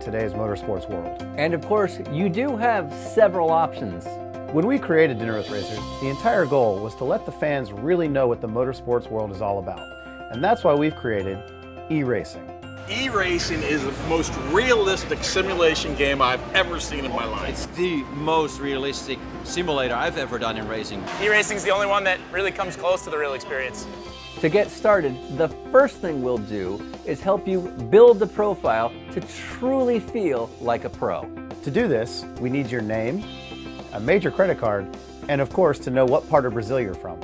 today's motorsports world. And of course, you do have several options. When we created Dinner with Racers, the entire goal was to let the fans really know what the motorsports world is all about. And that's why we've created e-racing. E-racing is the most realistic simulation game I've ever seen in my life. It's the most realistic simulator I've ever done in racing. E-racing is the only one that really comes close to the real experience. To get started, the first thing we'll do is help you build the profile to truly feel like a pro. To do this, we need your name, a major credit card, and of course to know what part of Brazil you're from.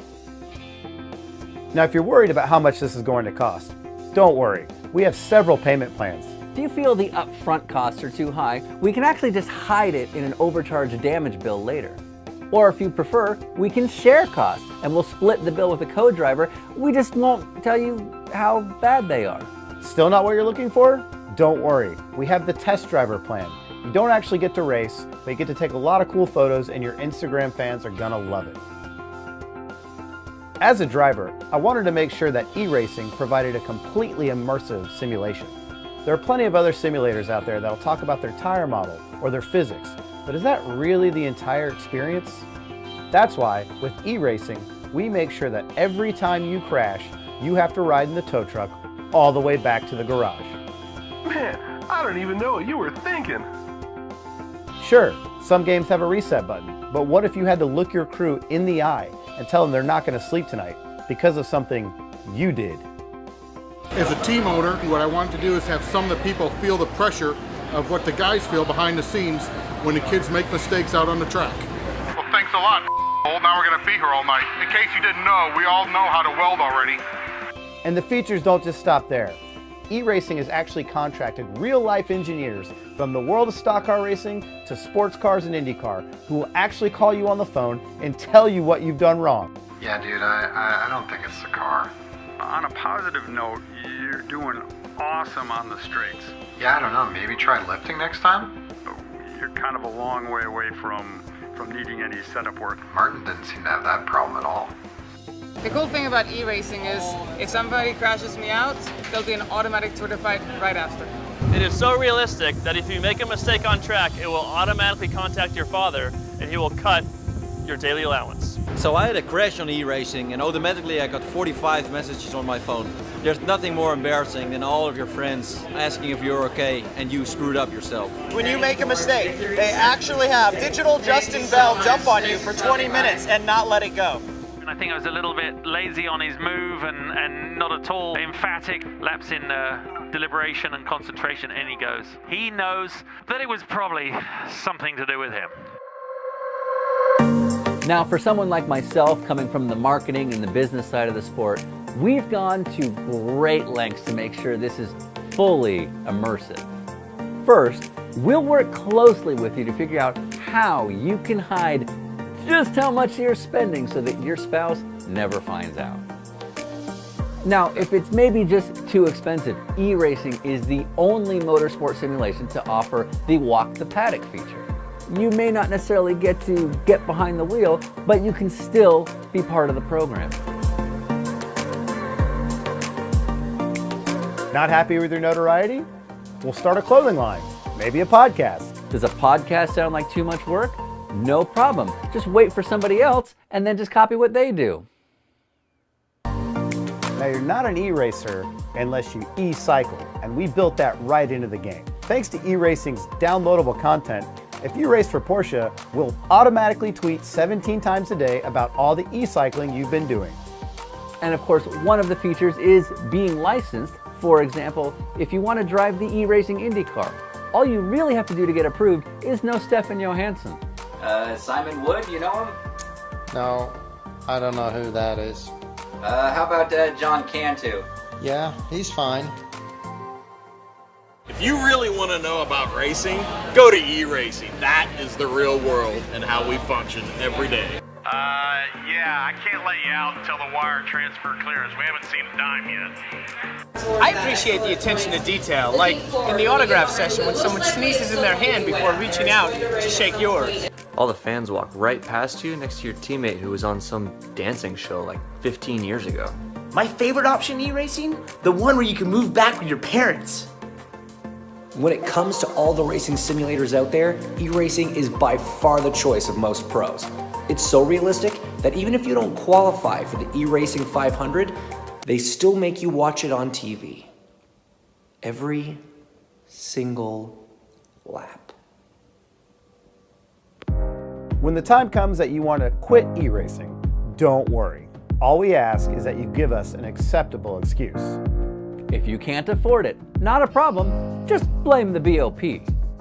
Now if you're worried about how much this is going to cost, don't worry. We have several payment plans. If you feel the upfront costs are too high, we can actually just hide it in an overcharge damage bill later. Or if you prefer, we can share costs and we'll split the bill with the co-driver. We just won't tell you how bad they are. Still not what you're looking for? Don't worry. We have the test driver plan. You don't actually get to race, but you get to take a lot of cool photos and your Instagram fans are gonna love it. As a driver, I wanted to make sure that e-racing provided a completely immersive simulation. There are plenty of other simulators out there that'll talk about their tire model or their physics, but is that really the entire experience? That's why, with e-racing, we make sure that every time you crash, you have to ride in the tow truck all the way back to the garage. Man, I don't even know what you were thinking. Sure, some games have a reset button, but what if you had to look your crew in the eye and tell them they're not going to sleep tonight because of something you did? As a team owner, what I want to do is have some of the people feel the pressure of what the guys feel behind the scenes when the kids make mistakes out on the track. Well, thanks a lot, now we're going to be here all night. In case you didn't know, we all know how to weld already. And the features don't just stop there. E-racing has actually contracted real-life engineers from the world of stock car racing to sports cars and IndyCar who will actually call you on the phone and tell you what you've done wrong. Yeah, dude, I don't think it's the car. On a positive note, you're doing awesome on the straights. Yeah, I don't know, maybe try lifting next time? You're kind of a long way away from needing any setup work. Martin didn't seem to have that problem at all. The cool thing about e-racing is if somebody crashes me out, there'll be an automatic Twitter fight right after. It is so realistic that if you make a mistake on track, it will automatically contact your father and he will cut your daily allowance. So I had a crash on e-racing and automatically I got 45 messages on my phone. There's nothing more embarrassing than all of your friends asking if you're okay and you screwed up yourself. When you make a mistake, they actually have digital Justin Bell jump on you for 20 minutes and not let it go. I think I was a little bit lazy on his move and not at all emphatic. Lapse in deliberation and concentration, and he goes. He knows that it was probably something to do with him. Now, for someone like myself, coming from the marketing and the business side of the sport, we've gone to great lengths to make sure this is fully immersive. First, we'll work closely with you to figure out how you can hide just how much you're spending so that your spouse never finds out. Now, if it's maybe just too expensive, e-racing is the only motorsport simulation to offer the walk the paddock feature. You may not necessarily get to get behind the wheel, but you can still be part of the program. Not happy with your notoriety? We'll start a clothing line, maybe a podcast. Does a podcast sound like too much work? No problem. Just wait for somebody else and then just copy what they do. Now you're not an e-racer unless you e-cycle, and we built that right into the game. Thanks to e-racing's downloadable content, if you race for Porsche, we'll automatically tweet 17 times a day about all the e-cycling you've been doing. And of course, one of the features is being licensed. For example, if you want to drive the e-racing IndyCar, all you really have to do to get approved is know Stefan Johansson. Simon Wood, you know him? No, I don't know who that is. How about John Cantu? Yeah, he's fine. If you really want to know about racing, go to e-racing. That is the real world and how we function every day. Yeah, I can't let you out until the wire transfer clearance. We haven't seen a dime yet. I appreciate the attention to detail, like in the autograph session when someone sneezes in their hand before reaching out to shake yours. All the fans walk right past you next to your teammate who was on some dancing show like 15 years ago. My favorite option e-racing? The one where you can move back with your parents. When it comes to all the racing simulators out there, e-racing is by far the choice of most pros. It's so realistic that even if you don't qualify for the e-racing 500, they still make you watch it on TV. Every single lap. When the time comes that you want to quit e-racing, don't worry. All we ask is that you give us an acceptable excuse. If you can't afford it, not a problem, just blame the BOP.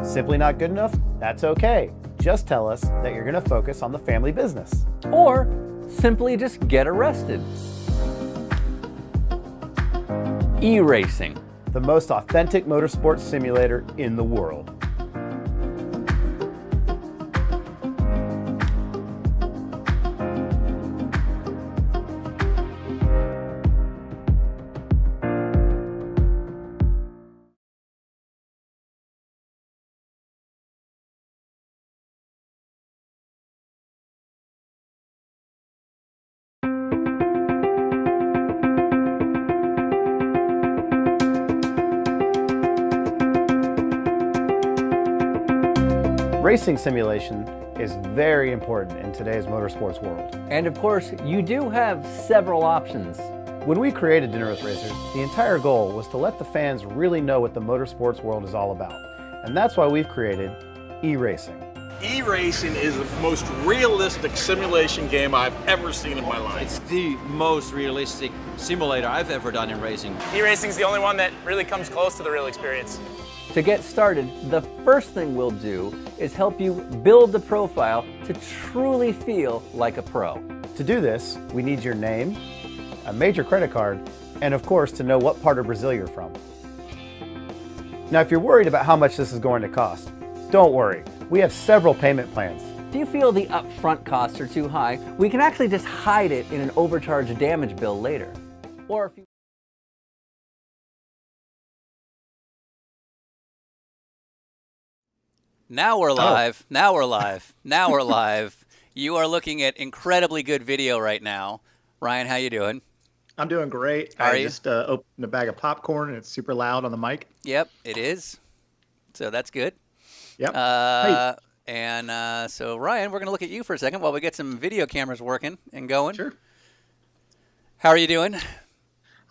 Simply not good enough? That's okay. Just tell us that you're going to focus on the family business. Or simply just get arrested. E-racing. The most authentic motorsports simulator in the world. Racing simulation is very important in today's motorsports world. And of course, you do have several options. When we created Dinner with Racers, the entire goal was to let the fans really know what the motorsports world is all about. And that's why we've created e-racing. E-racing is the most realistic simulation game I've ever seen in my life. It's the most realistic simulator I've ever done in racing. E-racing is the only one that really comes close to the real experience. To get started, the first thing we'll do is help you build the profile to truly feel like a pro. To do this, we need your name, a major credit card, and of course to know what part of Brazil you're from. Now if you're worried about how much this is going to cost, don't worry. We have several payment plans. If you feel the upfront costs are too high, we can actually just hide it in an overcharge damage bill later. Or if you Now we're live. Now we're live. Now we're live. You are looking at incredibly good video right now. Ryan, how you doing? I'm doing great. Are I you? just opened a bag of popcorn and it's super loud on the mic. Yep, it is. So that's good. Yep. So Ryan, we're going to look at you for a second while we get some video cameras working and going. Sure. How are you doing?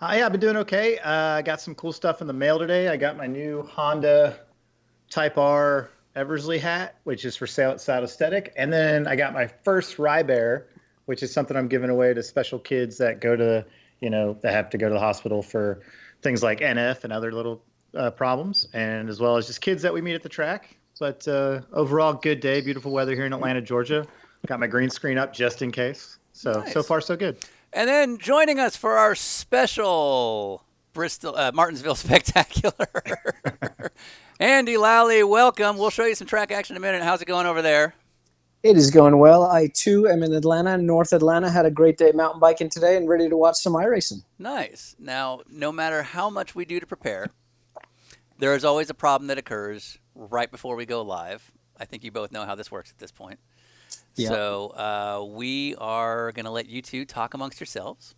I've been doing okay. I got some cool stuff in the mail today. I got my new Honda Type R Eversley hat, which is for sale at South Aesthetic. And then I got my first Rybear, which is something I'm giving away to special kids that go to, that have to go to the hospital for things like NF and other little problems, and as well as just kids that we meet at the track. But overall, good day, beautiful weather here in Atlanta, Georgia. Got my green screen up just in case. So, Nice. So far, so good. And then joining us for our special Martinsville Spectacular, Andy Lally, welcome. We'll show you some track action in a minute. How's it going over there? It is going well. I, too, am in Atlanta, North Atlanta. Had a great day mountain biking today and ready to watch some iRacing. Nice. Now, no matter how much we do to prepare, there is always a problem that occurs right before we go live. I think you both know how this works at this point. Yeah. So we are going to let you two talk amongst yourselves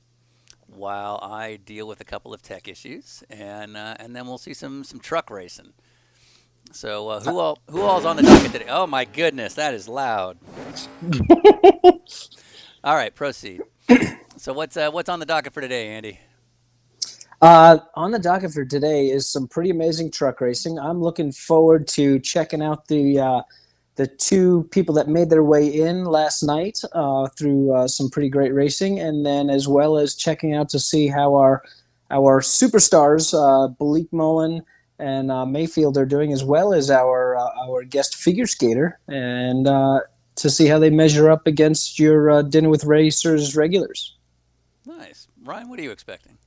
while I deal with a couple of tech issues, and then we'll see some truck racing. So who all's on the docket today? Oh my goodness, that is loud. All right, proceed. So what's on the docket for today, Andy? On the docket for today is some pretty amazing truck racing. I'm looking forward to checking out the two people that made their way in last night through some pretty great racing, and then as well as checking out to see how our superstars, Bleak Mullen and Mayfield, are doing, as well as our guest figure skater, and to see how they measure up against your Dinner with Racers regulars. Nice. Ryan, what are you expecting?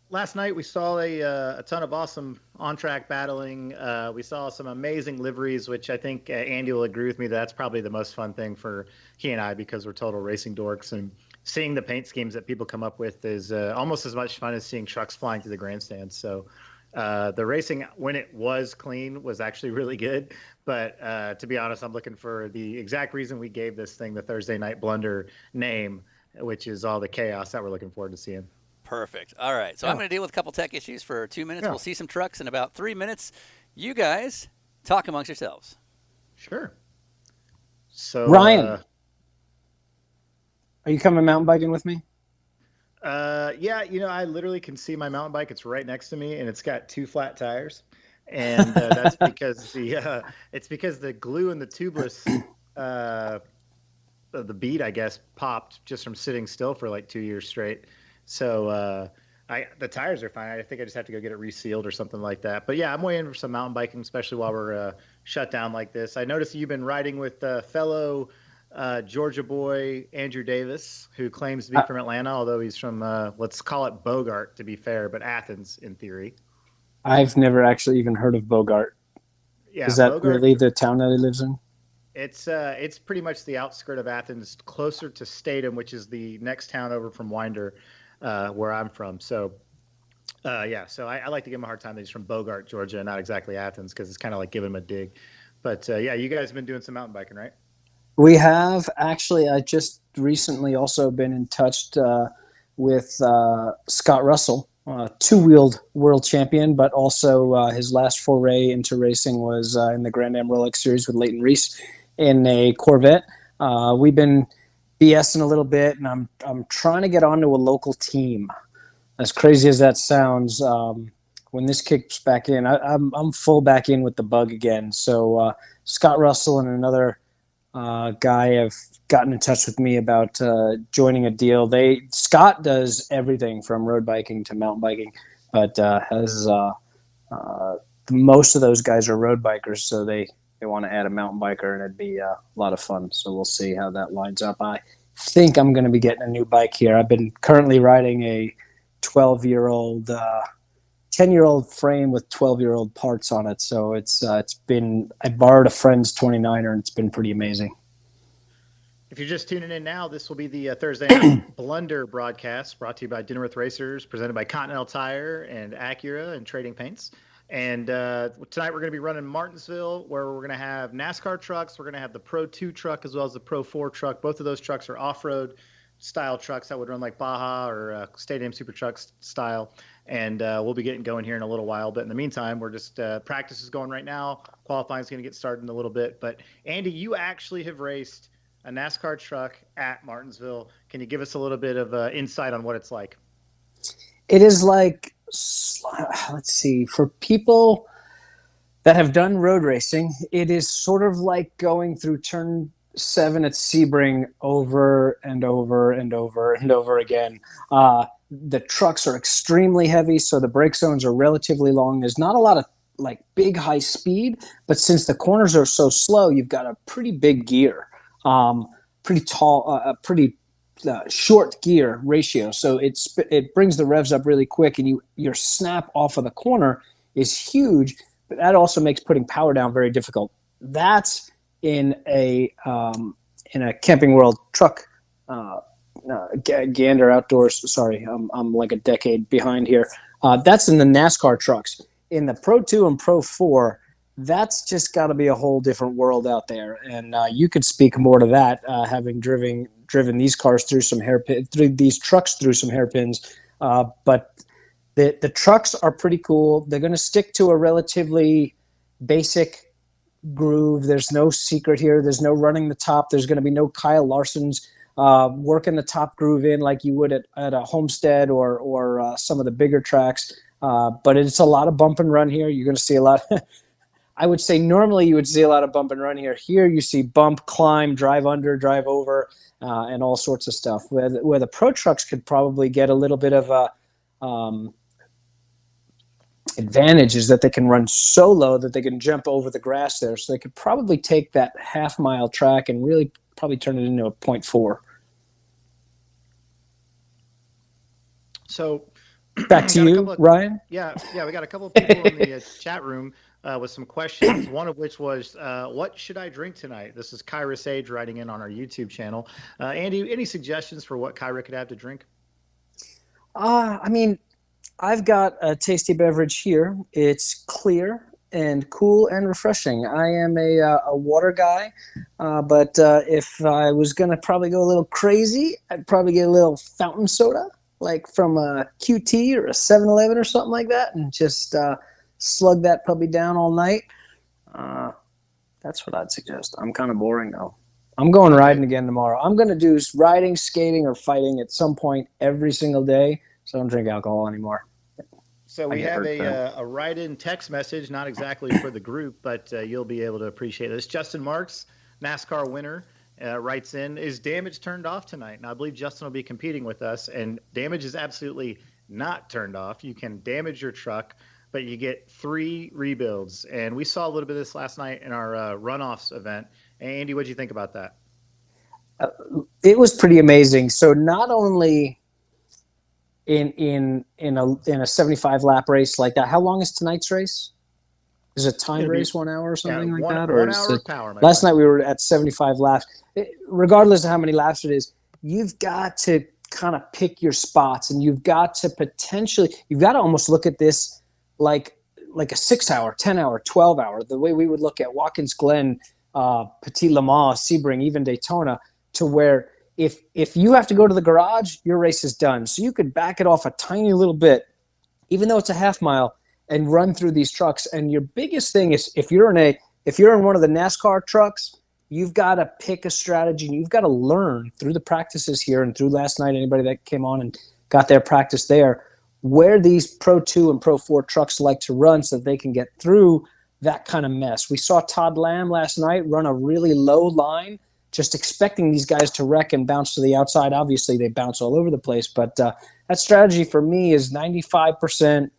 Last night we saw a ton of awesome on-track battling. We saw some amazing liveries, which I think Andy will agree with me that's probably the most fun thing for he and I, because we're total racing dorks, and seeing the paint schemes that people come up with is almost as much fun as seeing trucks flying through the grandstands. So the racing, when it was clean, was actually really good. But to be honest, I'm looking for the exact reason we gave this thing the Thursday Night Blunder name, which is all the chaos that we're looking forward to seeing. Perfect. All right. So I'm going to deal with a couple tech issues for 2 minutes. We'll see some trucks in about 3 minutes. You guys talk amongst yourselves. Sure. So Ryan, are you coming mountain biking with me? Yeah, I literally can see my mountain bike. It's right next to me, and it's got 2 flat tires, and that's because it's because the glue in the tubeless, the bead, I guess, popped just from sitting still for like 2 years straight. So the tires are fine. I think I just have to go get it resealed or something like that. But yeah, I'm waiting for some mountain biking, especially while we're shut down like this. I noticed you've been riding with fellow Georgia boy Andrew Davis, who claims to be from Atlanta, although he's from let's call it Bogart to be fair, but Athens in theory. I've never actually even heard of Bogart. Yeah, is that Bogart, really the town that he lives in? It's pretty much the outskirt of Athens, closer to Statham, which is the next town over from Winder, where I'm from. So so I like to give him a hard time that he's from Bogart, Georgia, and not exactly Athens, because it's kind of like giving him a dig. But you guys have been doing some mountain biking, right? We have actually. I just recently also been in touch with Scott Russell, two-wheeled world champion, but also his last foray into racing was in the Grand Am Rolex Series with Leighton Reese in a Corvette. We've been BSing a little bit, and I'm trying to get onto a local team. As crazy as that sounds, when this kicks back in, I'm full back in with the bug again. So Scott Russell and another guy have gotten in touch with me about joining a deal. Scott does everything from road biking to mountain biking, but has most of those guys are road bikers, so they want to add a mountain biker, and it'd be a lot of fun. So we'll see how that lines up. I think I'm going to be getting a new bike here. I've been currently riding a 12-year-old 10-year-old frame with 12-year-old parts on it. So it's been, I borrowed a friend's 29er, and it's been pretty amazing. If you're just tuning in now, this will be the Thursday night Blunder broadcast, brought to you by Dinner with Racers, presented by Continental Tire and Acura and Trading Paints. And tonight we're going to be running Martinsville, where we're going to have NASCAR trucks. We're going to have the Pro 2 truck as well as the Pro 4 truck. Both of those trucks are off-road style trucks that would run like Baja or Stadium Super Trucks style. And we'll be getting going here in a little while. But in the meantime, we're just practice is going right now. Qualifying is going to get started in a little bit. But Andy, you actually have raced a NASCAR truck at Martinsville. Can you give us a little bit of insight on what it's like? It is like, let's see, for people that have done road racing, it is sort of like going through turn 7 at Sebring over and over and over and over again. The trucks are extremely heavy, so the brake zones are relatively long. There's not a lot of like big high speed, but since the corners are so slow, you've got a pretty big gear, pretty tall, pretty short gear ratio. So it brings the revs up really quick, and your snap off of the corner is huge, but that also makes putting power down very difficult. That's in a Camping World truck. Gander Outdoors. Sorry, I'm like a decade behind here. That's in the NASCAR trucks. In the Pro 2 and Pro 4, that's just got to be a whole different world out there. And you could speak more to that, having driven these cars through some these trucks through some hairpins. But the trucks are pretty cool. They're going to stick to a relatively basic groove. There's no secret here. There's no running the top. There's going to be no Kyle Larson's working the top groove in like you would at a Homestead or some of the bigger tracks. But it's a lot of bump and run here. You're going to see a lot. I would say normally you would see a lot of bump and run here. Here you see bump, climb, drive under, drive over, and all sorts of stuff. Where the Pro trucks could probably get a little bit of a advantage is that they can run so low that they can jump over the grass there. So they could probably take that half-mile track and really probably turn it into a 0.4. So back to you, Ryan. Yeah, we got a couple of people in the chat room with some questions. One of which was, what should I drink tonight? This is Kyra Sage writing in on our YouTube channel. Andy, any suggestions for what Kyra could have to drink? I mean, I've got a tasty beverage here. It's clear and cool and refreshing. I am a water guy, but if I was going to probably go a little crazy, I'd probably get a little fountain soda. like from a QT or a 7-Eleven or something like that, and just slug that puppy down all night. That's what I'd suggest. I'm kind of boring though. I'm going riding again tomorrow. I'm going to do riding, skating, or fighting at some point every single day, so I don't drink alcohol anymore. So we have a write-in text message, not exactly for the group, but you'll be able to appreciate this. Justin Marks, NASCAR winner, writes in, is damage turned off tonight? Now, I believe Justin will be competing with us, and damage is absolutely not turned off. You can damage your truck, but you get 3 rebuilds. And we saw a little bit of this last night in our runoffs event. Andy, what did you think about that? It was pretty amazing. So not only in a 75 lap race like that, how long is tonight's race? Is it a timed race, 1 hour or something like that? Or 1 hour of power. Last night we were at 75 laps. Regardless of how many laps it is, you've got to kind of pick your spots, and you've got to almost look at this like a 6 hour, 10 hour, 12 hour, the way we would look at Watkins Glen, Petit Le Mans, Sebring, even Daytona, to where if you have to go to the garage, your race is done. So you could back it off a tiny little bit, even though it's a half mile, and run through these trucks. And your biggest thing is if you're in one of the NASCAR trucks, you've got to pick a strategy, and you've got to learn through the practices here and through last night, anybody that came on and got their practice there, where these Pro 2 and Pro 4 trucks like to run so that they can get through that kind of mess. We saw Todd Lamb last night run a really low line, just expecting these guys to wreck and bounce to the outside. Obviously, they bounce all over the place, but that strategy for me is 95%,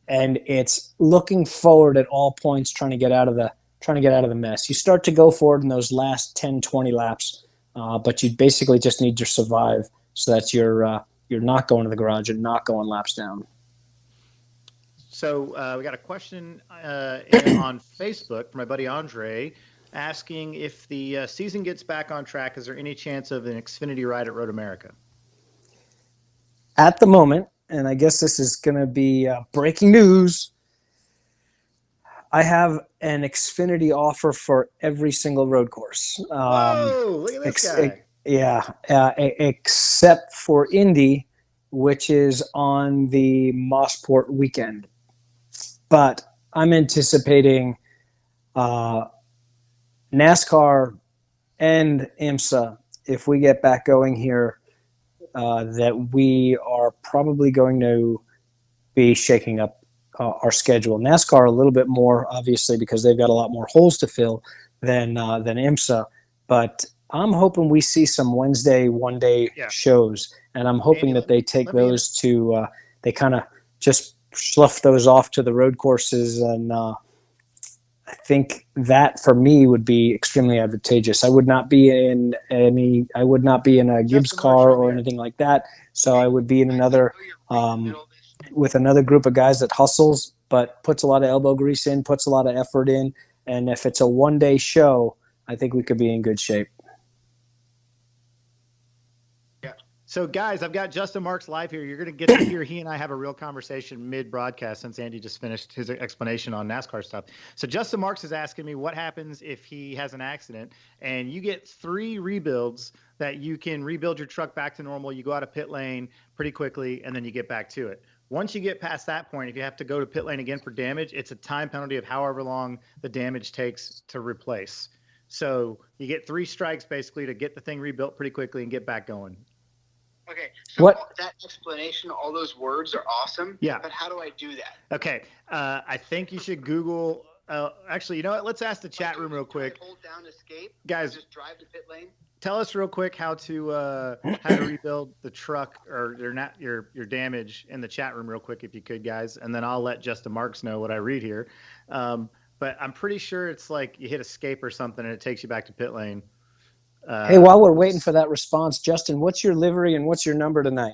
and it's looking forward at all points, trying to get out of the mess. You start to go forward in those last 10, 20 laps, but you basically just need to survive so that you're not going to the garage and not going laps down. So we got a question on Facebook from my buddy Andre, asking if the season gets back on track, is there any chance of an Xfinity ride at Road America? At the moment, and I guess this is going to be breaking news, I have an Xfinity offer for every single road course. Whoa, look at this guy. Except for Indy, which is on the Mosport weekend. But I'm anticipating NASCAR and IMSA, if we get back going here, that we are probably going to be shaking up our schedule. NASCAR a little bit more, obviously, because they've got a lot more holes to fill than IMSA. But I'm hoping we see some Wednesday one-day shows, and I'm hoping that they take those to they kind of just slough those off to the road courses, and I think that for me would be extremely advantageous. I would not be in a Gibbs car or anything like that. So I would be in another with another group of guys that hustles, but puts a lot of elbow grease in, puts a lot of effort in. And if it's a one-day show, I think we could be in good shape. So, guys, I've got Justin Marks live here. You're going to get to hear he and I have a real conversation mid-broadcast since Andy just finished his explanation on NASCAR stuff. So Justin Marks is asking me what happens if he has an accident, and you get 3 rebuilds that you can rebuild your truck back to normal. You go out of pit lane pretty quickly, and then you get back to it. Once you get past that point, if you have to go to pit lane again for damage, it's a time penalty of however long the damage takes to replace. So you get 3 strikes basically to get the thing rebuilt pretty quickly and get back going. Okay, so that explanation, all those words are awesome. Yeah. But how do I do that? Okay, I think you should Google. Actually, you know what? Let's ask the chat room real quick. Hold down escape. Guys, just drive to pit lane. Tell us real quick how to rebuild the truck or your damage in the chat room real quick if you could, guys, and then I'll let Justin Marks know what I read here. But I'm pretty sure it's like you hit escape or something and it takes you back to pit lane. Hey, while we're waiting for that response, Justin, what's your livery and what's your number tonight?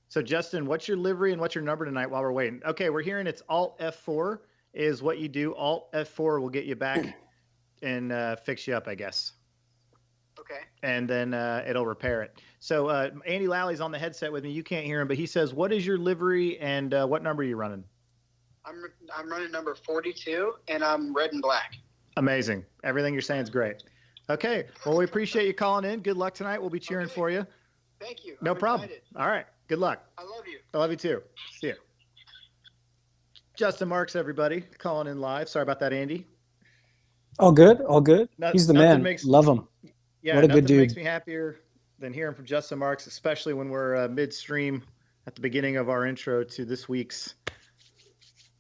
So, Justin, what's your livery and what's your number tonight while we're waiting? Okay, we're hearing it's Alt F4 is what you do. Alt F4 will get you back and fix you up, I guess. Okay. And then it'll repair it. So, Andy Lally's on the headset with me. You can't hear him, but he says, what is your livery and what number are you running? I'm running number 42, and I'm red and black. Amazing. Everything you're saying is great. Okay. Well, we appreciate you calling in. Good luck tonight. We'll be cheering for you. Thank you. No problem. All right. Good Good luck. I love you. I love you too. See you. Justin Marks, everybody, calling in live. Sorry about that, Andy. All good. All good. He's the man. Love him. Yeah, what a good nothing dude. makes me happier than hearing from Justin Marks, especially when we're midstream at the beginning of our intro to this week's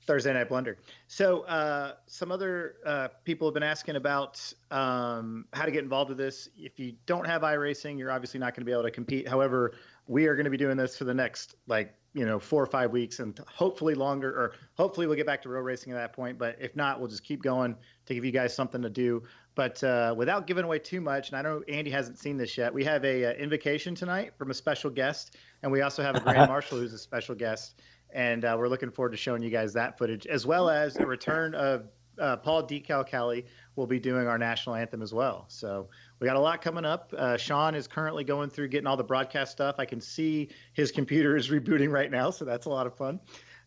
Thursday Night Blunder. So some other people have been asking about how to get involved with this. If you don't have iRacing, you're obviously not going to be able to compete. However, we are going to be doing this for the next 4 or 5 weeks and hopefully longer, or hopefully we'll get back to road racing at that point. But if not, we'll just keep going to give you guys something to do. But without giving away too much, and I know Andy hasn't seen this yet, we have a invocation tonight from a special guest, and we also have a grand marshal who's a special guest. And we're looking forward to showing you guys that footage, as well as a return of Paul Decalcali will be doing our national anthem as well. So we got a lot coming up. Sean is currently going through getting all the broadcast stuff. I can see his computer is rebooting right now, so that's a lot of fun.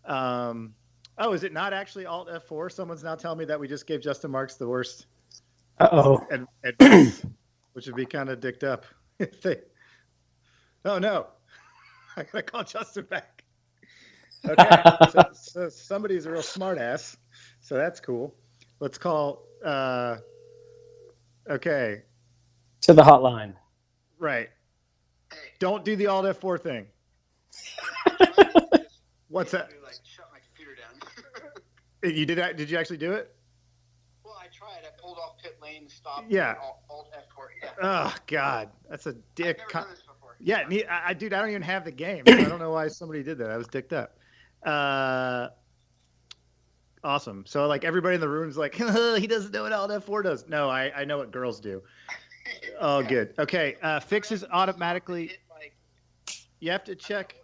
Oh, is it not actually Alt F4? Someone's now telling me that we just gave Justin Marks the worst advice, which would be kind of dicked up. Oh, no. I got to call Justin back. Okay, so somebody's a real smart ass, so that's cool. Let's call, okay. To the hotline. Right. Don't do the Alt F4 thing. What's that? Shut my computer down. You did that? Did you actually do it? Well, I tried. I pulled off pit lane, stopped. Yeah. Alt F4. Yeah. Oh God, that's a dick. I've never done this before. Yeah, dude, I don't even have the game. I don't know why somebody did that. I was dicked up. Awesome. So everybody in the room is like, he doesn't know what Alt F4 does. No, I know what girls do. Oh, good. Okay. Fixes automatically. You have to check.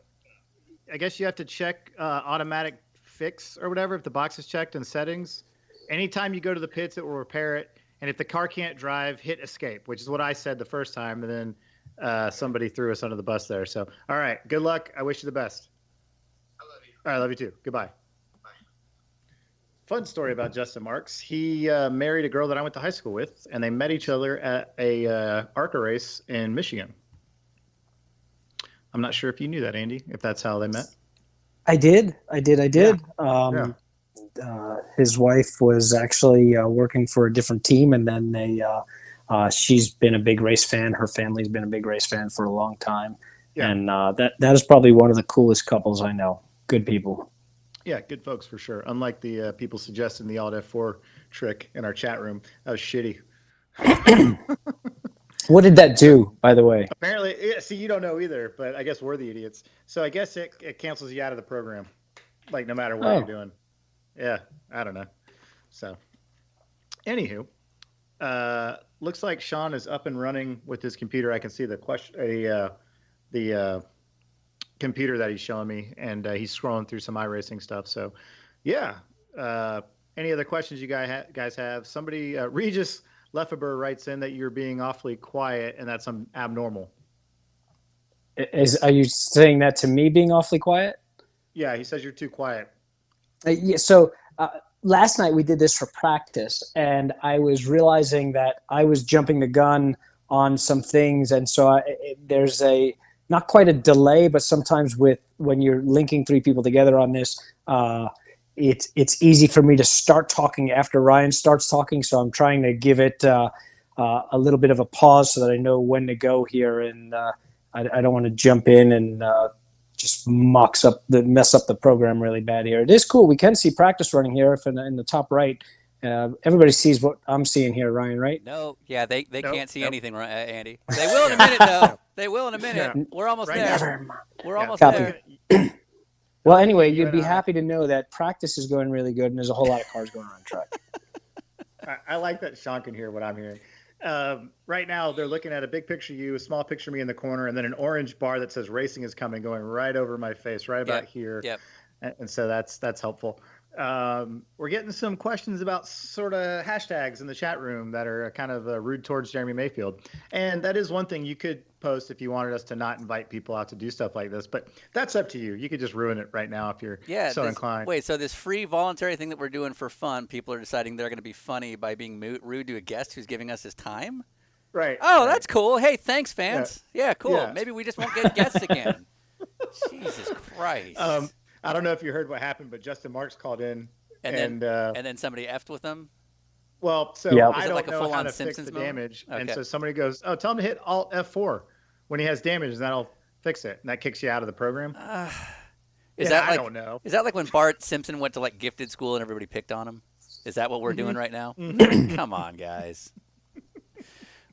I guess you have to check automatic fix or whatever if the box is checked in settings. Anytime you go to the pits, it will repair it. And if the car can't drive, hit escape, which is what I said the first time. And then somebody threw us under the bus there. So, all right. Good luck. I wish you the best. I love you. All right. Love you too. Goodbye. Bye. Fun story about Justin Marks. He married a girl that I went to high school with, and they met each other at a ARCA race in Michigan. I'm not sure if you knew that, Andy, if that's how they met. I did. Yeah. His wife was actually working for a different team, and then she's been a big race fan. Her family's been a big race fan for a long time. Yeah. And that is probably one of the coolest couples I know. Good people. Yeah, good folks for sure. Unlike the people suggesting the Alt F4 trick in our chat room. That was shitty. What did that do, by the way? Apparently, see, you don't know either, but I guess we're the idiots. So I guess it cancels you out of the program, no matter what you're doing. Yeah, I don't know. So, anywho, looks like Sean is up and running with his computer. I can see the computer that he's showing me, and he's scrolling through some iRacing stuff. So, yeah. Any other questions you guys have? Somebody, Regis Lefeber writes in that you're being awfully quiet, and that's abnormal. Are you saying that to me, being awfully quiet? Yeah, he says you're too quiet. Yeah. So last night we did this for practice, and I was realizing that I was jumping the gun on some things, and so there's not quite a delay, but sometimes when you're linking three people together on this, it's easy for me to start talking after Ryan starts talking. So I'm trying to give it a little bit of a pause so that I know when to go here, and I don't want to jump in and just mess up the program really bad here. It is cool. We can see practice running here if in the top right. Everybody sees what I'm seeing here, Ryan, right? No, yeah, they can't see anything, Andy. They will in a minute, though. They will in a minute. Yeah. We're almost there. We're almost there. Well, anyway, you'd be happy to know that practice is going really good, and there's a whole lot of cars going around the track. I like that Sean can hear what I'm hearing. Right now, they're looking at a big picture of you, a small picture of me in the corner, and then an orange bar that says "Racing is coming" going right over my face, right about here. Yep. And so that's helpful. We're getting some questions about sort of hashtags in the chat room that are kind of rude towards Jeremy Mayfield. And that is one thing you could post if you wanted us to not invite people out to do stuff like this. But that's up to you. You could just ruin it right now if you're so inclined. Wait, so this free voluntary thing that we're doing for fun, people are deciding they're going to be funny by being rude to a guest who's giving us his time? Right. Oh, that's cool. Hey, thanks, fans. Yeah, cool. Yeah. Maybe we just won't get guests again. Jesus Christ. I don't know if you heard what happened, but Justin Marks called in. And then somebody effed with them? Well, so Yeah. I Was it don't like a know full-on how to Simpsons fix the move? damage. And Okay. so somebody goes, oh, tell him to hit Alt F4 when he has damage, and that'll fix it. And that kicks you out of the program. Is that I like, don't know. Is that like when Bart Simpson went to like gifted school and everybody picked on him? Is that what we're doing right now? Come on, guys.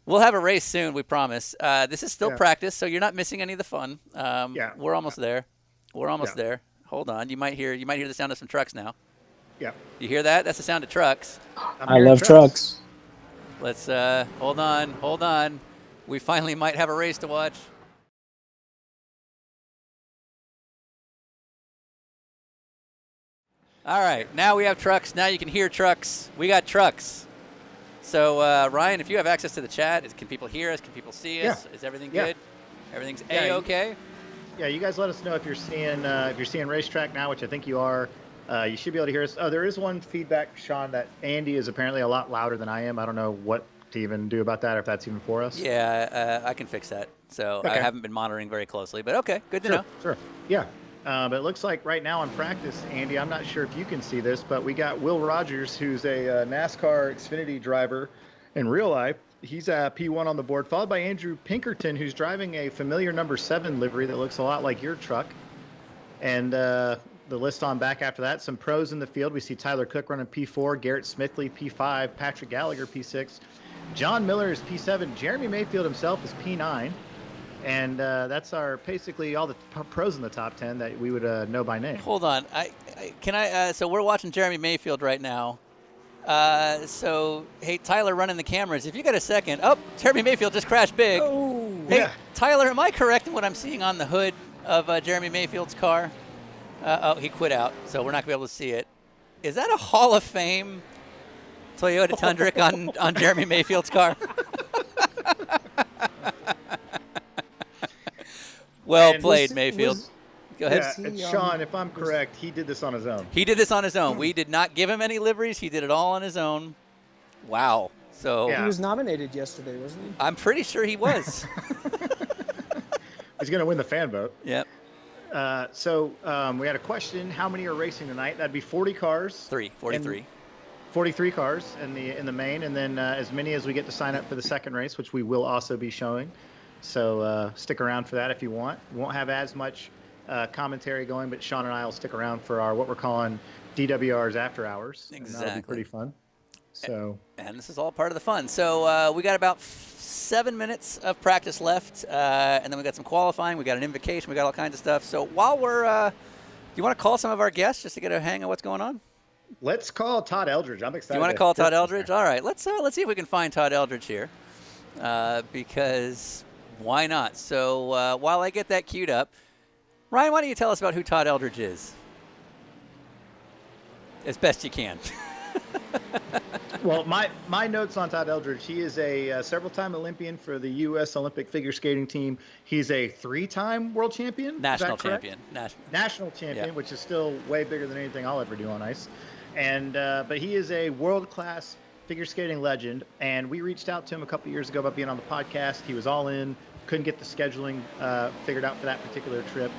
We'll have a race soon, we promise. This is still practice, so you're not missing any of the fun. We're almost there. We're almost there. Hold on. You might hear the sound of some trucks now. Yeah. You hear that? That's the sound of trucks. I love trucks. Let's hold on. We finally might have a race to watch. All right, now we have trucks. Now you can hear trucks. We got trucks. So Ryan, if you have access to the chat, can people hear us? Can people see us? Is everything good? Everything's A-okay? Yeah, you guys let us know if you're seeing racetrack now, which I think you are. You should be able to hear us. Oh, there is one feedback, Sean, that Andy is apparently a lot louder than I am. I don't know what to even do about that, or if that's even for us. Yeah, I can fix that. So I haven't been monitoring very closely, but okay, good to know. Sure. Yeah. But it looks like right now in practice, Andy, I'm not sure if you can see this, but we got Will Rogers, who's a NASCAR Xfinity driver in real life. He's a P1 on the board, followed by Andrew Pinkerton, who's driving a familiar number 7 livery that looks a lot like your truck. And the list on back after that, some pros in the field. We see Tyler Cook running P4, Garrett Smithley P5, Patrick Gallagher P6, John Miller is P7, Jeremy Mayfield himself is P9. And that's basically all the pros in the top 10 that we would know by name. Hold on, so we're watching Jeremy Mayfield right now. So hey, Tyler, running the cameras. If you got a second, Jeremy Mayfield just crashed big. Oh, hey, Tyler, am I correct in what I'm seeing on the hood of Jeremy Mayfield's car? He quit out, so we're not gonna be able to see it. Is that a Hall of Fame Toyota Tundra on Jeremy Mayfield's car? Well played, Mayfield. Go ahead. Yeah, and Sean, if I'm correct, he did this on his own. He did this on his own. We did not give him any liveries. He did it all on his own. Wow. So he was nominated yesterday, wasn't he? I'm pretty sure he was. He's going to win the fan vote. Yep. So we had a question. How many are racing tonight? That'd be 40 cars. 43. 43 cars in the main, and then as many as we get to sign up for the second race, which we will also be showing. So stick around for that if you want. We won't have as much commentary going, but Sean and I will stick around for our what we're calling DWR's after hours. Exactly. And that'll be pretty fun. So. And this is all part of the fun. So we got about 7 minutes of practice left, and then we got some qualifying. We got an invocation. We got all kinds of stuff. So while we're, do you want to call some of our guests just to get a hang of what's going on? Let's call Todd Eldridge. I'm excited. You want to call Todd Eldridge? All right. Let's see if we can find Todd Eldridge here, because why not? So while I get that queued up, Ryan, why don't you tell us about who Todd Eldridge is? As best you can. Well, my notes on Todd Eldridge, he is a several-time Olympian for the U.S. Olympic figure skating team. He's a 3-time world champion. National champion. National champion, yeah. Which is still way bigger than anything I'll ever do on ice. And but he is a world-class figure skating legend, and we reached out to him a couple years ago about being on the podcast. He was all in, couldn't get the scheduling figured out for that particular trip,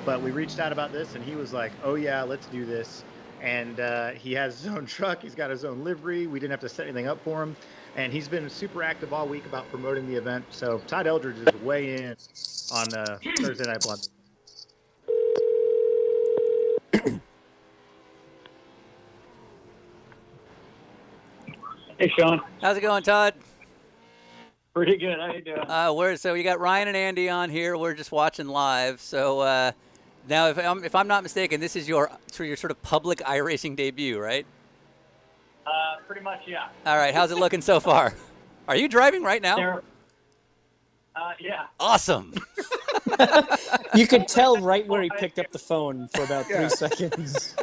but we reached out about this, and he was like, oh yeah, let's do this. And he has his own truck. He's got his own livery. We didn't have to set anything up for him. And he's been super active all week about promoting the event. So Todd Eldridge is way in on Thursday Night Blunder. Hey, Sean. How's it going, Todd? Pretty good. How you doing? So you got Ryan and Andy on here. We're just watching live. So now, if I'm not mistaken, this is your sort of public iRacing debut, right? Pretty much, yeah. All right. How's it looking so far? Are you driving right now? Yeah. Awesome. You could tell right where he picked up the phone for about 3 seconds.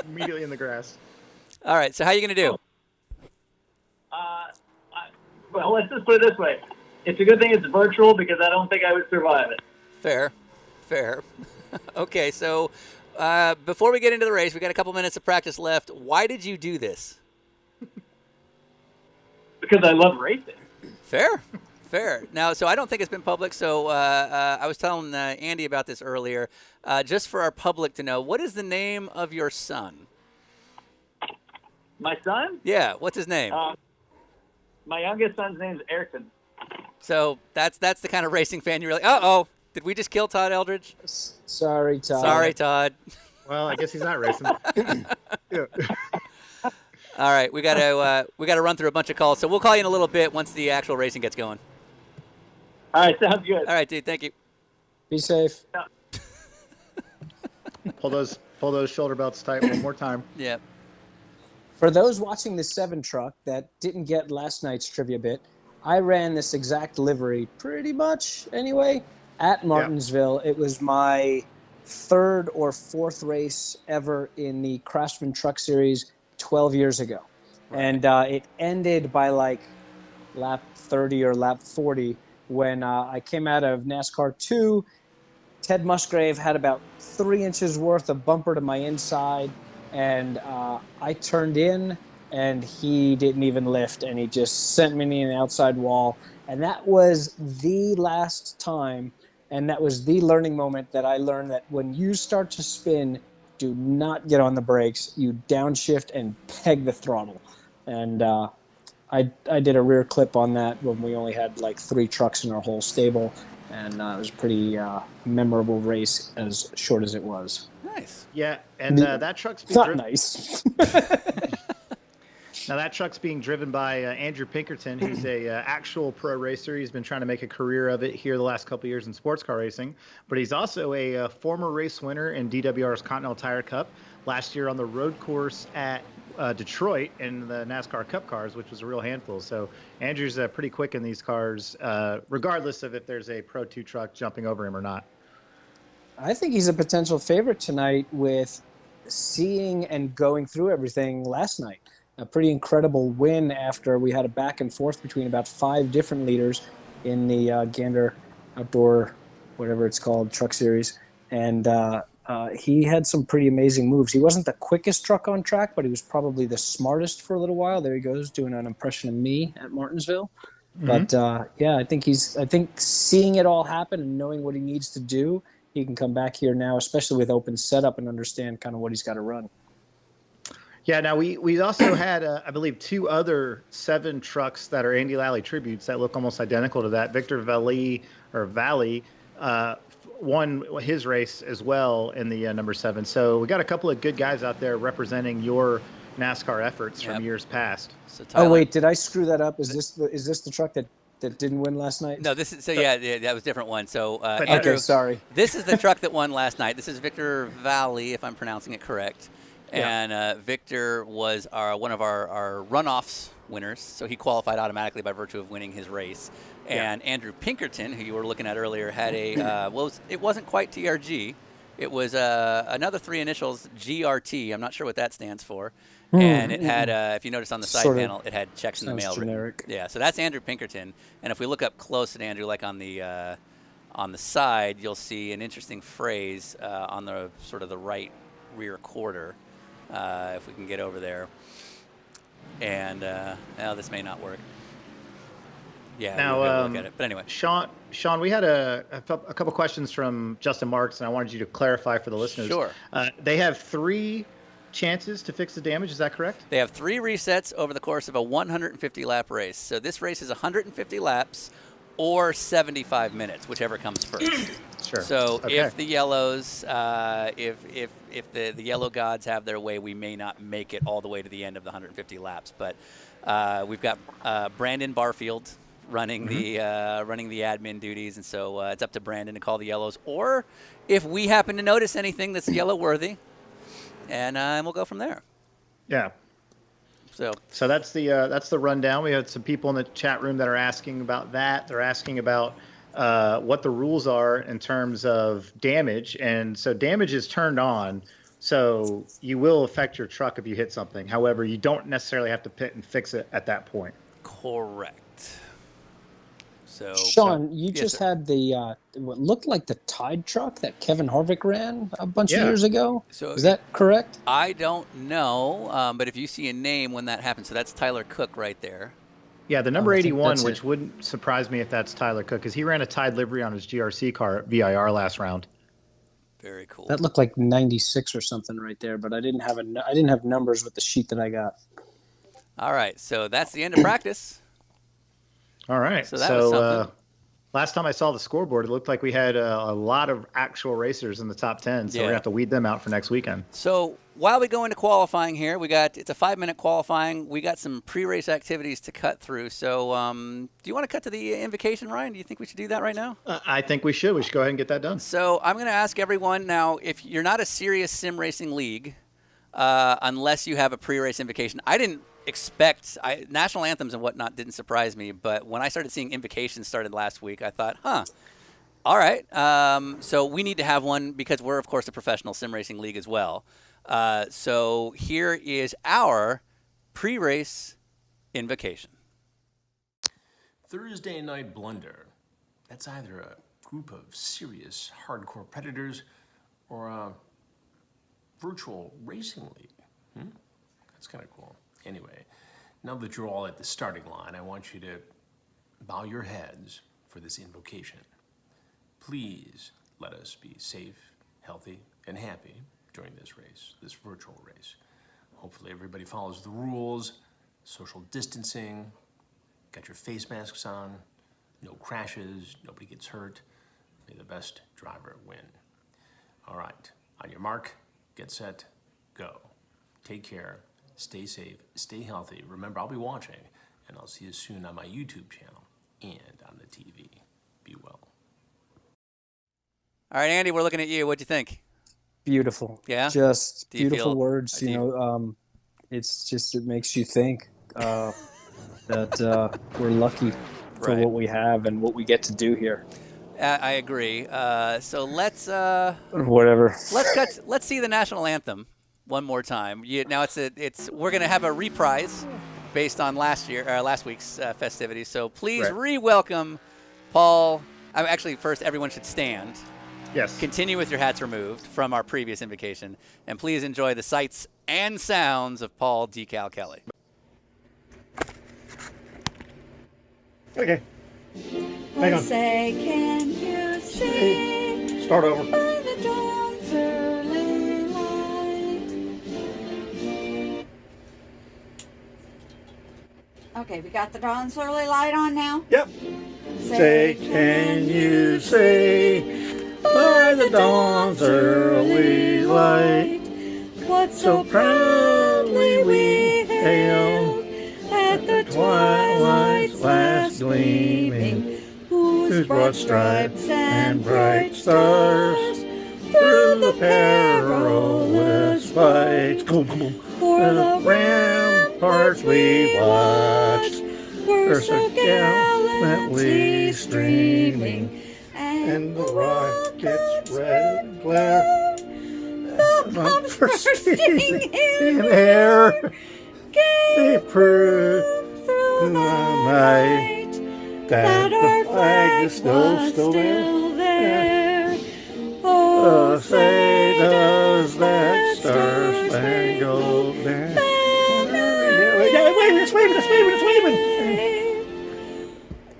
Immediately in the grass. All right. So how are you going to do? Well, let's just put it this way. It's a good thing it's virtual because I don't think I would survive it. Fair. Okay, so before we get into the race, we got a couple minutes of practice left. Why did you do this? Because I love racing. Fair. Fair. Now, so I don't think it's been public. So I was telling Andy about this earlier. Just for our public to know, what is the name of your son? My son? Yeah. What's his name? My youngest son's name is Ayrton. So that's the kind of racing fan you're like, uh-oh, did we just kill Todd Eldridge? Sorry, Todd. Sorry, Todd. Well, I guess he's not racing. Yeah. All right, we gotta run through a bunch of calls, so we'll call you in a little bit once the actual racing gets going. All right, sounds good. All right, dude, thank you. Be safe. Yeah. Pull those shoulder belts tight one more time. Yep. For those watching the 7 truck that didn't get last night's trivia bit, I ran this exact livery pretty much anyway at Martinsville. It was my 3rd or 4th race ever in the Craftsman Truck Series 12 years ago. Right. And it ended by like lap 30 or lap 40 when I came out of NASCAR 2. Ted Musgrave had about 3 inches worth of bumper to my inside, and I turned in, and he didn't even lift, and he just sent me in the outside wall. And that was the last time, and that was the learning moment that I learned that when you start to spin, do not get on the brakes. You downshift and peg the throttle. And I did a rear clip on that when we only had like 3 trucks in our whole stable, and it was a pretty memorable race, as short as it was. Nice. Yeah, and that truck's not nice. Now that truck's being driven by Andrew Pinkerton, who's a actual pro racer. He's been trying to make a career of it here the last couple of years in sports car racing. But he's also a former race winner in DWR's Continental Tire Cup last year on the road course at Detroit in the NASCAR Cup cars, which was a real handful. So Andrew's pretty quick in these cars, regardless of if there's a Pro 2 truck jumping over him or not. I think he's a potential favorite tonight with seeing and going through everything last night. A pretty incredible win after we had a back and forth between about 5 different leaders in the Gander Outdoor, whatever it's called, truck series. And he had some pretty amazing moves. He wasn't the quickest truck on track, but he was probably the smartest for a little while. There he goes, doing an impression of me at Martinsville. Mm-hmm. But yeah, I think seeing it all happen and knowing what he needs to do, he can come back here now, especially with open setup, and understand kind of what he's got to run. Yeah, now we also had, I believe, 2 other 7 trucks that are Andy Lally tributes that look almost identical to that. Victor Valley won his race as well in the number 7. So we got a couple of good guys out there representing your NASCAR efforts from years past. So oh wait, did I screw that up? Is this the truck that didn't win last night? No, this is yeah, that was a different one. So Andrew, okay, sorry. This is the truck that won last night. This is Victor Valley, if I'm pronouncing it correct. And Victor was one of our runoffs winners, so he qualified automatically by virtue of winning his race. And Andrew Pinkerton, who you were looking at earlier, had a it wasn't quite TRG. It was another 3 initials, GRT. I'm not sure what that stands for. And it had, if you notice on the side panel, it had checks in the mail. Generic. Yeah, so that's Andrew Pinkerton. And if we look up close at Andrew, like on the side, you'll see an interesting phrase on the sort of the right rear quarter. If we can get over there. And now this may not work. Yeah, now look at it. But anyway, Sean, we had a couple questions from Justin Marks, and I wanted you to clarify for the listeners. Sure. They have 3 chances to fix the damage. Is that correct? They have 3 resets over the course of a 150 lap race. So this race is 150 laps or 75 minutes, whichever comes first. Sure. So if the yellows, if the yellow gods have their way, we may not make it all the way to the end of the 150 laps. But we've got Brandon Barfield running the admin duties, and so it's up to Brandon to call the yellows, or if we happen to notice anything that's yellow worthy, and we'll go from there. Yeah. So that's the rundown. We had some people in the chat room that are asking about that. They're asking about what the rules are in terms of damage, and so damage is turned on. So you will affect your truck if you hit something. However, you don't necessarily have to pit and fix it at that point. Correct. So Sean, you just had the what looked like the Tide truck that Kevin Harvick ran a bunch of years ago. So is that correct? I don't know, but if you see a name when that happens, so that's Tyler Cook right there. Yeah, the number I think 81, that's which it. wouldn't surprise me if that's Tyler Cook, because he ran a Tide livery on his GRC car at VIR last round. Very cool. That looked like 96 or something right there, but I didn't have numbers with the sheet that I got. All right, so that's the end of practice. All right. So that was something. Last time I saw the scoreboard, it looked like we had a lot of actual racers in the top 10, so we're going to have to weed them out for next weekend. So while we go into qualifying here, it's a 5-minute qualifying. We got some pre-race activities to cut through. So do you want to cut to the invocation, Ryan? Do you think we should do that right now? I think we should. We should go ahead and get that done. So I'm going to ask everyone now, if you're not a serious sim racing league, unless you have a pre-race invocation. I didn't expect national anthems and whatnot didn't surprise me, but when I started seeing invocations started last week, I thought, all right. So we need to have one because we're, of course, a professional sim racing league as well. So here is our pre-race invocation. Thursday Night Blunder. That's either a group of serious hardcore predators or a virtual racing league. That's kind of cool. Anyway, now that you're all at the starting line, I want you to bow your heads for this invocation. Please let us be safe, healthy, and happy during this race, this virtual race. Hopefully everybody follows the rules, social distancing, got your face masks on, no crashes, nobody gets hurt. May the best driver win. All right, on your mark, get set, go. Take care. Stay safe, stay healthy. Remember, I'll be watching, and I'll see you soon on my YouTube channel and on the TV. Be well. All right, Andy, we're looking at you. What'd you think? Beautiful. Yeah? Just Do you beautiful feel- words. do It's just, it makes you think that we're lucky for Right. what we have and what we get to do here. I agree. So let's Whatever. let's see the national anthem one more time. Now we're gonna have a reprise based on last week's festivities. So please re-welcome Paul. Actually, first everyone should stand. Yes. Continue with your hats removed from our previous invocation, and please enjoy the sights and sounds of Paul Decal Kelly. Okay. Hang on. Say, can you see? Start over. By the dawn's early light. Okay, we got the dawn's early light on now? Yep. Say, can you say, by the dawn's early light, what so proudly we hailed at the twilight's last gleaming, whose broad stripes and bright stars through the perilous fights, for the ramparts we watched were so gallantly streaming, and the rocket's red glare, the pumps bursting in air, they proved through the night that our the flag is still there. Oh, say does that star-spangled banner. It's waving.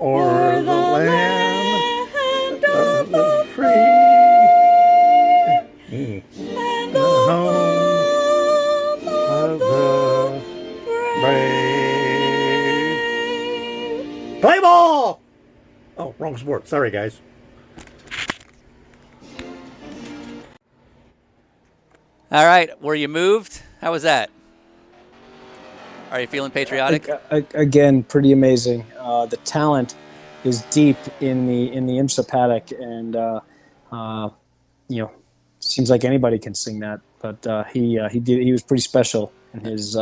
O'er the land of the free, and the home of the brave. Play ball! Oh, wrong sport. Sorry, guys. All right, were you moved? How was that? Are you feeling patriotic? Again, pretty amazing. The talent is deep in the IMSA paddock, and seems like anybody can sing that. But he was pretty special in his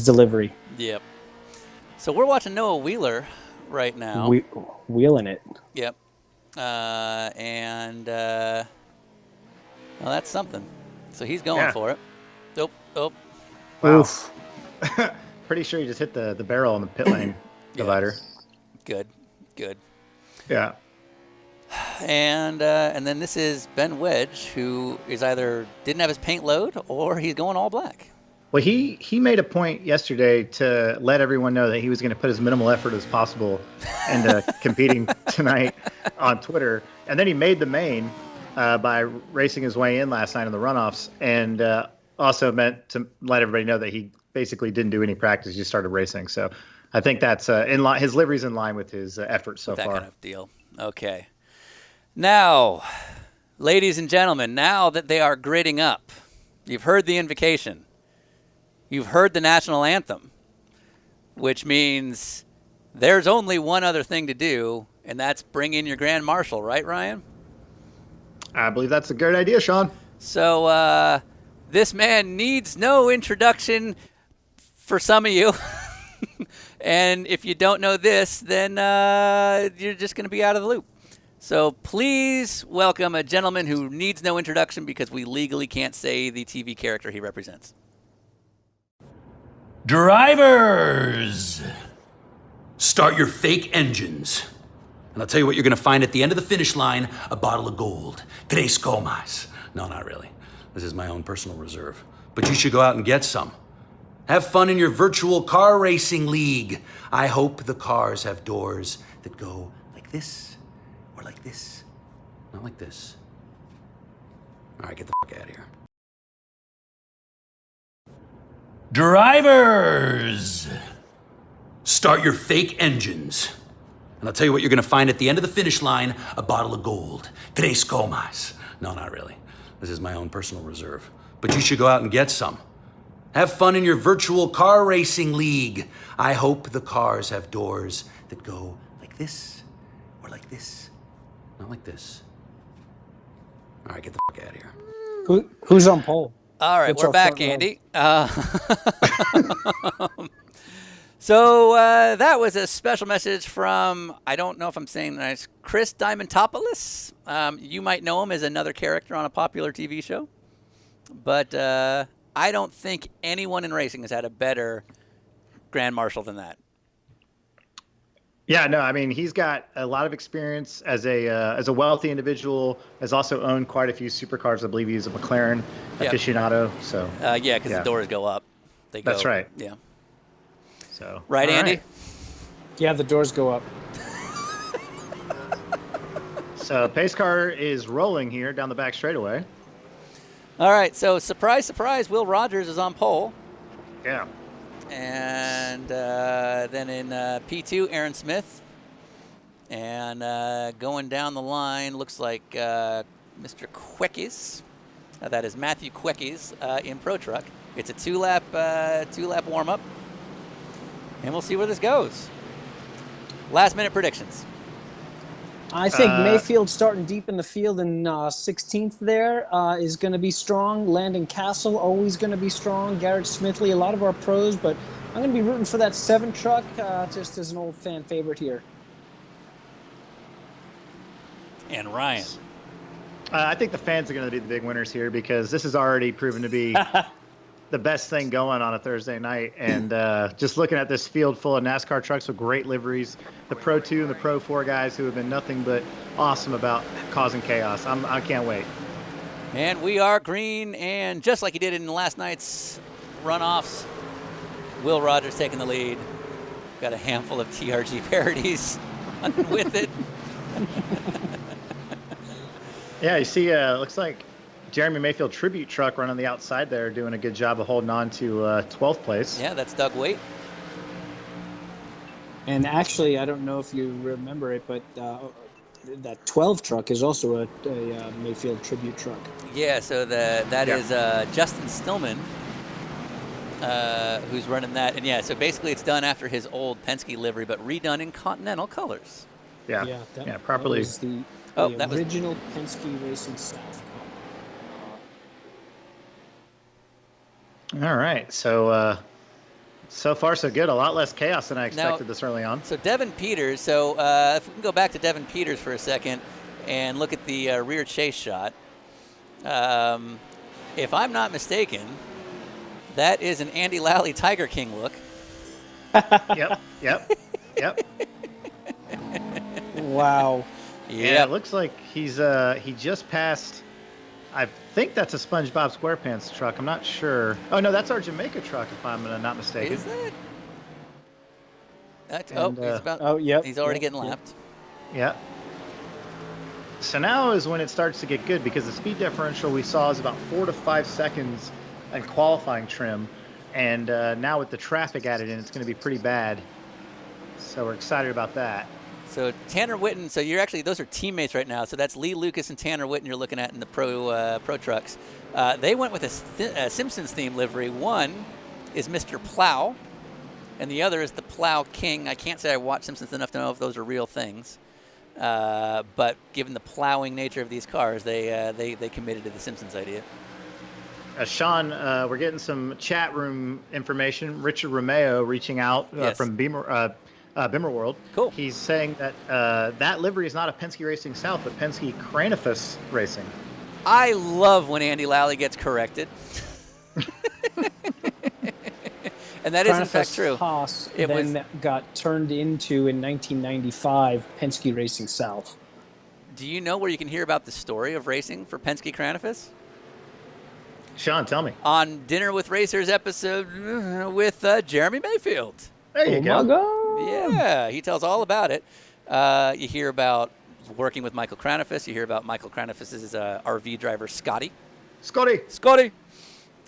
delivery. Yep. So we're watching Noah Wheeler right now. Wheeling it. Yep. Well, that's something. So he's going for it. Oh. Wow. Oof. Pretty sure you just hit the barrel on the pit lane divider. Good. Yeah. And then this is Ben Wedge, who is either didn't have his paint load or he's going all black. Well, he made a point yesterday to let everyone know that he was going to put as minimal effort as possible into competing tonight on Twitter. And then he made the main by racing his way in last night in the runoffs, and also meant to let everybody know that he basically didn't do any practice. He just started racing. So I think that's in line. His livery's in line with his efforts so that far. Kind of deal. Okay. Now, ladies and gentlemen, now that they are gridding up, you've heard the invocation. You've heard the national anthem, which means there's only one other thing to do, and that's bring in your grand marshal, right, Ryan? I believe that's a good idea, Sean. So this man needs no introduction for some of you. And if you don't know this, then you're just going to be out of the loop. So please welcome a gentleman who needs no introduction because we legally can't say the TV character he represents. Drivers, start your fake engines. And I'll tell you what you're going to find at the end of the finish line, a bottle of gold. Tres comas. No, not really. This is my own personal reserve. But you should go out and get some. Have fun in your virtual car racing league. I hope the cars have doors that go like this or like this. Not like this. All right, get the fuck out of here. Drivers, start your fake engines. And I'll tell you what you're going to find at the end of the finish line, a bottle of gold. Tres comas. No, not really. This is my own personal reserve. But you should go out and get some. Have fun in your virtual car racing league. I hope the cars have doors that go like this or like this. Not like this. All right, get the fuck out of here. Who's on pole? All right, What's we're our back, front row? Andy. So that was a special message from, I don't know if I'm saying that nice, Chris Diamantopoulos. You might know him as another character on a popular TV show. But I don't think anyone in racing has had a better Grand Marshal than that. Yeah, no, I mean, he's got a lot of experience as a wealthy individual, has also owned quite a few supercars. I believe he's a McLaren aficionado. So yeah, because the doors go up. They go. That's right. Yeah. So right, all Andy? right. Yeah, the doors go up. So pace car is rolling here down the back straightaway. All right, so surprise, surprise, Will Rogers is on pole. Yeah. And then in P2, Aaron Smith. And going down the line, looks like Mr. Queckies. That is Matthew Queckies in Pro Truck. It's a two-lap warm-up. And we'll see where this goes. Last-minute predictions. I think Mayfield starting deep in the field in 16th there is going to be strong. Landon Castle always going to be strong. Garrett Smithley, a lot of our pros, but I'm going to be rooting for that 7 truck just as an old fan favorite here. And Ryan. I think the fans are going to be the big winners here because this has already proven to be the best thing going on a Thursday night. And just looking at this field full of NASCAR trucks with great liveries, the Pro 2 and the Pro 4 guys who have been nothing but awesome about causing chaos. I can't wait. And we are green, and just like he did in last night's runoffs, Will Rogers taking the lead. Got a handful of TRG parodies running with it. Yeah, you see, looks like Jeremy Mayfield tribute truck running the outside there, doing a good job of holding on to 12th place. Yeah, that's Doug Waite. And actually, I don't know if you remember it, but that 12 truck is also a Mayfield tribute truck. Yeah, so that is Justin Stillman who's running that. And yeah, so basically it's done after his old Penske livery, but redone in Continental colors. Yeah, properly. That was the original Penske Racing South. All right, so so far so good. A lot less chaos than I expected this early on. So Devin Peters. So if we can go back to Devin Peters for a second and look at the rear chase shot. If I'm not mistaken, that is an Andy Lally Tiger King look. Yep. Wow. Yeah, it looks like he's he just passed I think that's a SpongeBob SquarePants truck. I'm not sure. Oh, no, that's our Jamaica truck, if I'm not mistaken. Is it? He's about. Oh, yep. He's already yep, getting lapped. Yeah. So now is when it starts to get good because the speed differential we saw is about 4 to 5 seconds in qualifying trim. And now with the traffic added in, it's going to be pretty bad. So we're excited about that. So Tanner Witten, so you're actually, those are teammates right now. So that's Lee Lucas and Tanner Witten you're looking at in the pro trucks. They went with a Simpsons theme livery. One is Mr. Plow, and the other is the Plow King. I can't say I watched Simpsons enough to know if those are real things. But given the plowing nature of these cars, they committed to the Simpsons idea. Sean, we're getting some chat room information. Richard Romeo reaching out Yes. from Bimmer World. Cool. He's saying that that livery is not a Penske Racing South, but Penske Cranifus Racing. I love when Andy Lally gets corrected. And that is in fact true. Haas then got turned into, in 1995, Penske Racing South. Do you know where you can hear about the story of racing for Penske Cranifus? Sean, tell me. On Dinner with Racers episode with Jeremy Mayfield. There you go. My God. Yeah, he tells all about it. You hear about working with Michael Cranifus. You hear about Michael Cranifus's RV driver, Scotty.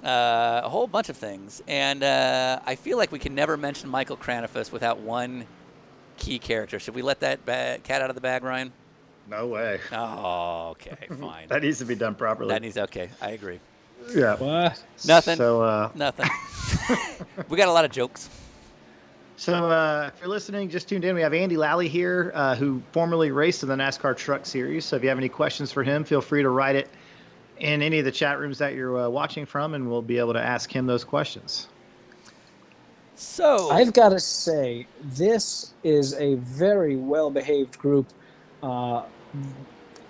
A whole bunch of things. And I feel like we can never mention Michael Cranifus without one key character. Should we let that cat out of the bag, Ryan? No way. Oh, okay, fine. That needs to be done properly. Okay, I agree. Yeah. What? Nothing. So, Nothing. We got a lot of jokes. So if you're listening, just tuned in, we have Andy Lally here, who formerly raced in the NASCAR Truck Series. So if you have any questions for him, feel free to write it in any of the chat rooms that you're watching from, and we'll be able to ask him those questions. So I've got to say, this is a very well-behaved group.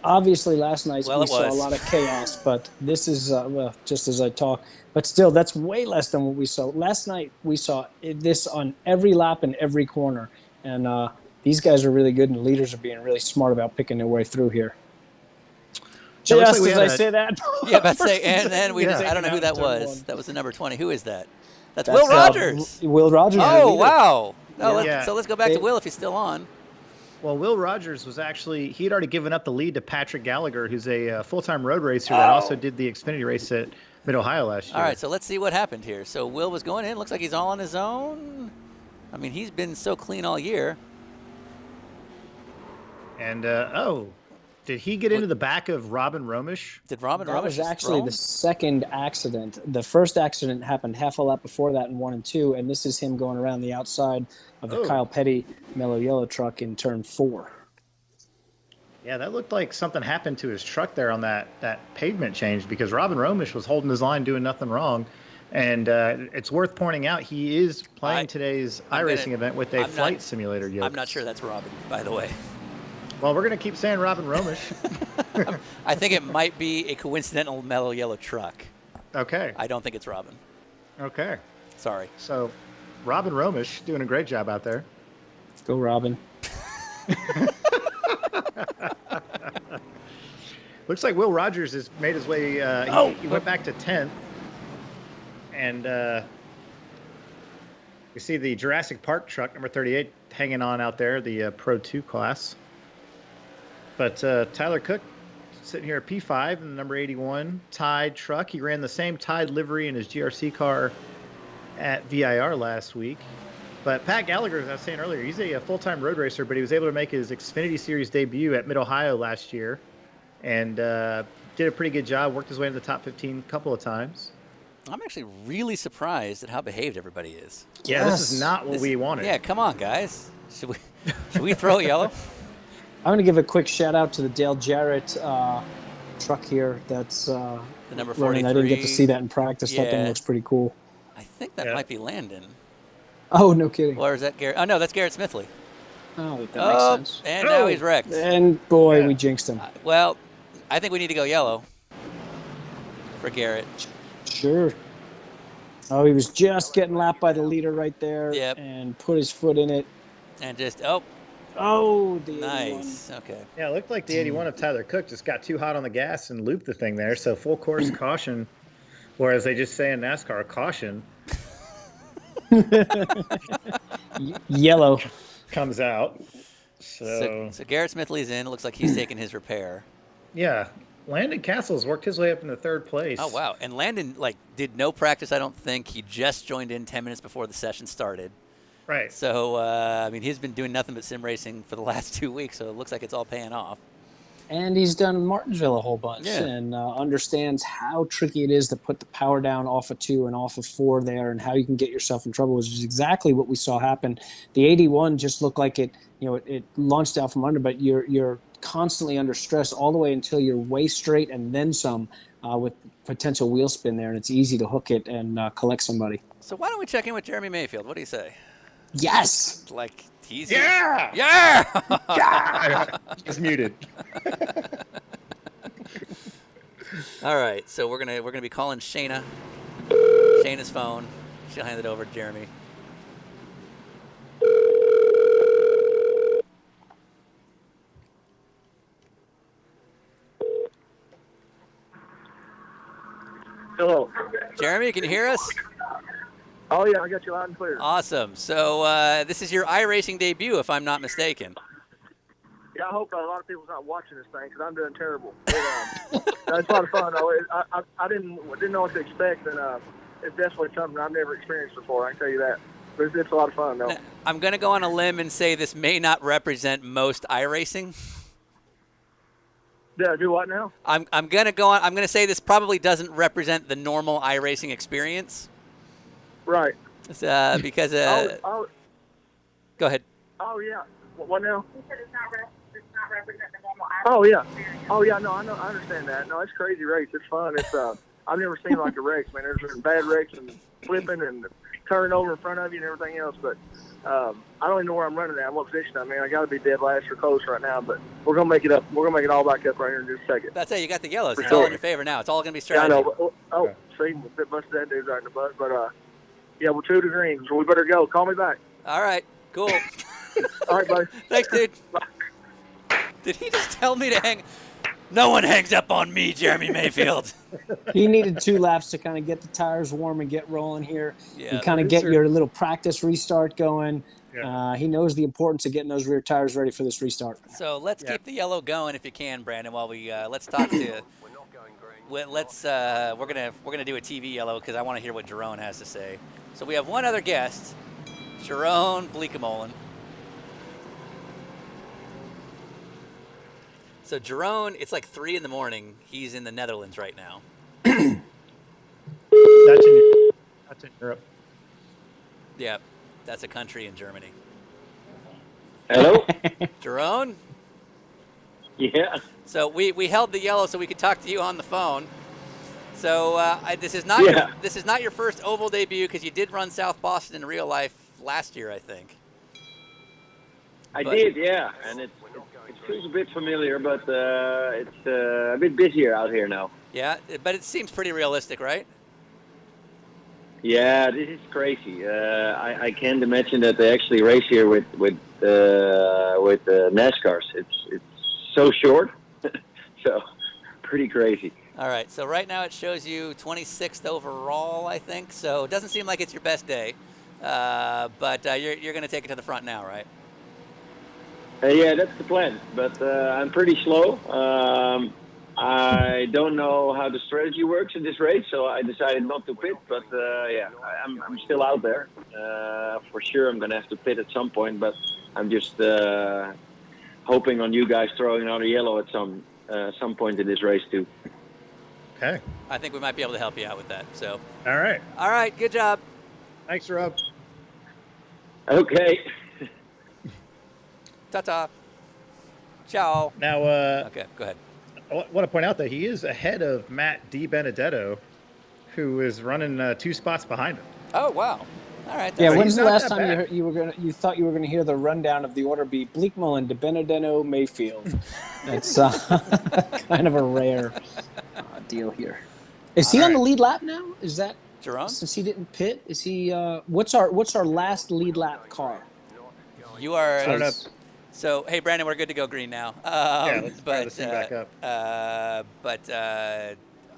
Obviously, last night we saw a lot of chaos, but this is, well, just as I talk. But still, that's way less than what we saw. Last night, we saw this on every lap and every corner. And these guys are really good, and the leaders are being really smart about picking their way through here. Just as I say that. Yeah, but say, and then we just, I don't know who that was. That was the number 20. Who is that? That's Will Rogers. Will Rogers. Oh, wow. No, Yeah. So let's go back to Will if he's still on. Well, Will Rogers was actually, he'd already given up the lead to Patrick Gallagher, who's a full-time road racer that also did the Xfinity race at Mid-Ohio last year. All right, so let's see what happened here. So Will was going in. Looks like he's all on his own. I mean, he's been so clean all year. And, did he get into the back of Robin Romish? Did Robin That Romish was just actually throw the him? second accident. The first accident happened half a lap before that in 1 and 2, and this is him going around the outside of the Kyle Petty Mellow Yellow truck in turn 4. Yeah, that looked like something happened to his truck there on that pavement change, because Robin Romish was holding his line, doing nothing wrong. And it's worth pointing out he is playing today's iRacing event with a flight simulator yoke. I'm not sure that's Robin, by the way. Well, we're going to keep saying Robin Romish. I think it might be a coincidental Mellow Yellow truck. Okay. I don't think it's Robin. Okay. Sorry. So, Robin Romish doing a great job out there. Go, Robin. Looks like Will Rogers has made his way. He went back to 10th. And you see the Jurassic Park truck, number 38, hanging on out there, the Pro 2 class. But Tyler Cook sitting here at P5 in the number 81 Tide truck. He ran the same Tide livery in his GRC car at VIR last week. But Pat Gallagher, as I was saying earlier, he's a full-time road racer, but he was able to make his Xfinity Series debut at Mid-Ohio last year and did a pretty good job, worked his way into the top 15 a couple of times. I'm actually really surprised at how behaved everybody is. Yeah, this is not what we wanted. Yeah, come on, guys. Should we throw a yellow? I'm going to give a quick shout out to the Dale Jarrett truck here. That's the number running. 43. I didn't get to see that in practice. That thing looks pretty cool. I think that might be Landon. Oh, no kidding. Or is that Garrett? Oh, no, that's Garrett Smithley. Oh, that makes sense. And now he's wrecked. And boy, we jinxed him. Well, I think we need to go yellow for Garrett. Sure. Oh, he was just getting lapped by the leader right there. Yep. And put his foot in it. And just, Oh, the Nice. Okay. Yeah, it looked like the 81 of Tyler Cook just got too hot on the gas and looped the thing there. So full course caution, or as they just say in NASCAR, caution. Yellow comes out. So Garrett Smithley's in. It looks like he's taking his repair. Yeah, Landon Castles worked his way up into third place. Oh wow! And Landon did no practice. I don't think he just joined in 10 minutes before the session started. Right. So I mean, he's been doing nothing but sim racing for the last 2 weeks. So it looks like it's all paying off. And he's done Martinsville a whole bunch and understands how tricky it is to put the power down off of 2 and off of 4 there, and how you can get yourself in trouble, which is exactly what we saw happen. The 81 just looked like it launched out from under, but you're constantly under stress all the way until you're way straight and then some with potential wheel spin there, and it's easy to hook it and collect somebody. So why don't we check in with Jeremy Mayfield? What do you say? Yes. He's yeah. Just muted. All right, so we're gonna be calling Shayna's phone. She'll hand it over to Jeremy. Hello. Jeremy, can you hear us? Oh, yeah, I got you loud and clear. Awesome. So this is your iRacing debut, if I'm not mistaken. Yeah, I hope a lot of people's not watching this thing because I'm doing terrible. But, it's a lot of fun. I didn't know what to expect, and it's definitely something I've never experienced before. I can tell you that. But it's a lot of fun, though. Now, I'm going to go on a limb and say this may not represent most iRacing. Yeah, do what now? I'm going to go on. I'm going to say this probably doesn't represent the normal iRacing experience. Right. Because. Go ahead. Oh, yeah. What now? He said it's not represent the normal Oh, yeah. Oh, yeah, no, I know. I understand that. No, it's a crazy race. It's fun. It's I've never seen like a race, man. There's been bad wrecks and flipping and turning over in front of you and everything else, but I don't even know where I'm running at. What position I'm in. I got to be dead last or close right now, but we're gonna make it up. We're gonna make it all back up right here in just a second. That's it. You got the yellows. It's all in your favor now. It's all gonna be strategy. Yeah, I know. See, we busted that dude right in the butt, but yeah, we're 2 to green, so we better go. Call me back. All right. Cool. All right, buddy. Thanks, dude. Did he just tell me to hang? No one hangs up on me, Jeremy Mayfield. He needed 2 laps to kind of get the tires warm and get rolling here, Yeah. and kind of get your little practice restart going. Yeah. He knows the importance of getting those rear tires ready for this restart. So let's keep the yellow going if you can, Brandon. While we let's talk to. We're gonna do a TV yellow because I want to hear what Jerome has to say. So we have one other guest, Jerome Bleekemolen. So Jerome, it's like 3 a.m. He's in the Netherlands right now. That's in Europe. Yeah, that's a country in Germany. Hello? Jerome? Yeah. So we held the yellow so we could talk to you on the phone. So this is not your first oval debut because you did run South Boston in real life last year, I think. I did, yeah, and it feels a bit familiar, but it's a bit busier out here now. Yeah, but it seems pretty realistic, right? Yeah, this is crazy. I can't imagine that they actually race here with NASCARs. It's so short, so pretty crazy. All right, so right now it shows you 26th overall, I think. So it doesn't seem like it's your best day, but you're going to take it to the front now, right? Yeah, that's the plan. But I'm pretty slow. I don't know how the strategy works in this race, so I decided not to pit. But yeah, I'm still out there. For sure, I'm going to have to pit at some point. But I'm just hoping on you guys throwing out a yellow at some point in this race too. Okay. I think we might be able to help you out with that. So. All right. All right. Good job. Thanks, Rob. Okay. Ta-ta. Ciao. Now, okay, go ahead. I want to point out that he is ahead of Matt DiBenedetto, who is running 2 spots behind him. Oh, wow. All right. Yeah, when's the last time you thought you were gonna hear the rundown of the order be Bleekemolen, DiBenedetto, Mayfield? That's kind of a rare deal here. Is he on the lead lap now? Is that Jerome? Since he didn't pit, is he? What's our last lead lap car? You are. I don't know. So, hey, Brandon, we're good to go green now. Yeah, let's fire this thing back up.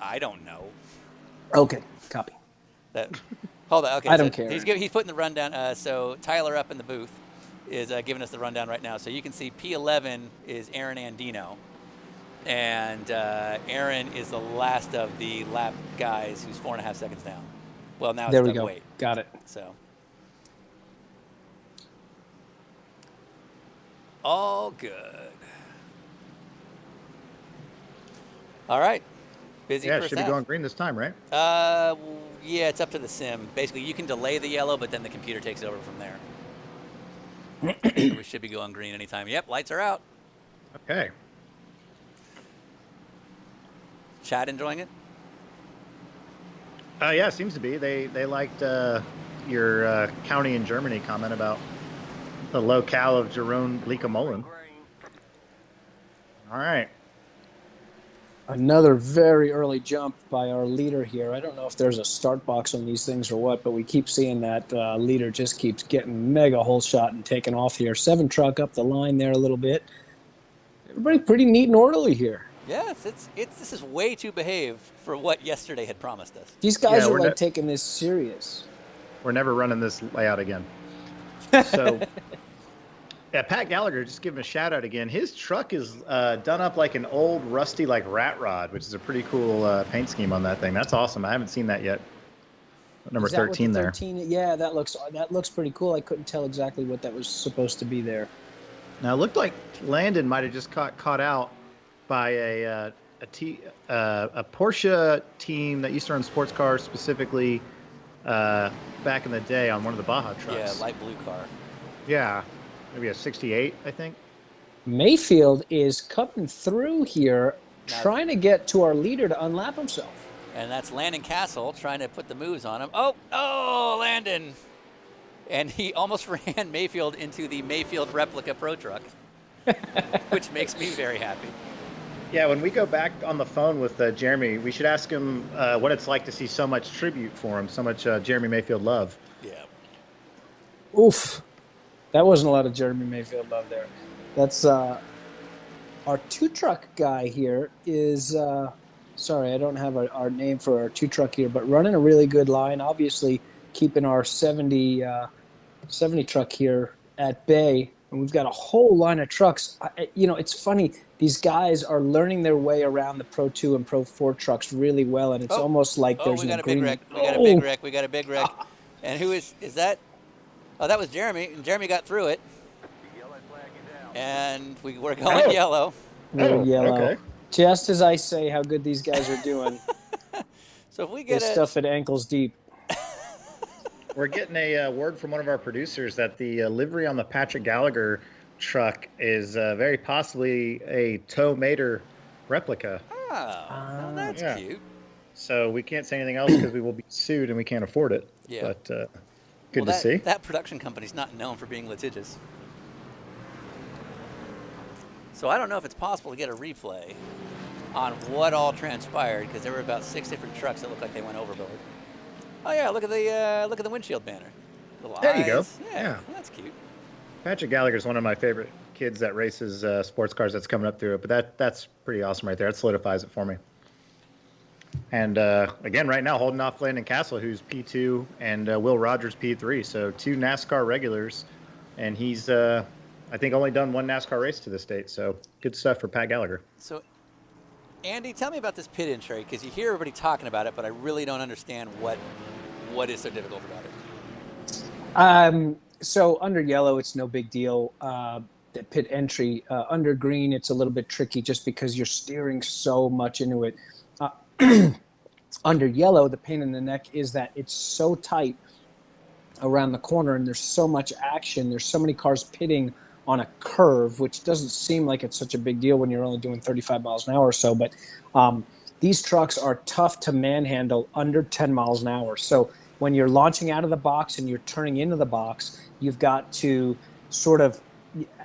I don't know. Okay, copy. Hold on. Okay, I don't care. He's putting the rundown. So Tyler up in the booth is giving us the rundown right now. So you can see P11 is Aaron Andino. And Aaron is the last of the lap guys who's 4.5 seconds down. Well, now there it's we go. Wait. Got it. So all good. All right. Busy. Yeah, it first should be half. going green this time, right? Yeah, it's up to the sim. Basically, you can delay the yellow, but then the computer takes over from there. So we should be going green anytime. Yep, lights are out. Okay. Chad enjoying it? Yeah, seems to be. They liked your county in Germany comment about the locale of Jerome Bleekemolen. All right. Another very early jump by our leader here. I don't know if there's a start box on these things or what, but we keep seeing that leader just keeps getting mega hole shot and taking off here. 7 truck up the line there a little bit. Everybody pretty neat and orderly here. Yes, this is way too behaved for what yesterday had promised us. These guys are like taking this serious. We're never running this layout again. So, yeah, Pat Gallagher, just give him a shout out again. His truck is done up like an old rusty like rat rod, which is a pretty cool paint scheme on that thing. That's awesome. I haven't seen that yet. Number 13 there. 13? Yeah, that looks pretty cool. I couldn't tell exactly what that was supposed to be there. Now it looked like Landon might have just caught out by a Porsche team that used to run sports cars specifically back in the day on one of the Baja trucks. Yeah, light blue car. Yeah, maybe a 68, I think. Mayfield is coming through here, trying to get to our leader to unlap himself. And that's Landon Castle trying to put the moves on him. Oh, Landon. And he almost ran Mayfield into the Mayfield replica Pro Truck, which makes me very happy. Yeah, when we go back on the phone with Jeremy, we should ask him what it's like to see so much tribute for him, so much Jeremy Mayfield love. Yeah. Oof. That wasn't a lot of Jeremy Mayfield love there. That's our 2-truck guy here is, sorry, I don't have our name for our 2-truck here, but running a really good line, obviously keeping our 70 truck here at bay. And we've got a whole line of trucks. It's funny. These guys are learning their way around the Pro 2 and Pro 4 trucks really well, and it's almost like there's an agreement. We got a big wreck. And who is that? Oh, that was Jeremy, and Jeremy got through it. And we're going yellow. We're yellow. Okay. Just as I say how good these guys are doing. So if we get this stuff at ankles deep. We're getting a word from one of our producers that the livery on the Patrick Gallagher truck is very possibly a Toe Mater replica. Oh, that's cute. So we can't say anything else because we will be sued and we can't afford it. Yeah. But good to see. That production company's not known for being litigious. So I don't know if it's possible to get a replay on what all transpired because there were about 6 different trucks that looked like they went overboard. Oh yeah, look at the windshield banner. Little there eyes. You go. Yeah, that's cute. Patrick Gallagher's one of my favorite kids that races sports cars that's coming up through it, but that's pretty awesome right there. That solidifies it for me. And again, right now, holding off Landon Castle, who's P2, and Will Rogers P3. So 2 NASCAR regulars, and he's I think only done 1 NASCAR race to this date. So good stuff for Pat Gallagher. So Andy, tell me about this pit entry because you hear everybody talking about it, but I really don't understand what is so difficult about it. So under yellow, it's no big deal. The pit entry under green, it's a little bit tricky just because you're steering so much into it. Under yellow, the pain in the neck is that it's so tight around the corner and there's so much action. There's so many cars pitting on a curve, which doesn't seem like it's such a big deal when you're only doing 35 miles an hour or so. But these trucks are tough to manhandle under 10 miles an hour. So when you're launching out of the box and you're turning into the box, you've got to sort of,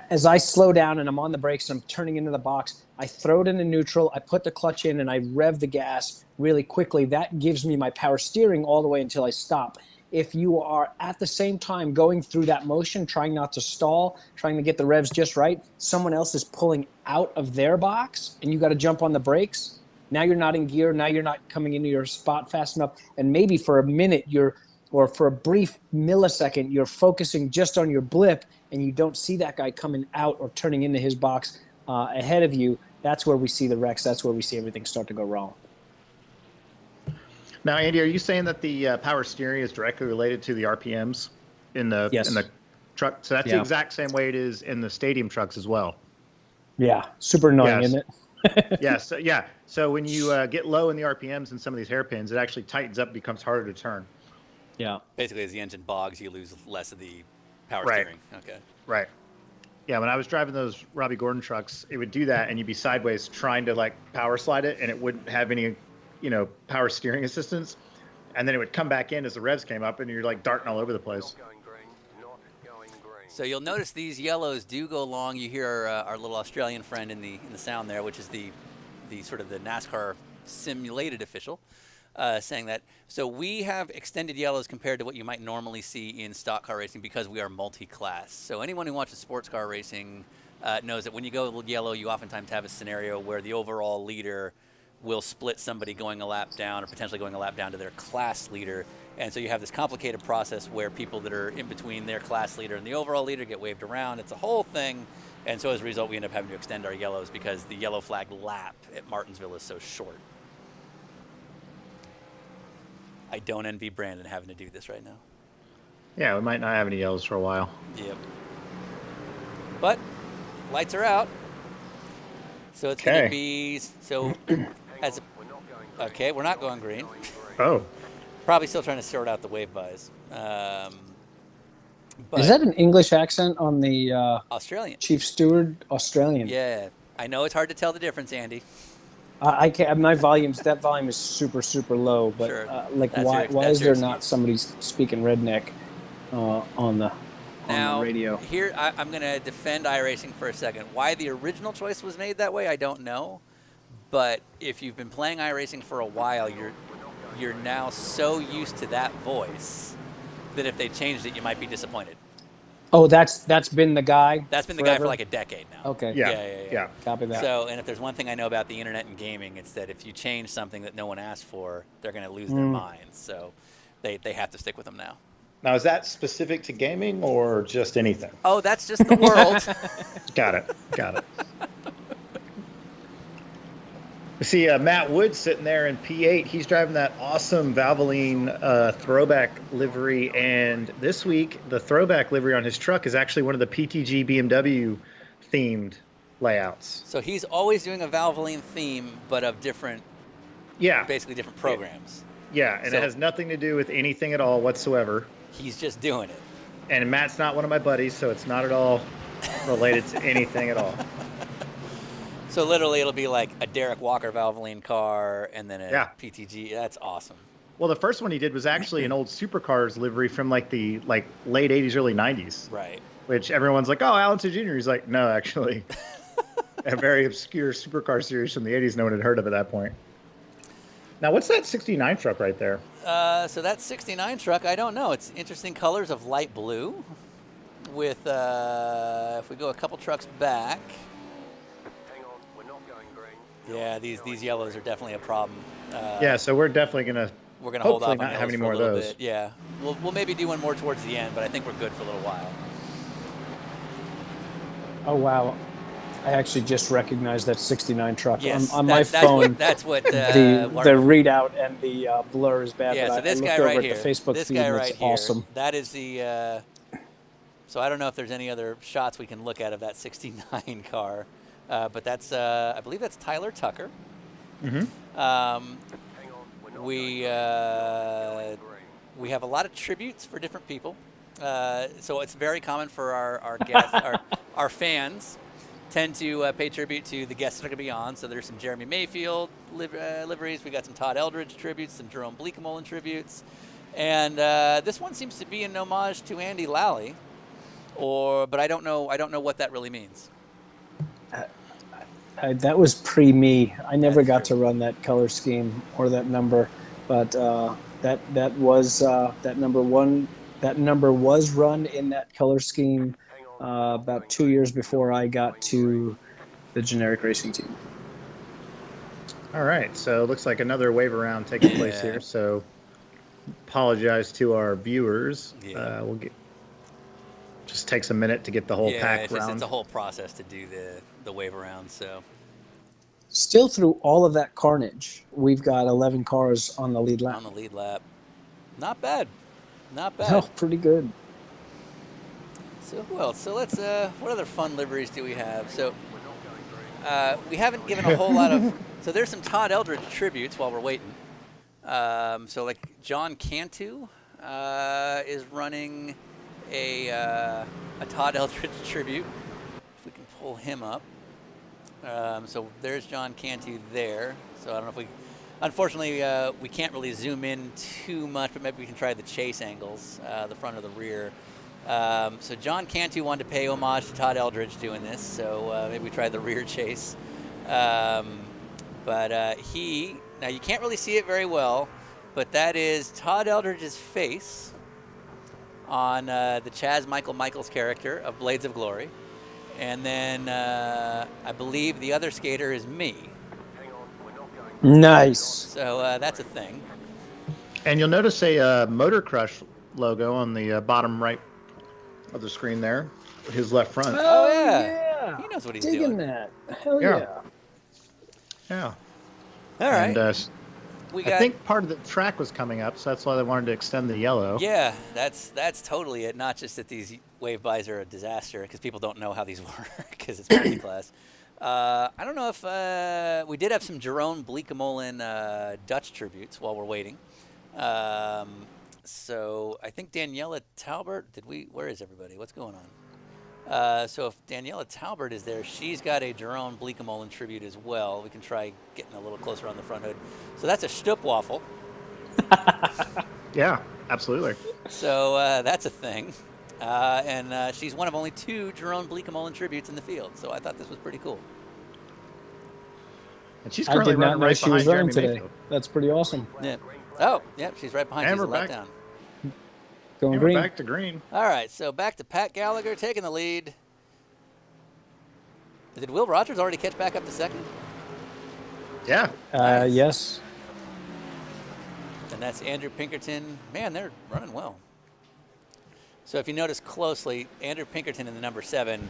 as I slow down and I'm on the brakes and I'm turning into the box, I throw it into neutral, I put the clutch in, and I rev the gas really quickly. That gives me my power steering all the way until I stop. if you are at the same time going through that motion, trying not to stall, trying to get the revs just right, someone else is pulling out of their box and you got to jump on the brakes. Now you're not in gear. Now you're not coming into your spot fast enough. And maybe for a minute or for a brief millisecond, you're focusing just on your blip and you don't see that guy coming out or turning into his box ahead of you. That's where we see the wrecks. That's where we see everything start to go wrong. Now, Andy, are you saying that the power steering is directly related to the RPMs in the truck? So that's the exact same way it is in the stadium trucks as well. Yeah, super annoying, isn't it? Yes. Yeah. So when you get low in the RPMs in some of these hairpins, it actually tightens up, becomes harder to turn. Yeah. Basically, as the engine bogs, you lose less of the power Right. steering. Okay. Right. Yeah, when I was driving those Robbie Gordon trucks, it would do that, and you'd be sideways trying to like power slide it, and it wouldn't have any, power steering assistance. And then it would come back in as the revs came up, and you're like darting all over the place. So you'll notice these yellows do go long. You hear our little Australian friend in the sound there, which is the sort of the NASCAR simulated official, saying that. So we have extended yellows compared to what you might normally see in stock car racing because we are multi-class. So anyone who watches sports car racing knows that when you go yellow, you oftentimes have a scenario where the overall leader will split somebody going a lap down or potentially going a lap down to their class leader. And so you have this complicated process where people that are in between their class leader and the overall leader get waved around. It's a whole thing. And so as a result, we end up having to extend our yellows because the yellow flag lap at Martinsville is so short. I don't envy Brandon having to do this right now. Yeah, we might not have any yellows for a while. Yep. But lights are out. So it's going to be, okay, we're not going green. Oh. Probably still trying to sort out the wave buys. Is that an English accent on the Australian chief steward? Australian. Yeah, I know it's hard to tell the difference, Andy. I can't. My that volume is super, super low. But Sure. why is there not somebody speaking redneck on the radio? Here, I'm going to defend iRacing for a second. Why the original choice was made that way, I don't know. But if you've been playing iRacing for a while, you're now so used to that voice that if they changed it, you might be disappointed. Oh, that's been the guy. That's been the forever? guy for like a decade now. Okay. Yeah. Copy that. So, and if there's one thing I know about the internet and gaming, it's that if you change something that no one asked for, they're going to lose their minds. So, they have to stick with them now. Now, is that specific to gaming or just anything? Oh, that's just the world. Got it. See, Matt Wood sitting there in P8. He's driving that awesome Valvoline throwback livery. And this week, the throwback livery on his truck is actually one of the PTG BMW themed layouts. So he's always doing a Valvoline theme, but of different, basically different programs. Yeah, and it has nothing to do with anything at all whatsoever. He's just doing it. And Matt's not one of my buddies, so it's not at all related to anything at all. So literally, it'll be like a Derek Walker Valvoline car, and then a PTG. That's awesome. Well, the first one he did was actually an old supercars livery from the late 80s, early 90s. Right. Which everyone's like, oh, Alan Jr. He's like, no, actually. A very obscure supercar series from the 80s no one had heard of at that point. Now, what's that 69 truck right there? So that 69 truck, I don't know. It's interesting colors of light blue with, if we go a couple trucks back. Yeah, these yellows are definitely a problem. So we're definitely going to hold off on not have any for more a of little those. bit. Yeah, we'll maybe do one more towards the end, but I think we're good for a little while. Oh, wow. I actually just recognized that 69 truck Yes, on my phone. That's what the readout and the blur is bad. Yeah, but so this I guy looked right over here. at the Facebook This feed guy and right it's here. awesome. That is the. So I don't know if there's any other shots we can look at of that 69 car, but that's I believe that's Tyler Tucker. Mm-hmm. We have a lot of tributes for different people. So it's very common for our guests, our fans tend to pay tribute to the guests that are going to be on. So there's some Jeremy Mayfield liveries. We got some Todd Eldridge tributes, some Jerome Bleekemolen tributes. And this one seems to be an homage to Andy Lally, but I don't know what that really means. That was pre-me. I never got to run that color scheme or that number, but That was that number one. That number was run in that color scheme about 2 years before I got to the generic racing team. All right, so it looks like another wave around taking place here. So apologize to our viewers. We'll get just takes a minute to get the whole pack round. It's a whole process to do the wave around. So still through all of that carnage, we've got 11 cars on the lead lap. On the lead lap, not bad, not bad. Oh, pretty good. So who else? So let's. What other fun liveries do we have? So we haven't given a whole lot of. So there's some Todd Eldredge tributes while we're waiting. So like John Cantu is running a Todd Eldredge tribute. If we can pull him up. So there's John Cantu there. So I don't know if we. Unfortunately, we can't really zoom in too much, but maybe we can try the chase angles, the front or the rear. So John Cantu wanted to pay homage to Todd Eldredge doing this, so maybe we try the rear chase. But he, now you can't really see it very well, but that is Todd Eldredge's face on the Chaz Michaels character of Blades of Glory. And then I believe the other skater is me. Nice. So that's a thing. And you'll notice a Motor Crush logo on the bottom right of the screen there, his left front. Oh yeah. He knows what he's Digging doing. that. Hell Yeah. yeah. Yeah. All right. And, I think part of the track was coming up, so that's why they wanted to extend the yellow. Yeah, that's totally it. Not just that these wave buys are a disaster because people don't know how these work because it's multi-class. I don't know if we did have some Jerome Bleekemolen Dutch tributes while we're waiting. So I think Daniela Talbert, where is everybody? What's going on? So if Daniela Talbert is there, she's got a Jerome Bleekemolen tribute as well. We can try getting a little closer on the front hood. So that's a Stuppwaffle. Yeah, absolutely. So that's a thing. And she's one of only 2 Jerome Bleekemolen tributes in the field. So I thought this was pretty cool. And she's I currently did not running know right she was behind running Jeremy today. Mayfield. That's pretty awesome. Yeah. Oh, yeah, she's right behind. And She's a we're lap back. down. Going And we're green. back to green. All right, so back to Pat Gallagher taking the lead. Did Will Rogers already catch back up to second? Yeah. Nice. Yes. And that's Andrew Pinkerton. Man, they're running well. So if you notice closely, Andrew Pinkerton in the number 7,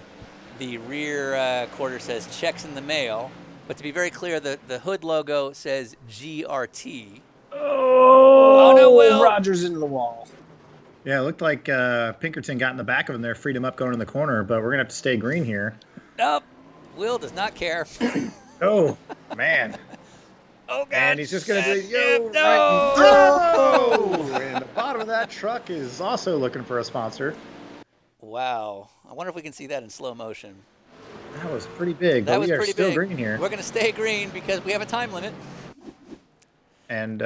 the rear quarter says checks in the mail. But to be very clear, the hood logo says GRT. Oh, no, Will. Rogers into the wall. Yeah, it looked like Pinkerton got in the back of him there, freed him up going in the corner, but we're going to have to stay green here. Nope. Will does not care. Oh, man. Oh, God. And he's just going to do, yo, No. right. And the bottom of that truck is also looking for a sponsor. Wow. I wonder if we can see that in slow motion. That was pretty big, That but was we are pretty still big. green here. We're going to stay green because we have a time limit. And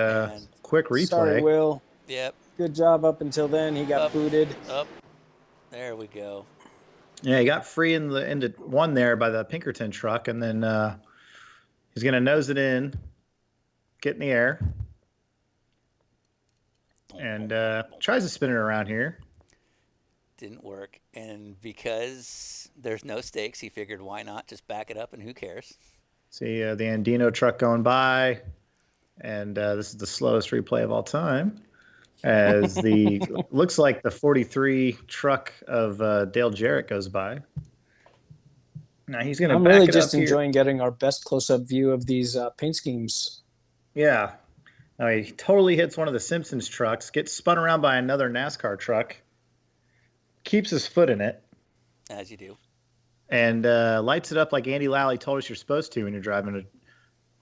quick replay. Sorry, Will. Yep. Good job up until then. He got booted. Up. There we go. Yeah, he got free into one there by the Pinkerton truck, and then he's going to nose it in, get in the air, and tries to spin it around here. Didn't work. And because there's no stakes, he figured why not just back it up and who cares? See the Andino truck going by, and this is the slowest replay of all time. As the looks like the 43 truck of Dale Jarrett goes by. Now he's going to. I'm back really it just up enjoying getting our best close-up view of these paint schemes. Yeah. Now he totally hits one of the Simpsons trucks, gets spun around by another NASCAR truck, keeps his foot in it, As you do. and lights it up like Andy Lally told us you're supposed to when you're driving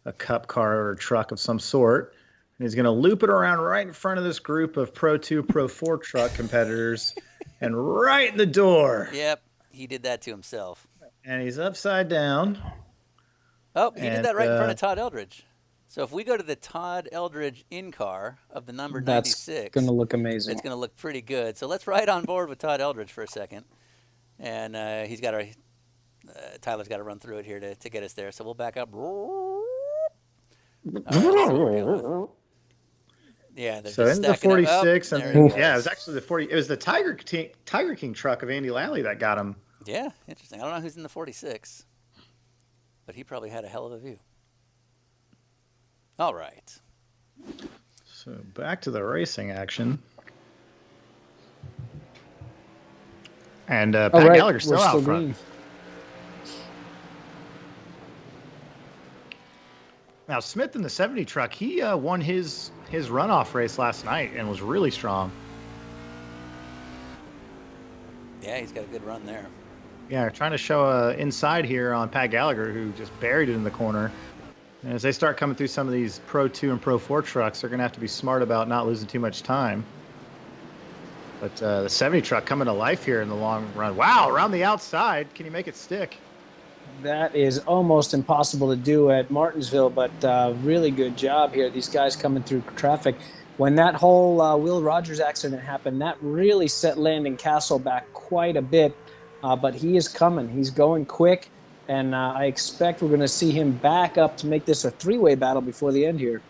a cup car or a truck of some sort. And he's going to loop it around right in front of this group of Pro 2, Pro 4 truck competitors and right in the door. Yep. He did that to himself. And he's upside down. Oh, he did And, that right in front of Todd Eldredge. So if we go to the Todd Eldredge in-car of the number That's 96. going to look amazing. It's going to look pretty good. So let's ride on board with Todd Eldredge for a second. And he's got Tyler's got to run through it here to get us there. So we'll back up. All right, so Yeah, they're So just into the stacking up. 46, Oh, and there then, it yeah, it goes. was actually the 40. It was the Tiger King truck of Andy Lally that got him. Yeah, interesting. I don't know who's in the 46, but he probably had a hell of a view. All right. So back to the racing action. And Pat Gallagher's still out front. Green. Now Smith in the 70 truck, he won his runoff race last night and was really strong. Yeah, he's got a good run there. Yeah, trying to show inside here on Pat Gallagher, who just buried it in the corner. And as they start coming through some of these Pro 2 and Pro 4 trucks, they're going to have to be smart about not losing too much time. But the 70 truck coming to life here in the long run. Wow, around the outside. Can you make it stick? That is almost impossible to do at Martinsville, but really good job here. These guys coming through traffic. When that whole Will Rogers accident happened, that really set Landon Castle back quite a bit. But he is coming. He's going quick, and I expect we're going to see him back up to make this a three-way battle before the end here.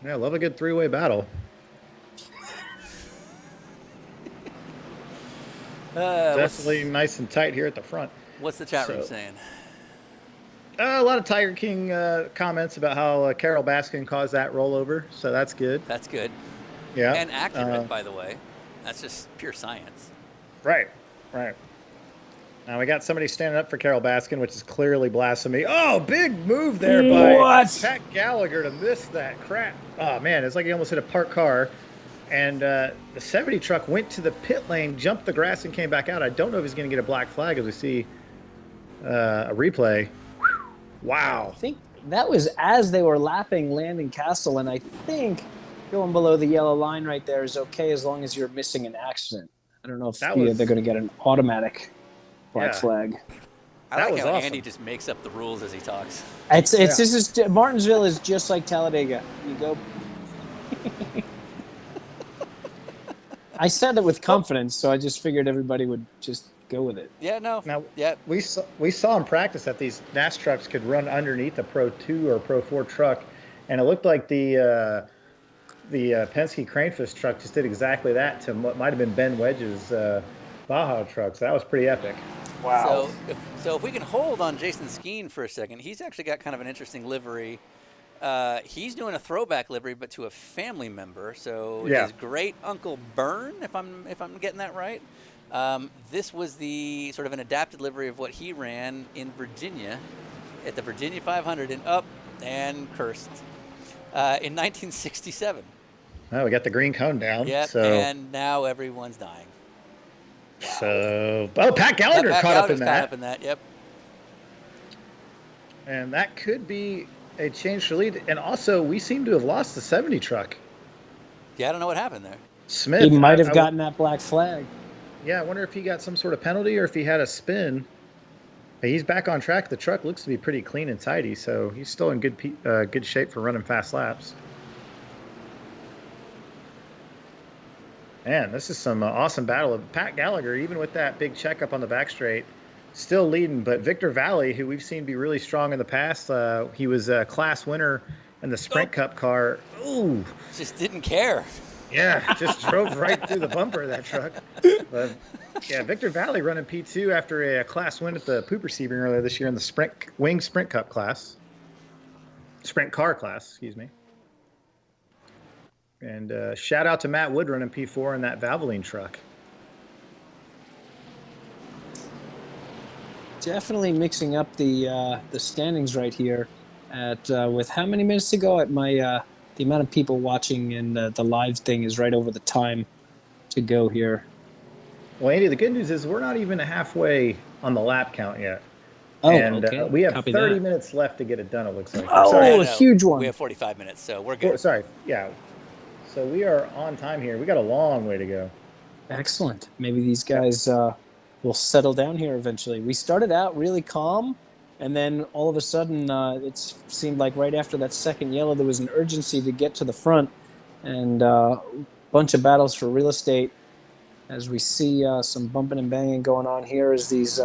Yeah, I love a good three-way battle. Definitely nice and tight here at the front. What's the chat room saying? A lot of Tiger King comments about how Carol Baskin caused that rollover, so that's good. That's good. Yeah. And accurate, by the way. That's just pure science. Right. Now we got somebody standing up for Carol Baskin, which is clearly blasphemy. Oh, big move there by Pat Gallagher to miss that crap. Oh, man, it's like he almost hit a parked car. And the 70 truck went to the pit lane, jumped the grass, and came back out. I don't know if he's going to get a black flag as we see a replay. Wow. I think that was as they were lapping Landon Castle, and I think going below the yellow line right there is okay as long as you're missing an accident. I don't know if they're going to get an automatic black flag. I like how Andy just makes up the rules as he talks. Martinsville is just like Talladega. You go. I said it with confidence, so I just figured everybody would just go with it. Yeah, no. Now, we saw in practice that these NAS trucks could run underneath a Pro 2 or Pro 4 truck, and it looked like the Penske Cranefish truck just did exactly that to what might have been Ben Wedge's Baja truck. So that was pretty epic. Wow. So if we can hold on Jason Skeen for a second, he's actually got kind of an interesting livery. He's doing a throwback livery, but to a family member. So his great uncle Bern, if I'm getting that right. This was the sort of an adapted livery of what he ran in Virginia at the Virginia 500 and cursed in 1967. Oh, we got the green cone down. Yep, so. And now everyone's dying. So, Pat Gallagher caught up in that. Caught up in that. Yep. And that could be a change for lead. And also, we seem to have lost the 70 truck. Yeah, I don't know what happened there. Smith. He might have gotten that black flag. Yeah, I wonder if he got some sort of penalty or if he had a spin. But he's back on track. The truck looks to be pretty clean and tidy, so he's still in good shape for running fast laps. Man, this is some awesome battle of Pat Gallagher, even with that big checkup on the back straight, still leading. But Victor Valley, who we've seen be really strong in the past, he was a class winner in the Sprint Cup car. Ooh. Just didn't care. Yeah, just drove right through the bumper of that truck. But yeah, Victor Valley running P2 after a class win at the Pooper Sebring earlier this year in the Sprint Cup class. Sprint car class, excuse me. And shout out to Matt Wood running P4 in that Valvoline truck. Definitely mixing up the standings right here. With how many minutes to go at my the amount of people watching and the live thing is right over the time to go here. Well, Andy, the good news is we're not even halfway on the lap count yet. Oh, and okay. We have Copy 30 that. minutes left to get it done, it looks like. Oh, a huge one. We have 45 minutes, so we're good. Sorry, yeah. So we are on time here. We got a long way to go. Excellent. Maybe these guys will settle down here eventually. We started out really calm, and then all of a sudden it seemed like right after that second yellow there was an urgency to get to the front, and a bunch of battles for real estate as we see some bumping and banging going on here as these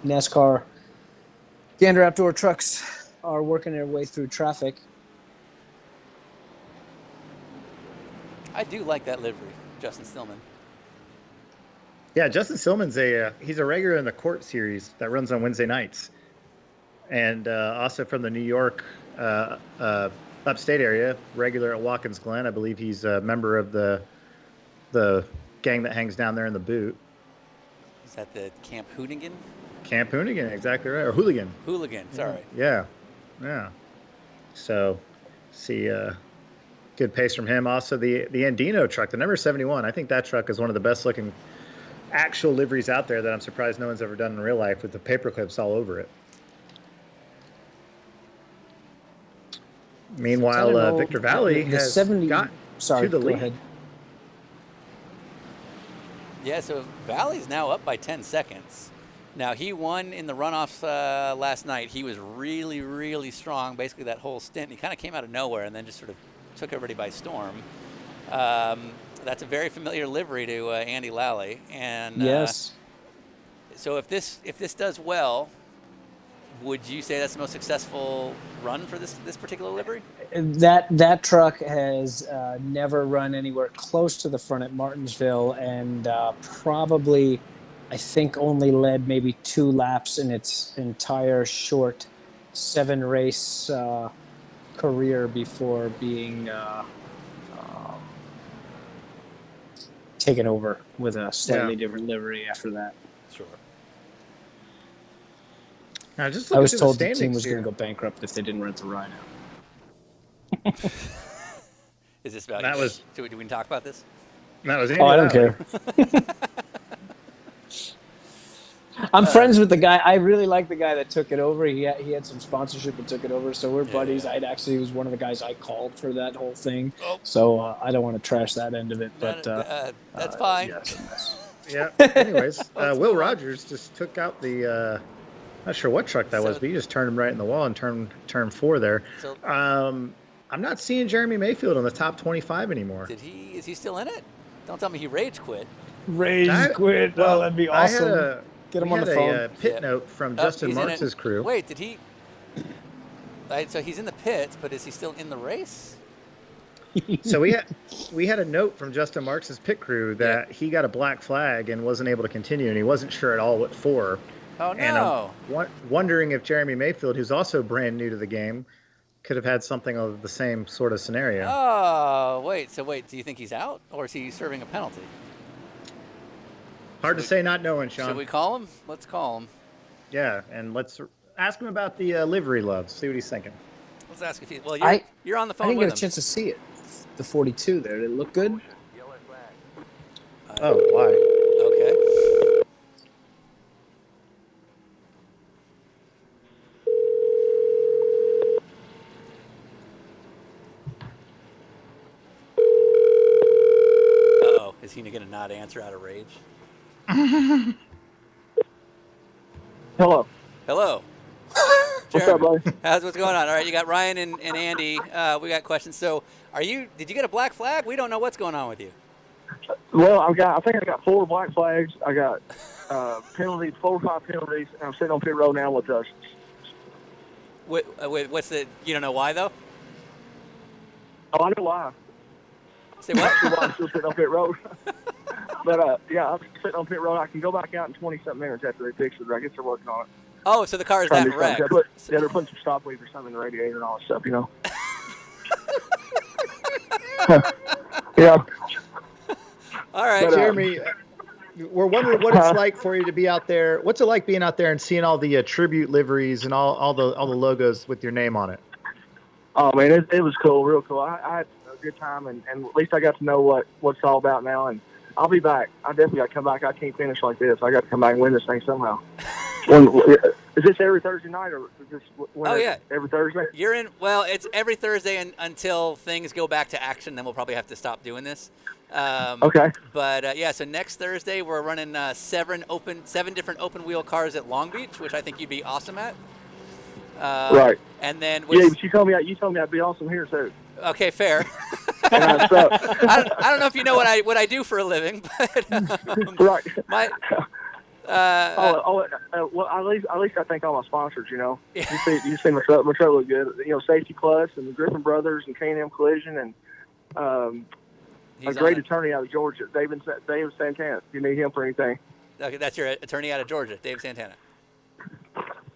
NASCAR Gander Outdoor trucks are working their way through traffic. I do like that livery, Justin Stillman. Yeah, Justin Stillman's he's a regular in the Court series that runs on Wednesday nights, and also from the New York upstate area, regular at Watkins Glen. I believe he's a member of the gang that hangs down there in the boot. Is that the Camp Hoonigan? Camp Hoonigan, exactly right, or Hooligan. Hooligan, sorry. Yeah. So, see, good pace from him. Also, the Andino truck, the number 71. I think that truck is one of the best looking actual liveries out there that I'm surprised no one's ever done in real life with the paper clips all over it. Meanwhile, Victor Valley has got to the lead. Ahead. Yeah, so Valley's now up by 10 seconds. Now, he won in the runoffs last night. He was really, really strong, basically that whole stint. He kind of came out of nowhere and then just sort of took everybody by storm. That's a very familiar livery to Andy Lally. And yes. So if this does well, would you say that's the most successful run for this particular livery? That truck has never run anywhere close to the front at Martinsville, and probably, I think, only led maybe 2 laps in its entire short 7-race career before being taken over with a slightly different livery after that. Sure. I was told the team was going to go bankrupt if they didn't rent the ride out. Is this about? That was. Do we talk about this? That was. I don't care. I'm friends with the guy. I really like the guy that took it over. He had some sponsorship and took it over, so we're buddies. Yeah. He was one of the guys I called for that whole thing. So I don't want to trash that end of it, but that's fine. Yeah. Anyways, Will Rogers just took out the. Not sure what truck that was, but he just turned him right in the wall and turned 4 there. So, I'm not seeing Jeremy Mayfield in the top 25 anymore. Is he still in it? Don't tell me he rage quit. Quit. Well, that'd be awesome. Get him on the phone. We had a pit note from Justin Marks' crew. Wait, did he? So he's in the pits, but is he still in the race? So we had a note from Justin Marks' pit crew that he got a black flag and wasn't able to continue, and he wasn't sure at all what for. Oh, no. And I'm wondering if Jeremy Mayfield, who's also brand new to the game, could have had something of the same sort of scenario. Oh, wait. So do you think he's out, or is he serving a penalty? Hard to say not knowing, Sean. Should we call him? Let's call him. Yeah, and let's ask him about the livery love, see what he's thinking. Let's ask if he... Well, you're on the phone with him. I didn't get a chance to see it. The 42 there. Did it look good? Oh, why? Okay. Is he going to not answer out of rage? Hello. Hello. What's up, buddy? What's going on? All right, you got Ryan and Andy. We got questions. So, did you get a black flag? We don't know what's going on with you. Well, I think I got 4 black flags. I got penalties, 4 or 5 penalties, and I'm sitting on pit road now with us. Wait, what's the? You don't know why though? Oh, I know why. Say what? I'm still sitting on pit road. But yeah, I'm sitting on pit road. I can go back out in 20-something minutes after they fix it. I guess they're working on it. Oh, so the car is that wrecked? They're putting some stop leads or something in the radiator and all that stuff, you know. Yeah. All right, but, Jeremy. We're wondering what it's like for you to be out there. What's it like being out there and seeing all the tribute liveries and all the logos with your name on it? Oh man, it was cool, real cool. I had a good time, and at least I got to know what it's all about now. And I'll be back. I definitely got to come back. I can't finish like this. I got to come back and win this thing somehow. Is this every Thursday night, or is this every Thursday? You're in. Well, it's every Thursday until things go back to action. Then we'll probably have to stop doing this. Okay. But yeah, so next Thursday we're running 7 different open wheel cars at Long Beach, which I think you'd be awesome at. Right. And then but you told me I'd be awesome here too. Okay, fair. And I don't know if you know what I do for a living, but right. Well, at least I thank all my sponsors. You know, you see my truck look good. You know, Safety Plus and the Griffin Brothers and K&M Collision and a great attorney out of Georgia, David Santana. If you need him for anything. Okay, that's your attorney out of Georgia, Dave Santana.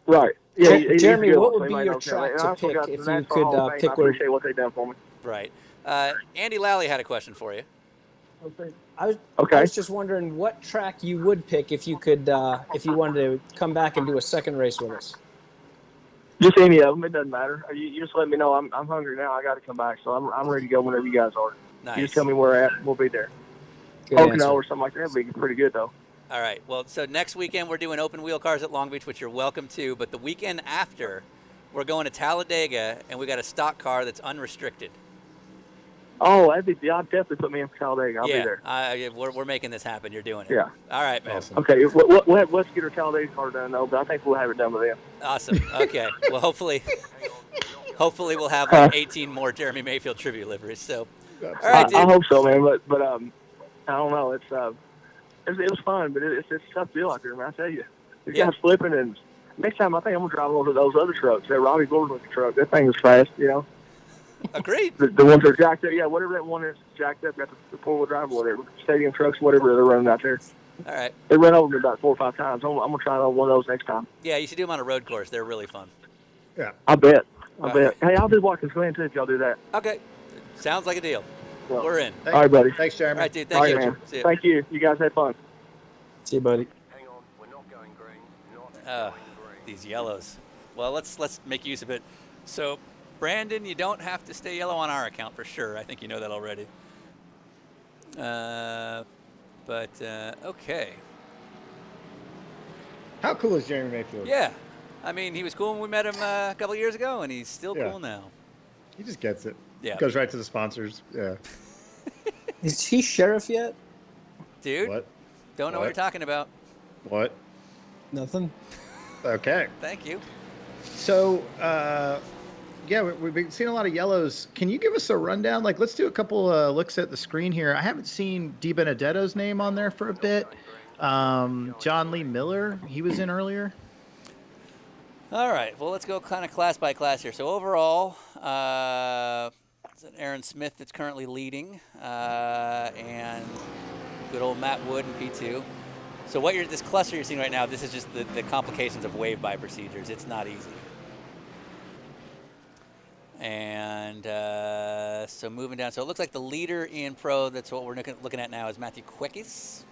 Right. Yeah, he's Jeremy, good what one, would so be he might your know him. track And to I also pick got if the you NASCAR could Hall of Fame. I pick where? appreciate what they've done for me. Right. Andy Lally had a question for you. I was just wondering what track you would pick if you could, if you wanted to come back and do a second race with us. Just any of them. It doesn't matter. You just let me know. I'm hungry now. I got to come back, so I'm ready to go whenever you guys are. Nice. You just tell me where we're at. We'll be there. Good Pocono answer. or something like that would be pretty good, though. All right. Well, so next weekend we're doing open wheel cars at Long Beach, which you're welcome to. But the weekend after, we're going to Talladega, and we got a stock car that's unrestricted. Oh, I'll definitely put me in for Talladega. I'll be there. We're making this happen. You're doing it. Yeah. All right, man. Awesome. Okay, let's get our Talladega car done, though, but I think we'll have it done with them. Awesome. Okay. Well, hopefully we'll have like 18 more Jeremy Mayfield tribute liveries. So, all right, dude. I hope so, man. But I don't know. It was fun, but it's a tough deal out there, man. I tell you, these guys flipping, and next time I think I'm gonna drive over those other trucks. That Robbie Gordon truck. That thing is fast, you know. Agreed. The ones that are jacked up, yeah, whatever that one is jacked up, got the four-wheel drive, whatever, stadium trucks, whatever they're running out there. All right. They ran over me about 4 or 5 times. I'm gonna try it on one of those next time. Yeah, you should do them on a road course. They're really fun. Yeah, I bet. All Hey, I'll do Watkins Glen too if y'all do that. Okay. Sounds like a deal. We're in. All right, buddy. Thanks, Jeremy. All right, dude. All Thank right, you. man. See ya. Thank you. You guys had fun. See you, buddy. These yellows. Well, let's make use of it. So, Brandon, you don't have to stay yellow on our account for sure. I think you know that already. Okay. How cool is Jeremy Mayfield? Yeah. I mean, he was cool when we met him a couple years ago, and he's still cool now. He just gets it. Yeah. Goes right to the sponsors. Yeah. Is he sheriff yet? Dude. What? Don't know what you're talking about. What? Nothing. Okay. Thank you. So, yeah, we've been seeing a lot of yellows. Can you give us a rundown? Like, let's do a couple looks at the screen here. I haven't seen Di Benedetto's name on there for a bit. John Lee Miller, he was in earlier. All right. Well, let's go kind of class by class here. So overall, it's Aaron Smith that's currently leading, and good old Matt Wood in P2. So this cluster you're seeing right now, this is just the complications of wave-by procedures. It's not easy. And so moving down. So it looks like the leader in Pro, that's what we're looking at now, is Matthew Quekis.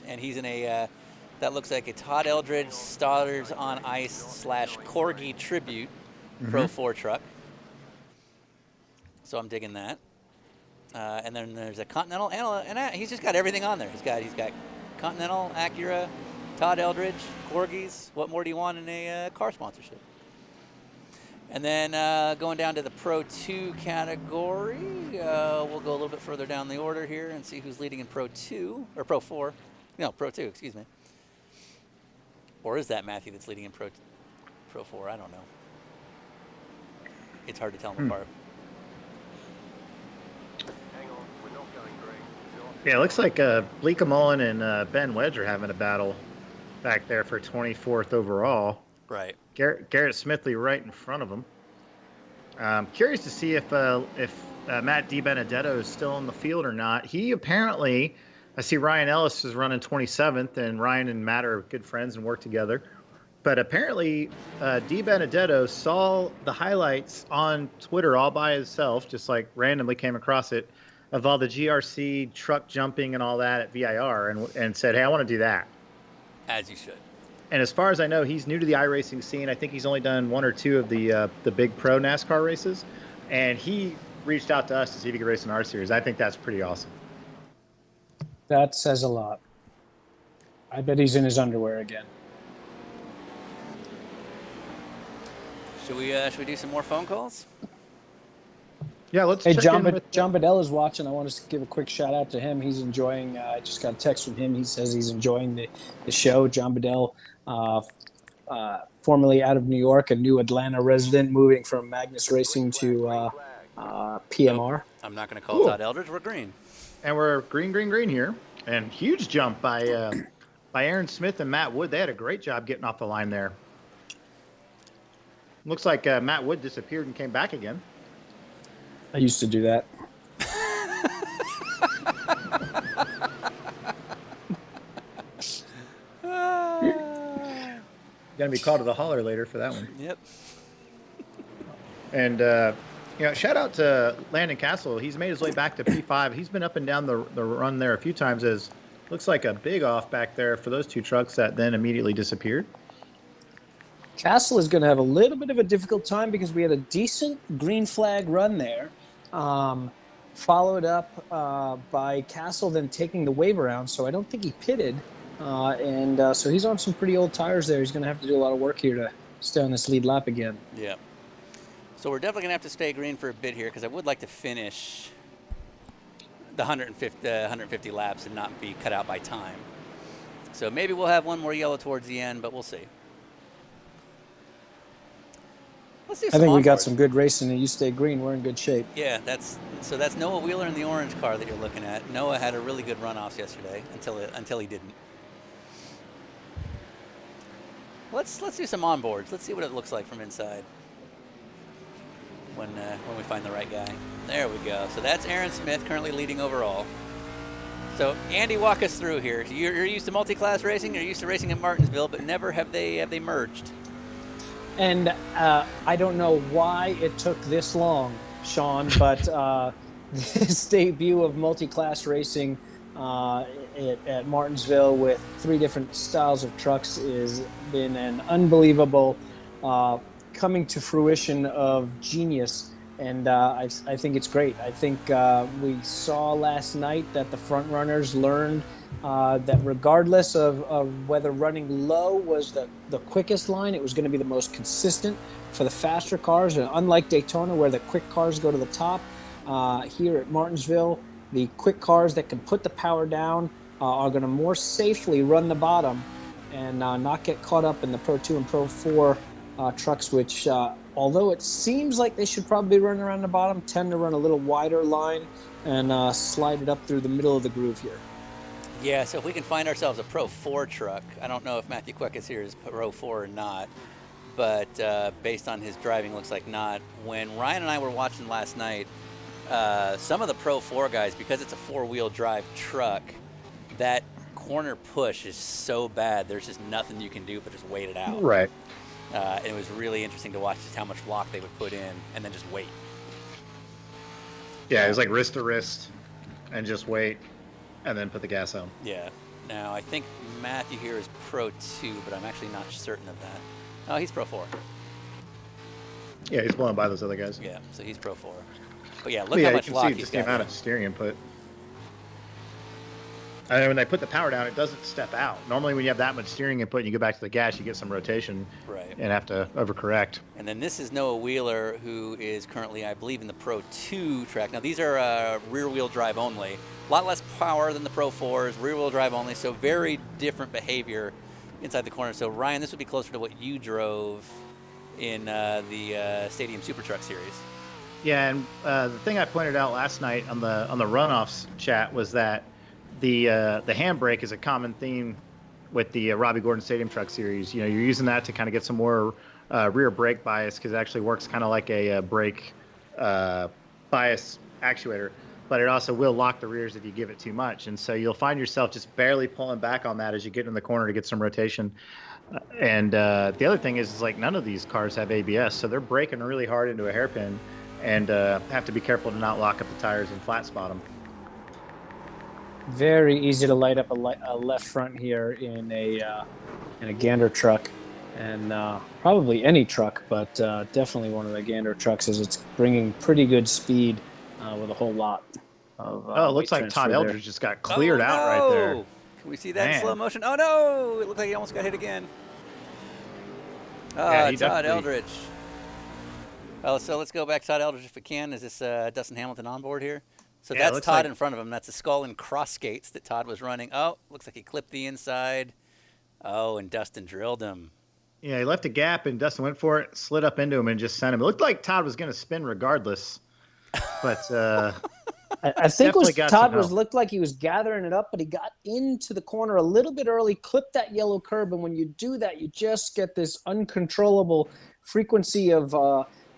And he's in a, that looks like a Todd Eldridge Starters on Ice / Corgi Tribute Pro 4 truck. So I'm digging that. And then there's a Continental, and he's just got everything on there. He's got Continental, Acura, Todd Eldridge, Corgis. What more do you want in a car sponsorship? And then going down to the Pro 2 category, we'll go a little bit further down the order here and see who's leading in Pro 2, or Pro 4. No, Pro 2, excuse me. Or is that Matthew that's leading in Pro 4? I don't know. It's hard to tell them apart. Yeah, it looks like Bleeka Mullen and Ben Wedge are having a battle back there for 24th overall. Right. Garrett Smithley right in front of him. Curious to see if Matt Di Benedetto is still in the field or not. He apparently, I see Ryan Ellis is running 27th, and Ryan and Matt are good friends and work together. But apparently, Di Benedetto saw the highlights on Twitter all by himself, just like randomly came across it, of all the GRC truck jumping and all that at VIR, and said, hey, I want to do that. As you should. And as far as I know, he's new to the iRacing scene. I think he's only done 1 or 2 of the big pro NASCAR races. And he reached out to us to see if he could race in our series. I think that's pretty awesome. That says a lot. I bet he's in his underwear again. Should we do some more phone calls? Yeah, let's Hey, check John, in with John Bedell is watching. I want to give a quick shout out to him. He's enjoying, I just got a text from him. He says he's enjoying the show. John Bedell, formerly out of New York, a new Atlanta resident, moving from Magnus Racing to PMR. I'm not going to call Todd Eldridge. We're green. And we're green here. And huge jump by Aaron Smith and Matt Wood. They had a great job getting off the line there. Looks like Matt Wood disappeared and came back again. I used to do that. Gonna be called to the holler later for that one. Yep. And shout out to Landon Castle. He's made his way back to P5. He's been up and down the run there a few times. As looks like a big off back there for those two trucks that then immediately disappeared. Castle is going to have a little bit of a difficult time because we had a decent green flag run there, followed up by Castle then taking the wave around. So I don't think he pitted, so he's on some pretty old tires there. He's going to have to do a lot of work here to stay on this lead lap again. Yeah. So we're definitely going to have to stay green for a bit here because I would like to finish the 150 laps and not be cut out by time. So maybe we'll have one more yellow towards the end, but we'll see. Let's do some I think we got onboards. some good racing, and you stay green. We're in good shape. Yeah, that's Noah Wheeler in the orange car that you're looking at. Noah had a really good runoffs yesterday until he didn't. Let's do some onboards. Let's see what it looks like from inside when we find the right guy. There we go. So that's Aaron Smith, currently leading overall. So Andy, walk us through here. You're used to multi-class racing. You're used to racing at Martinsville, but never have they merged. And I don't know why it took this long, Sean, but this debut of multi-class racing at Martinsville with 3 different styles of trucks has been an unbelievable coming to fruition of genius. And I think it's great. I think we saw last night that the front runners learned that regardless of whether running low was the quickest line, it was going to be the most consistent for the faster cars. And unlike Daytona, where the quick cars go to the top, here at Martinsville, the quick cars that can put the power down are going to more safely run the bottom and not get caught up in the Pro 2 and Pro 4 trucks, which although it seems like they should probably run around the bottom, tend to run a little wider line and slide it up through the middle of the groove here. Yeah, so if we can find ourselves a Pro 4 truck, I don't know if Matthew Quick is here as Pro 4 or not, but based on his driving, looks like not. When Ryan and I were watching last night, some of the Pro 4 guys, because it's a 4-wheel drive truck, that corner push is so bad, there's just nothing you can do but just wait it out. Right. It was really interesting to watch just how much lock they would put in and then just wait. Yeah, it was like wrist to wrist and just wait and then put the gas on. Yeah. Now, I think Matthew here is Pro 2, but I'm actually not certain of that. Oh, he's Pro 4. Yeah, he's blowing by those other guys. Yeah, so he's Pro 4. But yeah, look how much lock he's got. The amount of steering input. And when they put the power down, it doesn't step out. Normally, when you have that much steering input and you go back to the gas, you get some rotation and have to overcorrect. And then this is Noah Wheeler, who is currently, I believe, in the Pro 2 track. Now, these are rear-wheel drive only. A lot less power than the Pro 4s, rear-wheel drive only, so very different behavior inside the corner. So, Ryan, this would be closer to what you drove in the Stadium Super Truck Series. Yeah, and the thing I pointed out last night on the runoffs chat was that the handbrake is a common theme with the Robbie Gordon Stadium Truck Series. You know, you're using that to kind of get some more rear brake bias because it actually works kind of like a brake bias actuator, but it also will lock the rears if you give it too much. And so you'll find yourself just barely pulling back on that as you get in the corner to get some rotation. And the other thing is like none of these cars have ABS, so they're braking really hard into a hairpin and have to be careful to not lock up the tires and flat spot them. Very easy to light up a left front here in a Gander truck, and probably any truck, but definitely one of the Gander trucks, as it's bringing pretty good speed with a whole lot of. It looks like Todd Eldridge just got cleared out right there. Can we see that in slow motion? Oh no! It looked like he almost got hit again. Yeah, Todd Eldridge. Oh, so let's go back to Todd Eldridge if we can. Is this Dustin Hamilton on board here? So yeah, that's Todd in front of him. That's a skull and cross skates that Todd was running. Oh, looks like he clipped the inside. Oh, and Dustin drilled him. Yeah, he left a gap, and Dustin went for it, slid up into him, and just sent him. It looked like Todd was going to spin regardless, but I think Todd looked like he was gathering it up, but he got into the corner a little bit early, clipped that yellow curb, and when you do that, you just get this uncontrollable frequency of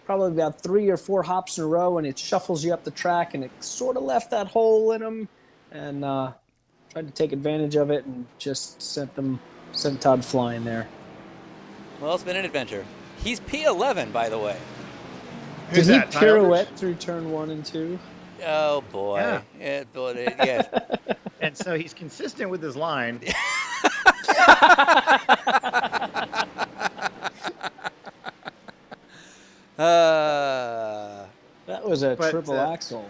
probably about 3 or 4 hops in a row, and it shuffles you up the track, and it sort of left that hole in him, and tried to take advantage of it, and just sent Todd flying there. Well, it's been an adventure. He's P11, by the way. Did he pirouette through turn 1 and 2? Oh boy. Yeah. Yeah. And so he's consistent with his line. That was a triple axel.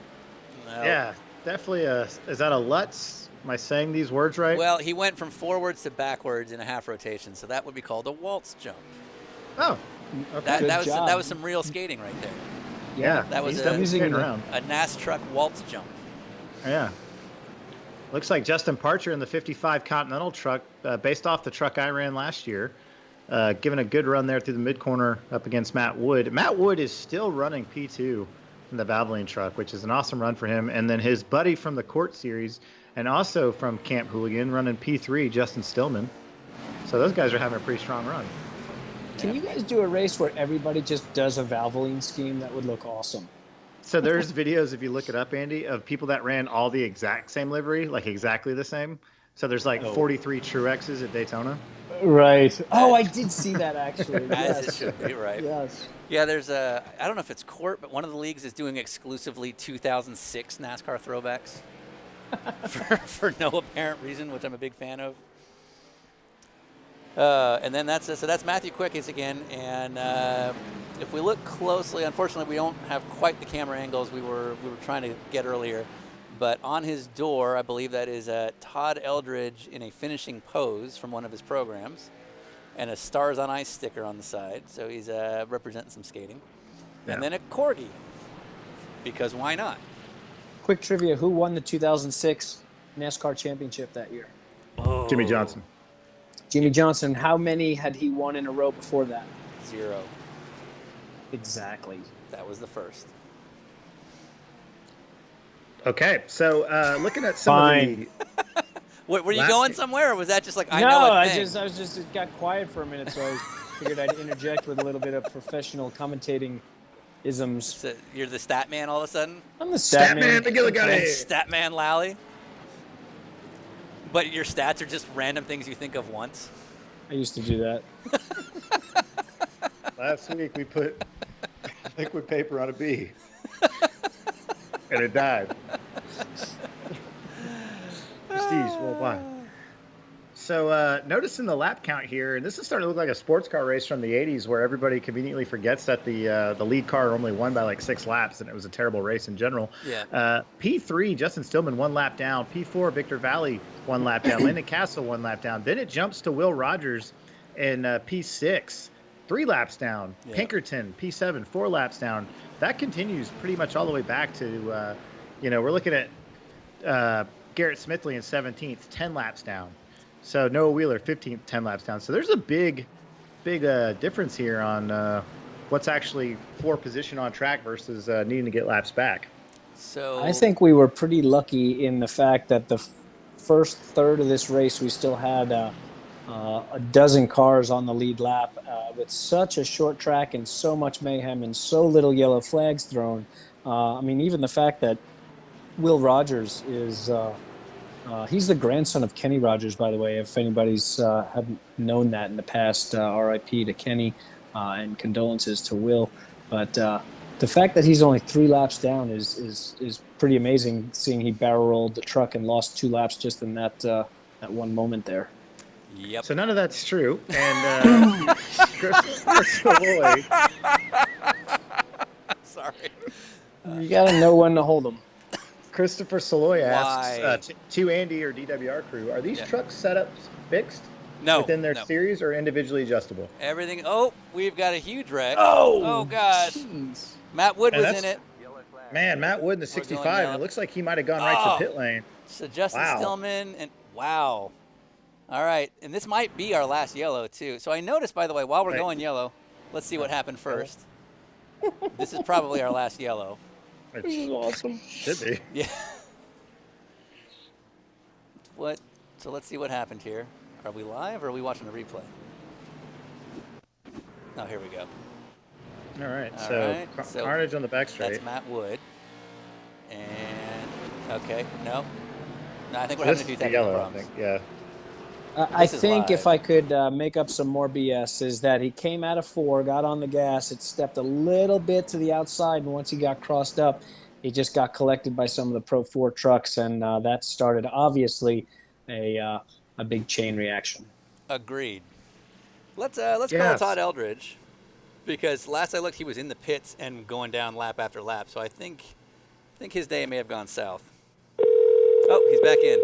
No. Yeah, definitely is that a Lutz? Am I saying these words right? Well, he went from forwards to backwards in a half rotation, so that would be called a waltz jump. Oh, okay. That was some real skating right there. Yeah, that was a NAS truck waltz jump. Yeah. Looks like Justin Parcher in the 55 Continental truck, based off the truck I ran last year, giving a good run there through the mid-corner up against Matt Wood. Matt Wood is still running P2 in the Valvoline truck, which is an awesome run for him. And then his buddy from the Court Series and also from Camp Hooligan running P3, Justin Stillman. So those guys are having a pretty strong run. Can you guys do a race where everybody just does a Valvoline scheme? That would look awesome. So there's videos, if you look it up, Andy, of people that ran all the exact same livery, like exactly the same. So there's like 43 Truexes at Daytona. Right. Oh, I did see that actually. As it should be, right? Yes. Yeah, there's I don't know if it's Court, but one of the leagues is doing exclusively 2006 NASCAR throwbacks for no apparent reason, which I'm a big fan of. And then that's Matthew Quickens again. And if we look closely, unfortunately, we don't have quite the camera angles we were trying to get earlier. But on his door, I believe that is Todd Eldridge in a finishing pose from one of his programs, and a Stars on Ice sticker on the side. So he's representing some skating. Yeah. And then a Corgi, because why not? Quick trivia: who won the 2006 NASCAR championship that year? Oh. Jimmy Johnson. Jimmy Johnson. How many had he won in a row before that? 0. Exactly. That was the first. Okay, so looking at some of the... Wait, were you going somewhere, or was that just like, I no, know a I thing? just it got quiet for a minute, so I figured I'd interject with a little bit of professional commentating isms. So you're the stat man all of a sudden? I'm the stat man. Stat man Lally? But your stats are just random things you think of once? I used to do that. Last week we put liquid paper on a bee. And it died. Prestige worldwide. So notice in the lap count here, and this is starting to look like a sports car race from the 80s where everybody conveniently forgets that the lead car only won by like 6 laps, and it was a terrible race in general. Yeah. P3, Justin Stillman 1 lap down. P4, Victor Valley 1 lap down. Landon Castle 1 lap down. Then it jumps to Will Rogers in P6, 3 laps down. Yeah. Pinkerton, P7, 4 laps down. That continues pretty much all the way back to, we're looking at Garrett Smithley in 17th, 10 laps down. So Noah Wheeler, 15th, 10 laps down. So there's a big difference here on what's actually for position on track versus needing to get laps back. So I think we were pretty lucky in the fact that the first third of this race, we still had a dozen cars on the lead lap with such a short track and so much mayhem and so little yellow flags thrown. I mean, even the fact that Will Rogers is he's the grandson of Kenny Rogers, by the way, if anybody's hadn't known that in the past. RIP to Kenny and condolences to Will. But the fact that he's only 3 laps down is pretty amazing, seeing he barrel rolled the truck and lost 2 laps just in that one moment there. Yep. So none of that's true. And Christopher Savoy. Sorry. You got to know when to hold them. Christopher Saloy asks, to Andy or DWR crew, are these truck setups fixed within their series or individually adjustable? Everything. Oh, we've got a huge wreck. Oh God. Geez. Matt Wood was in it. Man, Matt Wood in the 65. And it looks like he might have gone right to pit lane. So Justin Stillman and wow. All right, and this might be our last yellow too. So I noticed, by the way, while we're going yellow, let's see what happened first. This is probably our last yellow. This is awesome. Should be. Yeah. So let's see what happened here. Are we live or are we watching the replay? Oh, here we go. All right. All So Carnage on the back straight. That's Matt Wood. And okay, no, I think we're having a few technical problems. Yeah. I think if I could make up some more BS, is that he came out of 4, got on the gas, it stepped a little bit to the outside, and once he got crossed up, he just got collected by some of the Pro 4 trucks, and that started, obviously, a big chain reaction. Agreed. Let's call Todd Eldridge, because last I looked, he was in the pits and going down lap after lap. So I think his day may have gone south. Oh, he's back in.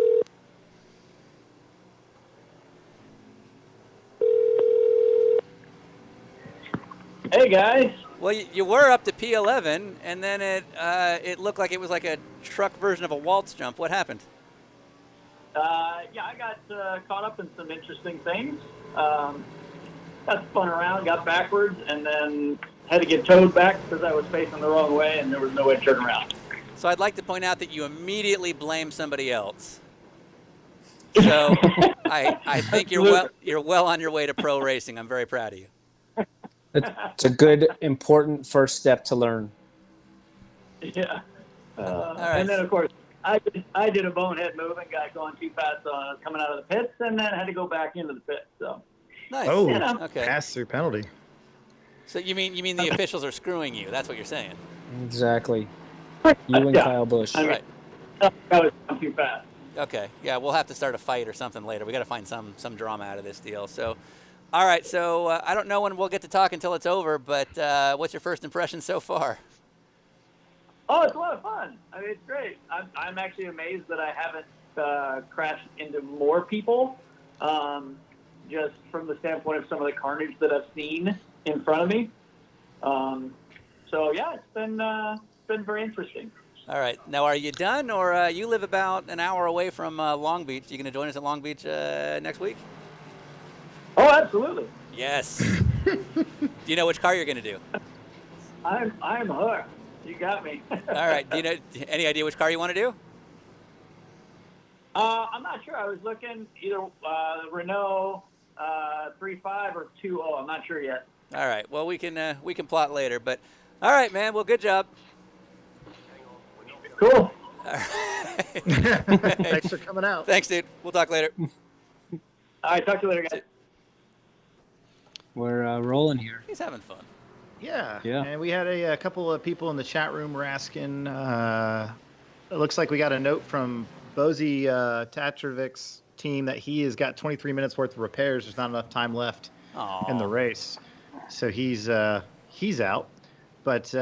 Hey guys. Well, you were up to P11, and then it looked like it was like a truck version of a waltz jump. What happened? Yeah, I got caught up in some interesting things. Got spun around, got backwards, and then had to get towed back because I was facing the wrong way and there was no way to turn around. So I'd like to point out that you immediately blame somebody else. So I think you're well on your way to pro racing. I'm very proud of you. It's a good, important first step to learn. Yeah. right. And then, of course, I did a bonehead move and got going too fast coming out of the pits, and then had to go back into the pits. So. Nice. Oh, okay. Pass-through penalty. So you mean the officials are screwing you? That's what you're saying. Exactly. You and Kyle Busch. Right. I was too fast. Okay. Yeah, we'll have to start a fight or something later. We got to find some drama out of this deal. So, all right. So I don't know when we'll get to talk until it's over, but what's your first impression so far? Oh, it's a lot of fun. I mean, it's great. I'm actually amazed that I haven't crashed into more people. Just from the standpoint of some of the carnage that I've seen in front of me. So yeah, it's been very interesting. All right. Now, are you done, or you live about an hour away from Long Beach? You going to join us at Long Beach next week? Oh, absolutely. Yes. Do you know which car you're going to do? I'm hooked. You got me. All right. Do you know any idea which car you want to do? I'm not sure. I was looking either Renault 3.5 or 2.0. I'm not sure yet. All right. Well, we can plot later. But all right, man. Well, good job. Cool. Thanks for coming out. Thanks, dude. We'll talk later. All right. Talk to you later, guys. We're rolling here. He's having fun. Yeah. Yeah. And we had a couple of people in the chat room were asking. It looks like we got a note from Bozy Tatrovic's team that he has got 23 minutes worth of repairs. There's not enough time left in the race, so he's out. But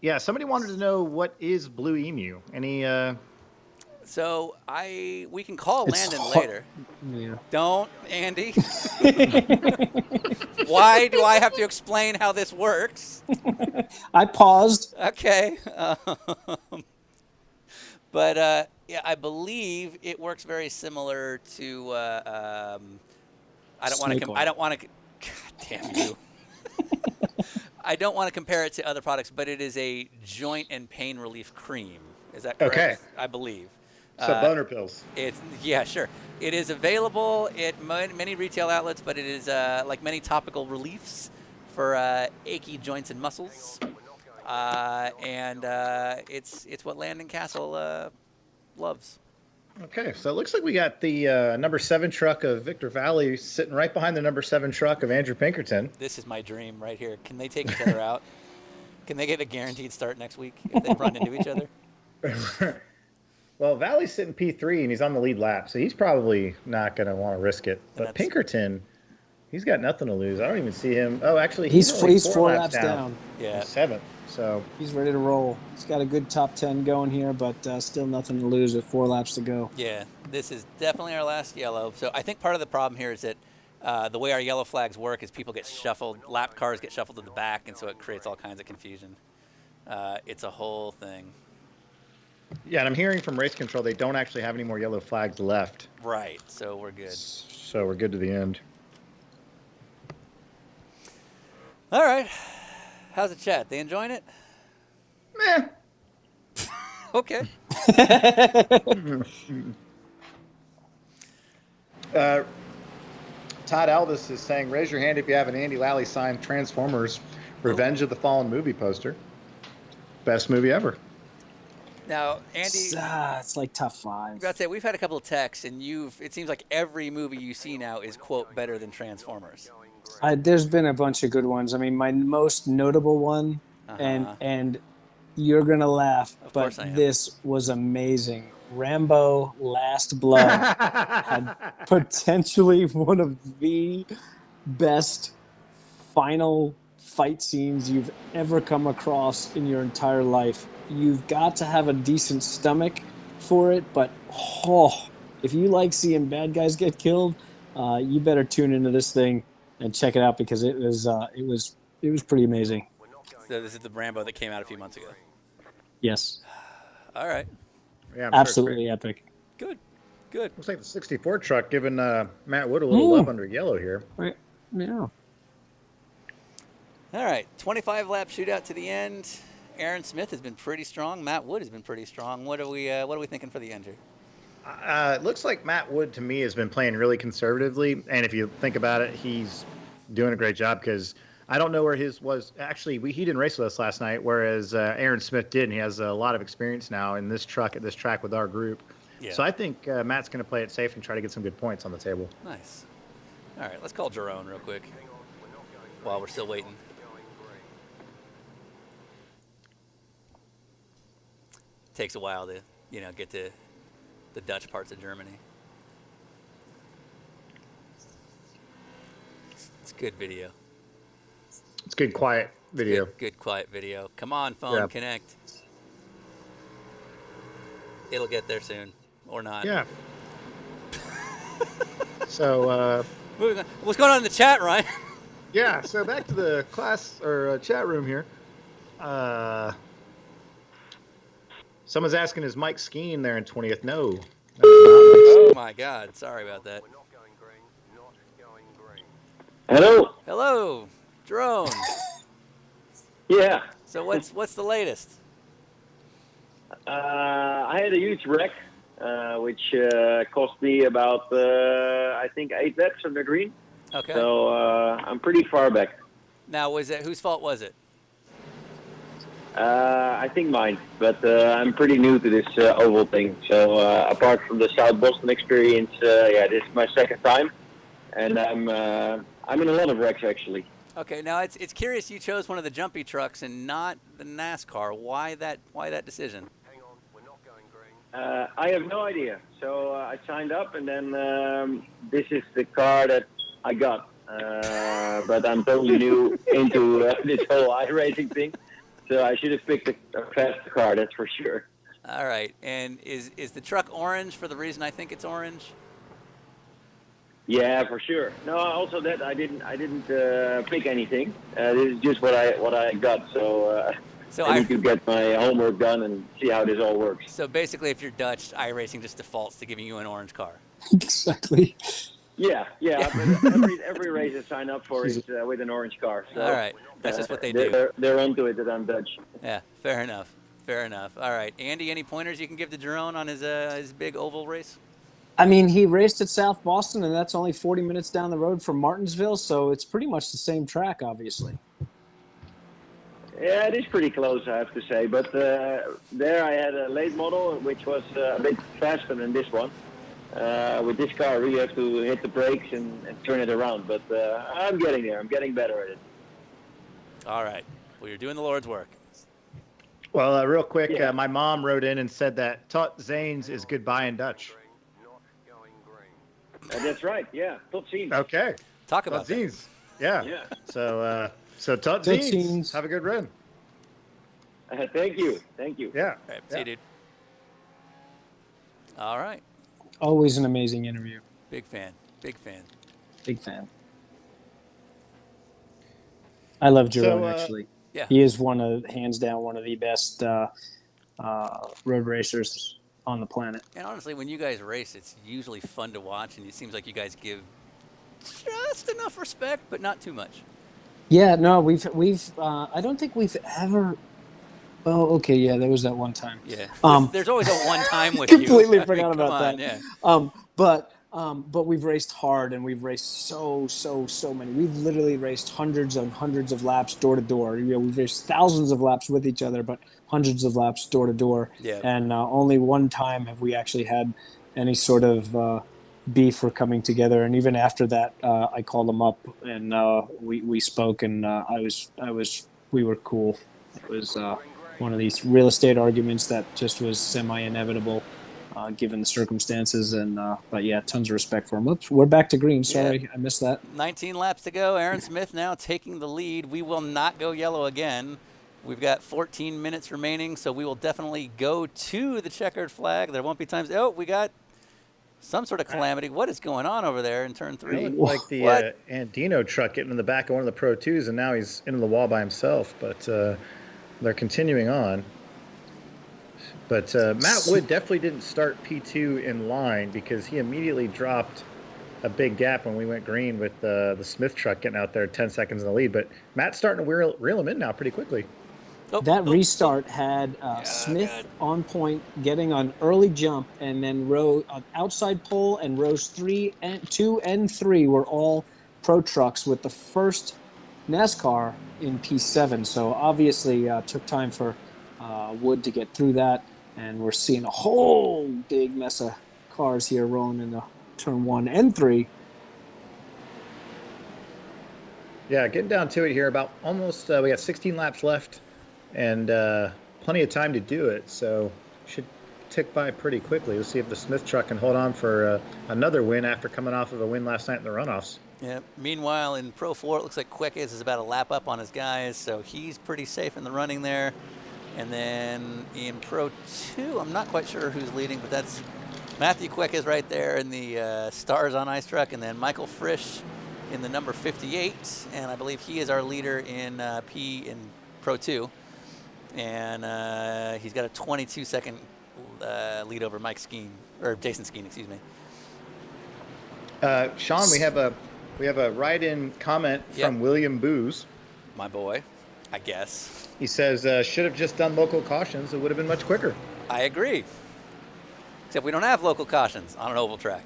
yeah, somebody wanted to know what is Blue Emu. Any? So we can call Landon later. Yeah. Don't, Andy. Why do I have to explain how this works? I paused. Okay. But yeah, I believe it works very similar to. I don't want to. God damn you. I don't want to compare it to other products, but it is a joint and pain relief cream. Is that correct? Okay. I believe. So boner pills. Yeah, sure. It is available at many retail outlets, but it is like many topical reliefs for achy joints and muscles. And it's what Landon Castle loves. Okay, so it looks like we got the number 7 truck of Victor Valley sitting right behind the number 7 truck of Andrew Pinkerton. This is my dream right here. Can they take each other out? Can they get a guaranteed start next week if they run into each other? Well, Valley's sitting P3 and he's on the lead lap, so he's probably not going to want to risk it. But Pinkerton, he's got nothing to lose. I don't even see him. Oh, actually, he's 4 laps down. Yeah, he's 7th. So he's ready to roll. He's got a good top 10 going here, but still nothing to lose with 4 laps to go. Yeah, this is definitely our last yellow. So I think part of the problem here is that the way our yellow flags work is people get shuffled, lap cars get shuffled to the back, and so it creates all kinds of confusion. It's a whole thing. Yeah, and I'm hearing from race control they don't actually have any more yellow flags left. Right, so we're good. So we're good to the end. All right. How's the chat? They enjoying it? Meh. Okay. Todd Aldis is saying, raise your hand if you have an Andy Lally signed Transformers Revenge of the Fallen movie poster. Best movie ever. Now, Andy, It's like top 5. I was about to say, we've had a couple of texts, and it seems like every movie you see now is, quote, better than Transformers. There's been a bunch of good ones. I mean, my most notable one, and you're going to laugh, but this was amazing. Rambo Last Blood had potentially one of the best final fight scenes you've ever come across in your entire life. You've got to have a decent stomach for it, but if you like seeing bad guys get killed, you better tune into this thing and check it out, because it was pretty amazing. So this is the Rambo that came out a few months ago. Yes. All right. Yeah, absolutely epic. Good. Looks like the 64 truck giving Matt Wood a little love under yellow here. Right. Yeah. All right, 25-lap shootout to the end. Aaron Smith has been pretty strong. Matt Wood has been pretty strong. What are we thinking for the end here? It looks like Matt Wood to me has been playing really conservatively, and if you think about it, he's doing a great job, because I don't know where his was. Actually, he didn't race with us last night, whereas Aaron Smith did, and he has a lot of experience now in this truck at this track with our group. Yeah. So I think Matt's going to play it safe and try to get some good points on the table. Nice. All right, let's call Jerome real quick while we're still waiting. Takes a while to, get to the Dutch parts of Germany. It's good video. It's good, quiet video. Good quiet video. Come on, phone, connect. It'll get there soon, or not. Yeah. So, what's going on in the chat, Ryan? Yeah, so back to the class or chat room here. Someone's asking, is Mike skiing there in 20th? No. Oh my God! Sorry about that. Hello. Hello, drone. Yeah. So what's the latest? I had a huge wreck, which cost me about I think 8 laps on the green. Okay. So I'm pretty far back. Now, whose fault was it? I think mine, but I'm pretty new to this oval thing. So apart from the South Boston experience, this is my second time, and I'm in a lot of wrecks actually. Okay, now it's curious you chose one of the jumpy trucks and not the NASCAR. Why that decision? I have no idea. So I signed up, and then this is the car that I got. But I'm totally new into this whole iRacing thing. So I should have picked a faster car, that's for sure. All right. And is the truck orange for the reason I think it's orange? Yeah, for sure. No, also that I didn't pick anything. This is just what I got. So I need to get my homework done and see how this all works. So basically, if you're Dutch, iRacing just defaults to giving you an orange car. Exactly. Yeah. Every race I sign up for is with an orange car. So, all right, that's just what they do. They're onto it that I'm Dutch. Yeah, fair enough. All right, Andy, any pointers you can give to Jerome on his big oval race? I mean, he raced at South Boston, and that's only 40 minutes down the road from Martinsville, so it's pretty much the same track, obviously. Yeah, it is pretty close, I have to say. But there I had a late model, which was a bit faster than this one. With this car, you have to hit the brakes and turn it around. But I'm getting there. I'm getting better at it. All right. Well, you're doing the Lord's work. Well, real quick, my mom wrote in and said that Tot Zanes is goodbye in Dutch. That's right. Yeah, Tot ziens. Okay. Talk about Tot ziens. Yeah. So Tot ziens. Have a good run. Thank you. Yeah. All right, see you, dude. All right. Always an amazing interview. Big fan. I love Jerome, actually. Yeah. He is hands down one of the best road racers on the planet. And honestly, when you guys race, it's usually fun to watch, and it seems like you guys give just enough respect, but not too much. Yeah, no, we've I don't think we've ever. Oh, okay, yeah, there was that one time. Yeah, there's always a one time with completely you. forgot about that. Yeah. But But we've raced hard, and we've raced so many. We've literally raced hundreds and hundreds of laps door to door. We've raced thousands of laps with each other, but hundreds of laps door to door. Yeah. And only one time have we actually had any sort of beef for coming together. And even after that, I called him up, and we spoke, and we were cool. It was one of these real estate arguments that just was semi-inevitable. Given the circumstances, but yeah, tons of respect for him. Oops, we're back to green. Sorry, I missed that. 19 laps to go. Aaron Smith now taking the lead. We will not go yellow again. We've got 14 minutes remaining, so we will definitely go to the checkered flag. There won't be times. Oh, we got some sort of calamity. What is going on over there in turn 3? It looked like the Andino truck getting in the back of one of the Pro 2s, and now he's into the wall by himself, but they're continuing on. But Matt Wood definitely didn't start P2 in line because he immediately dropped a big gap when we went green with the Smith truck getting out there 10 seconds in the lead. But Matt's starting to reel him in now pretty quickly. That restart had Smith on point, getting an early jump, and then outside pole and rows 2 and 3 were all Pro trucks with the first NASCAR in P7. So obviously took time for Wood to get through that. And we're seeing a whole big mess of cars here rolling into turn 1 and 3. Yeah, getting down to it here. About almost, we got 16 laps left and plenty of time to do it. So should tick by pretty quickly. Let's see if the Smith truck can hold on for another win after coming off of a win last night in the runoffs. Yeah. Meanwhile, in Pro 4, it looks like Queques is about a lap up on his guys, so he's pretty safe in the running there. And then in Pro 2, I'm not quite sure who's leading, but that's Matthew Queques right there in the Stars on Ice truck, and then Michael Frisch in the number 58, and I believe he is our leader in Pro 2. And he's got a 22-second lead over Jason Skeen, excuse me. Sean, we have a write-in comment from William Booz. My boy, I guess. He says, should have just done local cautions. It would have been much quicker. I agree. Except we don't have local cautions on an oval track.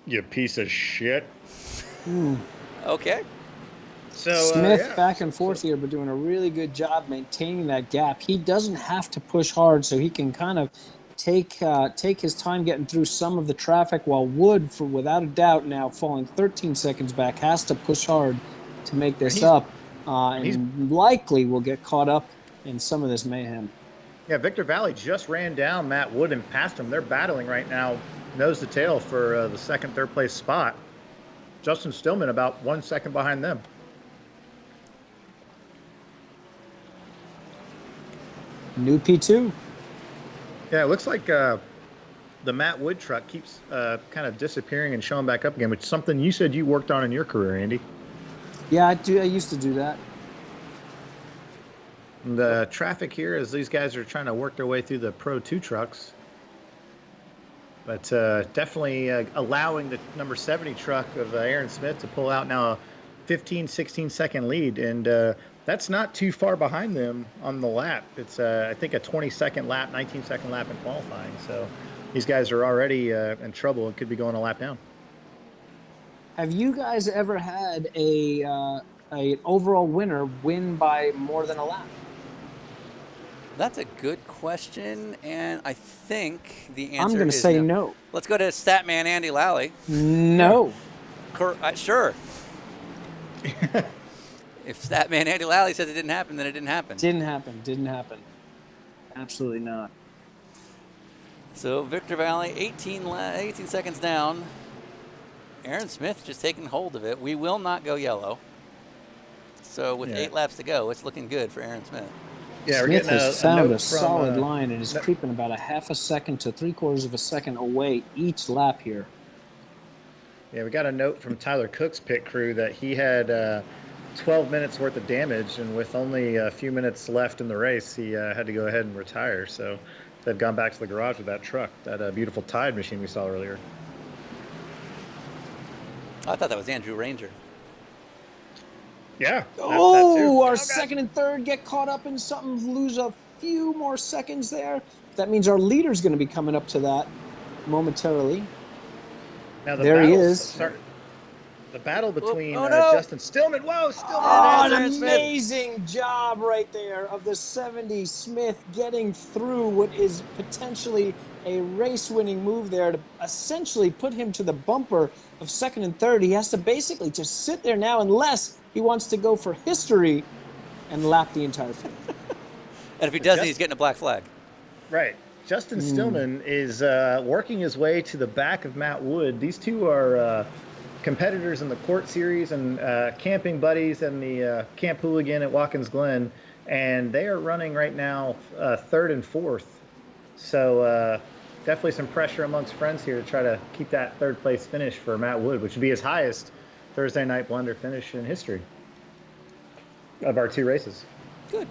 You piece of shit. Okay. So Smith back and forth here, but doing a really good job maintaining that gap. He doesn't have to push hard, so he can kind of take his time getting through some of the traffic, while Wood, without a doubt now falling 13 seconds back, has to push hard to make this up. And likely will get caught up in some of this mayhem. Yeah, Victor Valley just ran down Matt Wood and passed him. They're battling right now, nose to tail for the second, third place spot. Justin Stillman about 1 second behind them. New P2. Yeah, it looks like the Matt Wood truck keeps kind of disappearing and showing back up again, which is something you said you worked on in your career, Andy. Yeah, I used to do that. The traffic here as these guys are trying to work their way through the Pro 2 trucks. But definitely allowing the number 70 truck of Aaron Smith to pull out now a 15, 16-second lead. And that's not too far behind them on the lap. It's, I think, a 20-second lap, 19-second lap in qualifying. So these guys are already in trouble and could be going a lap down. Have you guys ever had an overall winner win by more than a lap? That's a good question, and I think the answer I'm going to say no. Let's go to Statman Andy Lally. No. Sure. If Statman Andy Lally says it didn't happen, then it didn't happen. Didn't happen. Absolutely not. So Victor Valley, 18 seconds down. Aaron Smith just taking hold of it. We will not go yellow. So with 8 laps to go, it's looking good for Aaron Smith. Yeah, Smith has found a solid line and is creeping about a half a second to 3/4 of a second away each lap here. Yeah, we got a note from Tyler Cook's pit crew that he had 12 minutes worth of damage, and with only a few minutes left in the race, he had to go ahead and retire. So they've gone back to the garage with that truck, that beautiful Tide machine we saw earlier. I thought that was Andrew Ranger. Yeah. Our second and third get caught up in something, lose a few more seconds there. That means our leader's going to be coming up to that. momentarily. Now There he is. The battle between oh, no. Justin Stillman. Whoa, Stillman! Oh, an amazing job right there of the 70 Smith getting through what is potentially a race-winning move there to essentially put him to the bumper of second and third. He has to basically just sit there now unless he wants to go for history and lap the entire field. And if he doesn't, he's getting a black flag. Right. Justin Stillman is working his way to the back of Matt Wood. These two are competitors in the Court Series and camping buddies and the Camp Hooligan at Watkins Glen, and they are running right now third and fourth. So definitely some pressure amongst friends here to try to keep that third place finish for Matt Wood, which would be his highest Thursday night Blunder finish in history of our two races. Good.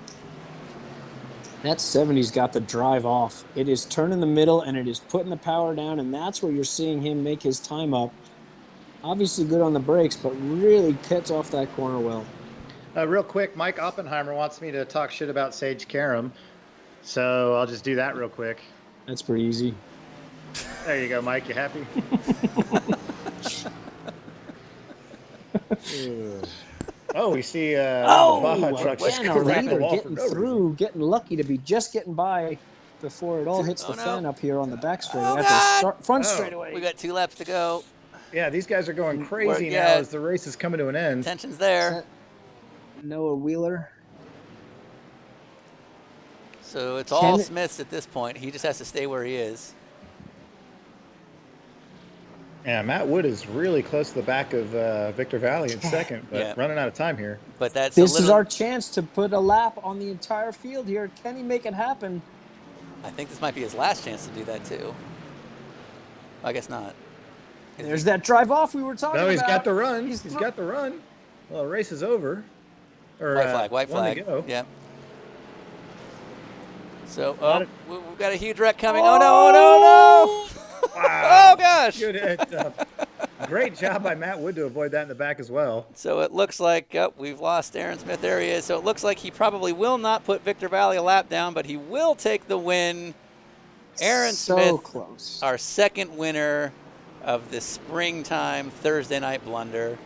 That 70's got the drive off. It is turning the middle, and it is putting the power down, and that's where you're seeing him make his time up. Obviously good on the brakes, but really cuts off that corner well. Real quick, Mike Oppenheimer wants me to talk shit about Sage Karam, so I'll just do that real quick. That's pretty easy. There you go, Mike. You happy? Oh, we see the Baja truck just again, go our right leader the wall getting for no reason. through, getting lucky to be just getting by before it all hits the fan up here on the back straight. Oh, At the front straightaway. We got 2 laps to go. Yeah, these guys are going crazy now yeah. as the race is coming to an end. Tension's there. Noah Wheeler. So it's all Smiths at this point. He just has to stay where he is. Yeah, Matt Wood is really close to the back of Victor Valley in second, but running out of time here. But that's This is our chance to put a lap on the entire field here. Can he make it happen? I think this might be his last chance to do that too. I guess not. There's that drive off we were talking about. No, he's got the run. He's got the run. Well, the race is over. Or, White one flag. to go. Yeah. So, we've got a huge wreck coming. Oh, no, no, no! Wow. Oh, gosh! Good heads up. Great job by Matt Wood to avoid that in the back as well. So it looks like we've lost Aaron Smith. There he is. So it looks like he probably will not put Victor Valley a lap down, but he will take the win. Aaron Smith, close. Our second winner of the springtime Thursday night Blunder.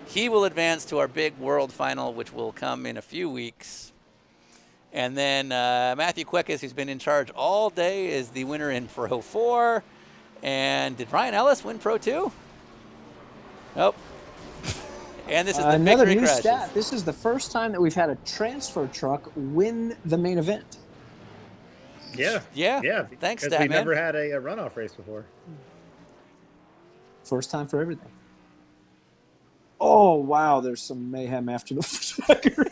He will advance to our big world final, which will come in a few weeks. And then Matthew Queckes, who's been in charge all day, is the winner in Pro 4. And did Ryan Ellis win Pro 2? Nope. And this is the another victory new crashes. stat. This is the first time that we've had a transfer truck win the main event. Yeah. Yeah. Thanks, because we Statman. never had a runoff race before. First time for everything. Oh, wow. There's some mayhem after the flag here.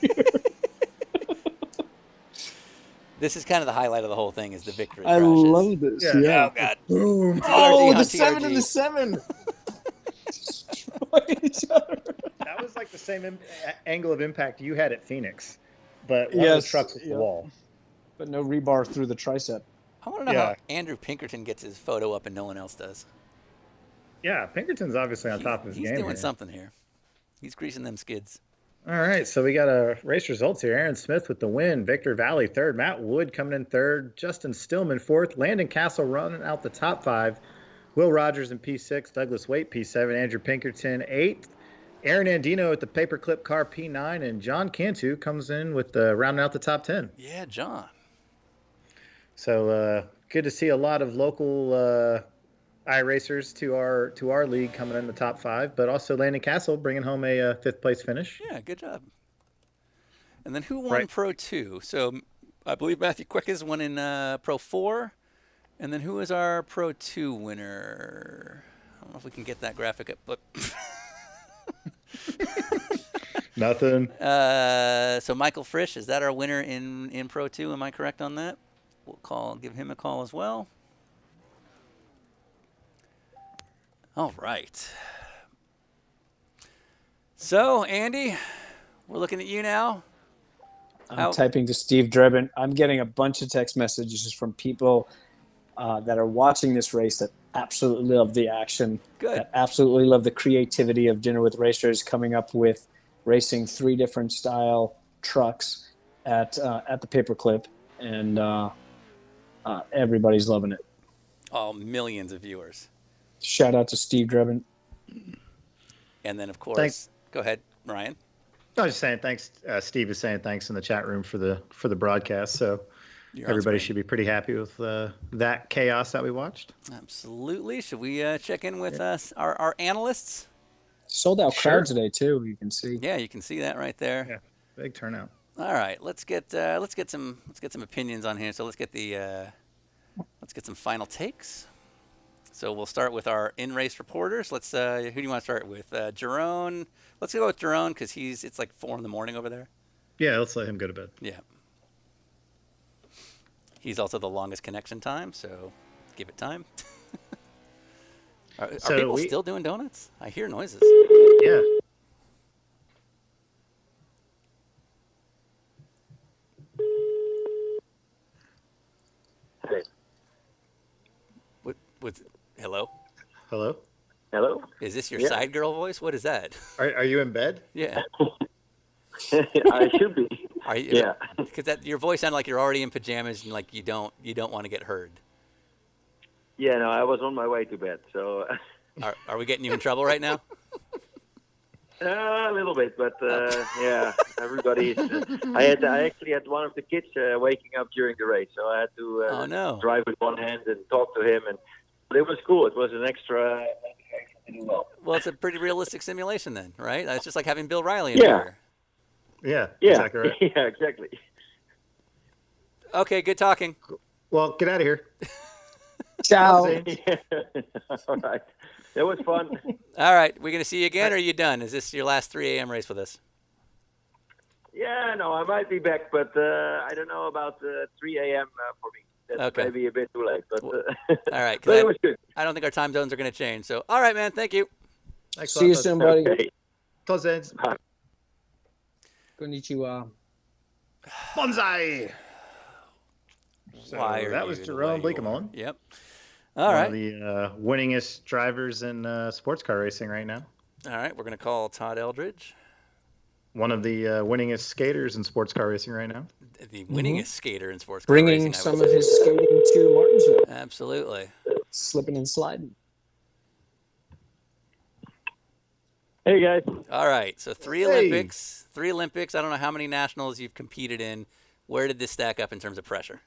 This is kind of the highlight of the whole thing is the victory I crashes. love this. Yeah. Oh, God. Boom. Oh, TRG the on 7 and the TRG. 7. Destroy each other. That was like the same angle of impact you had at Phoenix, but one of the trucks hit the wall. But no rebar through the tricep. I want to know how Andrew Pinkerton gets his photo up and no one else does. Yeah, Pinkerton's obviously on top of his He's game doing here. something here. He's greasing them skids. All right, so we got race results here. Aaron Smith with the win. Victor Valley third. Matt Wood coming in third. Justin Stillman fourth. Landon Castle running out the top 5. Will Rogers in P6. Douglas Waite P7. Andrew Pinkerton 8th. Aaron Andino at the paperclip car P9. And John Cantu comes in with rounding out the top 10. Yeah, John. So good to see a lot of local iRacers to our league coming in the top 5, but also Landon Castle bringing home a 5th place finish. Yeah, good job. And then who won Pro 2? So I believe Matthew Queckes won in Pro 4. And then who is our Pro 2 winner? I don't know if we can get that graphic up, but... Nothing. So Michael Frisch, is that our winner in Pro 2? Am I correct on that? We'll give him a call as well. All right. So, Andy, we're looking at you now. I'm typing to Steve Drebin. I'm getting a bunch of text messages from people that are watching this race that absolutely love the action, that absolutely love the creativity of Dinner with Racers, coming up with racing 3 different style trucks at the paperclip, and everybody's loving it. Oh, millions of viewers. Shout out to Steve Drebin. And then, of course, Thanks. Go ahead, Ryan. I was just saying thanks. Steve is saying thanks in the chat room for the broadcast. So You're on everybody screen. should be pretty happy with that chaos that we watched. Absolutely. Should we check in with our analysts? Sold out Sure. crowd today too. You can see. Yeah, you can see that right there. Yeah, big turnout. All right, let's get some opinions on here. So let's get some final takes. So we'll start with our in-race reporters. Let's who do you want to start with? Jerome. Let's go with Jerome because it's like 4 a.m. over there. Yeah, let's let him go to bed. Yeah. He's also the longest connection time, so give it time. Are people still doing donuts? I hear noises. Yeah. Hey. Hello? Hello? Hello? Is this your Yeah. side girl voice? What is that? Are you in bed? Yeah. I should be. Are you? Yeah. Because your voice sounded like you're already in pajamas and like you don't want to get heard. Yeah, no, I was on my way to bed, so. Are we getting you in trouble right now? A little bit, but yeah, everybody's. I actually had one of the kids waking up during the race, so I had to drive with one hand and talk to him, but it was cool. It was an extra. Well, it's a pretty realistic simulation then, right? It's just like having Bill Riley in Yeah. here. Yeah. Yeah. Exactly right. Yeah. Exactly. Okay, good talking. Well, get out of here. Ciao. All right. That was fun. All right, we're gonna see you again, or are you done? Is this your last 3 a.m. race with us? Yeah, no, I might be back, but I don't know about 3 a.m. For me. That's Okay. maybe a bit too late, but All right, 'cause but it was good. I don't think our time zones are gonna change. So, all right, man, thank you. Thanks, See you soon, buddy. Okay. Cousins. Konnichiwa. Bonsai. So Why are that was you the Jerome way you Bleekemolen. are? Yep. One All right. of the winningest drivers in sports car racing right now. All right, we're gonna call Todd Eldridge, One of the winningest skaters in sports car racing right now. the winningest skater in sports car Bringing racing. I some would of say. his skating to Martinsville. Absolutely. Slipping and sliding. Hey guys. All right, so three Olympics. I don't know how many nationals you've competed in. Where did this stack up in terms of pressure?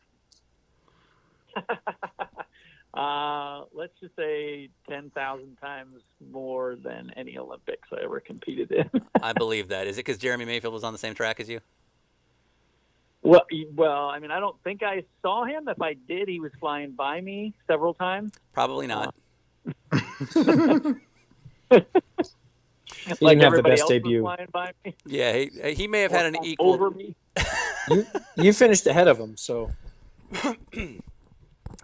Let's just say 10,000 times more than any Olympics I ever competed in. I believe that. Is it because Jeremy Mayfield was on the same track as you? Well, I mean, I don't think I saw him. If I did, he was flying by me several times. Probably not. He didn't have the everybody best else was debut. flying by me. Yeah, he may have had an equal. Over me. You finished ahead of him, so.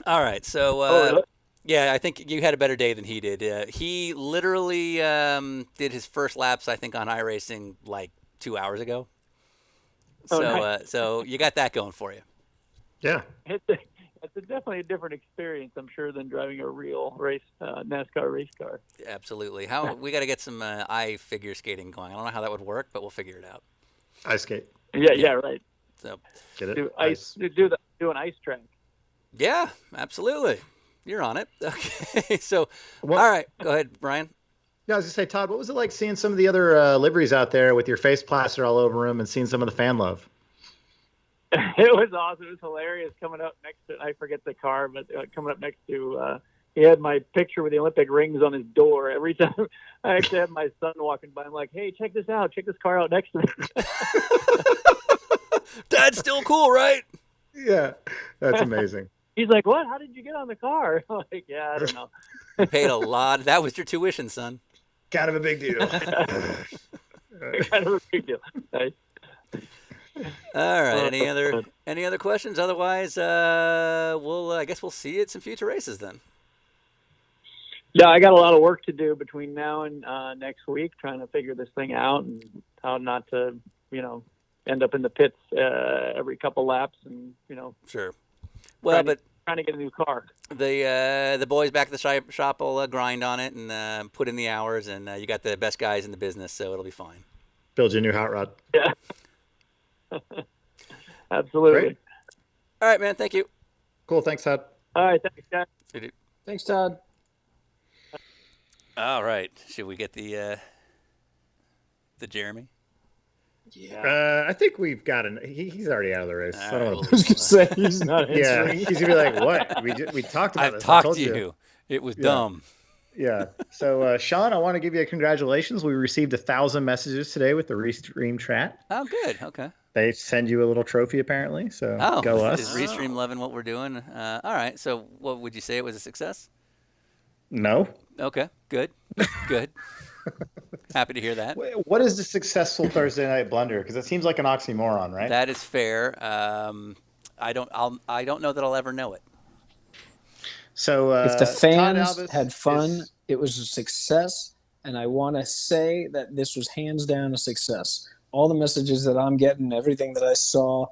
All right, so really? yeah, I think you had a better day than he did. He literally did his first laps, I think, on iRacing like 2 hours ago. Oh, So, nice. so you got that going for you. Yeah. It's definitely a different experience, I'm sure, than driving a real race NASCAR race car. Absolutely. We got to get some figure skating going. I don't know how that would work, but we'll figure it out. Ice skate. Yeah, right. So Get it? Do an ice track. yeah, absolutely. You're on it. Okay. So, all right, go ahead, Brian. Yeah, I was gonna say, Todd, what was it like seeing some of the other liveries out there with your face plastered all over them and seeing some of the fan love? It was awesome. It was hilarious coming up next to, I forget the car, but coming up next to, he had my picture with the Olympic rings on his door. Every time I actually had my son walking by, I'm like, hey, check this out. Check this car out next to me. Dad's still cool, right? Yeah, that's amazing. He's like, what? How did you get on the car? I'm like, yeah, I don't know. You paid a lot. That was your tuition, son. Kind of a big deal. Kind of a big deal. Nice. All right. Any other questions? Otherwise, I guess we'll see you at some future races then. Yeah, I got a lot of work to do between now and next week, trying to figure this thing out and how not to, end up in the pits every couple laps and, Sure. Well, trying to get a new car. The boys back at the shop will grind on it and put in the hours, and you got the best guys in the business, so it'll be fine. Build you a new hot rod. Yeah. Absolutely. Great. All right, man. Thank you. Cool. Thanks, Todd. All right. Thanks, guys. Thanks, Todd. All right. Should we get the Jeremy? Yeah. I think we've got he's already out of the race. All I don't right, know. I was gonna say he's not Yeah, answering. he's gonna be like, "What? We talked about I've this. I talked told to you. It was Yeah. dumb. Yeah. So, Sean, I want to give you a congratulations. We received 1,000 messages today with the Restream chat. Oh, good. Okay. They send you a little trophy, apparently. So, go is us. Restream loving what we're doing? All right. So, what would you say it was a success? No. Okay. Good. Good. Happy to hear that. What is the successful Thursday night blunder? Because it seems like an oxymoron, right? That is fair. I don't know that I'll ever know it. So, if the Todd fans Albus had fun, it was a success. And I want to say that this was hands down a success. All the messages that I'm getting, everything that I saw,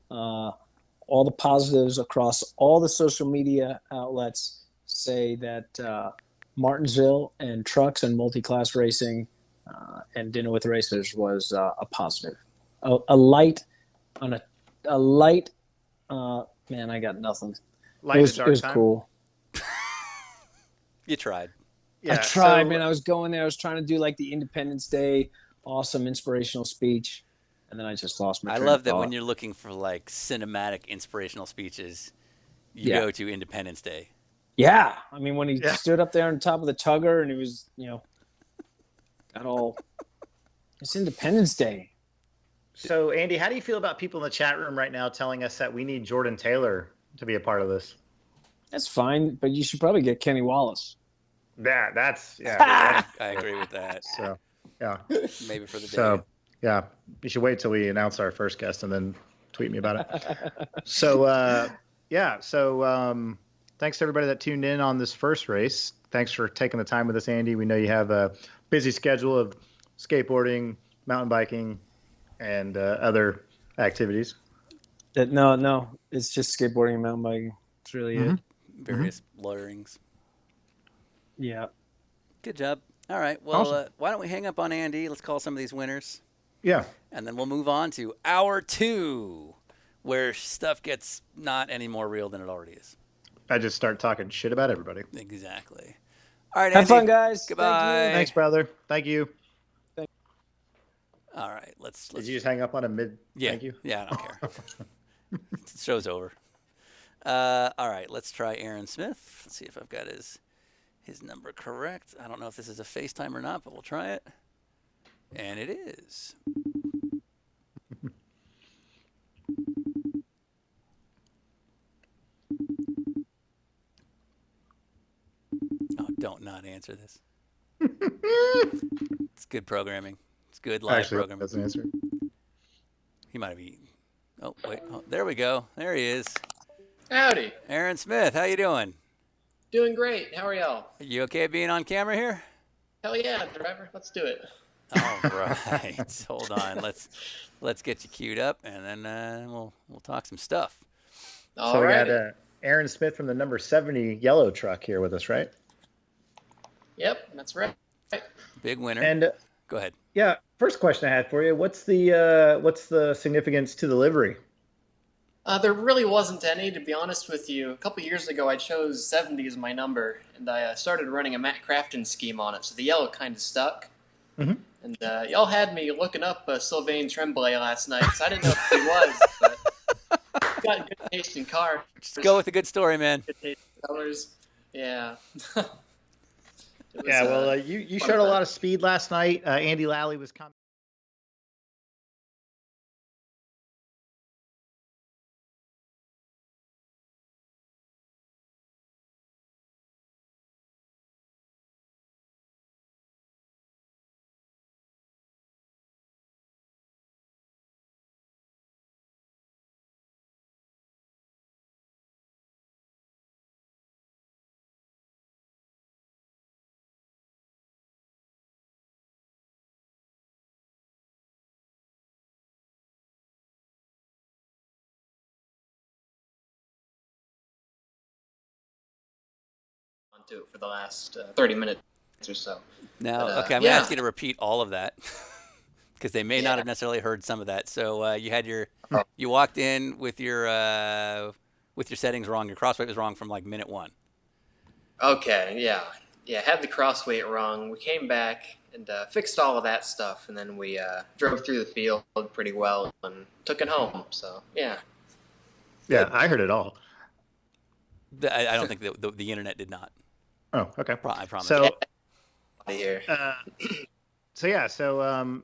all the positives across all the social media outlets say that Martinsville and trucks and multi-class racing and dinner with racers was a positive. A light on a light. Man, I got nothing. Light It dark was time? cool. You tried. I tried, man. I was going there. I was trying to do like the Independence Day, awesome inspirational speech, and then I just lost my. I train love of that thought. when you're looking for like cinematic inspirational speeches, you Yeah. go to Independence Day. Yeah, I mean when he stood up there on top of the tugger and he was, got all. It's Independence Day. So, Andy, how do you feel about people in the chat room right now telling us that we need Jordan Taylor to be a part of this? That's fine, but you should probably get Kenny Wallace. That's I agree with that. So, yeah. Maybe for the day. So, yeah, you should wait till we announce our first guest and then tweet me about it. So, thanks to everybody that tuned in on this first race. Thanks for taking the time with us, Andy. We know you have a busy schedule of skateboarding, mountain biking, and other activities. No, it's just skateboarding and mountain biking. It's really it. Various lawyerings. Yeah. Good job. All right. Well, Awesome. why don't we hang up on Andy? Let's call some of these winners. Yeah. And then we'll move on to hour 2, where stuff gets not any more real than it already is. I just start talking shit about everybody. Exactly. All right, Have Andy. fun, guys. Goodbye. Thanks, brother. Thank you. All right. Let's. Did you just hang up on a mid? Yeah. Thank you. Yeah, I don't care. The show's over. All right. Let's try Aaron Smith. Let's see if I've got his number correct. I don't know if this is a FaceTime or not, but we'll try it. And it is. Oh, don't not answer this. It's good programming. It's good live Actually, programming. doesn't answer. He might have eaten. Oh, wait. Oh, there we go. There he is. Howdy. Aaron Smith, how you doing? Doing great. How are y'all? You okay being on camera here? Hell yeah, driver. Let's do it. All right. Hold on. Let's get you queued up, and then we'll talk some stuff. So we got Aaron Smith from the number 70 yellow truck here with us, right? Yep, that's right. Big winner. And go ahead. Yeah, first question I had for you: what's the significance to the livery? There really wasn't any, to be honest with you. A couple years ago, I chose 70 as my number, and I started running a Matt Crafton scheme on it, so the yellow kind of stuck. Mm-hmm. And y'all had me looking up Sylvain Tremblay last night, so I didn't know who he was, but he's got good taste in cars. Just go with a good story, man. Good taste in colors. Yeah. Yeah, well, you showed a lot of speed last night. Andy Lally was coming. Onto it for the last 30 minutes or so. Now, But, okay, I'm going to ask you to repeat all of that because they may not have necessarily heard some of that. So you had you walked in with your settings wrong. Your crossweight was wrong from like minute 1. Okay, yeah. Had the cross weight wrong. We came back and fixed all of that stuff, and then we drove through the field pretty well and took it home. So yeah. Yeah, I heard it all. I don't think the internet did not. Oh, okay. I promise. So, here.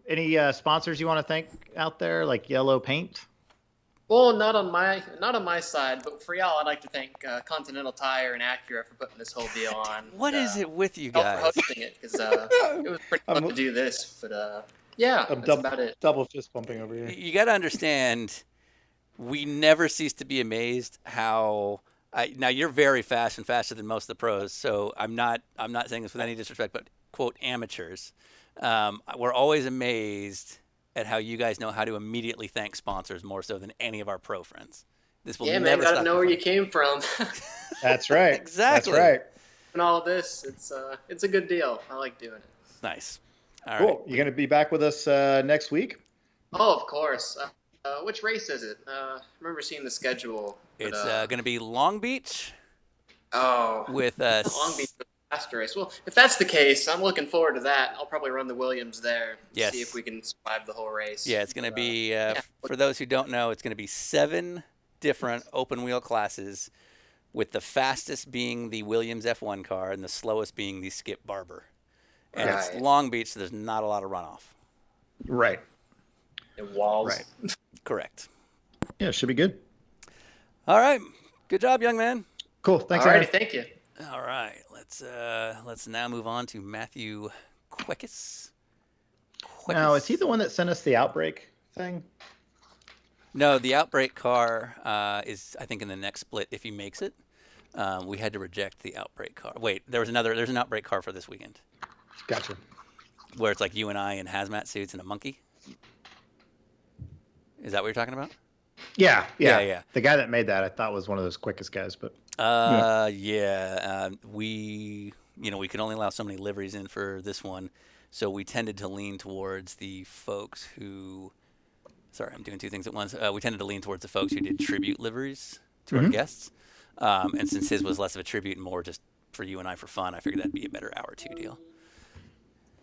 Any sponsors you want to thank out there, like Yellow Paint? Well, not on my side, but for y'all, I'd like to thank Continental Tire and Acura for putting this whole deal on. What is it with you For guys? hosting it, because it was pretty fun to do this. But yeah, that's about it. Double fist bumping over here. You got to understand, we never cease to be amazed how. Now you're very fast and faster than most of the pros, so I'm not saying this with any disrespect, but quote amateurs. We're always amazed at how you guys know how to immediately thank sponsors more so than any of our pro friends. This will never man, gotta stop know where you came from. That's right. Exactly. That's right. And all of this, it's a good deal. I like doing it. Nice. All Cool. right. You gonna be back with us next week? Oh, of course. Which race is it? I remember seeing the schedule. But, It's going to be Long Beach. Oh. With Long Beach faster race. Well, if that's the case, I'm looking forward to that. I'll probably run the Williams there. Yes. See if we can survive the whole race. Yeah, it's going to be, for those who don't know, it's going to be 7 different open wheel classes, with the fastest being the Williams F1 car and the slowest being the Skip Barber. And it's Long Beach, so there's not a lot of runoff. Right. And walls. Right. Correct. Yeah, it should be good. All right. Good job, young man. Cool. Thanks, All Aaron. righty, thank you. All right. Let's now move on to Matthew Quickis. Now, is he the one that sent us the outbreak thing? No, the Outbreak car is, I think, in the next split if he makes it. We had to reject the Outbreak car. Wait, there's an Outbreak car for this weekend. Gotcha. Where it's like you and I in hazmat suits and a monkey. Is that what you're talking about? Yeah. Yeah. The guy that made that, I thought, was one of those quickest guys, but we could only allow so many liveries in for this one, so we tended to lean towards the folks who. Sorry, I'm doing two things at once. We tended to lean towards the folks who did tribute liveries to our guests, and since his was less of a tribute and more just for you and I for fun, I figured that'd be a better hour 2 deal.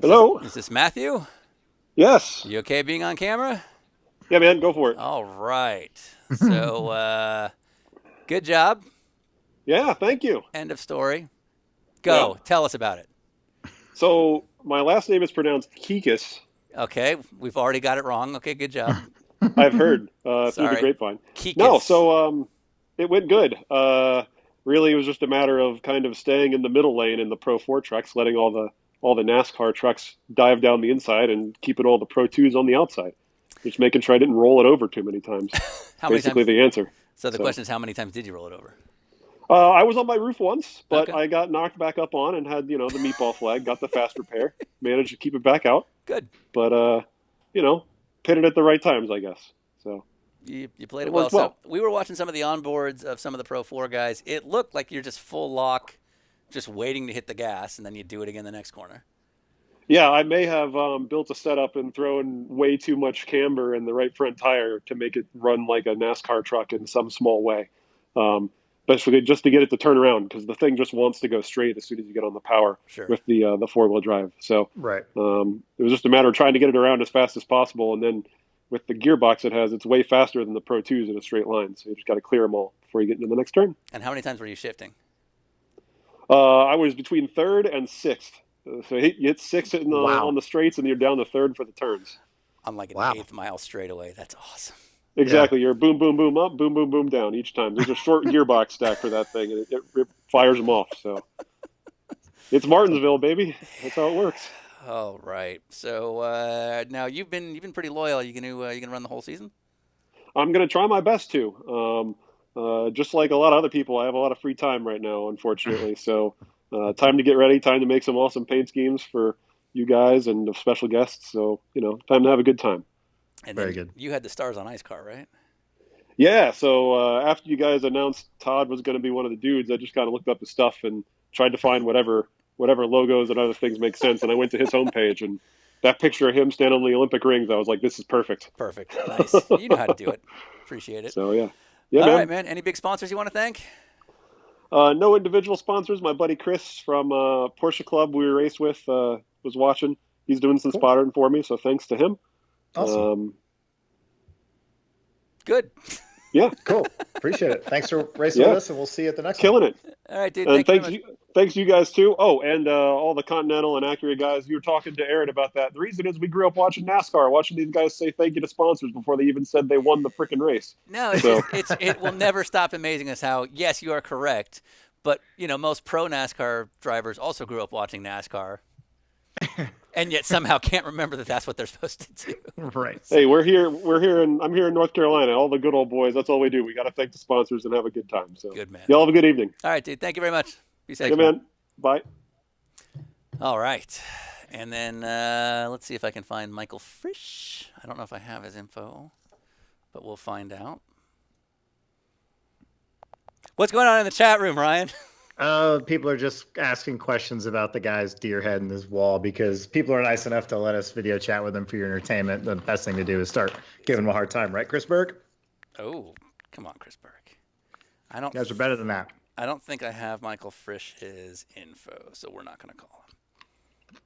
Hello. Is this Matthew? Yes. You okay being on camera? Yeah, man, go for it. All right. So, good job. Yeah, thank you. End of story. Go. Yeah. Tell us about it. So, my last name is pronounced Kikis. Okay, we've already got it wrong. Okay, good job. I've heard through the grapevine. Kikis. No, so it went good. Really, it was just a matter of kind of staying in the middle lane in the Pro 4 trucks, letting all the NASCAR trucks dive down the inside and keeping all the Pro 2s on the outside. Just making sure I didn't roll it over too many times. Basically, the answer. So the question is, how many times did you roll it over? I was on my roof once, but I got knocked back up on and had, the meatball flag, got the fast repair, managed to keep it back out. Good. But, pitted at the right times, I guess. So you played it well. So we were watching some of the onboards of some of the Pro 4 guys. It looked like you're just full lock, just waiting to hit the gas, and then you do it again the next corner. Yeah, I may have built a setup and thrown way too much camber in the right front tire to make it run like a NASCAR truck in some small way. Basically, just to get it to turn around, because the thing just wants to go straight as soon as you get on the power with the 4-wheel drive. So right. It was just a matter of trying to get it around as fast as possible. And then with the gearbox it has, it's way faster than the Pro 2s in a straight line. So you just got to clear them all before you get into the next turn. And how many times were you shifting? I was between 3rd and 6th. So you hit 6 on the straights, and you're down to 3rd for the turns. On like an 8th mile straightaway. That's awesome. Exactly. Yeah. You're boom, boom, boom up, boom, boom, boom down each time. There's a short gearbox stack for that thing, and it fires them off. So it's Martinsville, baby. That's how it works. All right. So now you've been pretty loyal. You gonna run the whole season? I'm gonna try my best to. Just like a lot of other people, I have a lot of free time right now, unfortunately. So. Time to get ready, time to make some awesome paint schemes for you guys and the special guests. So, time to have a good time. And very good. You had the Stars on Ice car, right? Yeah. So after you guys announced Todd was going to be one of the dudes, I just kind of looked up his stuff and tried to find whatever logos and other things make sense. And I went to his homepage, and that picture of him standing on the Olympic rings, I was like, this is perfect. Perfect. Nice. You know how to do it. Appreciate it. So, yeah. All right, man. Any big sponsors you want to thank? No individual sponsors. My buddy Chris from Porsche Club we raced with was watching. He's doing some spottering for me, so thanks to him. Awesome. Good. Yeah. Cool. Appreciate it. Thanks for racing with us, and we'll see you at the next Killing one. it. All right, dude. And Thank you very much. thanks you guys too. Oh, and all the Continental and Acura guys. You were talking to Aaron about that. The reason is we grew up watching NASCAR, watching these guys say thank you to sponsors before they even said they won the freaking race. No, it will never stop amazing us how, yes, you are correct, but most pro NASCAR drivers also grew up watching NASCAR, and yet somehow can't remember that that's what they're supposed to do. Right. Hey, I'm here in North Carolina. All the good old boys. That's all we do. We got to thank the sponsors and have a good time. So good, man. Y'all have a good evening. All right, dude. Thank you very much. Be safe. Good, man. Bye. All right. And then let's see if I can find Michael Frisch. I don't know if I have his info, but we'll find out. What's going on in the chat room, Ryan? People are just asking questions about the guy's deer head in his wall because people are nice enough to let us video chat with them for your entertainment. The best thing to do is start giving them a hard time, right, Chris Berg? Oh, come on, Chris Berg. You guys are better than that. I don't think I have Michael Frisch's info, so we're not going to call him.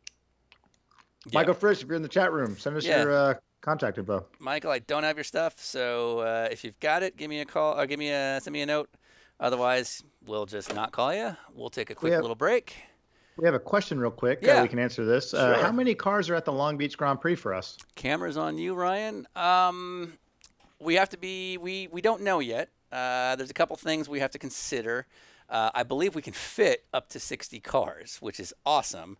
Yeah. Michael Frisch, if you're in the chat room, send us your contact info. Michael, I don't have your stuff, so if you've got it, give me a call or send me a note. Otherwise, we'll just not call you. We'll take a quick little break. We have a question real quick. Yeah. We can answer this. Sure. How many cars are at the Long Beach Grand Prix for us? Cameras on you, Ryan. We have to be, we don't know yet. There's a couple things we have to consider. I believe we can fit up to 60 cars, which is awesome.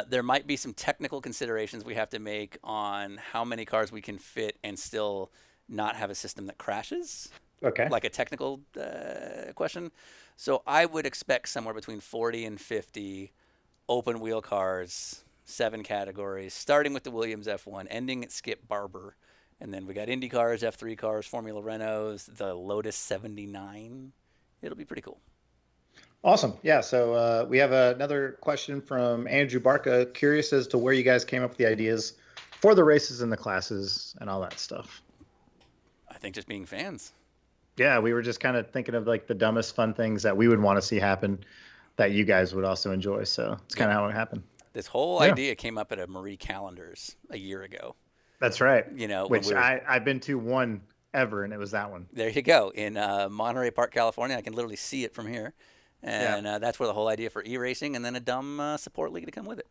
There might be some technical considerations we have to make on how many cars we can fit and still not have a system that crashes. Okay. Like a technical question. So I would expect somewhere between 40 and 50 open wheel cars, 7 categories, starting with the Williams F1, ending at Skip Barber. And then we got Indy cars, F3 cars, Formula Renaults, the Lotus 79. It'll be pretty cool. Awesome. Yeah. So we have another question from Andrew Barca. Curious as to where you guys came up with the ideas for the races and the classes and all that stuff. I think just being fans. Yeah, we were just kind of thinking of like the dumbest fun things that we would want to see happen that you guys would also enjoy. So it's kind of how it happened. This whole idea came up at a Marie Callender's a year ago. That's right. Which I've been to one ever, and it was that one. There you go. In Monterey Park, California. I can literally see it from here. And that's where the whole idea for e-racing and then a dumb support league to come with it.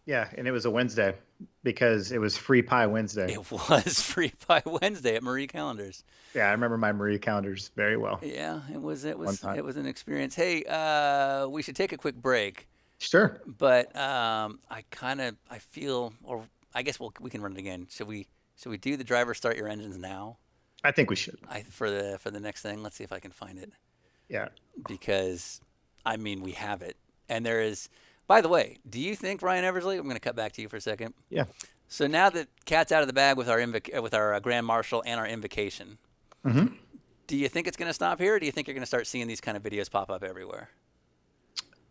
Yeah, and it was a Wednesday because it was Free Pie Wednesday. It was Free Pie Wednesday at Marie Callender's. Yeah, I remember my Marie Callender's very well. Yeah, it was an experience. Hey, we should take a quick break. Sure. But I feel, or I guess we can run it again. Should we do the driver start your engines now? I think we should. For the next thing. Let's see if I can find it. Yeah. Because we have it, and there is. By the way, do you think, Ryan Eversley, I'm going to cut back to you for a second. Yeah. So now that cat's out of the bag with our Grand Marshal and our invocation, do you think it's going to stop here, or do you think you're going to start seeing these kind of videos pop up everywhere?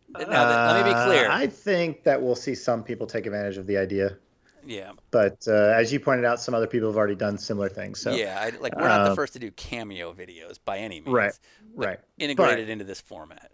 Now, let me be clear. I think that we'll see some people take advantage of the idea. Yeah. But as you pointed out, some other people have already done similar things. So yeah, we're not the first to do cameo videos by any means. Right. Integrated into this format.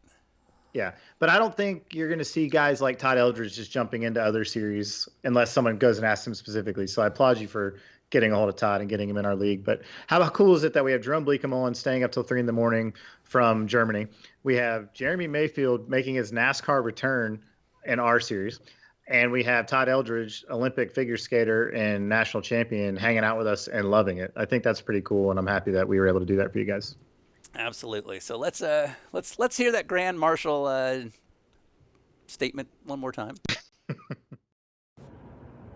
Yeah, but I don't think you're going to see guys like Todd Eldridge just jumping into other series unless someone goes and asks him specifically. So I applaud you for getting a hold of Todd and getting him in our league. But how cool is it that we have Jerome Bleekum on staying up till 3 a.m. from Germany? We have Jeremy Mayfield making his NASCAR return in our series. And we have Todd Eldridge, Olympic figure skater and national champion, hanging out with us and loving it. I think that's pretty cool, and I'm happy that we were able to do that for you guys. Absolutely. So let's hear that Grand Marshal statement one more time.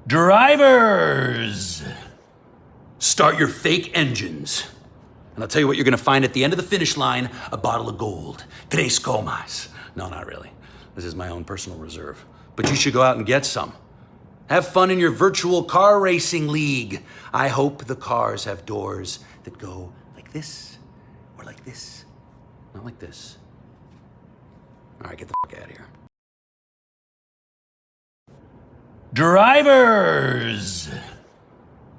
Drivers, start your fake engines. And I'll tell you what you're going to find at the end of the finish line, a bottle of gold. Tres comas. No, not really. This is my own personal reserve. But you should go out and get some. Have fun in your virtual car racing league. I hope the cars have doors that go like this. Like this, not like this. All right, get the fuck out of here. Drivers,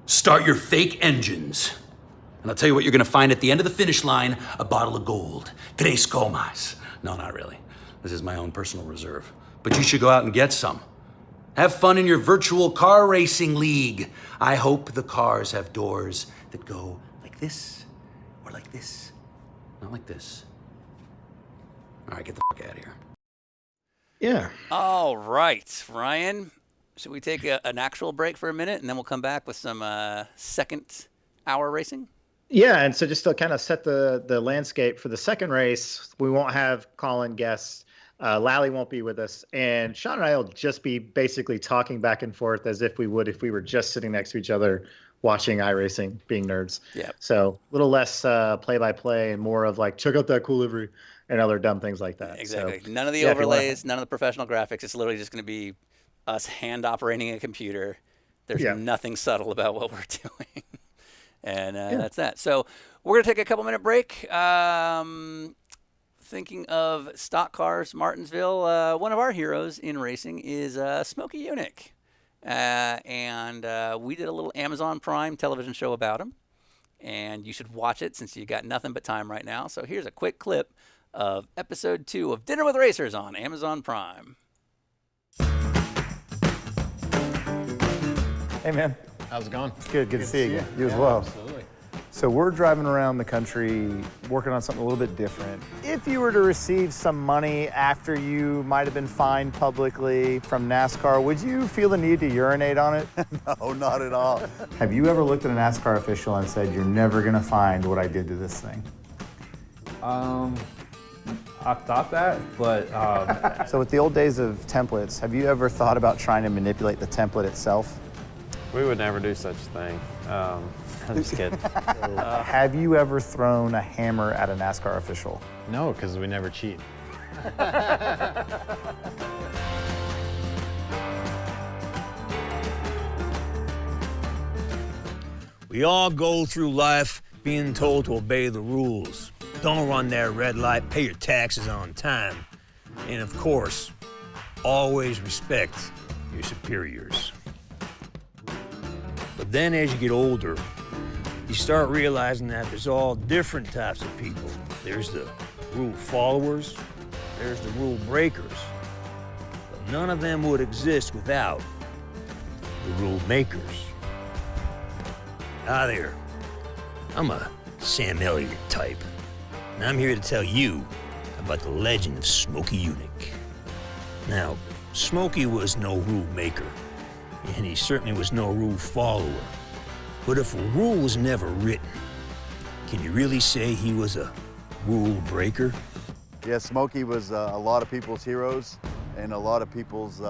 start your fake engines. And I'll tell you what you're going to find at the end of the finish line, a bottle of gold. Tres comas. No, not really. This is my own personal reserve. But you should go out and get some. Have fun in your virtual car racing league. I hope the cars have doors that go like this or like this. Not like this. All right, get the fuck out of here. Yeah. All right, Ryan, should we take an actual break for a minute and then we'll come back with some second hour racing? Yeah, and so just to kind of set the landscape for the second race, we won't have call-in guests. Lally won't be with us, and Sean and I will just be basically talking back and forth as if we would if we were just sitting next to each other watching iRacing, being nerds. Yeah. So a little less play-by-play and more of like, check out that cool livery and other dumb things like that. Exactly. So, None of the yeah, if you wanna- overlays, none of the professional graphics. It's literally just going to be us hand operating a computer. There's Yeah. nothing subtle about what we're doing. And that's that. So we're going to take a couple-minute break. Thinking of stock cars, Martinsville, one of our heroes in racing is Smokey Yunick. And we did a little Amazon Prime television show about him. And you should watch it since you got nothing but time right now. So here's a quick clip of episode 2 of Dinner with Racers on Amazon Prime. Hey, man. How's it going? Good to see you again. You as well. Absolutely. So we're driving around the country working on something a little bit different. If you were to receive some money after you might have been fined publicly from NASCAR, would you feel the need to urinate on it? No, not at all. Have you ever looked at a NASCAR official and said, you're never gonna find what I did to this thing? I've thought that, but... So with the old days of templates, have you ever thought about trying to manipulate the template itself? We would never do such a thing. I'm just kidding. Have you ever thrown a hammer at a NASCAR official? No, because we never cheat. We all go through life being told to obey the rules. Don't run that red light, pay your taxes on time. And of course, always respect your superiors. But then as you get older, you start realizing that there's all different types of people. There's the rule followers, there's the rule breakers. But none of them would exist without the rule makers. Hi there, I'm a Sam Elliott type, and I'm here to tell you about the legend of Smokey Yunick. Now, Smokey was no rule maker, and he certainly was no rule follower. But if a rule was never written, can you really say he was a rule breaker? Yeah, Smokey was a lot of people's heroes and a lot of people's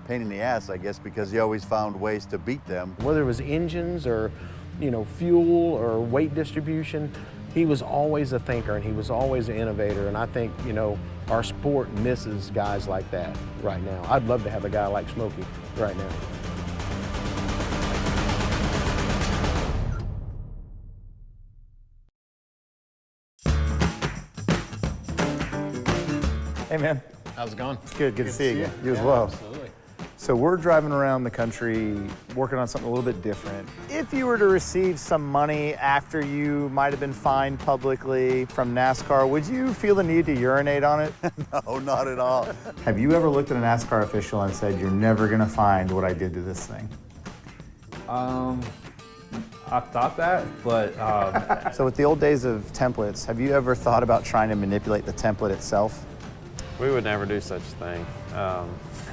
pain in the ass, I guess, because he always found ways to beat them. Whether it was engines or, fuel or weight distribution, he was always a thinker and he was always an innovator. And I think, our sport misses guys like that right now. I'd love to have a guy like Smokey right now. Hey, man. How's it going? Good to see you again. You as well. Absolutely. So we're driving around the country working on something a little bit different. If you were to receive some money after you might have been fined publicly from NASCAR, would you feel the need to urinate on it? No, not at all. Have you ever looked at a NASCAR official and said, you're never gonna find what I did to this thing? I've thought that, but... So with the old days of templates, have you ever thought about trying to manipulate the template itself? We would never do such a thing.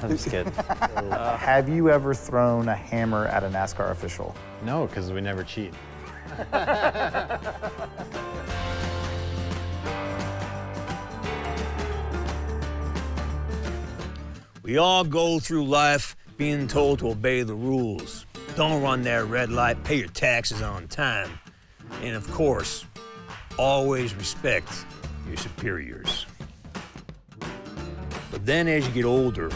I'm just kidding. Have you ever thrown a hammer at a NASCAR official? No, because we never cheat. We all go through life being told to obey the rules. Don't run that red light, pay your taxes on time. And of course, always respect your superiors. But then as you get older,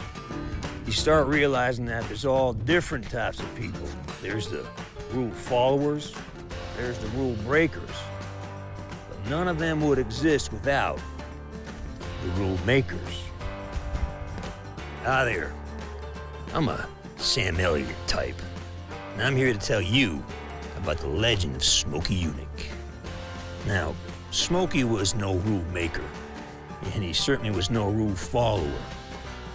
you start realizing that there's all different types of people. There's the rule followers, there's the rule breakers. But none of them would exist without the rule makers. Hi there, I'm a Sam Elliott type, and I'm here to tell you about the legend of Smokey Yunick. Now, Smokey was no rule maker, and he certainly was no rule follower.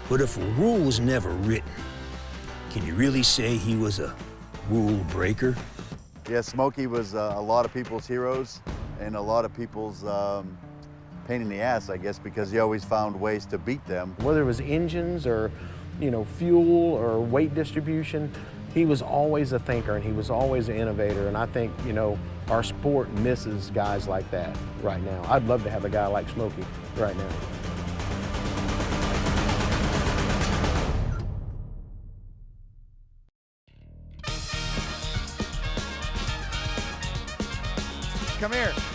But if a rule was never written, can you really say he was a rule breaker? Yeah, Smokey was a lot of people's heroes and a lot of people's pain in the ass, I guess, because he always found ways to beat them. Whether it was engines or, fuel or weight distribution, he was always a thinker and he was always an innovator. And I think, our sport misses guys like that right now. I'd love to have a guy like Smokey right now.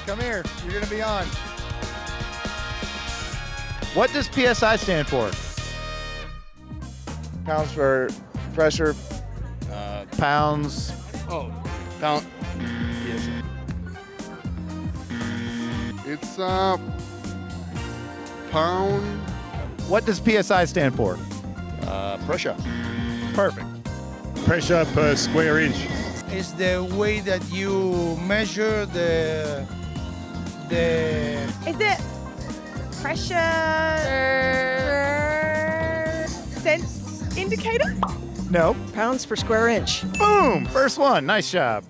Come here, you're gonna be on. What does PSI stand for? Pounds for pressure. Pounds. Oh, pound. Yes. It's pound. What does PSI stand for? Pressure. Perfect. Pressure per square inch. It's the way that you measure the. Is it pressure sense indicator? No. Pounds per square inch. Boom! First one. Nice job.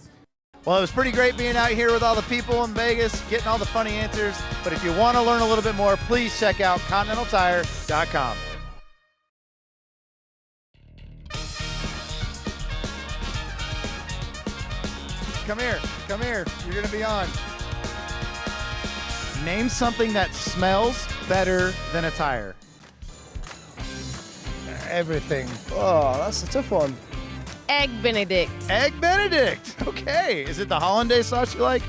Well, it was pretty great being out here with all the people in Vegas, getting all the funny answers. But if you want to learn a little bit more, please check out ContinentalTire.com. Come here, you're gonna be on. Name something that smells better than a tire. Everything. Oh, that's a tough one. Egg Benedict. Egg Benedict. Okay. Is it the hollandaise sauce you like?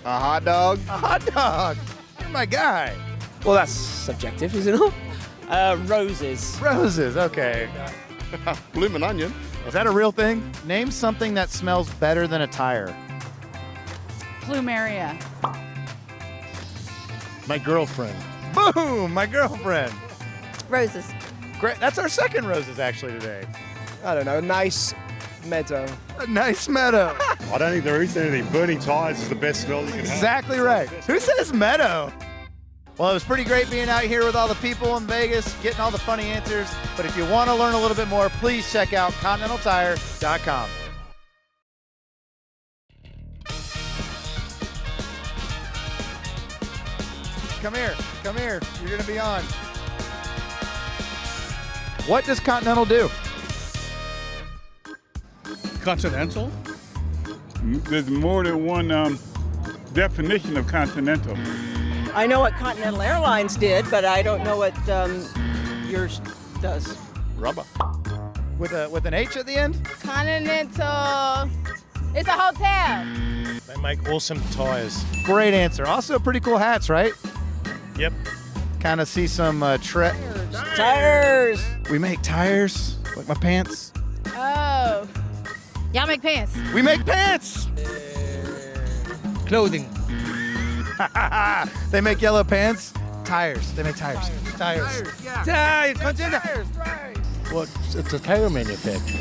A hot dog. A hot dog. You're my guy. Well, that's subjective, isn't it? Roses. Roses. Okay. Bloomin' onion. Is that a real thing? Name something that smells better than a tire. Plumeria. My girlfriend. Boom! My girlfriend. Roses. Great. That's our second roses actually today. I don't know. Nice meadow. A nice meadow. I don't think there is anything. Burning tires is the best smell you can have. Exactly right. Who says meadow? Well, it was pretty great being out here with all the people in Vegas, getting all the funny answers. But if you want to learn a little bit more, please check out ContinentalTire.com. Come here, you're gonna be on. What does Continental do? Continental? There's more than one definition of continental. I know what Continental Airlines did, but I don't know what yours does. Rubber. With an H at the end? Continental. It's a hotel. They make awesome tires. Great answer. Also pretty cool hats, right? Yep. Kind of see some Tires. We make tires, like my pants. Oh. Y'all make pants. We make pants. Clothing. They make yellow pants. Tires. They make tires. Tires. Tires. Tires. Well, it's a tire manufacturer.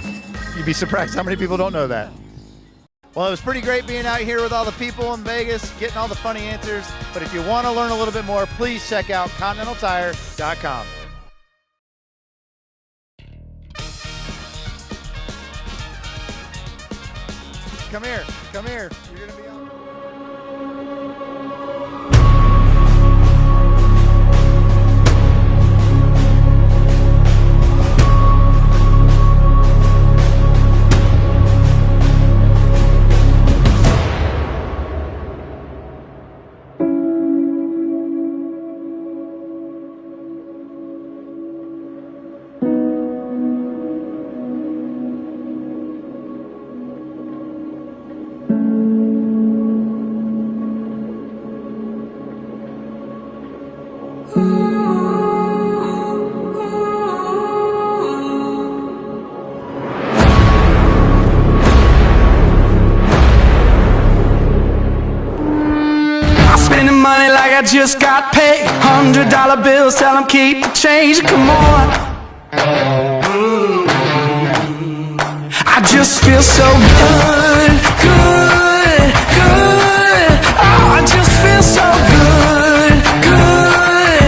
You'd be surprised how many people don't know that. Well, it was pretty great being out here with all the people in Vegas, getting all the funny answers. But if you want to learn a little bit more, please check out ContinentalTire.com. Come here, you're gonna be on. Spending money like I just got paid. $100 bills, tell them keep the change. Come on. I just feel so good, good, good. Oh, I just feel so good, good.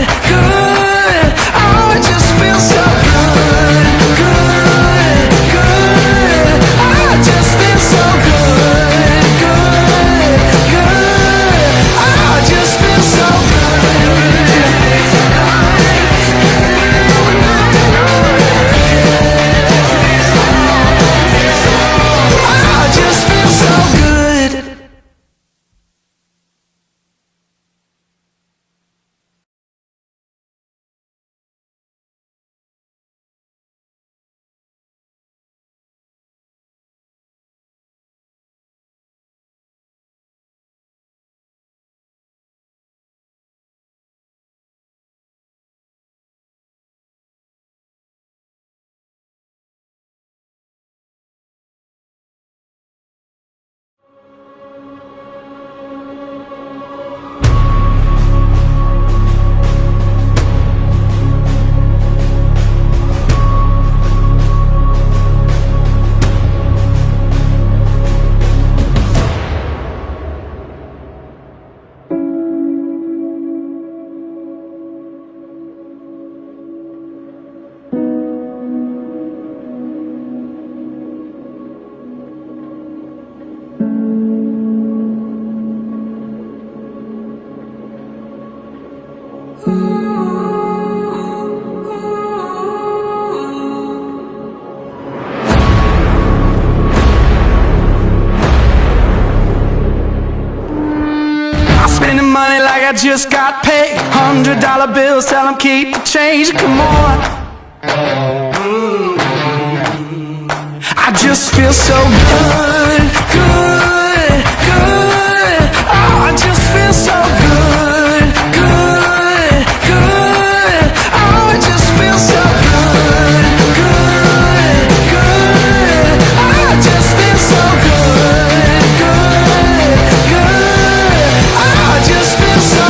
money like I just got paid. $100 bills, tell them keep the change. Come on. I just feel so good, good, good. Oh, I just feel so good, good, good. Oh, I just feel so good, good, good. Oh, I just feel so good, good, good. Oh, I just feel so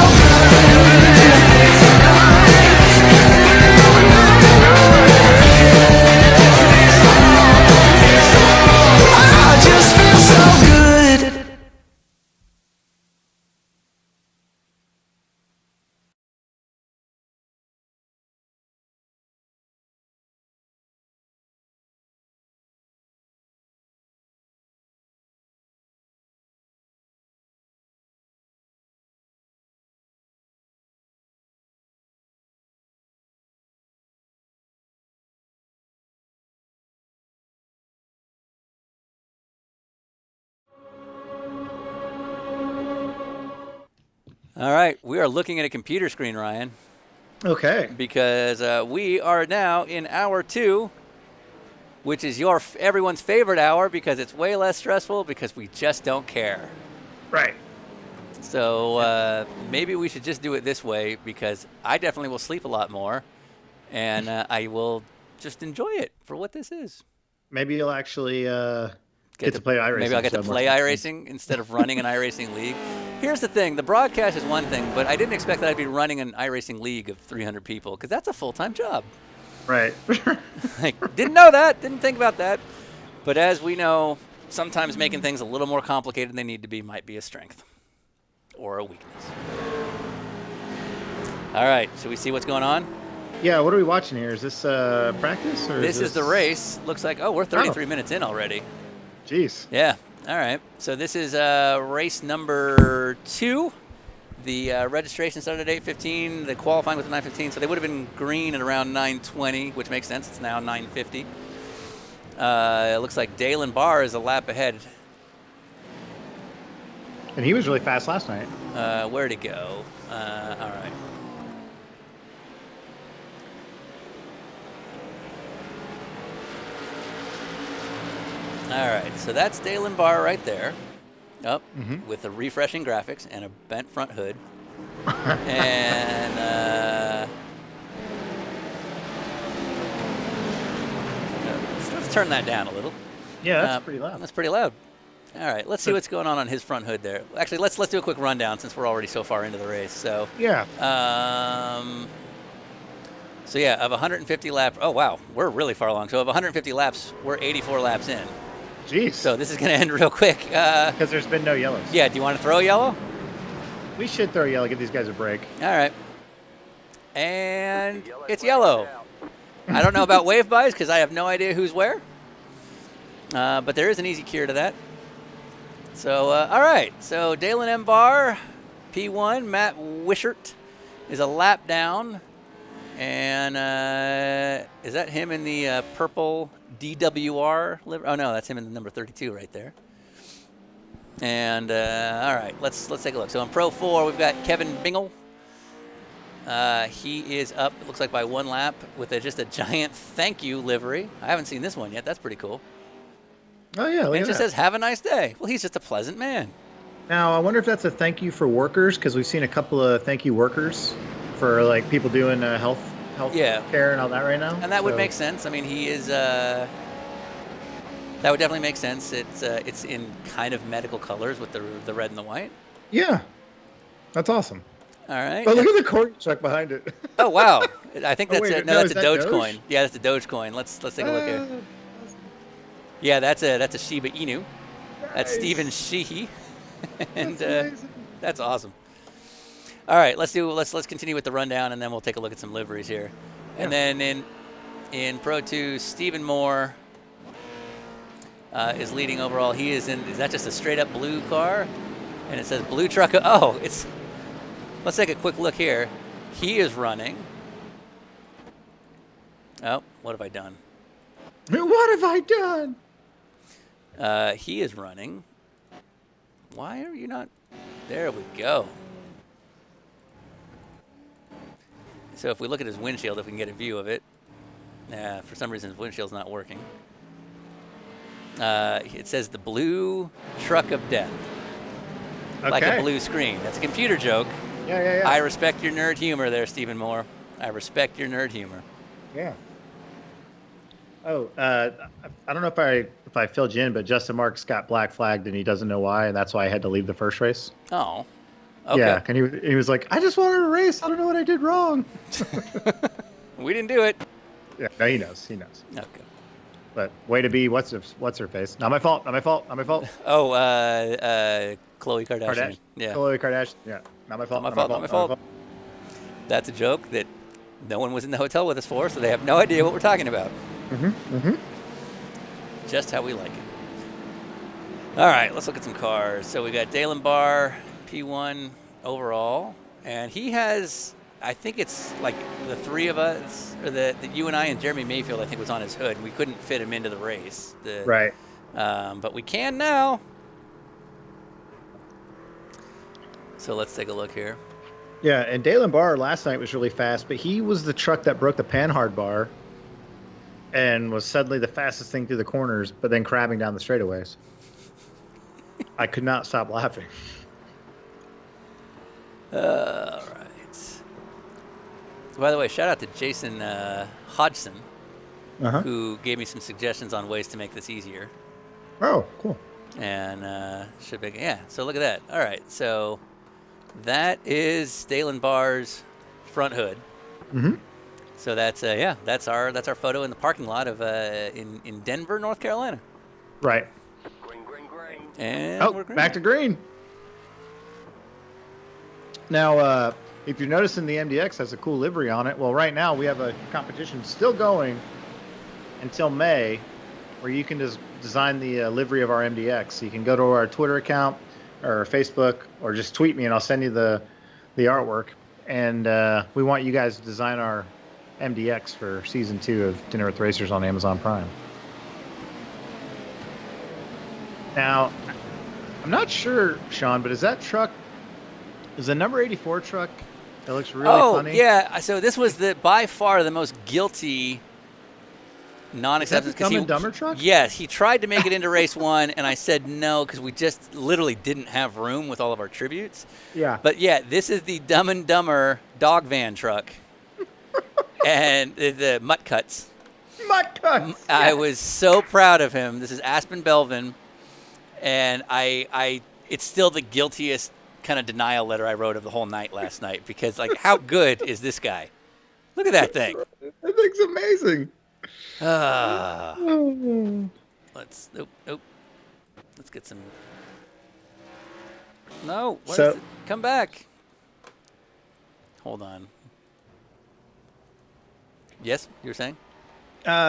I just feel so good. All right, we are looking at a computer screen, Ryan. Okay. Because we are now in hour 2, which is everyone's favorite hour because it's way less stressful because we just don't care. Right. So maybe we should just do it this way because I definitely will sleep a lot more, and I will just enjoy it for what this is. Maybe you'll actually get to play iRacing. Maybe I'll get to play iRacing instead of running an iRacing league. Here's the thing. The broadcast is one thing, but I didn't expect that I'd be running an iRacing league of 300 people because that's a full-time job. Right. Didn't know that. Didn't think about that. But as we know, sometimes making things a little more complicated than they need to be might be a strength or a weakness. All right. Should we see what's going on? Yeah, what are we watching here? Is this practice? Or This is the race. Looks like, we're 33 minutes in already. Jeez. Yeah. All right. So this is race number 2. The registration started at 8:15. The qualifying was at 9:15. So they would have been green at around 9:20, which makes sense. It's now 9:50. It looks like Dalen Barr is a lap ahead. And he was really fast last night. Where'd he go? All right. All right, so that's Dalen Barr right there, with the refreshing graphics and a bent front hood. And let's turn that down a little. Yeah, that's pretty loud. That's pretty loud. All right, let's see what's going on his front hood there. Actually, let's do a quick rundown since we're already so far into the race. So yeah. So yeah, of 150 laps. Oh wow, we're really far along. So of 150 laps, we're 84 laps in. Jeez. So this is going to end real quick. Because there's been no yellows. Yeah, do you want to throw a yellow? We should throw a yellow, give these guys a break. All right. And it's yellow. I don't know about wave buys because I have no idea who's where. But there is an easy cure to that. So, all right. So Dalen M. Barr, P1, Matt Wishart is a lap down. And is that him in the purple DWR? Oh no, that's him in the number 32 right there. And all right, let's take a look. So in Pro 4, we've got Kevin Bingle. He is up, it looks like by 1 lap with just a giant thank you livery. I haven't seen this one yet. That's pretty cool. Oh yeah, look and it at just that. says "Have a nice day." Well, he's just a pleasant man. Now I wonder if that's a thank you for workers because we've seen a couple of thank you workers for like people doing health care and all that right now. And that would make sense. I mean, he is. That would definitely make sense. It's in kind of medical colors with the red and the white. Yeah, that's awesome. All right. Oh, look at the coin truck behind it. Oh wow! I think that's wait, that's is a that Dogecoin. Yeah, that's a Dogecoin. Let's take a look here. Yeah, that's a Shiba Inu. That's Stephen Sheehy, and that's awesome. All right, let's continue with the rundown, and then we'll take a look at some liveries here. Yeah. And then in Pro 2, Stephen Moore is leading overall. He is in. Is that just a straight up blue car? And it says blue truck. Oh, it's. Let's take a quick look here. He is running. Oh, what have I done? What have I done? He is running. Why are you not? There we go. So if we look at his windshield, if we can get a view of it. For some reason, his windshield's not working. It says the blue truck of death. Okay. Like a blue screen. That's a computer joke. Yeah. I respect your nerd humor there, Stephen Moore. I respect your nerd humor. Yeah. Oh, I don't know if I filled you in, but Justin Marks got black flagged and he doesn't know why, and that's why I had to leave the first race. Oh. Okay. Yeah, and he was like, I just wanted to race. I don't know what I did wrong. We didn't do it. Yeah, no, he knows. Okay. But way to be what's her face? Not my fault. Not my fault. Oh, Khloe Kardashian. Yeah. Khloe Kardashian. Yeah. Not my fault. Not my fault. That's a joke that no one was in the hotel with us for, so they have no idea what we're talking about. Just how we like it. All right, let's look at some cars. So we got Dalen Barr, P1 overall, and he has, I think it's like the three of us, or the you and I and Jeremy Mayfield, I think, was on his hood. We couldn't fit him into the race. Right. But we can now. So let's take a look here. Yeah, and Dalen Barr last night was really fast, but he was the truck that broke the Panhard bar and was suddenly the fastest thing through the corners, but then crabbing down the straightaways. I could not stop laughing. All right. By the way, shout out to Jason Hodgson, who gave me some suggestions on ways to make this easier. Oh, cool. And should be, yeah. So look at that. All right. So that is Dalen Barr's front hood. So that's that's our photo in the parking lot of in Denver, North Carolina. Right. Green. And we're green. Back to green. Now, if you're noticing, the MDX has a cool livery on it. Well, right now we have a competition still going until May, where you can just design the livery of our MDX. So you can go to our Twitter account or Facebook, or just tweet me, and I'll send you the artwork. And we want you guys to design our MDX for season 2 of Dinner with Racers on Amazon Prime. Now, I'm not sure, Sean, but is that truck, is the number 84 truck that looks really funny? Oh, yeah. So this was by far the most guilty non-acceptance. Is that the Dumb and Dumber truck? Yes. He tried to make it into race 1, and I said no because we just literally didn't have room with all of our tributes. Yeah. But, yeah, this is the Dumb and Dumber dog van truck. And the Mutt Cuts. Mutt Cuts! I was so proud of him. This is Aspen Belvin. And it's still the guiltiest kind of denial letter I wrote of the whole night last night, because, like, how good is this guy? Look at that thing. That thing's amazing. Let's get some. No, come back. Hold on. Yes, you were saying?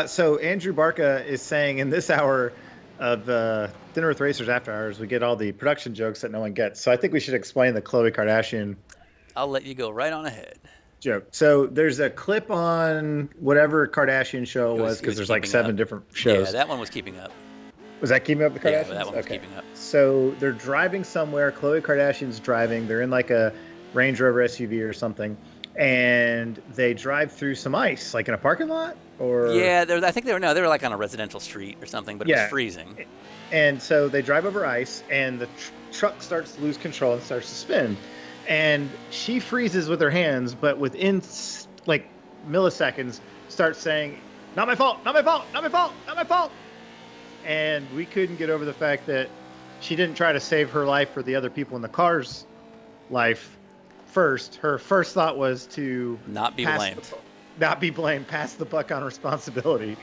So Andrew Barca is saying in this hour of Dinner with Racers After Hours, we get all the production jokes that no one gets. So I think we should explain the Khloe Kardashian I'll let you go right on ahead. Joke. So there's a clip on whatever Kardashian show it was, because there's like 7 different shows. Yeah, that one was keeping up. Was that Keeping Up with the Kardashians? Yeah, that one was keeping up. So they're driving somewhere. Khloe Kardashian's driving. They're in like a Range Rover SUV or something. And they drive through some ice, like in a parking lot? Or yeah, I think they were like on a residential street or something, but it was freezing. And so they drive over ice, and the truck starts to lose control and starts to spin. And she freezes with her hands, but within like milliseconds starts saying, "Not my fault, not my fault, not my fault, not my fault." And we couldn't get over the fact that she didn't try to save her life or the other people in the car's life first. Her first thought was to not be blamed. Not be blamed, pass the buck on responsibility.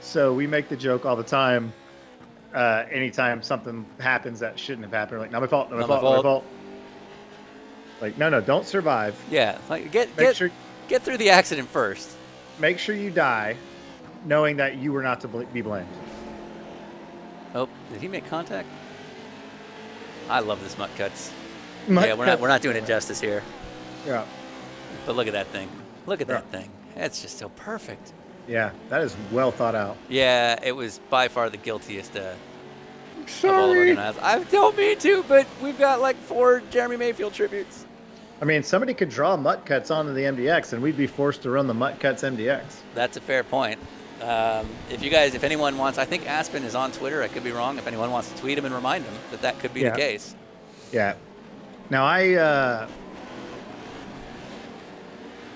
So we make the joke all the time. Anytime something happens that shouldn't have happened, like, not my fault, not my fault, not my fault. Like, no, don't survive. Yeah, like get through the accident first. Make sure you die, knowing that you were not to be blamed. Oh, did he make contact? I love this Mutt Cuts. We're not doing it justice here. Yeah. But look at that thing. Look at that thing. It's just so perfect. Yeah, that is well thought out. Yeah, it was by far the guiltiest. Sorry. I don't mean to, but we've got like 4 Jeremy Mayfield tributes. I mean, somebody could draw Mutt Cuts onto the MDX, and we'd be forced to run the Mutt Cuts MDX. That's a fair point. If anyone wants, I think Aspen is on Twitter. I could be wrong. If anyone wants to tweet him and remind him that could be the case. Yeah. Now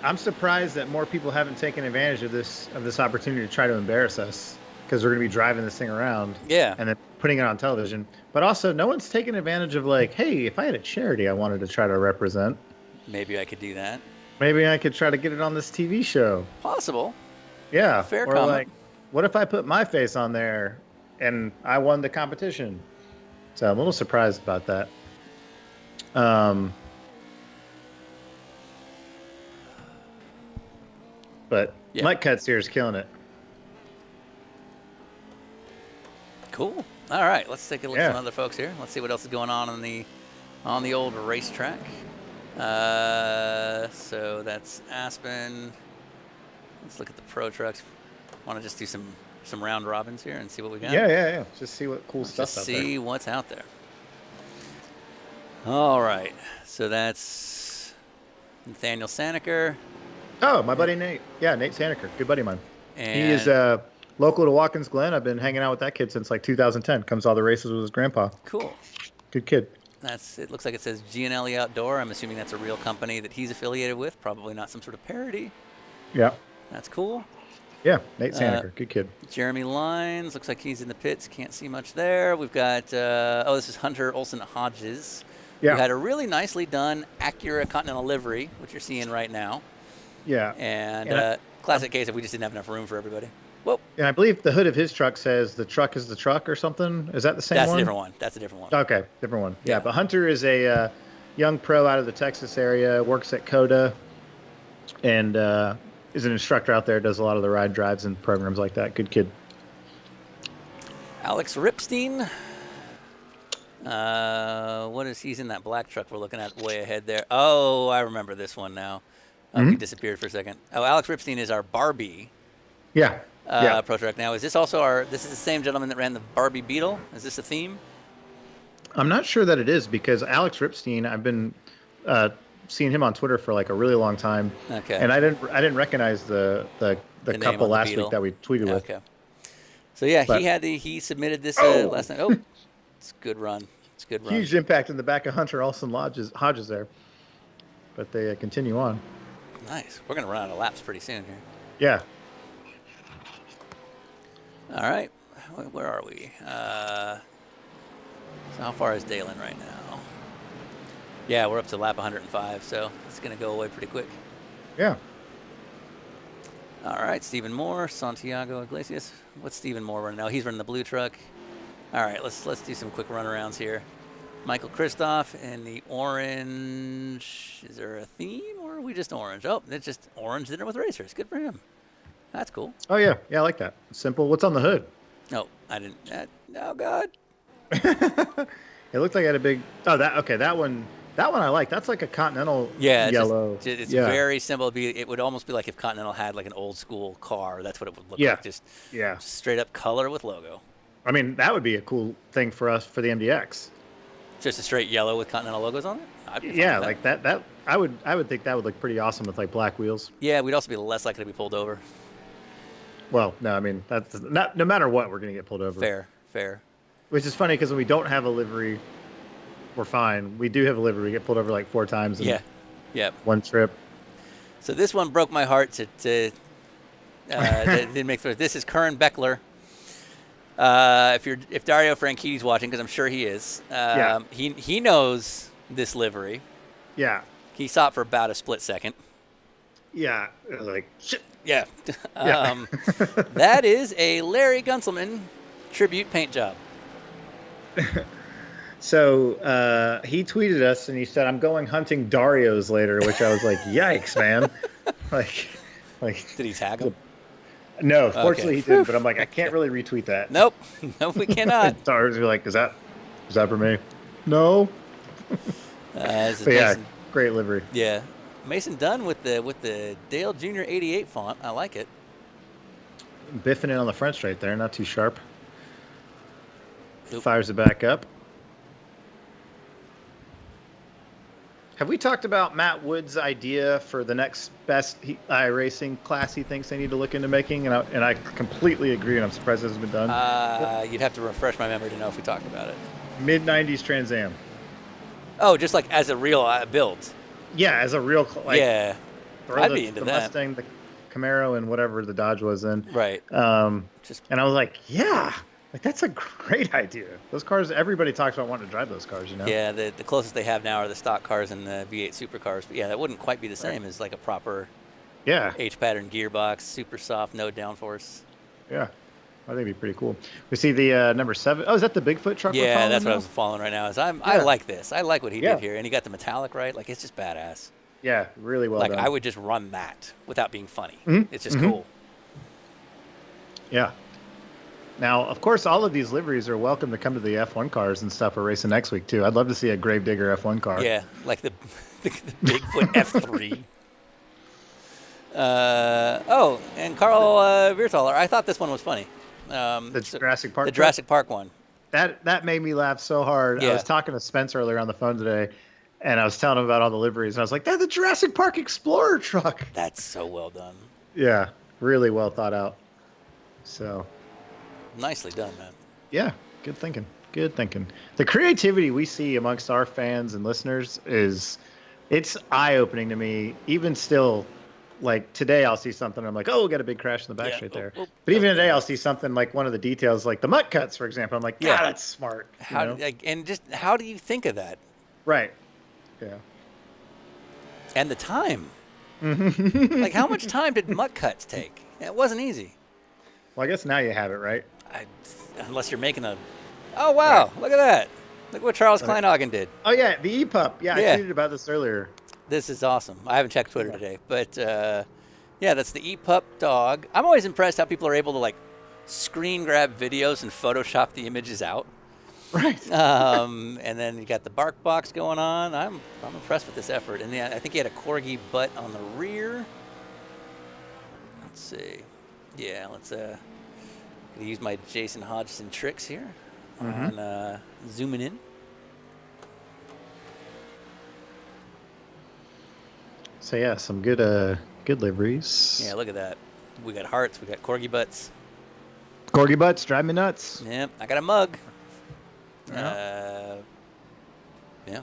I'm surprised that more people haven't taken advantage of this opportunity to try to embarrass us, because we're going to be driving this thing around. Yeah. And then putting it on television. But also, no one's taken advantage of, like, hey, if I had a charity I wanted to try to represent, Maybe I could do that. maybe I could try to get it on this TV show. Possible. Yeah. Fair or comment. like, what if I put my face on there and I won the competition? So I'm a little surprised about that. But Mutt Cuts here is killing it. Cool. All right, let's take a look at some other folks here. Let's see what else is going on the old racetrack. So that's Aspen. Let's look at the pro trucks. Want to just do some round robins here and see what we got? Yeah. Just see what cool stuff's Just out there. see what's out there. All right, so that's Nathaniel Saneker. Oh, my buddy Nate. Yeah, Nate Saneker, good buddy of mine. He And- is local to Watkins Glen. I've been hanging out with that kid since like 2010. Comes to all the races with his grandpa. Cool. Good kid. It looks like it says Gianelli Outdoor. I'm assuming that's a real company that he's affiliated with. Probably not some sort of parody. Yeah. That's cool. Yeah, Nate Saneker, good kid. Jeremy Lines, looks like he's in the pits. Can't see much there. We've got, this is Hunter Olsen Hodges. Yeah. We had a really nicely done Acura Continental livery, which you're seeing right now. Yeah. And classic case if we just didn't have enough room for everybody. Whoa. And I believe the hood of his truck says the truck is the truck or something. Is that the same That's one? a different one. That's a different one. Okay, different one. Yeah, but Hunter is a young pro out of the Texas area, works at CODA, and is an instructor out there, does a lot of the ride drives and programs like that. Good kid. Alex Ripstein. What is he's in that black truck we're looking at way ahead there? Oh, I remember this one now. He disappeared for a second. Oh, Alex Ripstein is our Barbie. Yeah. Pro truck. Now, is this also this is the same gentleman that ran the Barbie Beetle? Is this a theme? I'm not sure that it is, because Alex Ripstein, I've been seeing him on Twitter for like a really long time. Okay. And I didn't recognize the name couple on the last Beetle. week that we tweeted with. Okay. So yeah, But- he submitted this last night. Oh, it's a good run. It's a good run. Huge impact in the back of Hunter Olsen Hodges there. But they continue on. Nice. We're gonna run out of laps pretty soon here. Yeah. All right. Where are we? So how far is Dalen right now? Yeah, we're up to lap 105, so it's going to go away pretty quick. Yeah. All right, Stephen Moore, Santiago Iglesias. What's Stephen Moore running now? He's running the blue truck. All right, let's do some quick runarounds here. Michael Kristoff in the orange. Is there a theme, or are we just orange? Oh, it's just orange dinner with racers. Good for him. That's cool. Oh yeah, I like that. Simple. What's on the hood? No, I didn't. Oh God. It looked like it had a big. Oh, that one I like. That's like a Continental yellow. It's very simple. It would almost be like if Continental had like an old school car. That's what it would look like. Just straight up color with logo. I mean, that would be a cool thing for us for the MDX. Just a straight yellow with Continental logos on it. I'd be fine Yeah, with like that. I would think that would look pretty awesome with like black wheels. Yeah, we'd also be less likely to be pulled over. Well, no, I mean that's not. No matter what, we're gonna get pulled over. Fair. Which is funny because when we don't have a livery, we're fine. We do have a livery. We get pulled over like 4 times in one trip. So this one broke my heart to didn't make through. This is Curran Beckler. If Dario Franchitti's watching, because I'm sure he is, he knows this livery. Yeah. He saw it for about a split second. Yeah, it was like shit. Yeah. That is a Larry Gunselman tribute paint job. So he tweeted us and he said, "I'm going hunting Dario's later," which I was like, "Yikes, man!" like, did he tag him? No, fortunately Okay. he didn't. But I'm like, I can't really retweet that. Nope, we cannot. Dario's are like, is that for me? No. This is But yeah, Mason. great livery. Yeah, Mason Dunn with the Dale Jr. 88 font. I like it. Biffing it on the front straight there, not too sharp. Fires it back up. Have we talked about Matt Wood's idea for the next best iRacing class he thinks they need to look into making? And I completely agree, and I'm surprised it hasn't been done. You'd have to refresh my memory to know if we talked about it. Mid-90s Trans Am. Oh, just like as a real build. Yeah, as a real... yeah. I'd be into the that. Mustang, the Camaro, and whatever the Dodge was in. Right. And I was like, yeah, like that's a great idea. Those cars, everybody talks about wanting to drive those cars, you know? Yeah, the closest they have now are the stock cars and the V8 supercars. But yeah, that wouldn't quite be the same as like a proper H-pattern gearbox, super soft, no downforce. Yeah. I think it'd be pretty cool. We see the number 7. Oh, is that the Bigfoot truck? Yeah, that's what I was following right now. I like this. I like what he did here, and he got the metallic right. Like it's just badass. Yeah, really well done. I would just run that without being funny. Mm-hmm. It's just cool. Yeah. Now, of course, all of these liveries are welcome to come to the F1 cars and stuff we're racing next week too. I'd love to see a Gravedigger F1 car. Yeah, like the Bigfoot F3. And Carl Viertaler. I thought this one was funny. The Jurassic Park. The Jurassic Park one. That made me laugh so hard. Yeah. I was talking to Spence earlier on the phone today, and I was telling him about all the liveries, and I was like, "They're the Jurassic Park Explorer truck." That's so well done. Yeah, really well thought out. So, nicely done, man. Yeah, good thinking. Good thinking. The creativity we see amongst our fans and listeners it's eye-opening to me. Even still, like today, I'll see something, and I'm like, "Oh, we got a big crash in the back straight there." But even today, I'll see something like one of the details, like the mutt cuts, for example. I'm like, "Yeah, that's smart." How do you think of that? Right. Yeah. And the time. Like, how much time did mutt cuts take? It wasn't easy. Well, I guess now you have it, right? Unless you're making a... Oh, wow. Right. Look at that. Look what Charles Kleinhagen did. Oh, yeah. The EPUB. Yeah, I tweeted about this earlier. This is awesome. I haven't checked Twitter today. But, yeah, that's the EPUB dog. I'm always impressed how people are able to, like, screen grab videos and Photoshop the images out. Right. And then you got the bark box going on. I'm impressed with this effort. And I think he had a corgi butt on the rear. Let's see. Yeah, let's use my Jason Hodgson tricks here on zooming in. So yeah, some good liveries. Yeah, look at that. We got hearts. We got corgi butts. Corgi butts drive me nuts. Yep, I got a mug. Yeah. Yeah.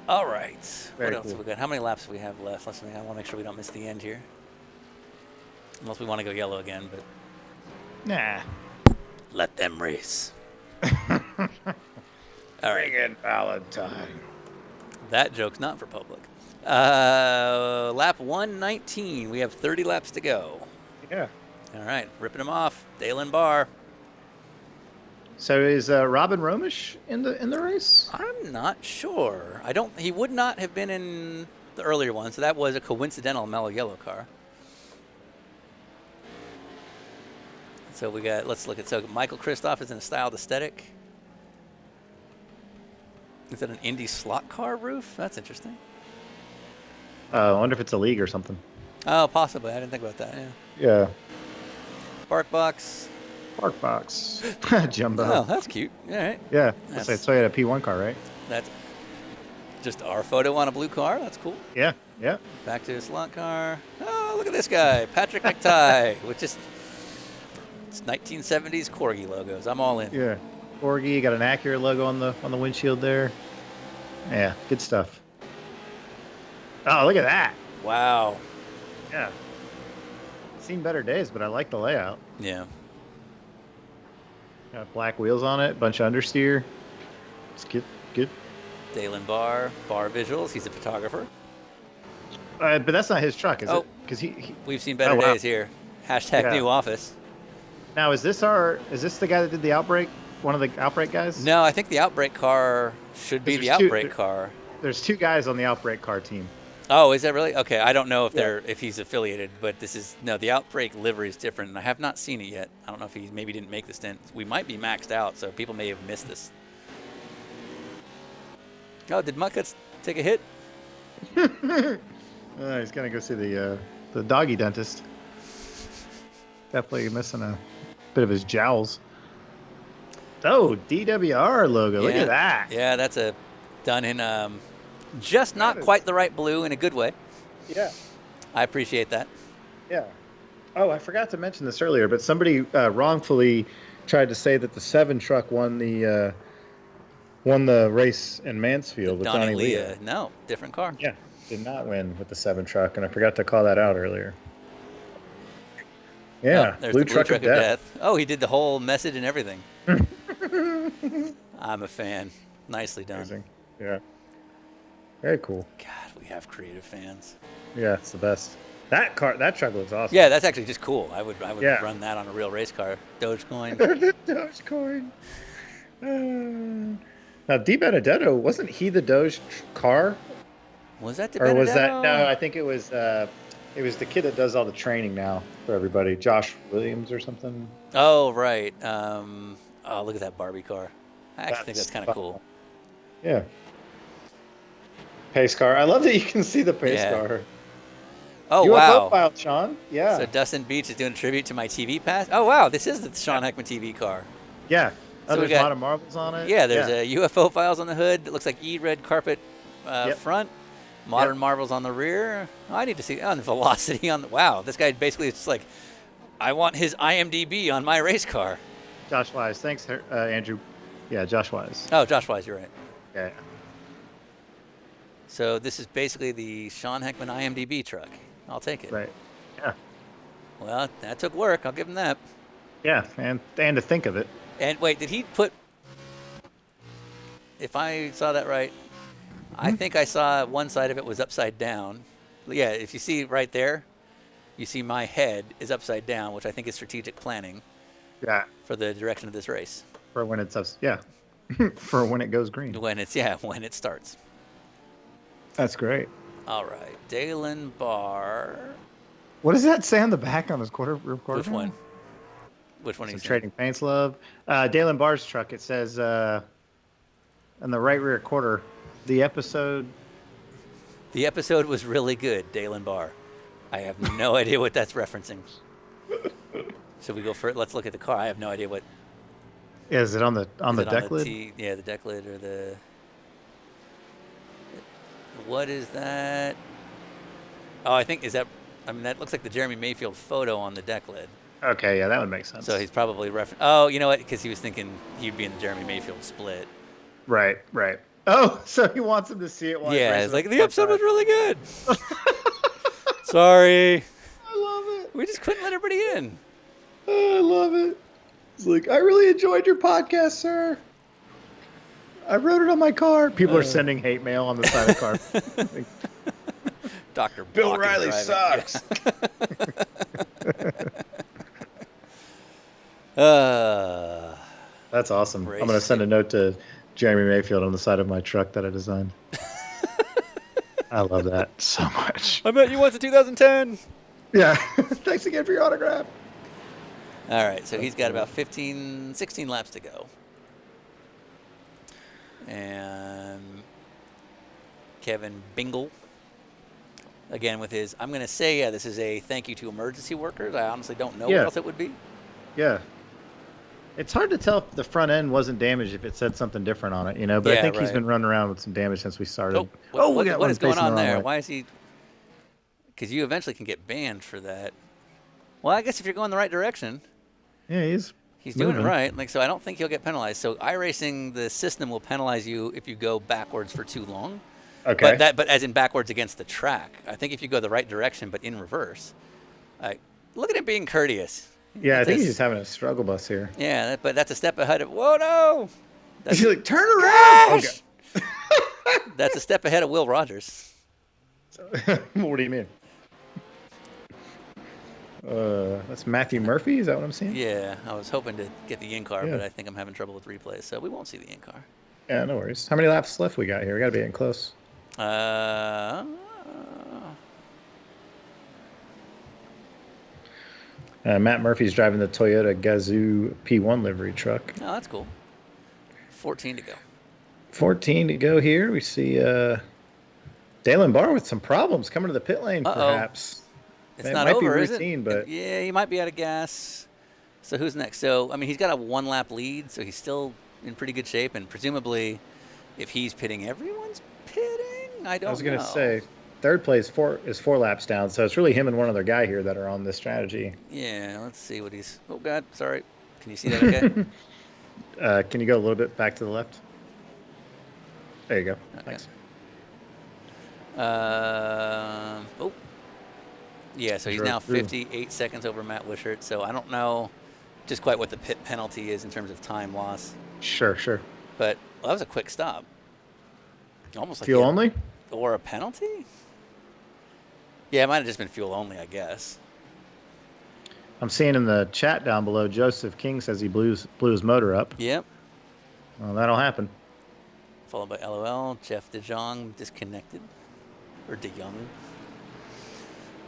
All right. Very what else cool. have we got? How many laps do we have left? I want to make sure we don't miss the end here. Unless we want to go yellow again, but... Nah. Let them race. All right. Bring in Valentine. That joke's not for public. Lap 119. We have 30 laps to go. Yeah. All right. Ripping them off. Dalen Barr. So is Robin Romish in the race? I'm not sure. He would not have been in the earlier one, so that was a coincidental mellow yellow car. So we got, let's look at, so Michael Kristoff is in a styled aesthetic. Is that an Indy slot car roof? That's interesting. I wonder if it's a league or something. Oh, possibly. I didn't think about that. Yeah. Yeah. Bark box. Bark box. Jumbo. Oh, that's cute. All right. Yeah. So you had a P1 car, right? That's just our photo on a blue car. That's cool. Yeah. Yeah. Back to the slot car. Oh, look at this guy, Patrick McTighe, which is it's 1970s Corgi logos. I'm all in. Yeah. Corgi got an Acura logo on the windshield there. Yeah, good stuff. Oh, look at that. Wow. Yeah. Seen better days, but I like the layout. Yeah. Got black wheels on it, bunch of understeer. It's good. Good. Dalen Barr visuals. He's a photographer. But that's not his truck, is it? Because we've seen better days here. Hashtag new office. Now, is this the guy that did the Outbreak? One of the Outbreak guys? No, I think the Outbreak car should be the Outbreak car. There's two guys on the Outbreak car team. Oh, is that really? Okay, I don't know if he's affiliated, but the Outbreak livery is different, and I have not seen it yet. I don't know if he maybe didn't make the stint. We might be maxed out, so people may have missed this. Oh, did Muckets take a hit? He's gonna go see the doggy dentist. Definitely missing a bit of his jowls. Oh, DWR logo. Look at that. Yeah, that's done in Just not quite the right blue in a good way. Yeah. I appreciate that. Yeah. Oh, I forgot to mention this earlier, but somebody wrongfully tried to say that the 7 truck won the race in Mansfield with Donnie Leah. No, different car. Yeah, did not win with the 7 truck, and I forgot to call that out earlier. Yeah, there's blue the truck of death. Oh, he did the whole message and everything. I'm a fan. Nicely done. Amazing. Yeah. Very cool. God, we have creative fans. Yeah, it's the best. That truck looks awesome. Yeah, that's actually just cool. I would Yeah. run that on a real race car. Dogecoin. Dogecoin. Now, Di Benedetto, wasn't he the Doge car? Was that Di Or was that Benedetto? no? I think it was the kid that does all the training now for everybody, Josh Williams or something. Oh, right. Oh, look at that Barbie car. I actually think that's kind of cool. Yeah. Pace car. I love that you can see the pace Yeah. car. Oh, UFO wow. file, Sean. Yeah. So Dustin Beach is doing a tribute to my TV pass. Oh, wow. This is the Sean Heckman TV car. Yeah. So we There's got- a lot of marbles on it. Yeah, there's a UFO files on the hood. It looks like red carpet Yep. front. Modern marbles on the rear. Oh, I need to see. Oh, and the velocity on the. Wow, this guy basically is just like, I want his IMDb on my race car. Josh Wise. Thanks, Andrew. Yeah, Josh Wise. Oh, Josh Wise, you're right. Yeah. So this is basically the Sean Heckman IMDb truck. I'll take it. Right. Yeah. Well, that took work. I'll give him that. Yeah, and to think of it. And wait, did he put? If I saw that right, I think I saw one side of it was upside down. Yeah, if you see right there, you see my head is upside down, which I think is strategic planning. Yeah. For the direction of this race. For when it's for when it goes green. When it starts. That's great. All right, Dalen Barr. What does that say on the back on his quarter? Which one? Which one? Some trading paints love. Dalen Barr's truck. It says in the right rear quarter, the episode. The episode was really good, Dalen Barr. I have no idea what that's referencing. Should we go for it? Let's look at the car. I have no idea what. Yeah, is it on the deck lid? Yeah, the deck lid or the. What is that? Oh, I think that looks like the Jeremy Mayfield photo on the deck lid. Okay, yeah, that would make sense. So he's probably Oh, you know what? Because he was thinking he'd be in the Jeremy Mayfield split. Right. Oh, so he wants him to see it. Yeah, it's like the episode was really good. Sorry. I love it. We just couldn't let everybody in. Oh, I love it. It's like, I really enjoyed your podcast, sir. I wrote it on my car. People are sending hate mail on the side of the car. Dr. Bill Block is Riley driving. sucks. That's awesome. I'm going to send a note to Jeremy Mayfield on the side of my truck that I designed. I love that so much. I met you once in 2010. Yeah. Thanks again for your autograph. All right, so he's got about 16 laps to go. And Kevin Bingle, again with his, I'm going to say, this is a thank you to emergency workers. I honestly don't know what else it would be. Yeah. It's hard to tell if the front end wasn't damaged if it said something different on it, but I think he's been running around with some damage since we started. What is going on there? Why is he? Because you eventually can get banned for that. Well, I guess if you're going the right direction. Yeah, he's doing it right. So I don't think he'll get penalized. So iRacing, the system will penalize you if you go backwards for too long. Okay. But as in backwards against the track. I think if you go the right direction but in reverse. Look at him being courteous. Yeah, I think he's just having a struggle bus here. Yeah, but that's a step ahead of. Whoa, no! He's like, turn around! Okay. That's a step ahead of Will Rogers. What do you mean? That's Matthew Murphy. Is that what I'm seeing? Yeah, I was hoping to get the in-car, but I think I'm having trouble with replays, so we won't see the in-car. Yeah, no worries. How many laps left we got here? We got to be getting close. Matt Murphy's driving the Toyota Gazoo P1 livery truck. Oh, that's cool. 14 to go. 14 to go here. We see Dalen Barr with some problems coming to the pit lane, perhaps. It's not over, be is routine, it? But yeah, he might be out of gas. So who's next? So, I mean, he's got a one-lap lead, so he's still in pretty good shape. And presumably, if he's pitting, everyone's pitting? I don't know. I was gonna say, third place is 4 laps down, so it's really him and one other guy here that are on this strategy. Yeah, let's see what he's. Oh God, sorry. Can you see that? Okay. Can you go a little bit back to the left? There you go. Okay. Thanks. Oh. Yeah, so he's now 58 seconds over Matt Wishart. So I don't know just quite what the pit penalty is in terms of time loss. Sure. But that was a quick stop. Almost like Fuel only? Or a penalty? Yeah, it might have just been fuel only, I guess. I'm seeing in the chat down below, Joseph King says he blew his motor up. Yep. Well, that'll happen. Followed by LOL, Jeff DeJong disconnected. Or DeYoung.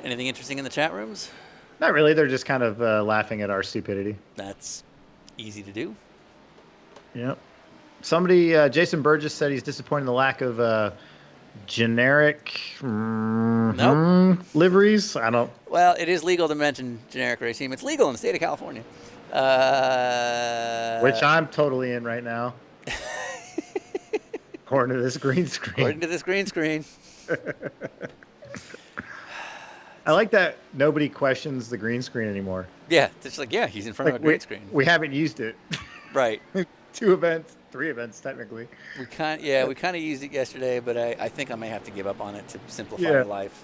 Anything interesting in the chat rooms? Not really. They're just kind of laughing at our stupidity. That's easy to do. Yep. Somebody, Jason Burgess said he's disappointed in the lack of generic liveries. I don't. Well, it is legal to mention generic race team. It's legal in the state of California. Which I'm totally in right now. According to this green screen. I like that nobody questions the green screen anymore. Yeah, it's like, yeah, he's in front of a green screen. We haven't used it. Right. 2 events, 3 events technically. We kind of used it yesterday, but I think I may have to give up on it to simplify life.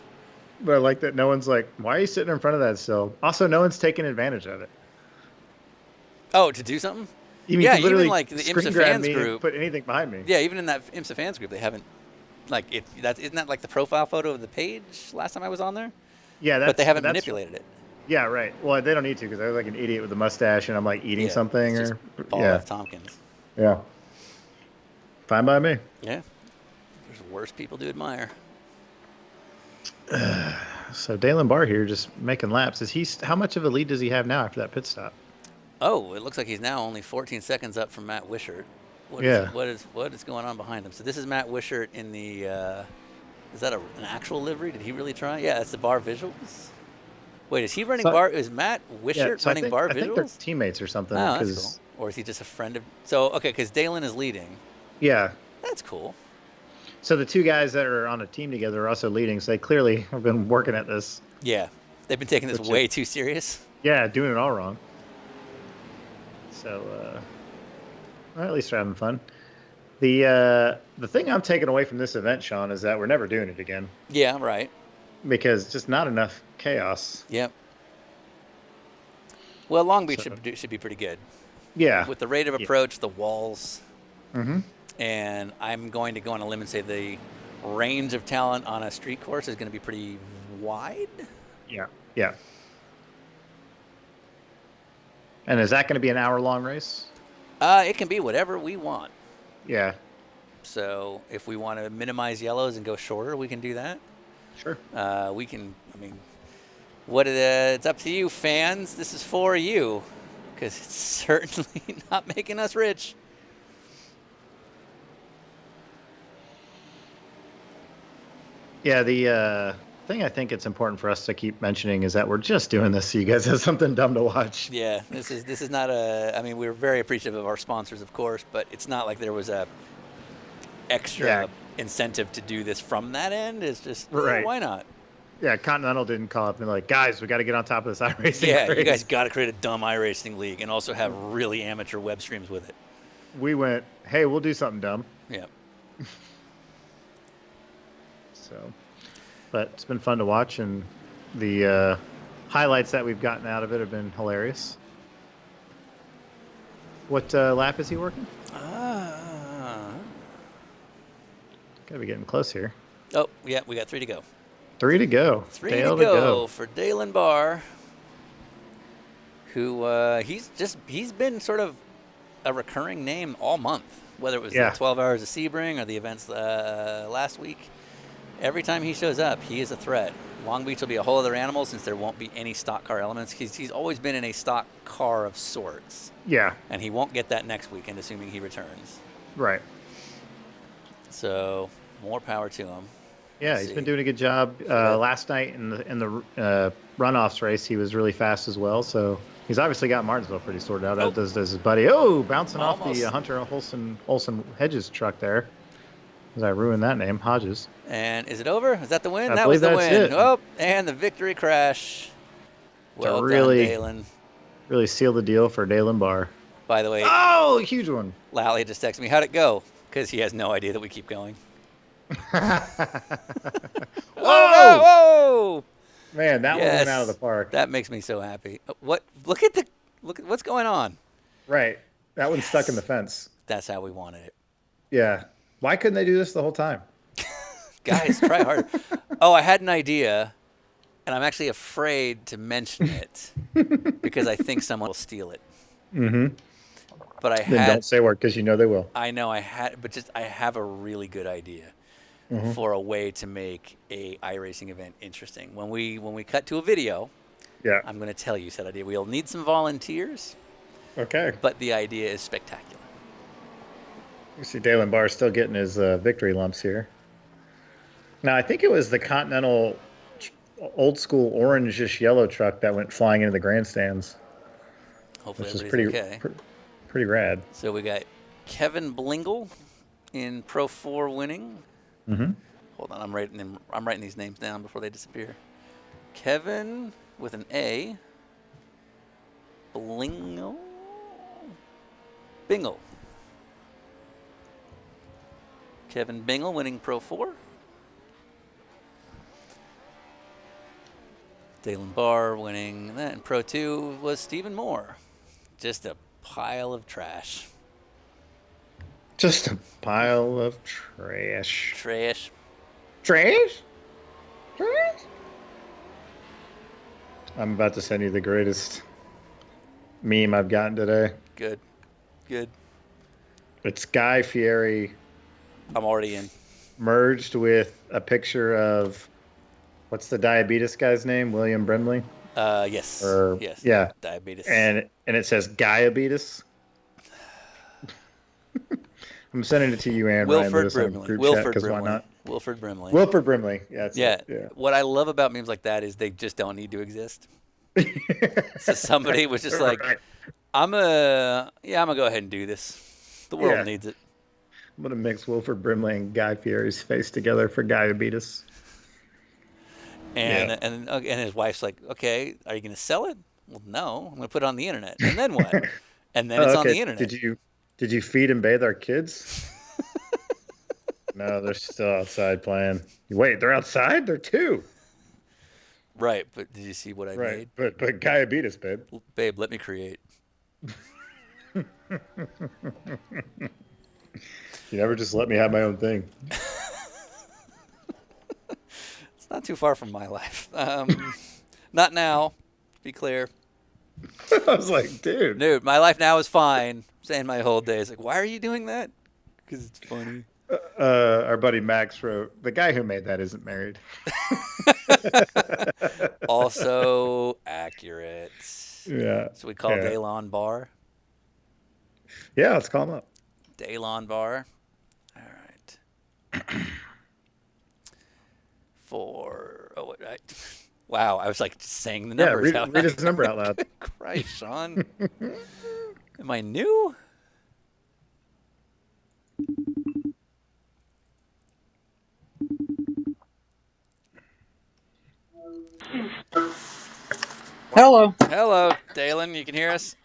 But I like that no one's like, why are you sitting in front of that still? Also, no one's taking advantage of it. Oh, to do something? Even like the IMSA fans group. Put anything behind me. Yeah, even in that IMSA fans group, they haven't. Isn't that like the profile photo of the page last time I was on there? Yeah, but they haven't manipulated it. Yeah, right. Well, they don't need to because I was like an idiot with a mustache and I'm like eating something it's or just Paul F. Tompkins. Yeah. Fine by me. Yeah. There's worse people to admire. So Dalen Barr here just making laps. How much of a lead does he have now after that pit stop? Oh, it looks like he's now only 14 seconds up from Matt Wishart. What is going on behind him? So this is Matt Wishart in the. Is that an actual livery? Did he really try? Yeah, it's the bar visuals. Wait, is he running bar? Is Matt Wishart running bar visuals? I think they're teammates or something. Oh, that's cool. Or is he just a friend of? So okay, because Dalen is leading. Yeah. That's cool. So the 2 guys that are on a team together are also leading. So they clearly have been working at this. Yeah, they've been taking this way too serious. Yeah, doing it all wrong. So, well, at least they're having fun. The thing I'm taking away from this event, Sean, is that we're never doing it again. Yeah, right. Because just not enough chaos. Yep. Well, Long Beach should be pretty good. Yeah. With the rate of approach, the walls, mm-hmm. and I'm going to go on a limb and say the range of talent on a street course is going to be pretty wide. Yeah. And is that going to be an hour-long race? It can be whatever we want. Yeah. So if we want to minimize yellows and go shorter, we can do that. Sure. We can. I mean, it's up to you, fans. This is for you, because it's certainly not making us rich. Yeah. The thing I think it's important for us to keep mentioning is that we're just doing this so you guys have something dumb to watch. Yeah. This is not a. I mean, we're very appreciative of our sponsors, of course, but it's not like there was a extra incentive to do this from that end. It's just why not? Yeah, Continental didn't call up and be like, guys, we got to get on top of this iRacing. Yeah, race. You guys got to create a dumb iRacing league and also have really amateur web streams with it. We went, hey, we'll do something dumb. Yeah. So, but it's been fun to watch, and the highlights that we've gotten out of it have been hilarious. What lap is he working? Gotta be getting close here. Oh, yeah, we got 3 to go. 3 to go. 3 to go for Dalen Barr, who he's been sort of a recurring name all month, whether it was the 12 Hours of Sebring or the events last week. Every time he shows up, he is a threat. Long Beach will be a whole other animal since there won't be any stock car elements. He's always been in a stock car of sorts. Yeah. And he won't get that next weekend, assuming he returns. Right. So more power to him. Yeah, he's been doing a good job. Last night in the runoffs race, he was really fast as well. So he's obviously got Martinsville pretty sorted out. Does his buddy. Oh, bouncing off the Hunter Olsen Hedges truck there. Because I ruined that name, Hodges. And is it over? Is that the win? I That was believe the that's win. it. Oh, and the victory crash. Well really, done, Dalen. Really seal the deal for Dalen Barr. By the way, oh, huge one. Lally just texted me, how'd it go? Because he has no idea that we keep going. Whoa! Man, that one went out of the park. That makes me so happy. What? Look at what's going on. Right. That one's stuck in the fence. That's how we wanted it. Yeah. Why couldn't they do this the whole time? Guys, try harder. Oh, I had an idea, and I'm actually afraid to mention it because I think someone will steal it. Mm-hmm. But I Then don't say word because you know they will. I know I have a really good idea for a way to make a iRacing event interesting. When we cut to a video, I'm going to tell you said idea. We'll need some volunteers. Okay. But the idea is spectacular. You see Dalen Barr still getting his victory lumps here. Now, I think it was the Continental old school orangish yellow truck that went flying into the grandstands. Hopefully which is everybody's okay. Pretty rad. So we got Kevin Blingle in Pro 4 winning. Mm-hmm. Hold on, I'm writing these names down before they disappear. Kevin with an A. Bingle. Kevin Bingle winning Pro 4. Dalen Barr winning that. And Pro 2 was Stephen Moore. Just a pile of trash. Just a pile of trash. Trash. Trash? Trash? I'm about to send you the greatest meme I've gotten today. Good. Good. It's Guy Fieri. I'm already in. Merged with a picture of, what's the diabetes guy's name? William Brimley? Yes. Yes. Yeah. Diabetes. And it says Guyabetes. I'm sending it to you and Wilford Ryan. Brimley. Why not? Wilford Brimley. Wilford Brimley. Yeah. Yeah. Yeah. What I love about memes like that is they just don't need to exist. So somebody was just like, Right. I'm gonna go ahead and do this. The world needs it. I'm gonna mix Wilford Brimley and Guy Fieri's face together for Guyabetes. And his wife's like, okay, are you gonna sell it? Well, no, I'm gonna put it on the internet. And then what? And then it's on the internet. Did you feed and bathe our kids? No, they're still outside playing. Wait, they're outside? They're 2. Right, but did you see what I made? But Guyabetes, babe. Babe, let me create. You never just let me have my own thing. It's not too far from my life. Not now, to be clear. I was like, dude. My life now is fine. I'm saying my whole day is like, why are you doing that? Because it's funny. Our buddy Max wrote, the guy who made that isn't married. Also accurate. Yeah. So we call Dalen Barr. Yeah, let's call him up. Dalen Barr. All right. Wow, I was like just saying the numbers. Yeah, read his number out loud. Christ, Sean. Am I new? Hello. Hello, Dalen. You can hear us?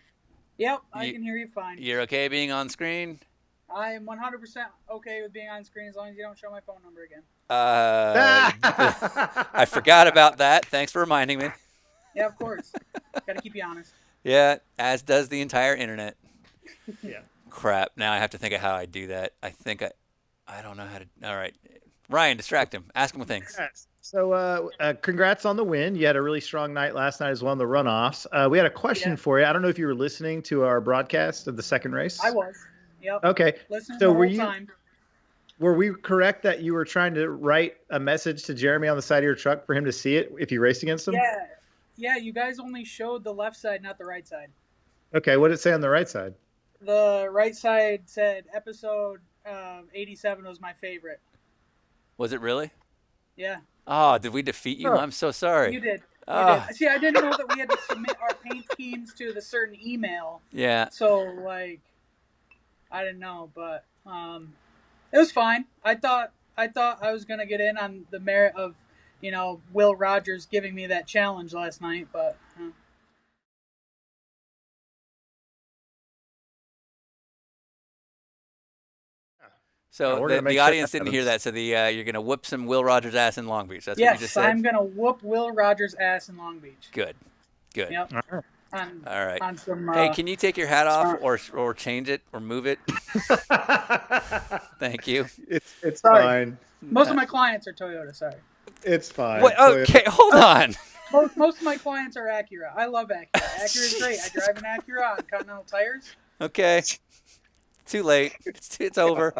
Yep, I can hear you fine. You're okay being on screen? I am 100% okay with being on screen as long as you don't show my phone number again. I forgot about that. Thanks for reminding me. Yeah, of course. Got to keep you honest. Yeah, as does the entire internet. Yeah. Crap. Now I have to think of how I do that. I don't know how to. All right. Ryan, distract him. Ask him things. So, congrats on the win. You had a really strong night last night as well in the runoffs. We had a question for you. I don't know if you were listening to our broadcast of the second race. I was. Yep. Okay. Listening So the whole time. Were we correct that you were trying to write a message to Jeremy on the side of your truck for him to see it if you raced against him? Yeah. Yeah, you guys only showed the left side, not the right side. Okay, what did it say on the right side? The right side said episode 87 was my favorite. Was it really? Yeah. Oh, did we defeat you? Oh. I'm so sorry. You did. Oh. See, I didn't know that we had to submit our paint schemes to the certain email. Yeah. So, I didn't know, but It was fine. I thought I was gonna get in on the merit of, Will Rogers giving me that challenge last night, but. So we're gonna the make sure audience that didn't hear happens. that. So you're gonna whoop some Will Rogers ass in Long Beach. That's what you just Yes, said. I'm gonna whoop Will Rogers' ass in Long Beach. Good. Yep. All right. On some, Hey, can you take your hat off smart- or change it or move it? Thank you. It's Sorry. fine. Most of my clients are Toyota. Sorry. It's fine. Wait, okay, hold on. Most of my clients are Acura. I love Acura. Acura is great. I drive an Acura on Continental tires. Okay. Too late. It's over.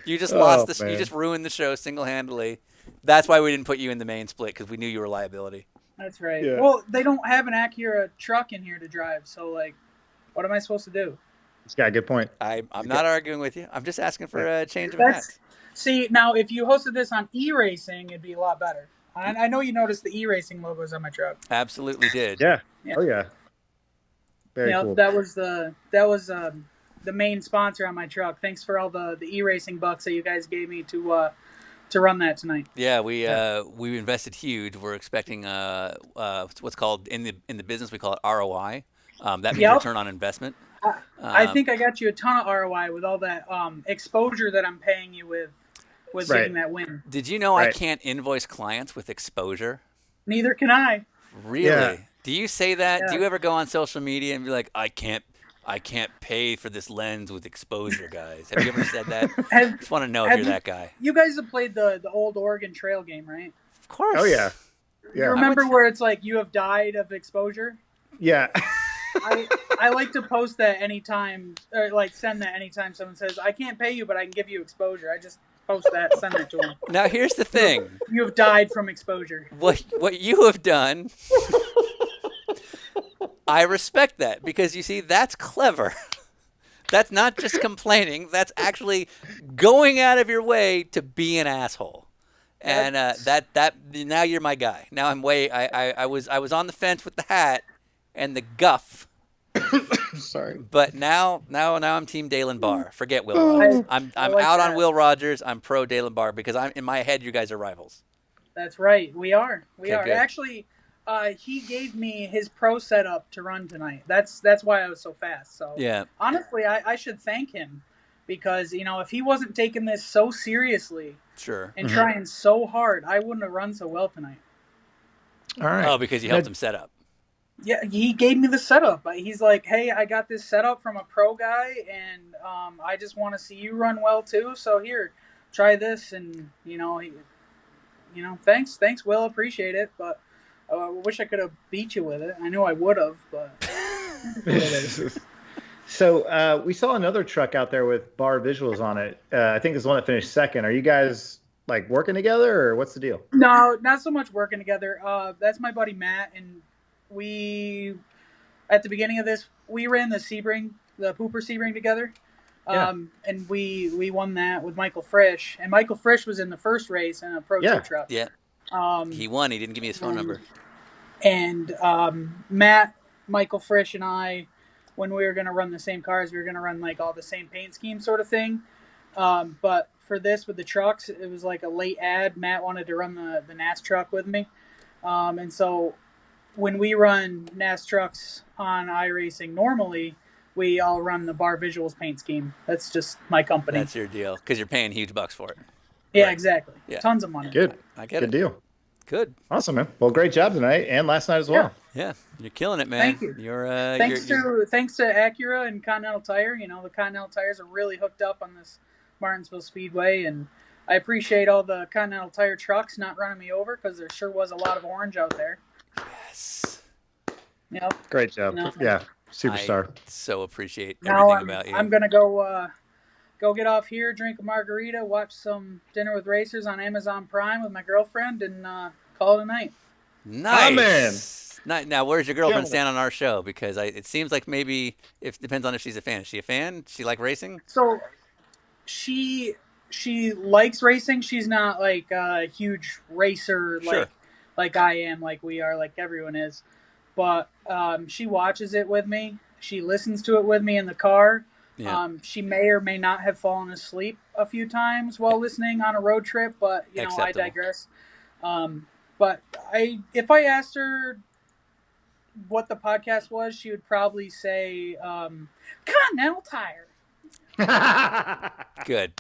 You just Oh, you man. just ruined the show single-handedly. That's why we didn't put you in the main split, because we knew you were a liability. That's right. Yeah. Well, they don't have an Acura truck in here to drive, so what am I supposed to do? It's got a good point. I'm not arguing with you. I'm just asking for a change of hats. See, now if you hosted this on e-racing, it'd be a lot better. I know you noticed the e-racing logos on my truck. Absolutely did. Yeah. Yeah. Oh yeah. Very cool. That was the main sponsor on my truck. Thanks for all the e-racing bucks that you guys gave me to run that tonight. Yeah, we invested huge. We're expecting what's called in the business we call it ROI. That means return on investment. I think I got you a ton of ROI with all that exposure that I'm paying you with getting that win. Did you know I can't invoice clients with exposure? Neither can I. Really? Yeah. Do you say that? Yeah. Do you ever go on social media and be like, I can't pay for this lens with exposure, guys? Have you ever said that? I just want to know if you're that guy. You guys have played the old Oregon Trail game, right? Of course. Oh yeah. You remember where it's like you have died of exposure? Yeah. I like to post that anytime, or send that anytime someone says, I can't pay you, but I can give you exposure. I just post that, send it to them. Now here's the thing. You have died from exposure. What you have done, I respect that, because you see, that's clever. That's not just complaining. That's actually going out of your way to be an asshole. And that now you're my guy. Now I was on the fence with the hat and the guff. Sorry. But now I'm Team Dalen Barr. Forget Will Rogers. I'm like out on that. Will Rogers. I'm pro Dalen Barr, because in my head you guys are rivals. That's right. We are. We Okay, are. good. Actually, he gave me his pro setup to run tonight. That's why I was so fast. So Yeah. honestly, I should thank him, because if he wasn't taking this so seriously Sure. and trying so hard, I wouldn't have run so well tonight. All right. Oh, because you helped him set up. Yeah, he gave me the setup. He's like, hey, I got this setup from a pro guy, and I just want to see you run well too. So here, try this, and thanks, Will, appreciate it. But I wish I could have beat you with it. I know I would have, but. So we saw another truck out there with bar visuals on it. I think it's the one that finished second. Are you guys working together, or what's the deal? No, not so much working together. That's my buddy Matt, and we, at the beginning of this, we ran the Pooper Sebring together. And we won that with Michael Frisch, and Michael Frisch was in the first race in a Pro 2 truck. Yeah. He won. He didn't give me his phone number. And Matt, Michael Frisch, and I, when we were going to run the same cars, we were going to run all the same paint scheme sort of thing. But for this with the trucks, it was like a late ad. Matt wanted to run the NAS truck with me. And so when we run NAS trucks on iRacing normally, we all run the Bar Visuals paint scheme. That's just my company. That's your deal, because you're paying huge bucks for it. Yeah, exactly. Yeah. Tons of money. Good. I get Good it. deal. Good. Awesome, man. Well, great job tonight and last night as well. Yeah, you're killing it, man. Thank you. You're Thanks to Acura and Continental Tire. The Continental Tires are really hooked up on this Martinsville Speedway, and I appreciate all the Continental Tire trucks not running me over, because there sure was a lot of orange out there. Yes. Great job. Yeah, superstar. I so appreciate Now everything about you. I'm gonna go get off here, drink a margarita, watch some Dinner with Racers on Amazon Prime with my girlfriend, and call it a night. Nice. Now, where's your girlfriend Yeah. stand on our show? Because it seems like maybe it depends on if she's a fan. Is she a fan? Does she like racing? So she likes racing. She's not like a huge racer Sure. like I am, like we are, like everyone is. But she watches it with me. She listens to it with me in the car. Yeah. She may or may not have fallen asleep a few times while listening on a road trip, but I Acceptable. digress. But if I asked her what the podcast was, she would probably say Continental Tire. Good.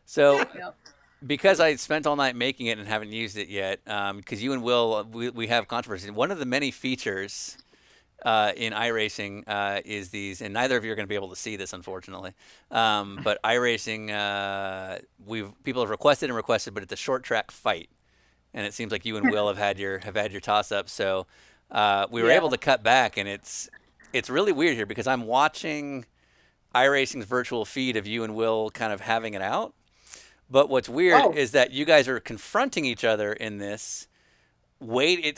So, Yep. because I spent all night making it and haven't used it yet, because you and Will, we have controversy. One of the many features in iRacing is these, and neither of you are going to be able to see this, unfortunately. But iRacing, people have requested, but it's a short track fight, and it seems like you and Will have had your toss up. So we were able to cut back, and it's really weird here because I'm watching iRacing's virtual feed of you and Will kind of having it out. But what's weird is that you guys are confronting each other in this.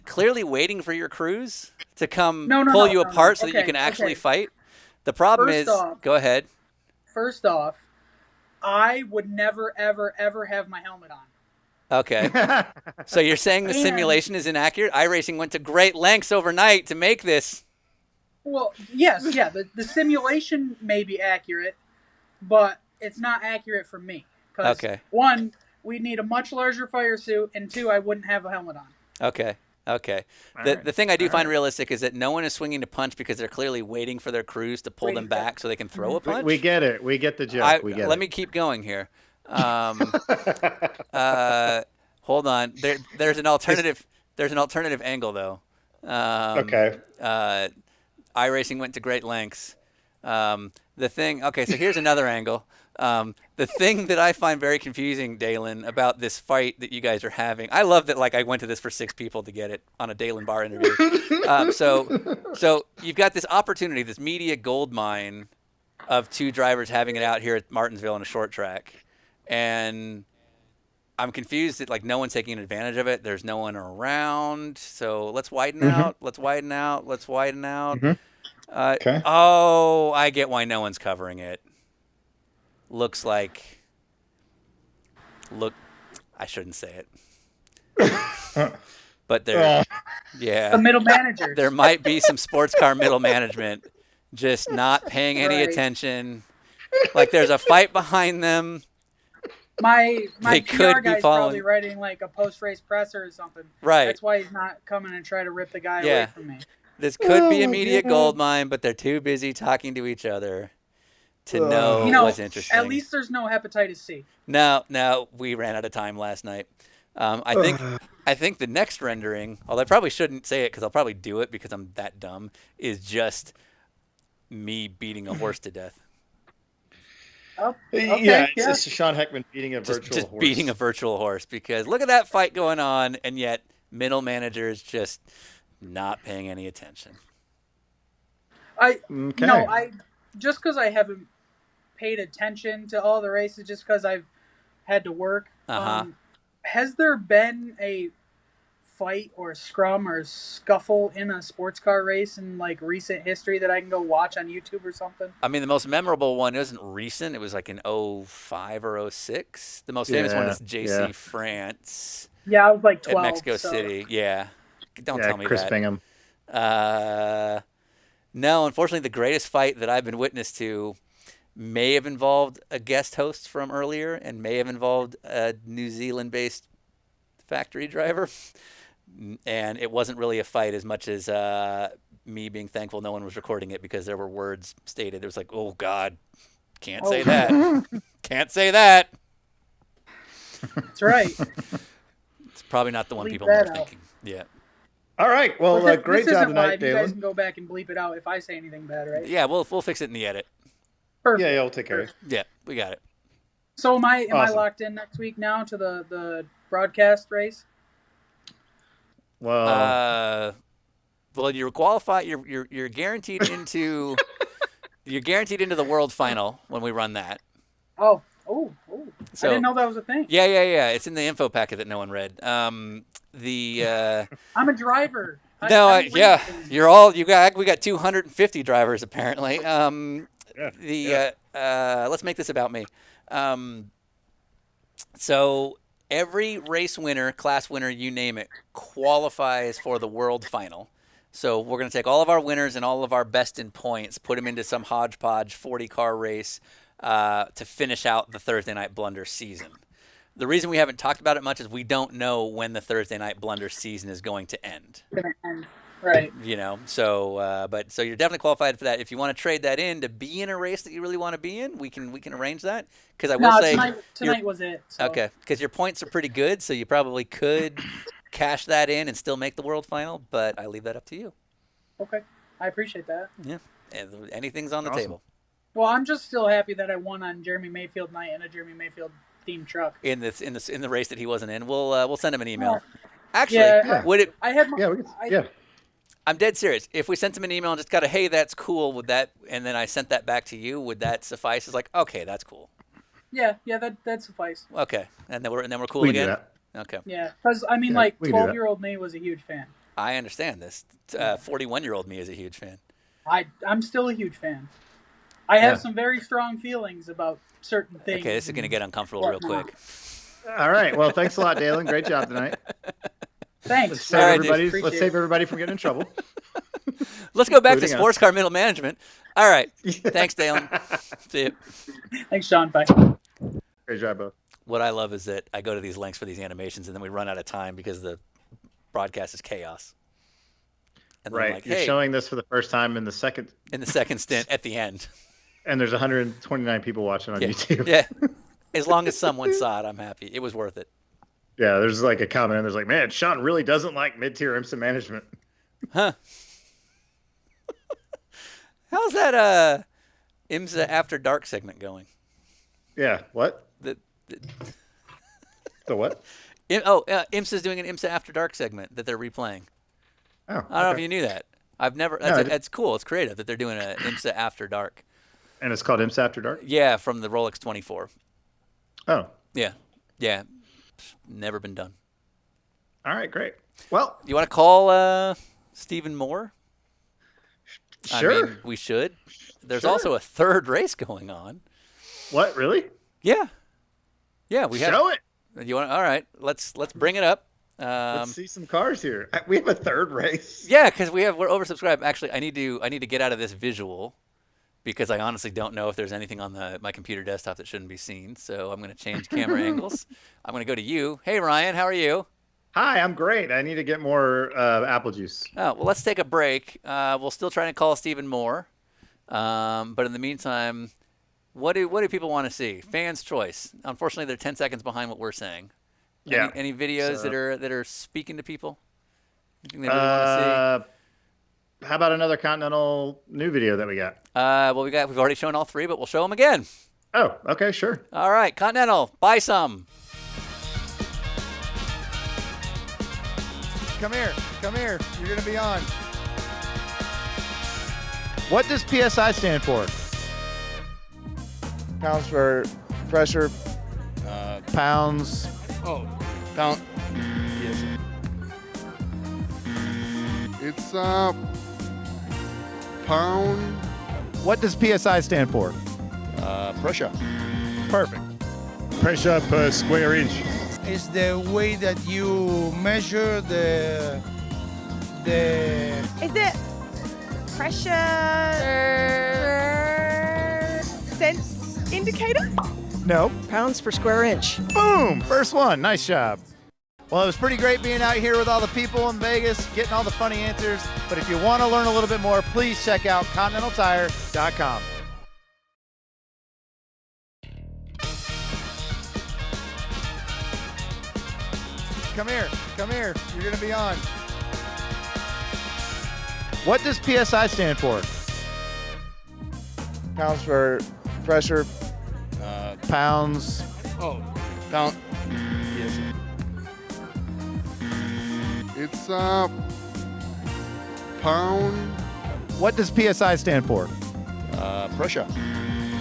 Clearly waiting for your crews to come pull you apart so that you can actually fight. The problem is, go ahead. First off, I would never, ever, ever have my helmet on. Okay. So you're saying the simulation is inaccurate? iRacing went to great lengths overnight to make this. Well, yes, yeah. The simulation may be accurate, but it's not accurate for me. Okay. One, we'd need a much larger fire suit, and two, I wouldn't have a helmet on. Okay. The thing I do find realistic is that no one is swinging to punch because they're clearly waiting for their crews to pull them back so they can throw a punch. We get it. We get the joke. Let me keep going here. Hold on. There's an alternative. There's an alternative angle though. Okay. iRacing went to great lengths. The thing. Okay, so here's another angle. The thing that I find very confusing, Dalen, about this fight that you guys are having, I love that. Like I went to this for 6 people to get it on a Dalen Bar interview. So you've got this opportunity, this media gold mine of 2 drivers having it out here at Martinsville on a short track, and I'm confused that like no one's taking advantage of it. There's no one around, so let's widen out. Let's widen out. Let's widen out. Okay. Oh, I get why no one's covering it. Looks like. I shouldn't say it. But there, yeah. The middle managers. There might be some sports car middle management just not paying any attention. Like there's a fight behind them. My They PR could be guy's following- probably writing like a post-race presser or something. Right. That's why he's not coming and try to rip the guy away from me. This could be a media gold mine, but they're too busy talking to each other to know what's interesting. At least there's no hepatitis C. No, we ran out of time last night. I think the next rendering, although I probably shouldn't say it because I'll probably do it because I'm that dumb, is just me beating a horse to death. Oh, okay, yeah, it's just Sean Heckman beating a virtual just horse. beating a virtual horse because look at that fight going on, and yet middle managers just not paying any attention. I just because I haven't paid attention to all the races, just because I've had to work. Has there been a fight or a scrum or a scuffle in a sports car race in like recent history that I can go watch on YouTube or something? I mean, the most memorable one isn't recent. It was like in 05 or 06. The most famous one is JC France. Yeah, I was like 12. At Mexico City. Yeah. Don't tell me Chris that. Bingham. No, unfortunately, the greatest fight that I've been witness to may have involved a guest host from earlier and may have involved a New Zealand-based factory driver. And it wasn't really a fight as much as me being thankful no one was recording it because there were words stated. It was like, oh, God, can't say that. Can't say that. That's right. It's probably not the one Bleep people that are out. thinking. Yeah. All right. Well, great this job isn't tonight, live. You guys Dalen. can go back and bleep it out if I say anything bad, right? Yeah, we'll fix it in the edit. Perfect. Yeah, we'll take care of it. Yeah, we got it. So am I Awesome. locked in next week now to the broadcast race? Well, you're qualified. You're guaranteed into the world final when we run that. Oh. So, I didn't know that was a thing. Yeah. It's in the info packet that no one read. I'm a driver. We got 250 drivers apparently. Let's make this about me. So every race winner, class winner, you name it, qualifies for the world final. So we're going to take all of our winners and all of our best in points, put them into some hodgepodge 40-car race to finish out the Thursday Night Blunder season. The reason we haven't talked about it much is we don't know when the Thursday Night Blunder season is going to end. Right. You know, so so you're definitely qualified for that. If you want to trade that in to be in a race that you really want to be in, we can arrange that. Because I will say tonight was it. So. Okay, because your points are pretty good, so you probably could cash that in and still make the world final. But I leave that up to you. Okay, I appreciate that. Yeah, anything's on the table. Well, I'm just still happy that I won on Jeremy Mayfield night in a Jeremy Mayfield themed truck. In the race that he wasn't in, we'll send him an email. Actually, yeah, I had I'm dead serious. If we sent him an email and just got a hey, that's cool, would that, and then I sent that back to you, would that suffice? It's like, okay, that's cool. Yeah, that suffice. Okay, and then we're cool We again. do that. Okay. Yeah, because I mean, Yeah, like we can do that. 12-year-old me was a huge fan. I understand this. 41-year-old me is a huge fan. I'm still a huge fan. I have some very strong feelings about certain things. Okay, this is going to get uncomfortable real quick. All right. Well, thanks a lot, Dalen. Great job tonight. Thanks. Let's save everybody from getting in trouble. Let's go back to Including sports car middle management. All right. Thanks, Dalen. See you. Thanks, Sean. Bye. Great job, both. What I love is that I go to these links for these animations, and then we run out of time because the broadcast is chaos. And then I'm Right. like, You're hey, showing this for the first time in the second stint at the end. And there's 129 people watching on YouTube. Yeah. As long as someone saw it, I'm happy. It was worth it. Yeah, there's like a comment, and there's like, man, Sean really doesn't like mid-tier IMSA management. Huh. How's that IMSA After Dark segment going? Yeah, what? The what? IMSA's doing an IMSA After Dark segment that they're replaying. Oh, I don't know if you knew that. I've never. No, That's cool. It's creative that they're doing an IMSA After Dark. And it's called IMSA After Dark? Yeah, from the Rolex 24. Oh. Yeah. Never been done. All right, great. Well, you want to call Stephen Moore? Sure. I mean, we should. There's Sure. also a third race going on. What, really? Yeah. Yeah, we have. Show it. You want? All right. Let's bring it up. Let's see some cars here. We have a third race. Yeah, because we're oversubscribed. Actually, I need to get out of this visual because I honestly don't know if there's anything on my computer desktop that shouldn't be seen. So I'm going to change camera angles. I'm going to go to you. Hey, Ryan, how are you? Hi, I'm great. I need to get more apple juice. Oh, well, let's take a break. We'll still try to call Stephen Moore. But in the meantime, what do people want to see? Fans' choice. Unfortunately, they're 10 seconds behind what we're saying. Yeah. Any videos that are speaking to people? Anything they really want to see? How about another Continental new video that we got? Well, we've already shown all three, but we'll show them again. Oh, okay, sure. All right, Continental, buy some. Come here. You're going to be on. What does PSI stand for? Pounds for pressure. Pounds. Oh, pound. Yes. It's pound. What does PSI stand for? Pressure. Perfect. Pressure per square inch. Is the way that you measure the Is it pressure sense indicator? No. Pounds per square inch. Boom! First one. Nice job. Well, it was pretty great being out here with all the people in Vegas, getting all the funny answers. But if you want to learn a little bit more, please check out ContinentalTire.com. Come here. You're going to be on. What does PSI stand for? Pounds for pressure. Pounds. Oh, pound. Yes. It's pound. What does PSI stand for? Pressure.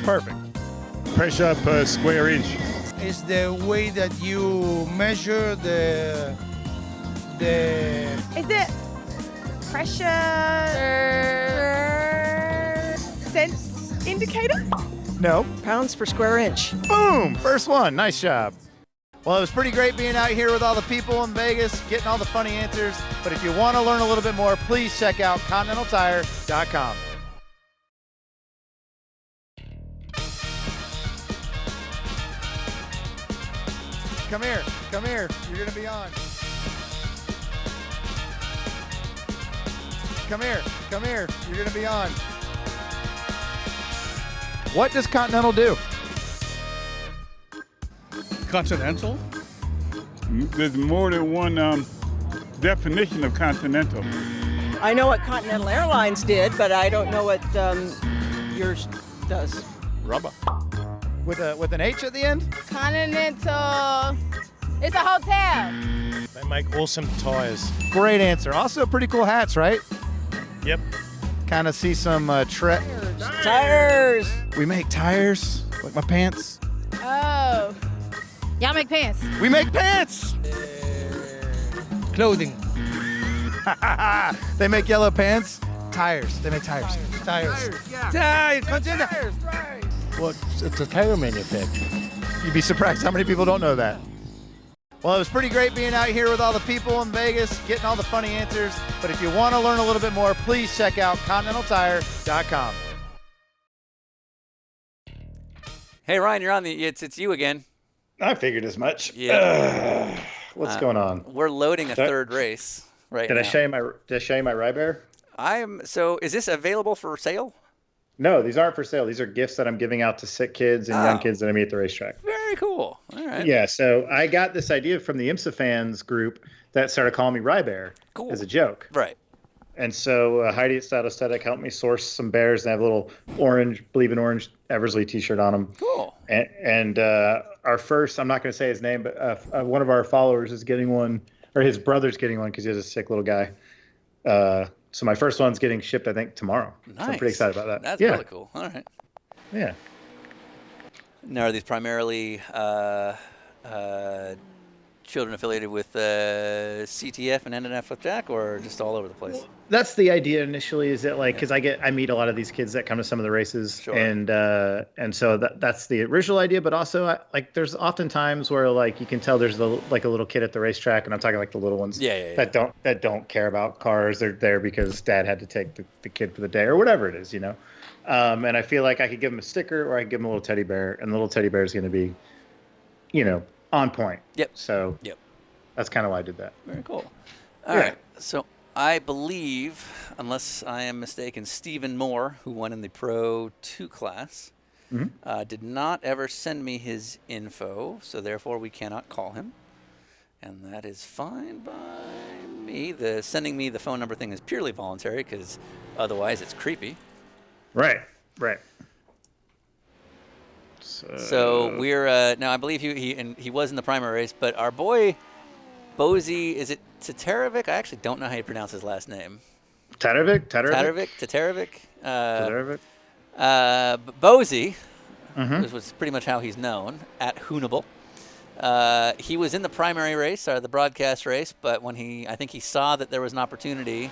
Perfect. Pressure per square inch. is the way that you measure the Is it pressure sense indicator? No. Pounds per square inch. Boom! First one. Nice job. Well, it was pretty great being out here with all the people in Vegas, getting all the funny answers. But if you want to learn a little bit more, please check out ContinentalTire.com. Come here, you're gonna be on. Come here, you're gonna be on. What does Continental do? Continental? There's more than one definition of continental. I know what Continental Airlines did, but I don't know what yours does. Rubber. With an H at the end? Continental. It's a hotel. They make awesome tires. Great answer. Also pretty cool hats, right? Yep. Kind of see some Tires. We make tires, like my pants. Oh. Y'all make pants. We make pants. Clothing. They make yellow pants. Tires. They make tires. Tires. Tires. Tires. Well, it's a tire manufacturer. You'd be surprised how many people don't know that. Well, it was pretty great being out here with all the people in Vegas, getting all the funny answers. But if you want to learn a little bit more, please check out ContinentalTire.com. Hey, Ryan, you're on the. It's you again. I figured as much. Yeah. What's going on? We're loading a third race right now. Did I show you my Rybear? So is this available for sale? No, these aren't for sale. These are gifts that I'm giving out to sick kids and young kids that I meet at the racetrack. Very cool. All right. Yeah, so I got this idea from the IMSA fans group that started calling me Rybear as a joke. Right. And so Heidi at Style Aesthetic helped me source some bears and have a little orange, Believe in Orange Eversley t-shirt on them. Cool. And our first, I'm not going to say his name, but one of our followers is getting one, or his brother's getting one because he has a sick little guy. So my first one's getting shipped, I think, tomorrow. Nice. So I'm pretty excited about that. That's really cool. All right. Yeah. Now, are these primarily children affiliated with CTF and NNF with Jack, or just all over the place? That's the idea initially, is that like, because I meet a lot of these kids that come to some of the races, Sure. and so that's the original idea. But also, like, there's often times where like you can tell there's like a little kid at the racetrack, and I'm talking like the little ones that don't care about cars. They're there because dad had to take the kid for the day or whatever it is, you know. And I feel like I could give them a sticker, or I could give them a little teddy bear, and the little teddy bear is going to be, you know, on point. Yep. So that's kind of why I did that. Very cool. All right. So I believe, unless I am mistaken, Stephen Moore, who won in the Pro 2 class, did not ever send me his info, so therefore we cannot call him. And that is fine by me. The sending me the phone number thing is purely voluntary, because otherwise it's creepy. Right. So we're now. I believe he was in the primary race, but our boy Bozy, is it Tatarevic? I actually don't know how you pronounce his last name. Tatarevic. Bozy, which was pretty much how he's known at Hoonable. He was in the primary race, or the broadcast race, but when I think he saw that there was an opportunity.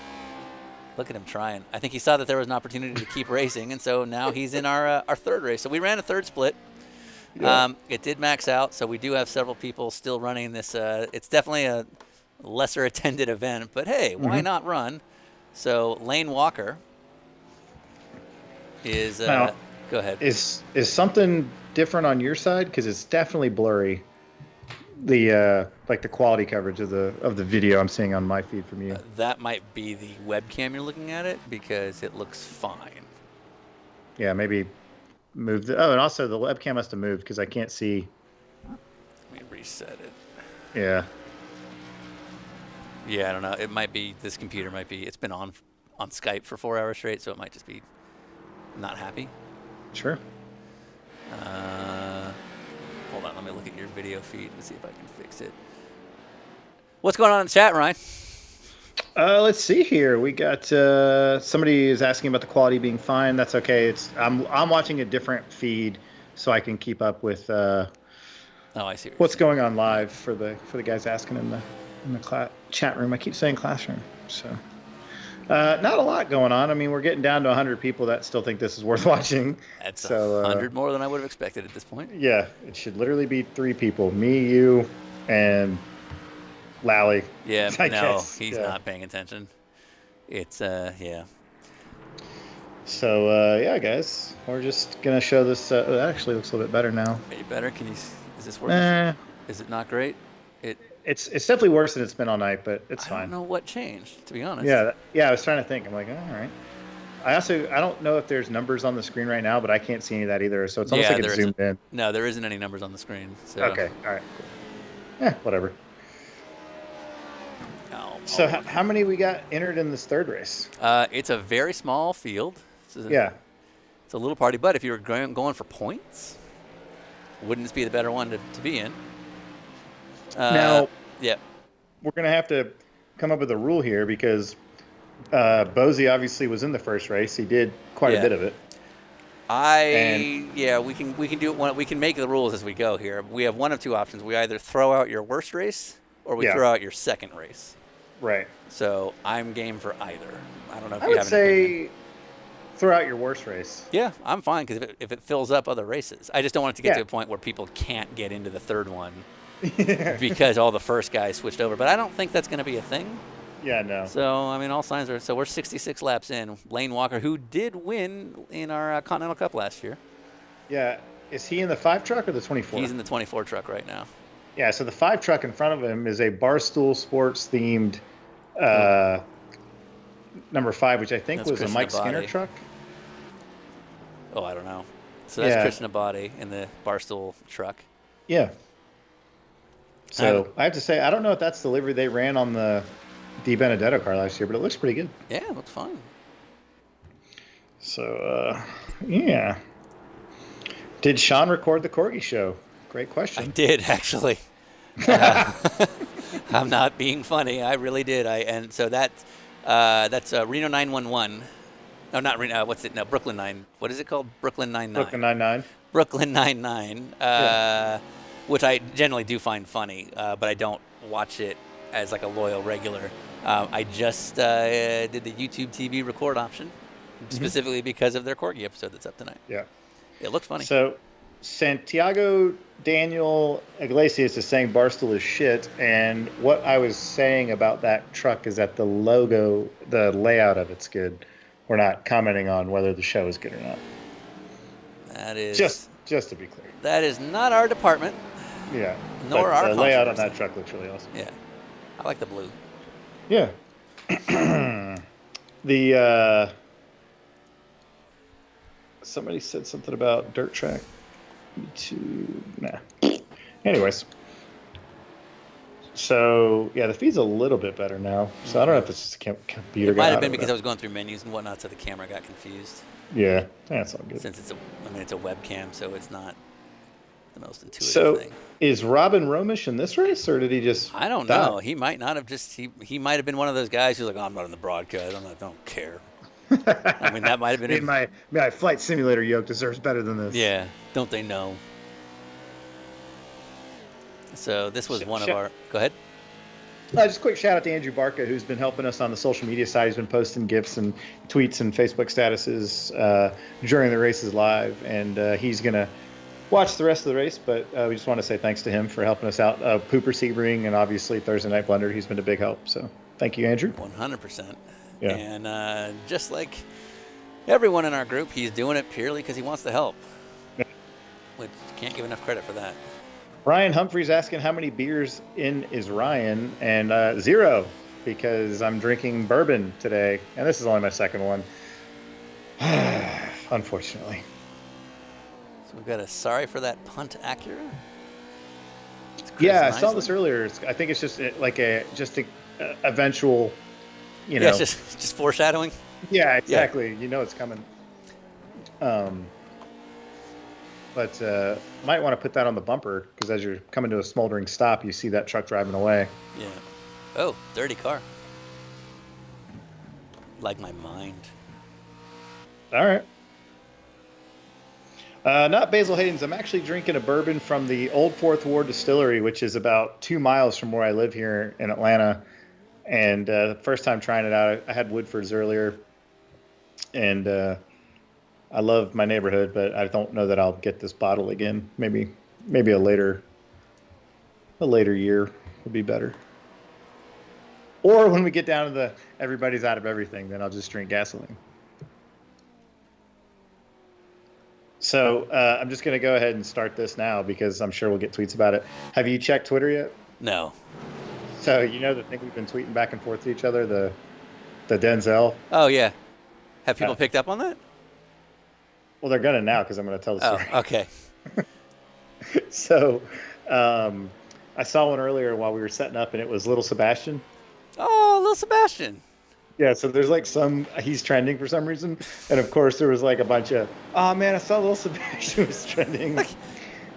Look at him trying. I think he saw that there was an opportunity to keep racing, and so now he's in our third race. So we ran a third split. Yeah. It did max out, so we do have several people still running this. It's definitely a lesser attended event, but hey, why not run? So Lane Walker is. Now, go ahead. Is something different on your side? Because it's definitely blurry. The like the quality coverage of the video I'm seeing on my feed from you. That might be the webcam you're looking at it, because it looks fine. Yeah, maybe move and also the webcam must have moved because I can't see. Let me reset it. Yeah. Yeah, I don't know. It might be this computer might be. It's been on Skype for 4 hours straight, so it might just be not happy. Sure. Hold on, let me look at your video feed and see if I can fix it. What's going on in the chat, Ryan? Let's see here. We got somebody is asking about the quality being fine. That's okay. I'm watching a different feed so I can keep up with I see what's going on live for the guys asking in the chat room. I keep saying classroom. So Not a lot going on. I mean, we're getting down to 100 people that still think this is worth watching. That's so 100 more than I would have expected at this point. Yeah, it should literally be 3 people: me, you, and Lally. Yeah, I no, guess. he's Yeah. not paying attention. It's yeah. So yeah, guys, we're just gonna show this. It actually looks a little bit better now. Maybe better. Can you? Is this working? Is it not great? It's definitely worse than it's been all night, but it's I fine. don't know what changed, to be honest. Yeah. I was trying to think. I'm like, all right. I don't know if there's numbers on the screen right now, but I can't see any of that either. So it's almost like it's zoomed in. No, there isn't any numbers on the screen. So. Okay. All right. Cool. Whatever. So how many we got entered in this third race? It's a very small field. It's a little party, but if you were going for points, wouldn't this be the better one to be in? Now, yeah, we're gonna have to come up with a rule here because Bozy obviously was in the first race. He did quite a bit of it. we can do it. We can make the rules as we go here. We have one of two options. We either throw out your worst race or we throw out your second race. Right. So I'm game for either. I don't know if I you would have an say opinion. throw out your worst race. Yeah, I'm fine because if it fills up other races, I just don't want it to get to a point where people can't get into the third one because all the first guys switched over. But I don't think that's going to be a thing. Yeah, no. So I mean, all signs are. So we're 66 laps in. Lane Walker, who did win in our Continental Cup last year. Yeah, is he in the 5 truck or the 24? He's in the 24 truck right now. Yeah, so the 5 truck in front of him is a Barstool Sports themed number 5, which I think was a Mike Skinner truck. Oh, I don't know. So that's Krishna Body in the Barstool truck. Yeah. So I have to say, I don't know if that's the livery they ran on the Di Benedetto car last year, but it looks pretty good. Yeah, it looks fine. So, yeah. Did Sean record the Corgi show? Great question. I did, actually. I'm not being funny. I really did. And so that's Reno 911. No, not Reno. What's it? No, Brooklyn 9. What is it called? Brooklyn 99. Brooklyn 99. Brooklyn 99. Which I generally do find funny, but I don't watch it as like a loyal regular. I just did the YouTube TV record option specifically because of their Corgi episode that's up tonight. Yeah. It looks funny. So Santiago Daniel Iglesias is saying Barstool is shit, and what I was saying about that truck is that the logo, the layout of it's good. We're not commenting on whether the show is good or not. That is just to be clear. That is not our department. Yeah. Nor our the layout on that truck looks really awesome. Yeah. I like the blue. Yeah. The somebody said something about dirt track. Anyways. So yeah, the feed's a little bit better now. So I don't know if it's just a computer. It might have been because I was going through menus and whatnot, so the camera got confused. Yeah, that's all good. Since it's a webcam, so it's not the most intuitive thing. So is Robin Romish in this race, or did he just? I don't know. He might not have just. He might have been one of those guys who's like, oh, I'm not in the broadcast. I don't care. I mean, that might have been. My flight simulator yoke deserves better than this. Yeah, don't they know? So this was one of our. Go ahead. Just a quick shout out to Andrew Barca, who's been helping us on the social media side. He's been posting GIFs and tweets and Facebook statuses during the races live, and he's gonna watch the rest of the race. But we just want to say thanks to him for helping us out. Pooper Sebring, and obviously Thursday Night Blunder. He's been a big help. So thank you, Andrew. 100%. Yeah. And just like everyone in our group, he's doing it purely because he wants to help. Which can't give enough credit for that. Ryan Humphrey's asking how many beers in is Ryan, and 0 because I'm drinking bourbon today, and this is only my second one. Unfortunately. So we've got a sorry for that punt Acura. Yeah, I saw this earlier. I think it's just like a eventual, you know. Yeah, it's just foreshadowing. Yeah, exactly. Yeah. You know it's coming. But might want to put that on the bumper because as you're coming to a smoldering stop, you see that truck driving away. Yeah. Oh, dirty car. Like my mind. All right. Not Basil Hayden's. I'm actually drinking a bourbon from the Old Fourth Ward Distillery, which is about 2 miles from where I live here in Atlanta. And first time trying it out, I had Woodford's earlier, and I love my neighborhood, but I don't know that I'll get this bottle again. Maybe a later year would be better. Or when we get down to the everybody's out of everything, then I'll just drink gasoline. So I'm just going to go ahead and start this now because I'm sure we'll get tweets about it. Have you checked Twitter yet? No. So you know the thing we've been tweeting back and forth to each other, the Denzel? Oh, yeah. Have people picked up on that? Well, they're going to now because I'm going to tell the story. Oh, okay. So I saw one earlier while we were setting up, and it was Little Sebastian. Oh, Little Sebastian. Yeah, so there's like he's trending for some reason. And of course there was like a bunch of, oh man, I saw Little Sebastian was trending.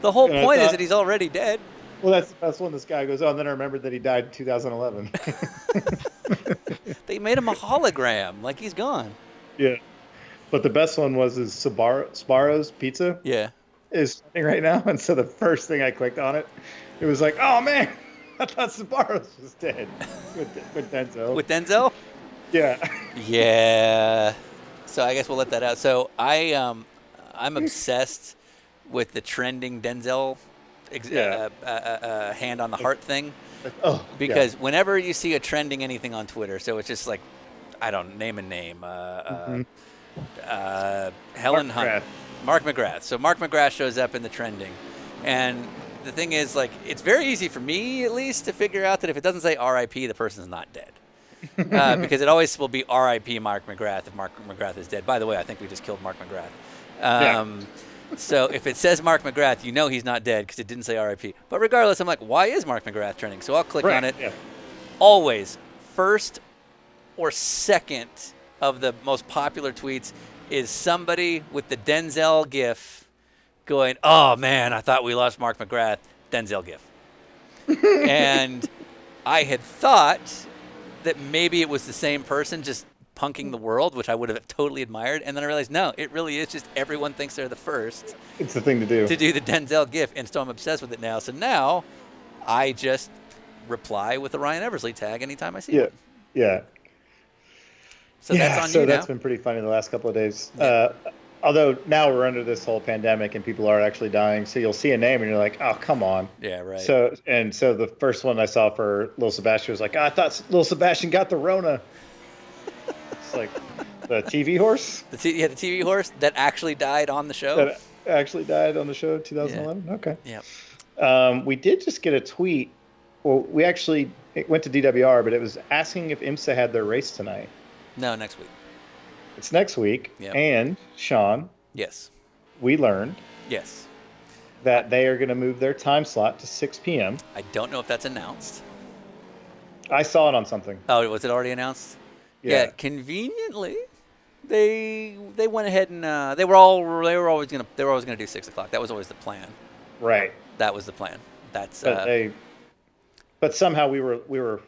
The whole point is that he's already dead. Well, that's the best one. This guy goes, oh, and then I remembered that he died in 2011. They made him a hologram, like he's gone. Yeah. But the best one was his Sbarro's Pizza. Yeah. Is trending right now. And so the first thing I clicked on it was like, oh man, I thought Sbarro's was dead. With Denzel. With Denzel? Yeah. Yeah. So I guess we'll let that out. So I'm obsessed with the trending Denzel hand on the heart thing. Because whenever you see a trending anything on Twitter, so it's just like, I don't name a name. Helen Hunt. Mark McGrath. So Mark McGrath shows up in the trending. And the thing is, like, it's very easy for me, at least, to figure out that if it doesn't say R.I.P., the person's not dead. Because it always will be R.I.P. Mark McGrath if Mark McGrath is dead. By the way, I think we just killed Mark McGrath. So if it says Mark McGrath, you know he's not dead because it didn't say R.I.P. But regardless, I'm like, why is Mark McGrath trending? So I'll click on it. Yeah. Always, first or second of the most popular tweets is somebody with the Denzel gif going, oh, man, I thought we lost Mark McGrath. Denzel gif. And I had thought that maybe it was the same person just punking the world, which I would have totally admired. And then I realized, no, it really is just everyone thinks they're the first. It's the thing to do. To do the Denzel gif. And so I'm obsessed with it now. So now I just reply with the Ryan Eversley tag anytime I see one. Yeah. So that's on you now. That's been pretty funny the last couple of days. Yeah. Although now we're under this whole pandemic and people are actually dying. So you'll see a name and you're like, oh, come on. Yeah, right. So the first one I saw for Little Sebastian was like, oh, I thought Little Sebastian got the Rona. It's like the TV horse? The TV horse that actually died on the show? That actually died on the show in 2011? Yeah. Okay. Yeah. We did just get a tweet. Well, we actually went to DWR, but it was asking if IMSA had their race tonight. No, next week. It's next week. Yep. And, Sean. Yes. We learned. Yes. That they are going to move their time slot to 6 p.m. I don't know if that's announced. I saw it on something. Oh, was it already announced? Yeah. Conveniently, they went ahead and they were always gonna do 6 o'clock. That was always the plan. Right. That was the plan. That's. But somehow we were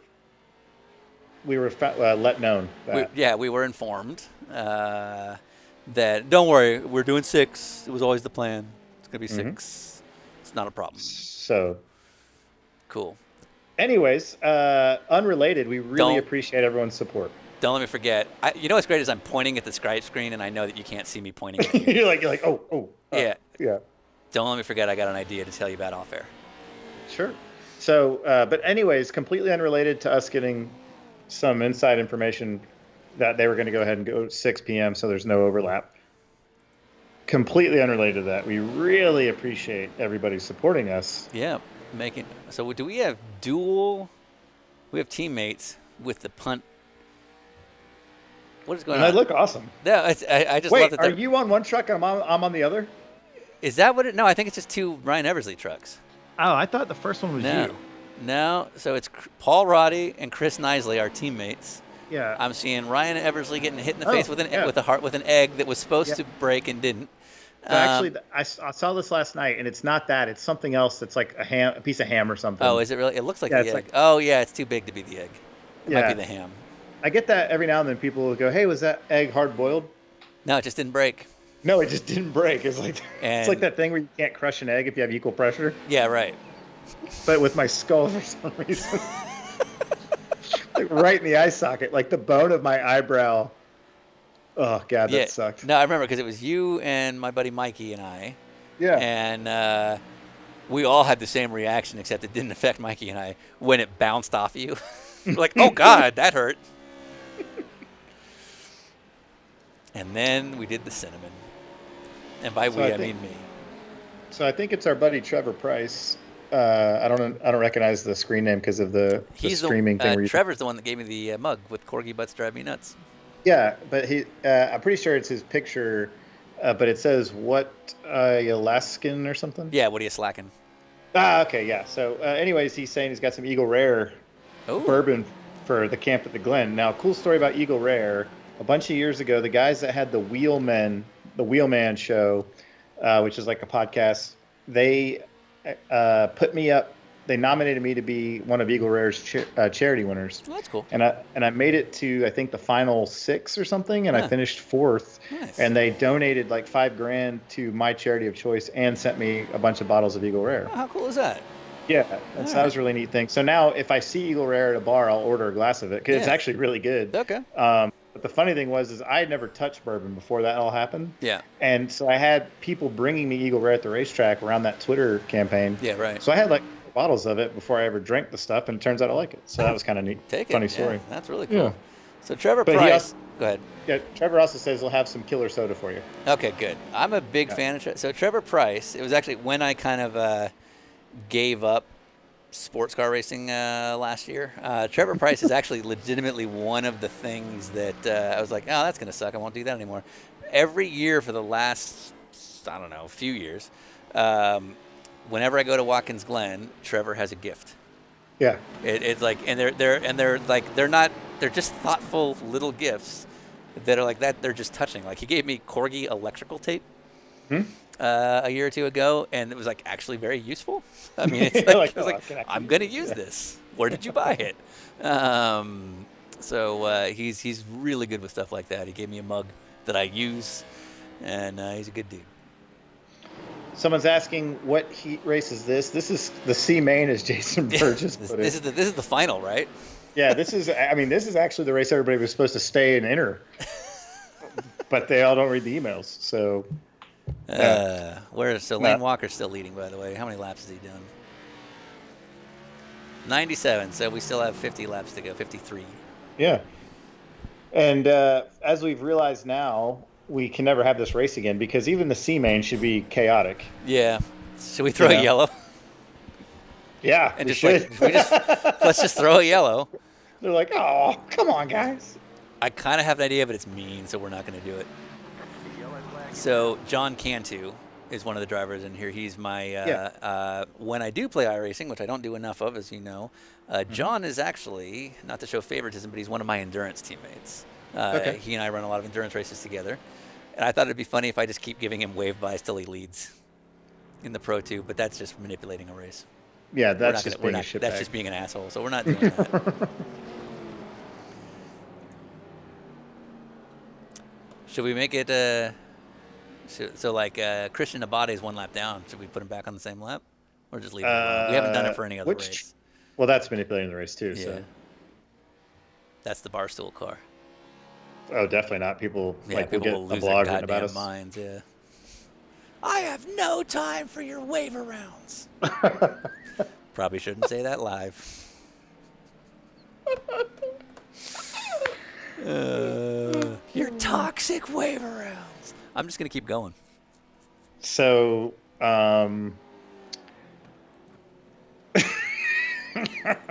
let known that. We were informed that don't worry, we're doing 6. It was always the plan. It's gonna be 6. It's not a problem. So cool. Anyways, unrelated, we really appreciate everyone's support. Don't let me forget. You know what's great is I'm pointing at the Skype screen and I know that you can't see me pointing at you. you're like oh. Yeah. Don't let me forget I got an idea to tell you about off air. Sure. So, but anyways, completely unrelated to us getting some inside information that they were going to go ahead and go 6 p.m. so there's no overlap. Completely unrelated to that. We really appreciate everybody supporting us. Yeah. So do we have we have teammates with the punt. What is going on? They look awesome. Yeah, I just Wait, love that. Are you on one truck and I'm on the other? Is that what it? No, I think it's just 2 Ryan Eversley trucks. Oh, I thought the first one was you. No, so it's Paul Roddy and Chris Nisley, our teammates. Yeah. I'm seeing Ryan Eversley getting hit in the face with an egg that was supposed to break and didn't. Actually, I saw this last night, and it's not that. It's something else that's like a piece of ham or something. Oh, is it really? It looks like the egg. Oh, yeah, it's too big to be the egg. It might be the ham. I get that every now and then. People will go, hey, was that egg hard-boiled? No, it just didn't break. No, it just didn't break. It's like that thing where you can't crush an egg if you have equal pressure. Yeah, right. But with my skull for some reason. like right in the eye socket, like the bone of my eyebrow. Oh God, that sucked. No, I remember because it was you and my buddy Mikey and I. Yeah. And we all had the same reaction, except it didn't affect Mikey and I when it bounced off you. Like, oh God, that hurt. And then we did the cinnamon. And by we, I mean me. So I think it's our buddy Trevor Price. I don't recognize the screen name because of the streaming thing. Trevor's the one that gave me the mug with corgi butts drive me nuts. Yeah, but I'm pretty sure it's his picture, but it says what Alaskan or something. Yeah, what are you slacking? Okay, yeah. So anyways, he's saying he's got some Eagle Rare bourbon for the camp at the Glen. Now, cool story about Eagle Rare. A bunch of years ago, the guys that had the Wheelman show, which is like a podcast, they put me up. They nominated me to be one of Eagle Rare's charity winners. Oh, that's cool. And I made it to, I think, the final 6 or something, and I finished 4th. Nice. And they donated like $5,000 to my charity of choice and sent me a bunch of bottles of Eagle Rare. Oh, how cool is that? Yeah, that was a really neat thing. So now if I see Eagle Rare at a bar, I'll order a glass of it because it's actually really good. Okay. But the funny thing was I had never touched bourbon before that all happened. Yeah. And so I had people bringing me Eagle Rare at the racetrack around that Twitter campaign. Yeah, right. So I had like bottles of it before I ever drank the stuff, and it turns out I like it. So that was kind of neat. Funny story. Yeah, that's really cool. Yeah. So Trevor But Price. Go ahead. Yeah, Trevor also says he'll have some killer soda for you. Okay, good. I'm a big fan of Trevor. So Trevor Price, it was actually when I kind of gave up sports car racing last year. Trevor Price is actually legitimately one of the things that I was like, oh, that's going to suck. I won't do that anymore. Every year for the last, I don't know, few years, whenever I go to Watkins Glen, Trevor has a gift. Yeah. It's like, and they're just thoughtful little gifts that are like that. They're just touching. Like he gave me corgi electrical tape a year or two ago, and it was like actually very useful. I mean, it's I'm going to use this. Where did you buy it? So he's really good with stuff like that. He gave me a mug that I use, and he's a good dude. Someone's asking what heat race is this? This is the C main, as Jason Burgess put it. This is the final, right? Yeah, this is actually the race everybody was supposed to stay and enter, but they all don't read the emails. So, Lane Walker's still leading, by the way. How many laps has he done? 97. So we still have 50 laps to go. 53. Yeah, and as we've realized now, we can never have this race again because even the C main should be chaotic. Yeah. Should we throw a yellow? Yeah, and let's just throw a yellow. They're like, oh, come on, guys. I kind of have an idea, but it's mean, so we're not going to do it. So John Cantu is one of the drivers in here. He's my when I do play iRacing, which I don't do enough of, as you know. John is actually, not to show favoritism, but he's one of my endurance teammates. He and I run a lot of endurance races together. And I thought it'd be funny if I just keep giving him wave buys till he leads in the Pro 2, but that's just manipulating a race. Yeah, that's just being a shitbag. That's just being an asshole, so we're not doing that. Should we make it Christian Abate's one lap down? Should we put him back on the same lap? Or just leave it alone? We haven't done it for any other race. Well, that's manipulating the race too. Yeah. So. That's the Barstool car. Oh, definitely not. People will get will a lose blog their written about goddamn us. minds, yeah. I have no time for your waiver rounds. Probably shouldn't say that live. Your toxic waiver rounds. I'm just going to keep going. So, I'm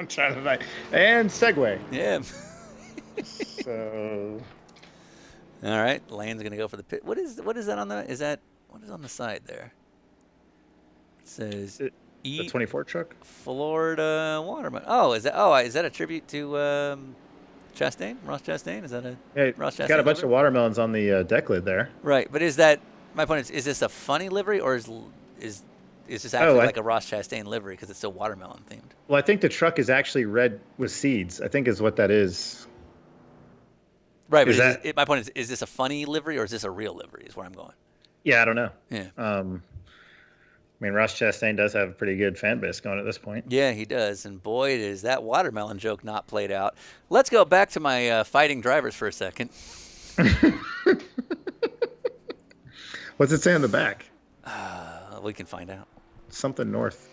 trying to think. And segue. Yeah. So. All right, Lane's going to go for the pit. What is that on the? What is on the side there? It says the 24 truck. Florida Waterman. Oh, is that a tribute to Chastain? Ross Chastain? Is that a Ross Chastain? Got a bunch of watermelons on the deck lid there. Right, but is that my point? Is this a funny livery or is this actually like a Ross Chastain livery because it's so watermelon themed? Well, I think the truck is actually red with seeds. I think is what that is. Right, but my point is this a funny livery or is this a real livery? Is where I'm going. Yeah, I don't know. Yeah. mean, Ross Chastain does have a pretty good fan base going at this point. Yeah, he does. And boy, is that watermelon joke not played out. Let's go back to my fighting drivers for a second. What's it say on the back? We can find out. Something north.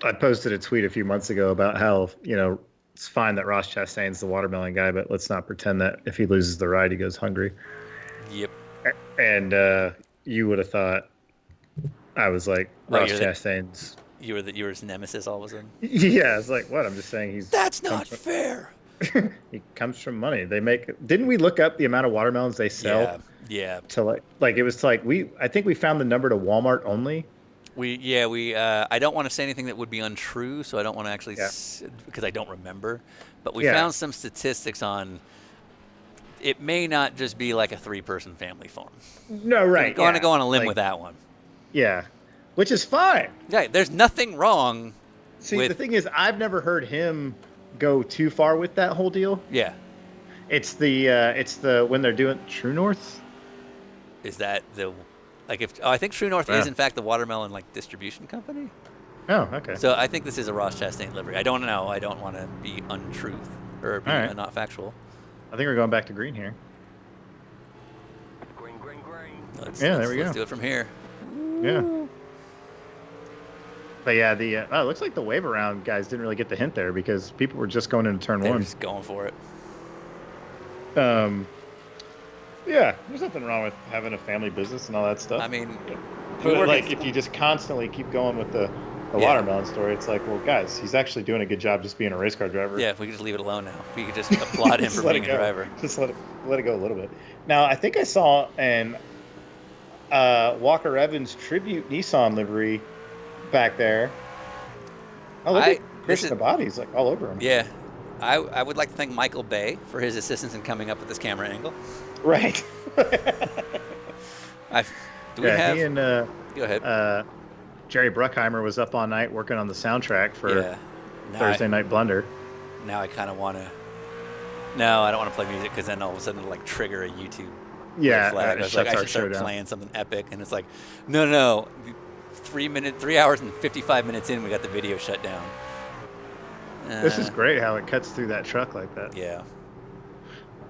I posted a tweet a few months ago about how, it's fine that Ross Chastain's the watermelon guy, but let's not pretend that if he loses the ride, he goes hungry. Yep. And you would have thought I was like, Ross Chastain's. You were his nemesis all of a sudden? Yeah, it's like, what? I'm just saying he's. That's not fair. He comes from money. Didn't we look up the amount of watermelons they sell? Yeah. To like it was like I think we found the number to Walmart only. I don't want to say anything that would be untrue, so I don't want to actually because I don't remember. But we found some statistics on. It may not just be like a 3-person family farm. No, right. I'm going to go on a limb with that one. Yeah, which is fine. Yeah, there's nothing wrong. See, the thing is, I've never heard him go too far with that whole deal. Yeah. It's the when they're doing True North. Is that I think True North is in fact the watermelon distribution company. Oh, okay. So I think this is a Ross Chastain livery. I don't know. I don't want to be untruth or be not factual. I think we're going back to green here. Green. There we go. Let's do it from here. Yeah. But yeah, it looks like the wave around guys didn't really get the hint there because people were just going into turn They were one. just going for it. Yeah, there's nothing wrong with having a family business and all that stuff. I mean, but if you just constantly keep going with the watermelon story, it's like, well, guys, he's actually doing a good job just being a race car driver. Yeah, if we could just leave it alone now. If we could just applaud him for being a driver. Just let it go a little bit. Now, I think I saw an Walker Evans tribute Nissan livery back there. Oh, look at Christian Abadi's all over him. Yeah. I would like to thank Michael Bay for his assistance in coming up with this camera angle. Right. He and go ahead. Jerry Bruckheimer was up all night working on the soundtrack for Thursday Night Blunder. Now I kind of want to. No, I don't want to play music because then all of a sudden it'll trigger a YouTube flag. I was like, I should start playing something epic, and it's like, no. 3 hours and 55 minutes in, we got the video shut down. This is great how it cuts through that truck like that. Yeah.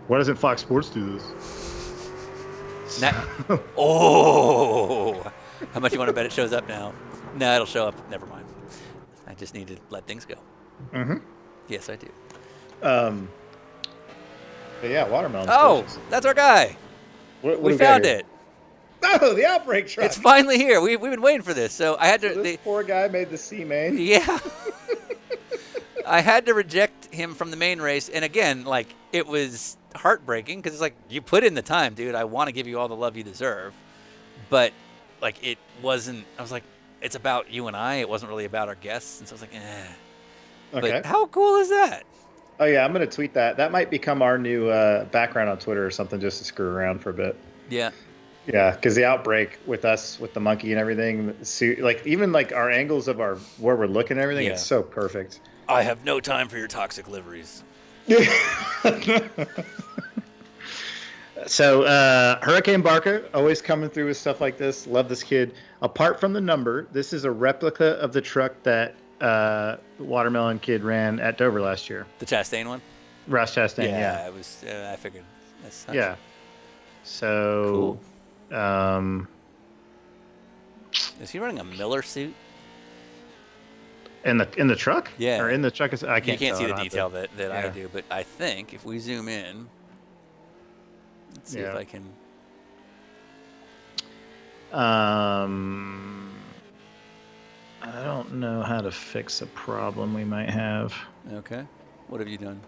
Why doesn't Fox Sports do this? How much you want to bet it shows up now? No, it'll show up. Never mind. I just need to let things go. Mm-hmm. Yes, I do. But yeah, watermelon. That's our guy. We found it. Oh, the outbreak truck. It's finally here. We've been waiting for this. So I had to. This poor guy made the C main. Yeah. I had to reject him from the main race, and again, it was heartbreaking because it's like, you put in the time, dude. I want to give you all the love you deserve, but it wasn't. I was like, it's about you and I. It wasn't really about our guests, and so I was like, Okay. But how cool is that? Oh yeah, I'm gonna tweet that. That might become our new background on Twitter or something, just to screw around for a bit. Yeah. Yeah, because the outbreak with us, with the monkey and everything, even our angles of where we're looking and everything, it's so perfect. I have no time for your toxic liveries. So Hurricane Barca, always coming through with stuff like this. Love this kid. Apart from the number, this is a replica of the truck that the Watermelon kid ran at Dover last year. The Chastain one? Ross Chastain, yeah. It was. I figured. Yeah. So, cool. Is he running a Miller suit? In the truck? Yeah. Or in the truck? I can't. You can't see the tell. detail that I do, but I think if we zoom in, let's see if I can. I don't know how to fix a problem we might have. Okay. What have you done?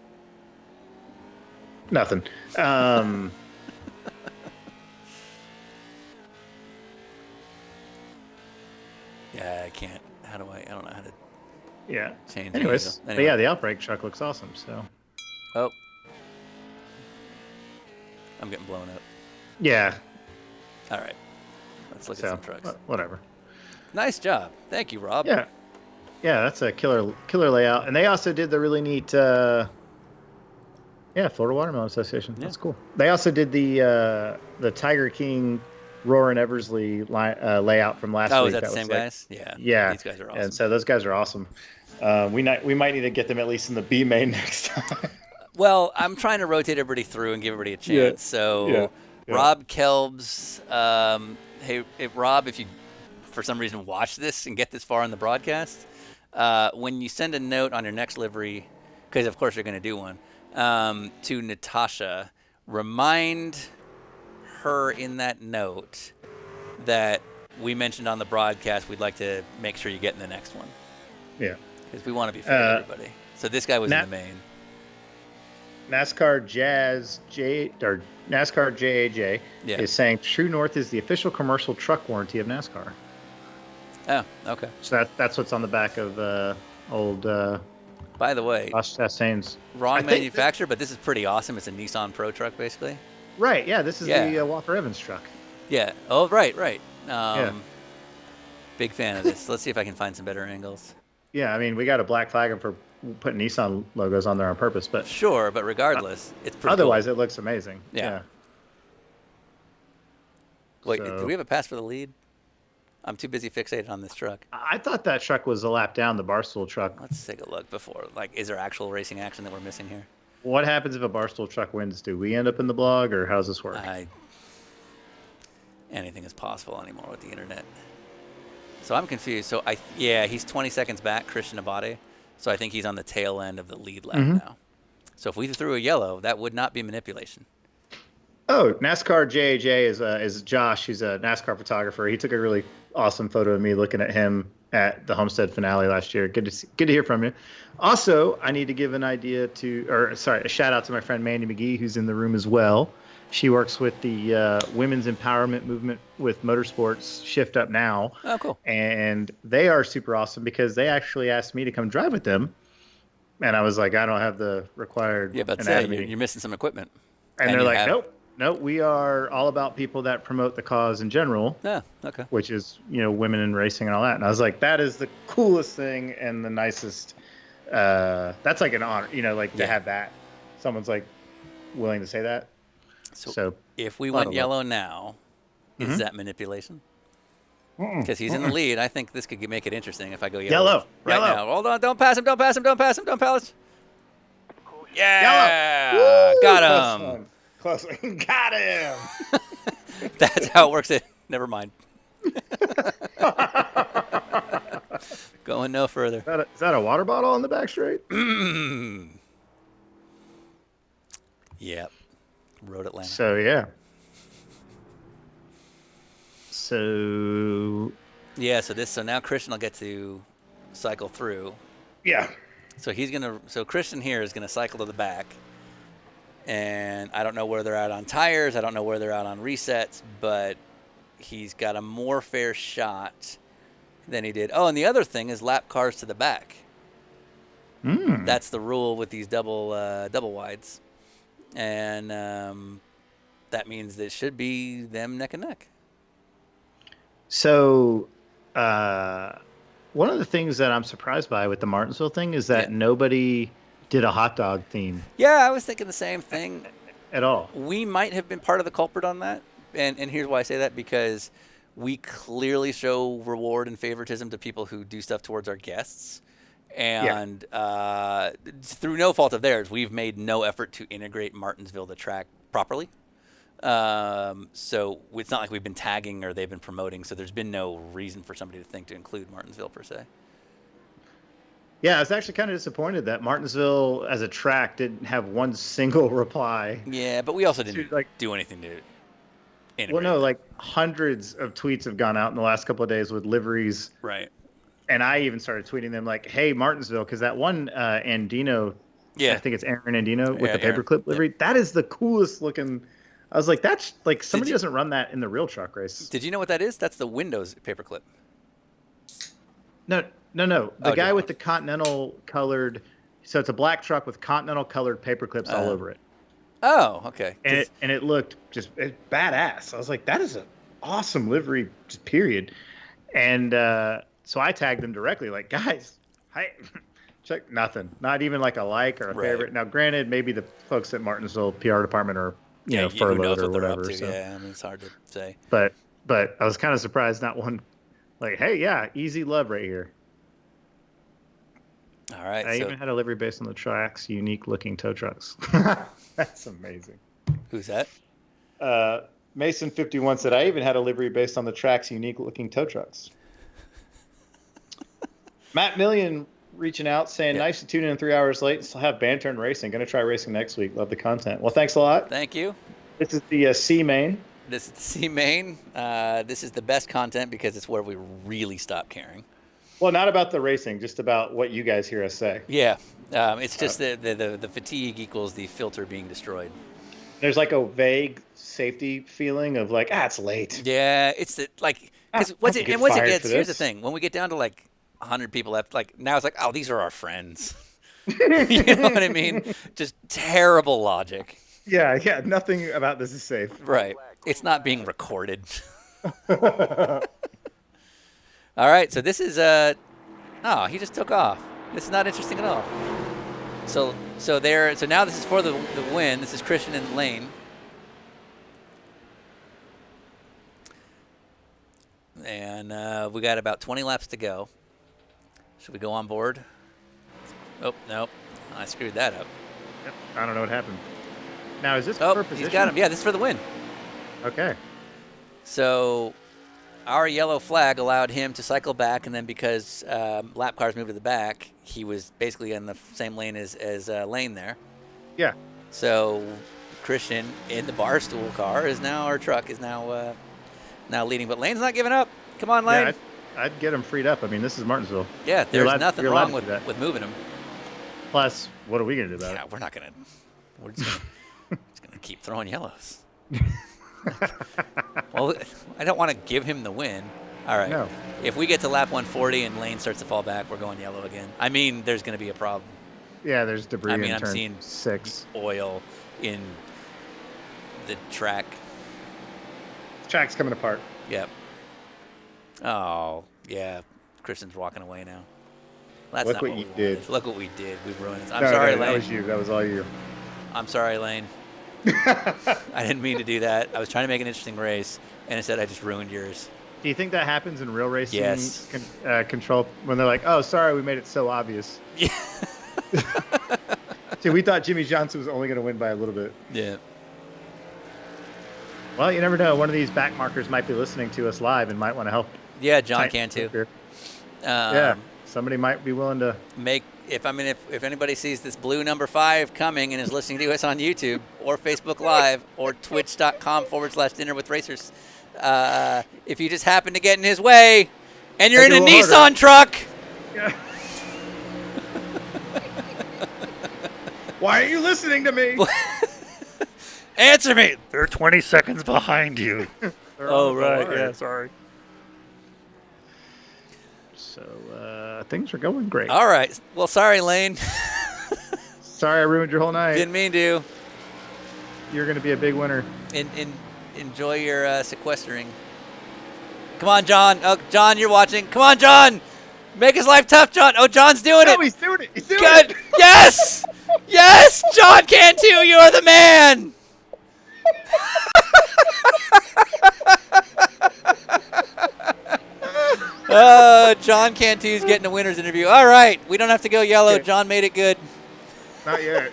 Nothing. Yeah, I can't. How do I don't know how to. Yeah. Change. Anyways, anyway. but yeah, the outbreak truck looks awesome. So. Oh. I'm getting blown up. Yeah. All right. Let's look at some trucks. Whatever. Nice job. Thank you, Rob. Yeah. Yeah, that's a killer layout. And they also did the really neat Florida Watermelon Association. That's cool. They also did the Tiger King Roaring Eversley layout from last week. Oh, is that the same was guys? Yeah. Yeah. These guys are awesome. And so those guys are awesome. We might need to get them at least in the B main next time. Well, I'm trying to rotate everybody through and give everybody a chance. So, Rob Kelbs, hey, Rob, if you for some reason watch this and get this far in the broadcast, when you send a note on your next livery, because of course you're going to do one, to Natasha, remind her in that note that we mentioned on the broadcast we'd like to make sure you get in the next one. Yeah. Because we want to be fair to everybody. So this guy was in the main. NASCAR JAJ is saying True North is the official commercial truck warranty of NASCAR. Oh, okay. So that's what's on the back of old. By the way, Josh Chastain's. Wrong manufacturer, but this is pretty awesome. It's a Nissan Pro truck, basically. Right. Yeah. This is the Walker Evans truck. Yeah. Oh, right. Yeah. Big fan of this. Let's see if I can find some better angles. Yeah. I mean, we got to black flag him for putting Nissan logos on there on purpose, but sure. But regardless, it's pretty. Otherwise, cool. It looks amazing. Yeah. Wait, do we have a pass for the lead? I'm too busy fixated on this truck. I thought that truck was a lap down, the Barstool truck. Let's take a look before. Like, is there actual racing action that we're missing here? What happens if a Barstool truck wins? Do we end up in the blog, or how does this work? Anything is possible anymore with the internet. So I'm confused. So he's 20 seconds back, Christian Abate. So I think he's on the tail end of the lead lap now. So if we threw a yellow, that would not be manipulation. Oh, NASCAR JAJ is Josh. He's a NASCAR photographer. He took a really awesome photo of me looking at him at the Homestead finale last year. Good to hear from you. Also, I need to give a shout out to my friend Mandy McGee, who's in the room as well. She works with the women's empowerment movement with motorsports Shift Up Now. Oh, cool. And they are super awesome because they actually asked me to come drive with them. And I was like, I don't have the required anatomy. You're missing some equipment. And they're like, nope, we are all about people that promote the cause in general. Yeah, okay. Which is, women in racing and all that. And I was like, that is the coolest thing and the nicest. That's like an honor, to have that. Someone's like willing to say that. So if we went yellow now, is that manipulation? Because he's in the lead. I think this could make it interesting if I go yellow. Now. Hold on, don't pass him. Yeah, yellow. Got him. Close. Got him. That's how it works. Never mind. Going no further. Is that a water bottle on the back straight? Yep. Road Atlanta. So yeah. So now Christian will get to cycle through. Yeah. So Christian here is gonna cycle to the back. And I don't know where they're at on tires. I don't know where they're at on resets, but he's got a more fair shot than he did. Oh, and the other thing is lap cars to the back. That's the rule with these double wides. And that means it should be them neck and neck. So one of the things that I'm surprised by with the Martinsville thing is that nobody did a hot dog theme. Yeah, I was thinking the same thing. At all. We might have been part of the culprit on that. And here's why I say that, because we clearly show reward and favoritism to people who do stuff towards our guests. And through no fault of theirs, we've made no effort to integrate Martinsville, the track, properly. So it's not like we've been tagging or they've been promoting. So there's been no reason for somebody to think to include Martinsville per se. Yeah, I was actually kind of disappointed that Martinsville as a track didn't have one single reply. Yeah, but we also didn't do anything to integrate. Well, no, like hundreds of tweets have gone out in the last couple of days with liveries. Right. And I even started tweeting them like, hey, Martinsville, because that one Andino, I think it's Aaron Andino with the paperclip livery, that is the coolest looking. I was like, that's like somebody doesn't run that in the real truck race. Did you know what that is? That's the Windows paperclip. No. The guy with the continental colored, so it's a black truck with continental colored paper clips all over it. Oh, okay. And it looked just badass. I was like, that is an awesome livery, just period. And so I tagged them directly, like, guys, check nothing. Not even like a like or a favorite. Now, granted, maybe the folks at Martinsville PR department are, furloughed or whatever. So. Yeah, I mean, it's hard to say. But But I was kind of surprised not one, like, hey, yeah, easy love right here. All right. I so even had a livery based on the tracks, unique looking tow trucks. That's amazing. who's that? Mason 51 said, I even had a livery based on the tracks, unique looking tow trucks. Matt Million reaching out saying, nice to tune in 3 hours late and still have banter and racing. Going to try racing next week. Love the content. Well, thanks a lot. Thank you. This is the C main. This is C main. This is the best content because it's where we really stop caring. Well, not about the racing, just about what you guys hear us say. Yeah. It's just the fatigue equals the filter being destroyed. There's like a vague safety feeling of like, it's late. Yeah, it's because once it gets, here's the thing, when we get down to like 100 people left, like now it's like, oh, these are our friends. You know what I mean? Just terrible logic. Yeah, nothing about this is safe. Right. It's not being recorded. All right, so this is he just took off. This is not interesting at all. So now this is for the win. This is Christian and Lane. And we got about 20 laps to go. Should we go on board? Oh, no. I screwed that up. Yep. I don't know what happened. Now, is this per position? He's got him. Yeah, this is for the win. Okay. So our yellow flag allowed him to cycle back, and then because lap cars moved to the back, he was basically in the same lane as Lane there. Yeah. So Christian in the Barstool car is now, our truck is now leading, but Lane's not giving up. Come on, Lane. Yeah, I'd get him freed up. I mean, this is Martinsville. Yeah, there's nothing wrong with moving him. Plus, what are we going to do about it? We're not going to. We're just going to keep throwing yellows. Well, I don't want to give him the win. All right. No. If we get to lap 140 and Lane starts to fall back, we're going yellow again. I mean, there's going to be a problem. Yeah, there's debris in I'm turn seeing 6. Oil in the track. The track's coming apart. Yep. Oh, yeah. Christian's walking away now. That's Look not what you did. wanted. Look what we did. We ruined it. I'm No, sorry, Lane. That was you. That was all you. I'm sorry, Lane. I didn't mean to do that. I was trying to make an interesting race, and instead I just ruined yours. Do you think that happens in real racing? Yes. Control when they're like, "Oh, sorry, we made it so obvious." Yeah. See, we thought Jimmy Johnson was only going to win by a little bit. Yeah. Well, you never know. One of these back markers might be listening to us live and might want to help. Yeah, John can too. Yeah, somebody might be willing to if anybody sees this blue number 5 coming and is listening to us on YouTube or Facebook Live or twitch.com/dinnerwithracers, if you just happen to get in his way and you're in a Nissan truck. Yeah. Why are you listening to me? Answer me. They're 20 seconds behind you. Oh, right. Yeah, sorry. So things are going great. All right. Well, sorry, Lane. Sorry I ruined your whole night. Didn't mean to. You're going to be a big winner. Enjoy your sequestering. Come on, John. Oh, John, you're watching. Come on, John. Make his life tough, John. Oh, John's doing it. No, he's doing it. He's doing Good. it. Yes. Yes, John can too. You're the man. John Cantu's getting a winner's interview. All right, we don't have to go yellow. John made it good. Not yet.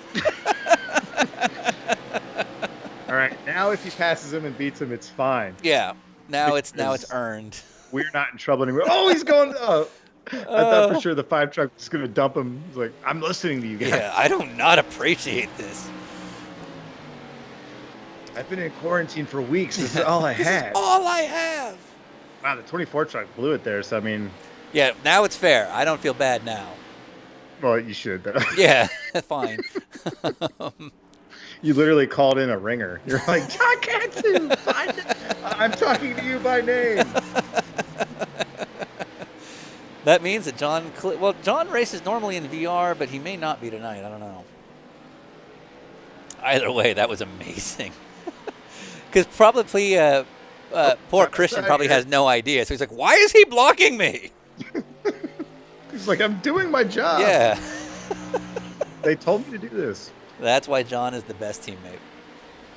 All right, now if he passes him and beats him, it's fine. Yeah, now it's earned. We're not in trouble anymore. Oh, he's going. Oh, I thought for sure the 5 truck was going to dump him. He's like, I'm listening to you guys. Yeah, I do not appreciate this. I've been in quarantine for weeks. This is all I had. This is all I have. Wow, the 24 truck blew it there. So I mean. Yeah, now it's fair. I don't feel bad now. Well, you should though. Yeah, fine. You literally called in a ringer. You're like, John Cantu, I'm talking to you by name. That means that John races normally in VR, but he may not be tonight. I don't know. Either way, that was amazing. Because probably poor Christian probably has no idea. So he's like, why is he blocking me? He's like, I'm doing my job. Yeah. They told me to do this. That's why John is the best teammate.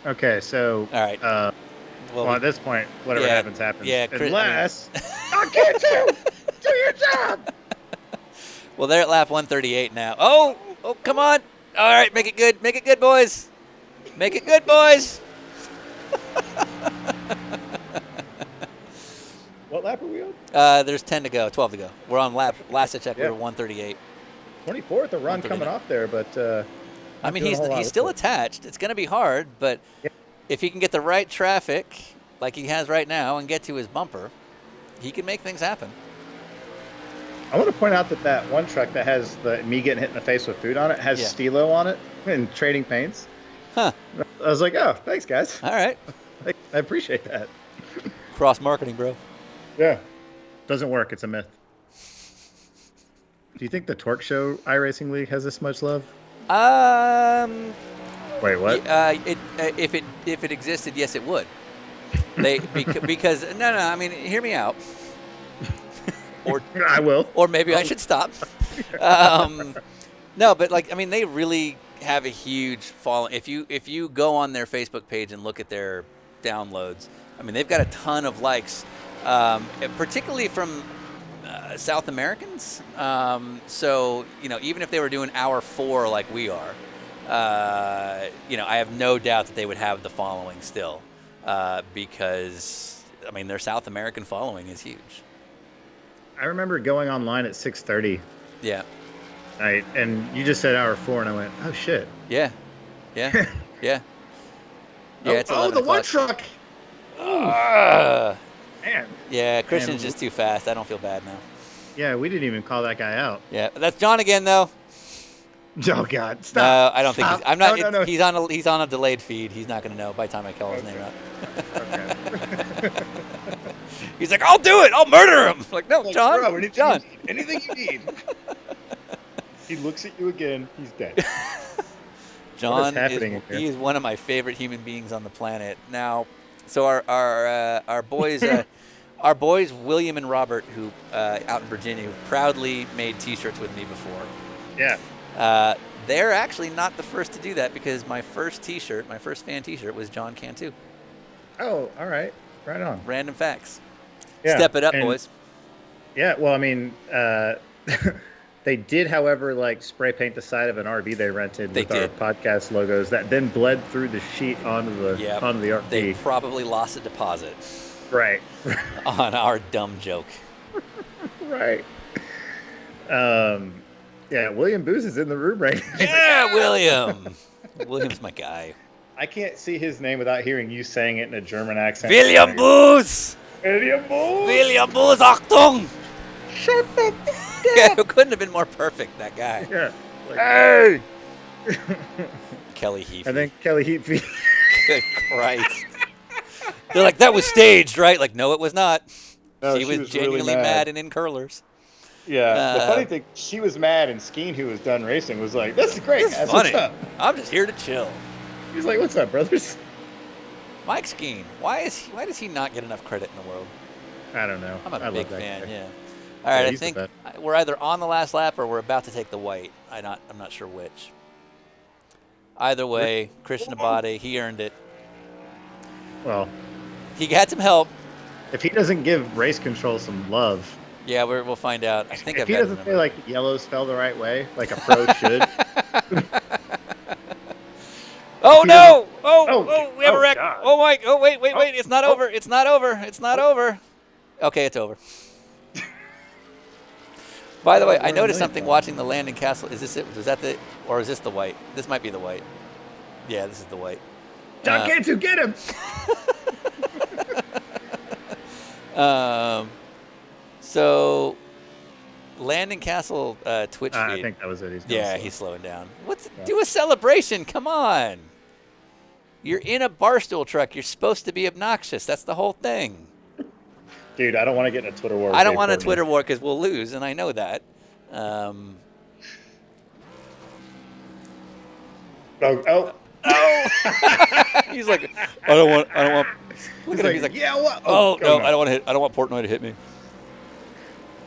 Okay, so all right. Well, at this point, whatever happens, happens. Yeah, Unless I can't do your job. Well, they're at lap 138 now. Oh, come on. All right, make it good. Make it good, boys. Make it good, boys. What lap are we on? There's 10 to go, 12 to go. We're on lap. Last I checked, we were 138. 24th, a run coming off there, but I mean, he's still attached. It's going to be hard, but if he can get the right traffic, like he has right now, and get to his bumper, he can make things happen. I want to point out that one truck that has me getting hit in the face with food on it has Stilo on it and trading paints. Huh. I was like, oh, thanks, guys. All right. I appreciate that. Cross marketing, bro. Yeah. Doesn't work. It's a myth. Do you think the Torque Show iRacing League has this much love? Wait, what? If it existed, yes, it would. Because no. I mean, hear me out. Or I will. Or maybe I should stop. No, but like, I mean, they really have a huge following. If you go on their Facebook page and look at their downloads, I mean, they've got a ton of likes, particularly from South Americans. So, even if they were doing hour 4 like we are, I have no doubt that they would have the following still, because, I mean, their South American following is huge. I remember going online at 6:30. Yeah. And you just said hour 4, and I went, oh, shit. Yeah. Yeah. Yeah. It's 11 the one o'clock. truck. Man. Yeah, Christian's just too fast. I don't feel bad now. Yeah, we didn't even call that guy out. Yeah, that's John again, though. Oh God, stop! No, I don't think Stop. he's. I'm not. No. He's on a delayed feed. He's not going to know by the time I call his name out. He's like, I'll do it. I'll murder him. Like, no, John. Bro, John. Anything you need. He looks at you again. He's dead. John he is one of my favorite human beings on the planet. Now, so our boys. Our boys, William and Robert, who out in Virginia, who proudly made T-shirts with me before. Yeah. They're actually not the first to do that, because my first T-shirt, my first fan T-shirt, was John Cantu. Oh, all right. Right on. Random facts. Yeah. Step it up, boys. Yeah, well, I mean, they did, however, spray paint the side of an RV they rented with our podcast logos that then bled through the sheet onto the RV. They probably lost a deposit. Right. On our dumb joke. Right. Yeah, William Booz is in the room right now. Yeah, William. William's my guy. I can't see his name without hearing you saying it in a German accent. William Booz! William Booz! William Booz, Achtung! Shut the Yeah, it couldn't have been more perfect, that guy. Yeah. Hey! Kelly Heath. And then Kelly Heath. Good Christ. They're like, that was staged, right? Like, no, it was not. No, she was genuinely really mad and in curlers. Yeah. The funny thing, she was mad, and Skeen, who was done racing, was like, this is great, This is guys. funny. What's up? I'm just here to chill. He's like, what's up, brothers? Mike Skeen, why does he not get enough credit in the world? I don't know. I'm a big fan, guy. yeah. All right, I he's the think best. we're either on the last lap or we're about to take the white. I'm not sure which. Either way, Christian Abate, he earned it. Well, he had some help. If he doesn't give race control some love. Yeah, we'll find out. I think if he doesn't say yellows fell the right way, like a pro should. Oh no! Oh, we have a wreck. God. Oh my! Oh wait! It's not over. It's not over. It's not over. Okay, it's over. By the way, I noticed something watching the landing castle. Is this it? Was that the, or is this the white? This might be the white. Yeah, this is the white. John Cantu, get him! So, landing castle Twitch feed. I think that was it. He's slowing down. Do a celebration. Come on. You're in a barstool truck. You're supposed to be obnoxious. That's the whole thing. Dude, I don't want to get in a Twitter war. I don't want a Twitter war because we'll lose, and I know that. He's like, I don't want. Look at him. He's like, yeah, what? Oh no, I don't want to hit. I don't want Portnoy to hit me.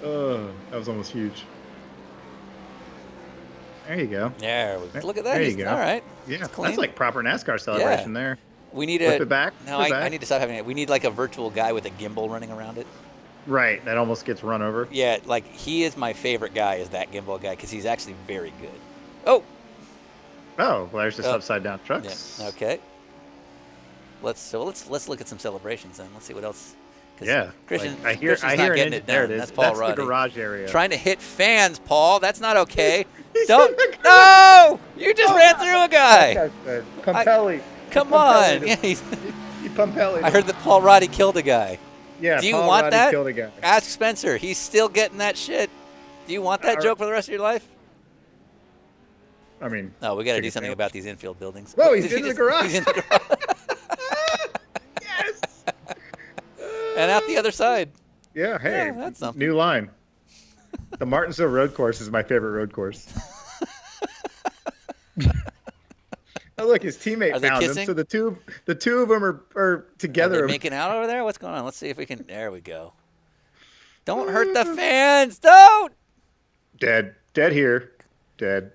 That was almost huge. There you go. Yeah, look at that. There you go. All right. Yeah, clean. that's like proper NASCAR celebration there. We need Flip it back. No, flip it I back. need to stop having it. We need like a virtual guy with a gimbal running around it. Right, that almost gets run over. Yeah, like he is my favorite guy, is that gimbal guy, because he's actually very good. Oh, well, there's just upside down trucks. Yeah. Okay. Let's look at some celebrations then. Let's see what else. Yeah, Christian, I hear Christian's not an getting engine. it There done. it is. That's Paul the Roddy. garage area. Trying to hit fans, Paul. That's not okay. Don't. No! You just ran through a guy. Pumpelli. Come on. Yeah, He Pumpelli. I heard that Paul Roddy killed a guy. Yeah, Do you Paul want Roddy that? killed a guy. Ask Spencer. He's still getting that shit. Do you want that joke for the rest of your life? I mean, no, we got to do something about these infield buildings. Whoa, he's in the garage. He's in the garage. Yes. And out the other side. Yeah, hey, Yeah, that's something. new line. The Martinsville road course is my favorite road course. Oh, look, his teammate Are they found kissing? him. So the two of them are together. Are they making out over there? What's going on? Let's see if we can. There we go. Don't hurt the fans. Don't. Dead here. Dead.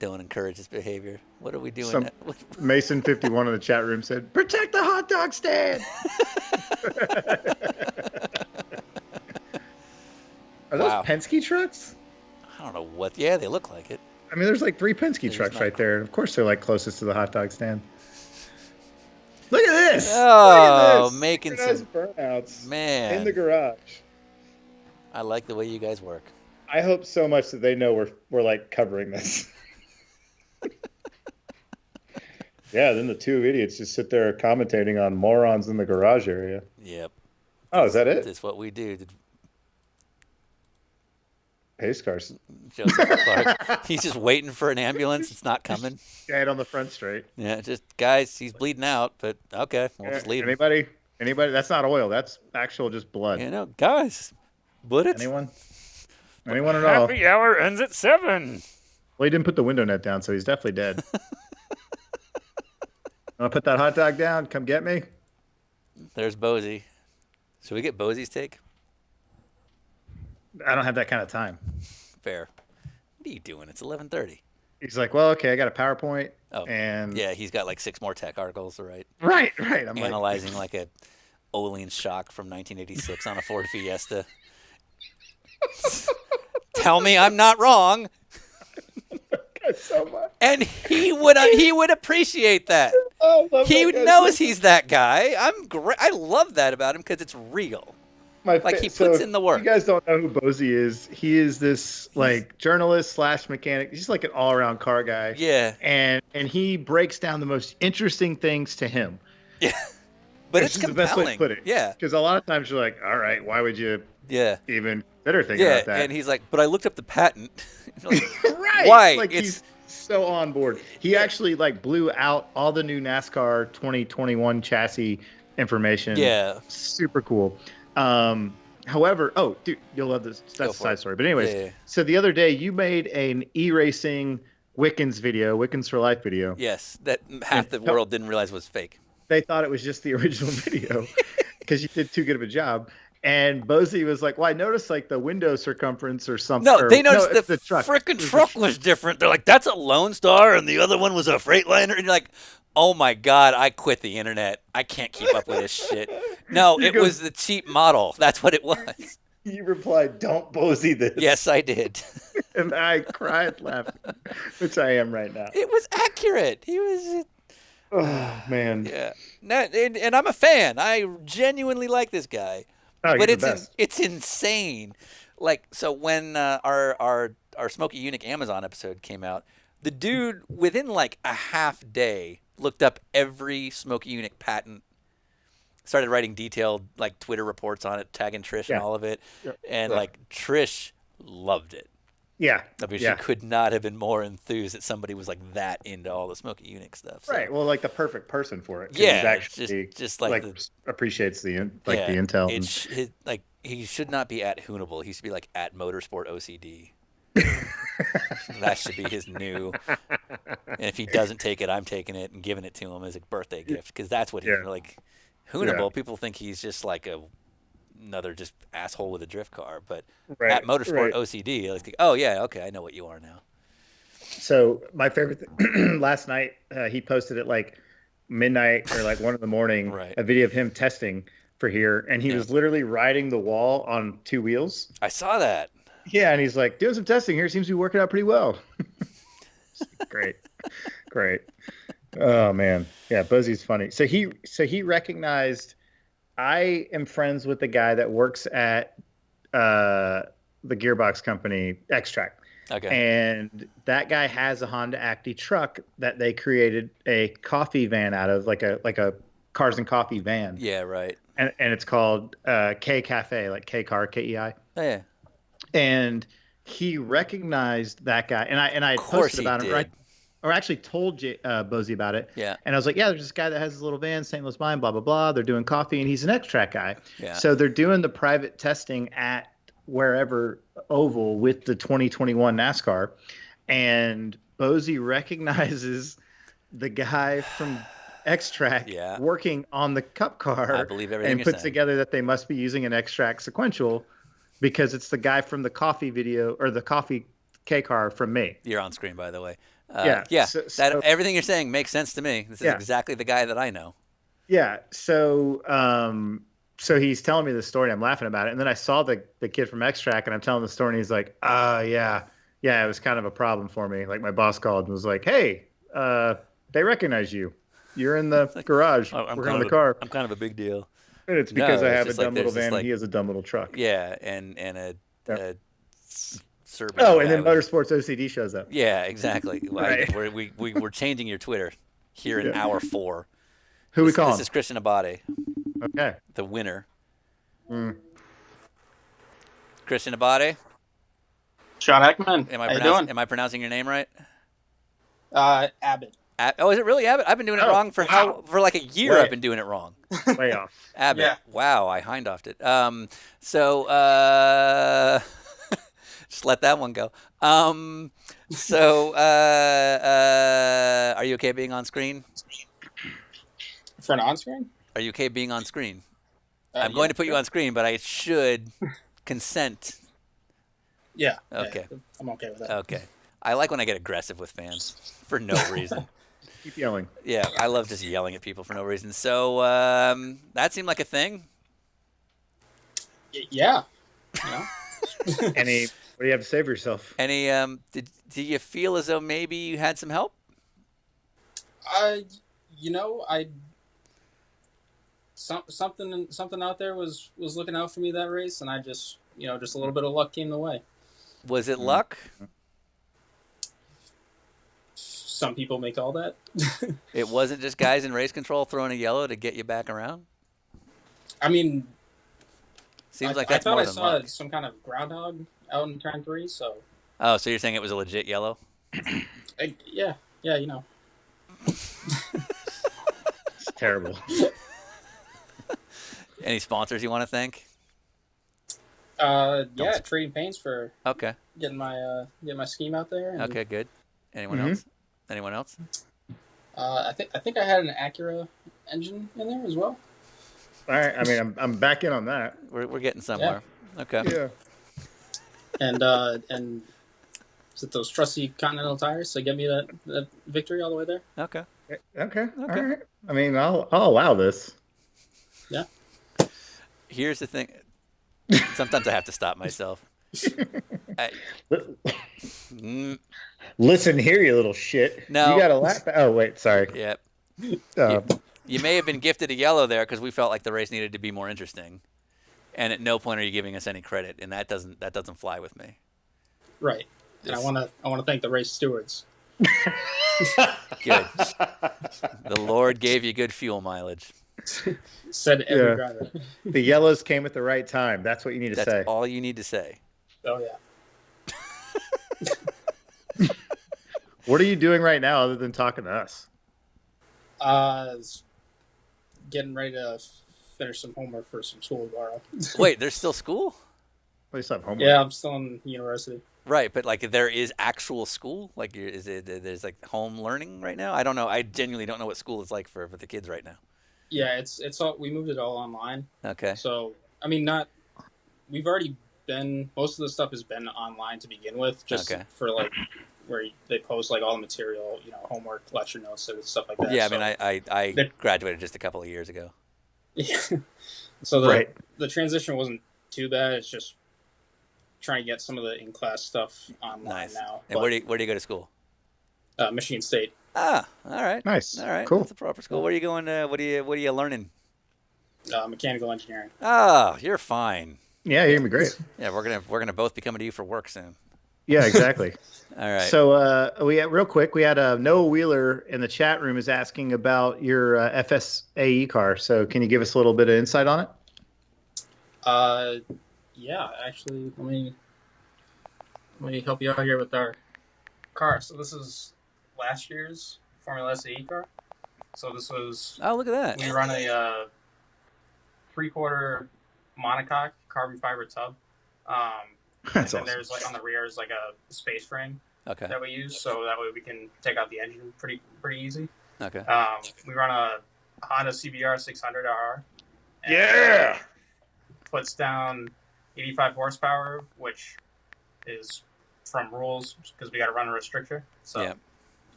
Don't encourage this behavior. What are we doing? Some Mason 51 in the chat room said, "Protect the hot dog stand." Are those Wow. Penske trucks? I don't know what. Yeah, they look like it. I mean, there's like 3 Penske They're trucks just not- right there. Of course, they're like closest to the hot dog stand. Look at this! Oh, Look at this. making Look at some burnouts man in the garage. I like the way you guys work. I hope so much that they know we're like covering this. Yeah, then the two idiots just sit there commentating on morons in the garage area. Yep. Oh, is that it? That's what we do. Pace cars. Joseph Clark. He's just waiting for an ambulance. It's not coming. Dead on the front straight. Yeah, just guys, he's bleeding out, but okay, we'll just leave him. Anybody? That's not oil. That's actual just blood. You know, guys, bullets. Anyone at all? Happy hour ends at 7. Well, he didn't put the window net down, so he's definitely dead. Want to put that hot dog down? Come get me. There's Bozy. Should we get Bozy's take? I don't have that kind of time. Fair. What are you doing? It's 11:30. He's like, well, okay, I got a PowerPoint. Oh, and yeah, he's got like 6 more tech articles to write. Right. I'm analyzing like a Olean shock from 1986 on a Ford Fiesta. Tell me I'm not wrong. So much. And he would appreciate that. He knows he's that guy. I love that about him because it's real. He puts in the work. You guys don't know who Bozy is. He is this like journalist / mechanic. He's like an all around car guy. Yeah. And he breaks down the most interesting things to him. Yeah. But it's Which is the best way to compelling. put it. Yeah. Because a lot of times you're like, all right, why would you even consider thinking Yeah, about that? and he's like, but I looked up the patent. Like, right. Why? Like It's he's so on board. He actually like blew out all the new NASCAR 2021 chassis information. Yeah. Super cool. However, oh, dude, you'll love this. That's a side story. But anyways, Yeah. So the other day you made an e-racing Wickens video, Wickens for Life video. yes, that half the world didn't realize was fake. They thought it was just the original video because you did too good of a job. And Bozy was like, well, I noticed like the window circumference or something. No, they noticed it's the truck. frickin' truck was different. They're like, that's a Lone Star, and the other one was a Freightliner. And you're like, oh my God, I quit the internet. I can't keep up with this shit. No, it was the cheap model. That's what it was. You replied, don't Bozy this. Yes, I did. And I cried laughing, which I am right now. It was accurate. He was. Oh, man. Yeah. No, and I'm a fan. I genuinely like this guy. Oh, but you're the best. It's insane. Like, so when our Smokey Yunick Amazon episode came out, the dude within like a half day looked up every Smokey Yunick patent, started writing detailed like Twitter reports on it, tagging Trish and all of it, and like Trish loved it. Yeah. I mean, she could not have been more enthused that somebody was like that into all the Smokey Yunick stuff. So. Right. Well, like the perfect person for it. Yeah. He's actually just like appreciates the the intel. Like he should not be at Hoonable. He should be like at Motorsport OCD. That should be his new. And if he doesn't take it, I'm taking it and giving it to him as a birthday gift because that's what he's like. Hoonable. Yeah. People think he's just like another just asshole with a drift car, but Right, at Motorsport right. OCD, like, oh yeah, okay, I know what you are now. So my favorite last night, he posted it like midnight or like 1 a.m, Right. a video of him testing for here, and he was literally riding the wall on 2 wheels. I saw that. Yeah, and he's like doing some testing here. Seems to be working out pretty well. Great. Oh man, yeah, Buzzy's funny. So he recognized. I am friends with the guy that works at the gearbox company X-Track. Okay. And that guy has a Honda Acti truck that they created a coffee van out of, like a cars and coffee van. Yeah, right. And it's called K Cafe, like K Car, Kei. Oh, yeah. And he recognized that guy, and I posted about him, right? Or actually told Bozy about it. Yeah. And I was like, yeah, there's this guy that has his little van, St. Louis Mine, blah, blah, blah. They're doing coffee, and he's an X-Track guy. Yeah. So they're doing the private testing at wherever oval with the 2021 NASCAR. And Bozy recognizes the guy from X-Track working on the Cup car. I believe everything and you're puts saying. together that they must be using an X-Track sequential because it's the guy from the coffee video, or the coffee K car from me. You're on screen, by the way. Yeah. So everything you're saying makes sense to me. This is exactly the guy that I know. Yeah. So he's telling me the story. I'm laughing about it. And then I saw the kid from X-Track, and I'm telling the story, and he's like, yeah, it was kind of a problem for me. Like, my boss called and was like, hey, they recognize you. You're in the garage working on the car. I'm kind of a big deal. And it's because I have a dumb little van and he has a dumb little truck. Yeah, and a Serbian and then guy with- Motorsports OCD shows up. Yeah, exactly. Right. We're changing your Twitter here in hour 4. Who we call This is Christian Abate. Okay. The winner. Christian Abate. Sean Ekman. Am I How you pronouncing? doing? Am I pronouncing your name right? Abbott. Oh, is it really Abbott? I've been doing it wrong for like a year. Way- I've been doing it wrong. Way off. Abbott. Yeah. Wow, I Heindoffed it. So just let that one go. So are you okay being on screen? For an on-screen? Are you okay being on screen? I'm going to put you on screen, but I should consent. Yeah. Okay. Yeah, I'm okay with that. Okay. I like when I get aggressive with fans for no reason. Keep yelling. Yeah, I love just yelling at people for no reason. So that seemed like a thing. Yeah. You know? What do you have to say for yourself? Any? Did you feel as though maybe you had some help? Something out there was looking out for me that race, and I just just a little bit of luck came the way. Was it luck? Some people may call that. It wasn't just guys in race control throwing a yellow to get you back around? I mean, Seems like that's I thought more I than saw luck. some kind of groundhog out in turn 3, so Oh, so you're saying it was a legit yellow? yeah, you know. It's terrible. Any sponsors you want to thank? Yeah, Trading Paints for getting my scheme out there. And, Okay, good. Anyone else? Anyone else? I think I had an Acura engine in there as well. All right. I mean, I'm back in on that. We're getting somewhere. Yeah. Okay. Yeah. And is it those trusty Continental tires to get me that victory all the way there? Okay. Okay. All right. I mean, I'll allow this. Yeah. Here's the thing. Sometimes I have to stop myself. Listen here, you little shit. No. You got to laugh. Oh, wait. Sorry. Yep. You may have been gifted a yellow there because we felt like the race needed to be more interesting, and at no point are you giving us any credit, and that doesn't fly with me. Right. And I want to thank the race stewards. Good. The Lord gave you good fuel mileage. Said every driver. The yellows came at the right time. That's what you need to say. That's all you need to say. Oh yeah. What are you doing right now other than talking to us? Getting ready to finish some homework for some school tomorrow. Wait, there's still school? We still have homework. Yeah, I'm still in university. Right, but like there is actual school? Like there's like home learning right now? I don't know. I genuinely don't know what school is like for the kids right now. Yeah, it's all, we moved it all online. Okay. So, I mean, we've already been, most of the stuff has been online to begin with, just for like where they post like all the material, homework, lecture notes, and stuff like that. Yeah, I So mean, I graduated just a couple of years ago. so Right. the transition wasn't too bad. It's just trying to get some of the in-class stuff online Nice. now. And where do you go to school? Michigan State. Ah, all right. Nice. All right. Cool. That's a proper school. Where are you going? What are you learning? Mechanical engineering. Oh, you're fine. Yeah, you're gonna be great. Yeah, we're gonna both be coming to you for work soon. Yeah, exactly. All right. So real quick, we had Noah Wheeler in the chat room is asking about your FSAE car. So can you give us a little bit of insight on it? Yeah, actually, let me help you out here with our car. So this is last year's Formula SAE car. So this was. Oh, look at that. We run a 3/4 monocoque carbon fiber tub. That's and awesome. there's like on the rear is like a space frame Okay. that we use, so that way we can take out the engine pretty easy. Okay. We run a Honda CBR 600RR. and Yeah. Puts down 85 horsepower, which is from rules because we got to run a restrictor. So,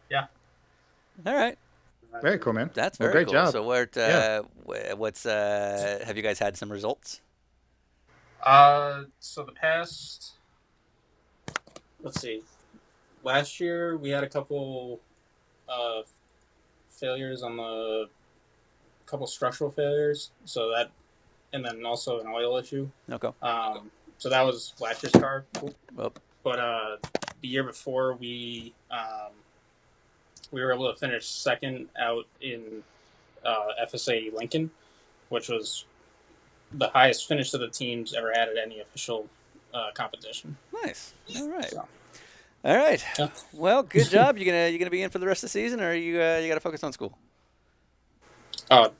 yeah. All right. Very cool, man. That's Well, very great cool. job. So what's have you guys had some results? So the past, let's see, last year we had a couple failures on couple structural failures. So that, and then also an oil issue. Okay. So that was last year's car. Well, but the year before we were able to finish second out in FSA Lincoln, which was the highest finish that the team's ever had at any official competition. Nice. All right. So, All right. Yeah. Well, good job. You gonna be in for the rest of the season, or you got to focus on school? oh,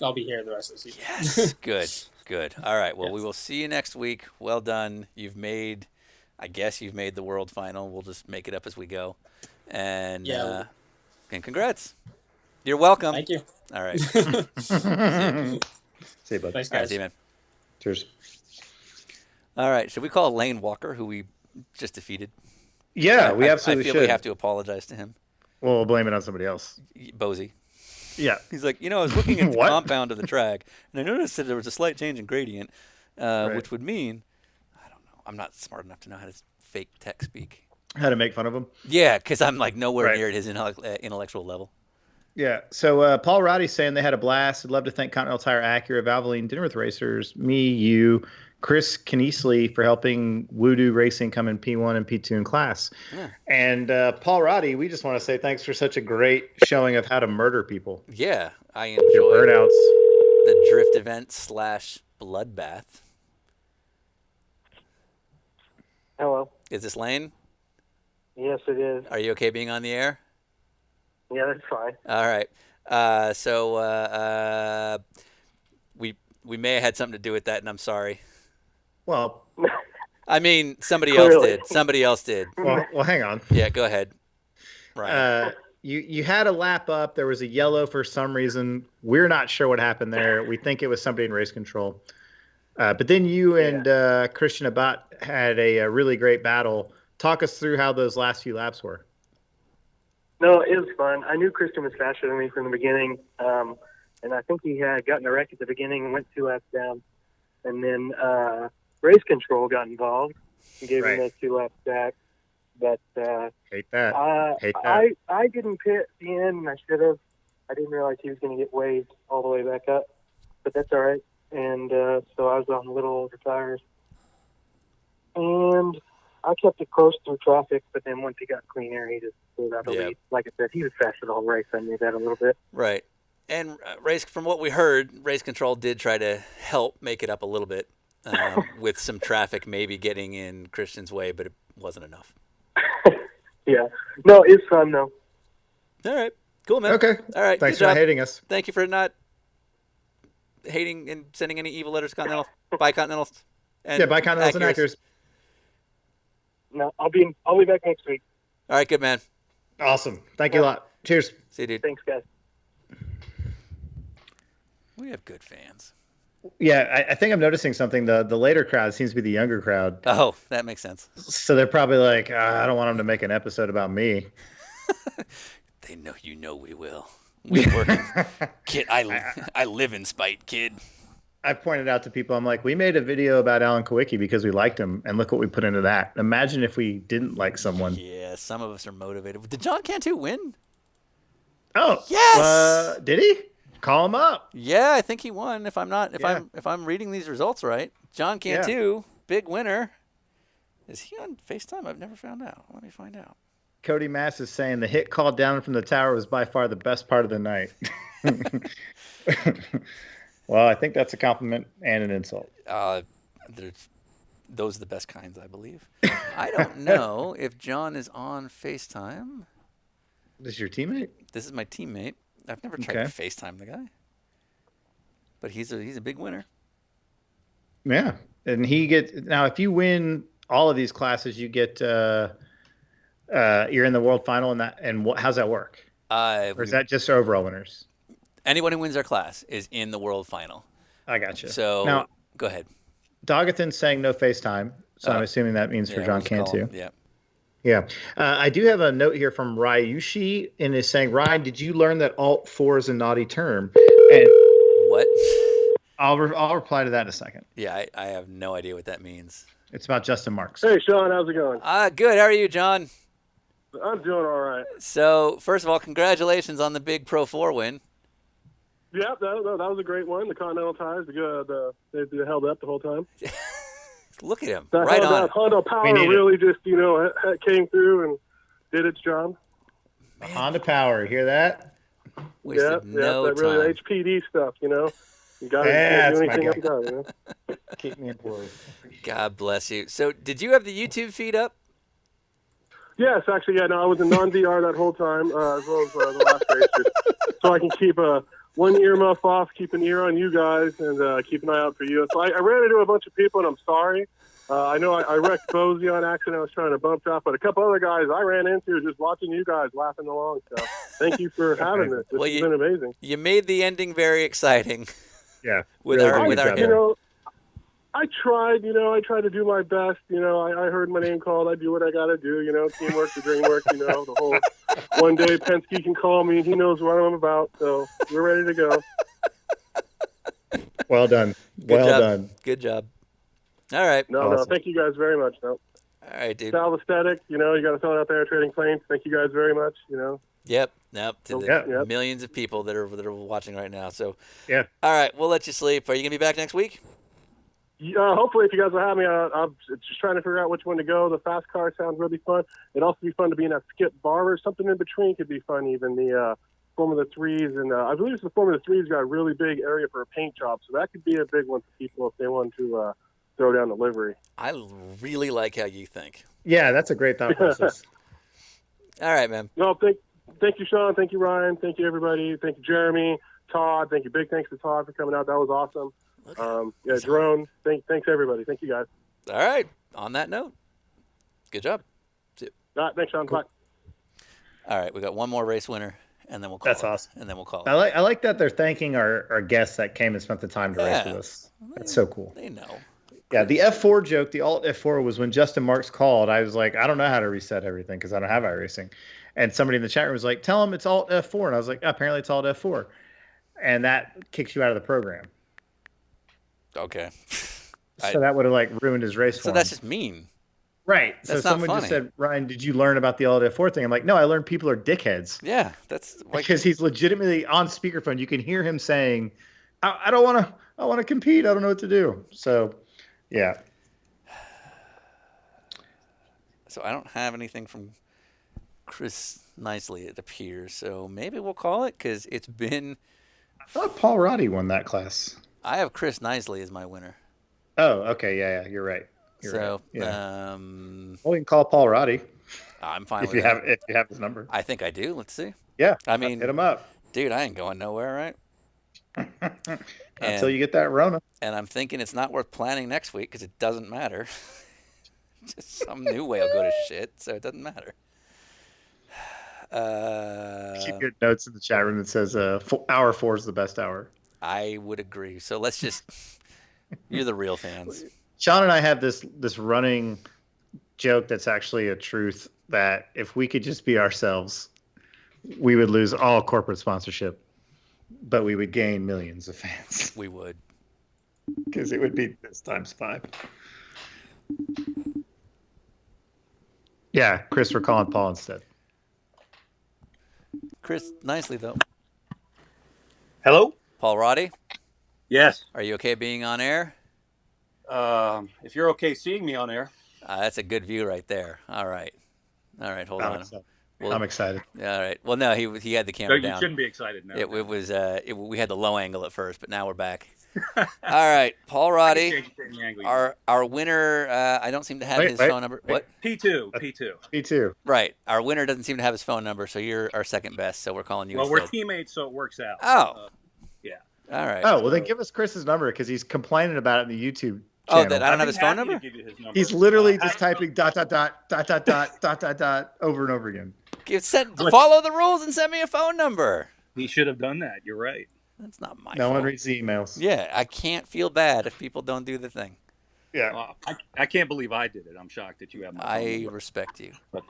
I'll be here the rest of the season. Yes. Good. Good. All right. Well, Yes. we will see you next week. Well done. I guess you've made the world final. We'll just make it up as we go. And Yeah. And congrats. You're welcome. Thank you. All right. See you, bud. Thanks, All right, guys. see you, man. Cheers. All right. Should we call Lane Walker, who we just defeated? Yeah, we absolutely I feel should. we have to apologize to him. Well, we'll blame it on somebody else. Bozy. Yeah. He's like, I was looking at the What? compound of the track, and I noticed that there was a slight change in gradient, which would mean, I don't know, I'm not smart enough to know how to fake tech speak. How to make fun of him. Yeah, because I'm like nowhere Right. near at his intellectual level. Yeah. So Paul Roddy's saying they had a blast. I'd love to thank Continental Tire, Acura, Valvoline, Dinner with Racers, me, you, Chris Kniesley for helping Voodoo Racing come in P1 and P2 in class. Yeah. And Paul Roddy, we just want to say thanks for such a great showing of how to murder people. Yeah, I Your enjoyed burnouts. the drift event / bloodbath. Hello. Is this Lane? Yes, it is. Are you okay being on the air? Yeah, that's fine. All right. So we may have had something to do with that, and I'm sorry. Well, I mean, somebody else Clearly. did. Somebody else did. well, hang on. Yeah, go ahead. Right. You had a lap up. There was a yellow for some reason. We're not sure what happened there. We think it was somebody in race control. But then you and Christian Abbott had a really great battle. Talk us through how those last few laps were. No, it was fun. I knew Christian was faster than me from the beginning, and I think he had gotten a wreck at the beginning and went 2 laps down. And then race control got involved and gave him those 2 laps back. But Hate that. Hate that. I didn't pit at the end, and I should have. I didn't realize he was going to get waved all the way back up, but that's all right. And so I was on the little older tires. And I kept it close through traffic, but then once he got clean air, he just pulled out the lead. Like I said, he was faster the whole race. I knew that a little bit. Right. And from what we heard, race control did try to help make it up a little bit with some traffic maybe getting in Christian's way, but it wasn't enough. Yeah. No, it's fun, though. All right. Cool, man. Okay. All right. Thanks good for job. hating us. Thank you for not hating and sending any evil letters to Continental. Bye, Continentals. And Yeah, by Continentals and Acuras. Acurs. No, I'll be back next week. All right, good, man. Awesome. Thank you a lot. Cheers. See you, dude. Thanks, guys. We have good fans. Yeah, I think I'm noticing something. The later crowd seems to be the younger crowd. Oh, that makes sense. So they're probably like, I don't want them to make an episode about me. They know we will. We're working. Kid, I live in spite, kid. I pointed out to people, I'm like, we made a video about Alan Kawicki because we liked him, and look what we put into that. Imagine if we didn't like someone. Yeah, some of us are motivated. Did John Cantu win? Oh, yes. Did he? Call him up. Yeah, I think he won. If I'm reading these results right, John Cantu, big winner. Is he on FaceTime? I've never found out. Let me find out. Cody Mass is saying the hit call down from the tower was by far the best part of the night. Well, I think that's a compliment and an insult. Those are the best kinds, I believe. I don't know if John is on FaceTime. This is your teammate? This is my teammate. I've never tried to FaceTime the guy. But he's a big winner. Yeah. And he gets now if you win all of these classes, you get you're in the world final how's that work? Or is that just overall winners? Anyone who wins our class is in the world final. I got you. So now, go ahead. Dogathan's saying no FaceTime, so I'm assuming that means for John Cantu. Yeah. Yeah. I do have a note here from Ryushi, and is saying, Ryan, did you learn that Alt-4 is a naughty term? And what? I'll reply to that in a second. Yeah, I have no idea what that means. It's about Justin Marks. Hey, Sean, how's it going? Good. How are you, John? I'm doing all right. So, first of all, congratulations on the big Pro 4 win. Yeah, that was a great one. The Continental tires, they held up the whole time. Look at him, that right on. Honda Power really just, came through and did its job. Honda Power, hear that? Wasted no that really time. HPD stuff, You got to do anything else about it, Keep me employed. God bless you. So, did you have the YouTube feed up? Yes, actually, yeah. No, I was in non-VR that whole time, as well as the last race, just so I can keep one earmuff off, keep an ear on you guys, and keep an eye out for you. So I ran into a bunch of people, and I'm sorry. I know I wrecked Bosie on accident. I was trying to bump off, but a couple other guys I ran into just watching you guys laughing along. So thank you for having this. This has been amazing. You made the ending very exciting. Yeah. with our I tried, I tried to do my best. I heard my name called. I do what I got to do. Teamwork, the dream work. The whole one day Penske can call me. He knows what I'm about. So we're ready to go. Well done. Well done. Good job. All right. No, thank you guys very much. No. All right, dude. Sal Aesthetic, you got to throw it out there trading planes. Thank you guys very much. Yep. To the millions of people that are watching right now. So yeah. All right, we'll let you sleep. Are you gonna be back next week? Hopefully, if you guys will have me, I'm just trying to figure out which one to go. The fast car sounds really fun. It'd also be fun to be in that skip bar or something in between could be fun. Even the Formula 3s, and I believe it's the Formula 3s got a really big area for a paint job, so that could be a big one for people if they want to throw down the livery. I really like how you think. Yeah, that's a great thought process. All right, man. No, thank you, Sean. Thank you, Ryan. Thank you, everybody. Thank you, Jeremy, Todd. Thank you. Big thanks to Todd for coming out. That was awesome. Jerome. Thanks, everybody. Thank you, guys. All right. On that note, good job. All right, thanks, Sean. Bye. All right, we got one more race winner, and then we'll call That's it. awesome. And then we'll call it. I like that they're thanking our guests that came and spent the time to race with us. That's so cool. They know. Yeah, the F4 joke, the Alt F4 was when Justin Marks called. I was like, I don't know how to reset everything because I don't have iRacing. And somebody in the chat room was like, tell him it's Alt F4. And I was like, apparently it's Alt F4. And that kicks you out of the program. Okay. So that would have ruined his race for So him. that's just mean. Right. That's so not someone funny. just said, Ryan, did you learn about the Alt F4 thing? I'm like, no, I learned people are dickheads. Yeah, that's because he's legitimately on speakerphone. You can hear him saying, I don't want to. I want to compete. I don't know what to do. So, yeah. So I don't have anything from Chris Nicely, it appears. So maybe we'll call it because it's been. I thought Paul Roddy won that class. I have Chris Nicely as my winner. Oh, okay. Yeah, you're right. You're so, right. Yeah. Well, we can call Paul Roddy. I'm fine if with you that. if you have his number. I think I do. Let's see. Yeah. I mean, hit him up. Dude, I ain't going nowhere, right? Until you get that Rona. And I'm thinking it's not worth planning next week because it doesn't matter. Just some new way will go to shit, so it doesn't matter. Keep your notes in the chat room that says hour 4 is the best hour. I would agree. So let's just. You're the real fans. Sean and I have this running joke that's actually a truth that if we could just be ourselves, we would lose all corporate sponsorship, but we would gain millions of fans. We would. Because it would be this times 5. Yeah, Chris, we're calling Paul instead. Chris, nicely though. Hello? Paul Roddy? Yes. Are you okay being on air? If you're okay seeing me on air. That's a good view right there. All right, hold on. I'm excited. All right. Well, no, he had the camera You down. shouldn't be excited now. It was we had the low angle at first, but now we're back. All right, Paul Roddy, our winner. I don't seem to have his phone number. What? P2. Right. Our winner doesn't seem to have his phone number, so you're our second best. So we're calling you. Well, instead. we're teammates, so it works out. Oh. Yeah. All right. Oh, well, then give us Chris's number because he's complaining about it in the YouTube Oh, channel. that I don't have his phone number? He's literally just typing ... over and over again. Follow the rules and send me a phone number. He should have done that. You're right. That's not my No fault. one reads the emails. Yeah, I can't feel bad if people don't do the thing. Yeah. I can't believe I did it. I'm shocked that you have my phone I number. respect you. But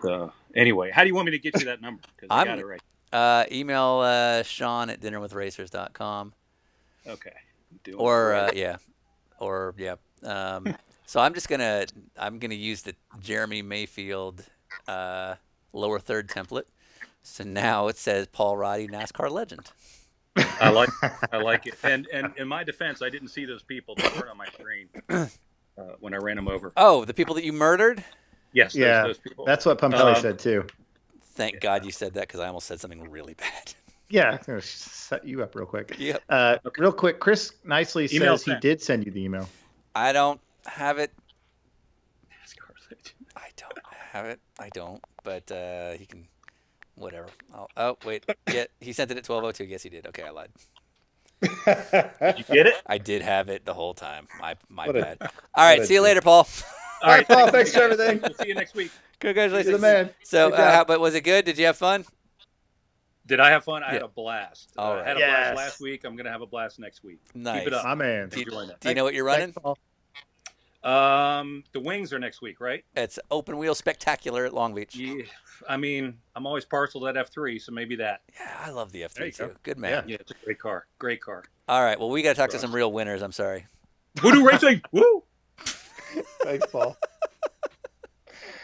anyway, how do you want me to get you that number? Because I got it right. Email Sean at dinnerwithracers.com. Okay. So I'm gonna use the Jeremy Mayfield lower third template. So now it says Paul Roddy, NASCAR legend. I like it. And in my defense, I didn't see those people that weren't on my screen when I ran them over. Oh, the people that you murdered? Yes. Yeah, those people. that's what Pompelli said too. Thank God you said that because I almost said something really bad. Yeah, I'm going to set you up real quick. Yep. Real quick, Chris nicely Email says he sent. did send you the email. I don't have it. I don't. But he can. Whatever. Oh wait. Yeah, he sent it at 12:02. Yes, he did. Okay, I lied. You get it? I did have it the whole time. My What a- bad. All right. what a See you jerk. later, Paul. All right, Paul. Thanks for everything. We'll see you next week. Congratulations. You're the man. So, Good job. but was it good? Did you have fun? Did I have fun? I had Yeah. a blast. All I right. had a Yes. blast last week. I'm going to have a blast next week. Nice. Keep it up. My man. Do Enjoying that. you know what you're running? Thanks, Paul. The wings are next week, right? It's open wheel spectacular at Long Beach. Yeah. I mean, I'm always partial to that F3, so maybe that. Yeah, I love the There you F3 too. go. Good man. Yeah, it's a great car. Great car. All right. Well, we got to talk to some real winners. I'm sorry. Voodoo Racing! Woo! Thanks, Paul.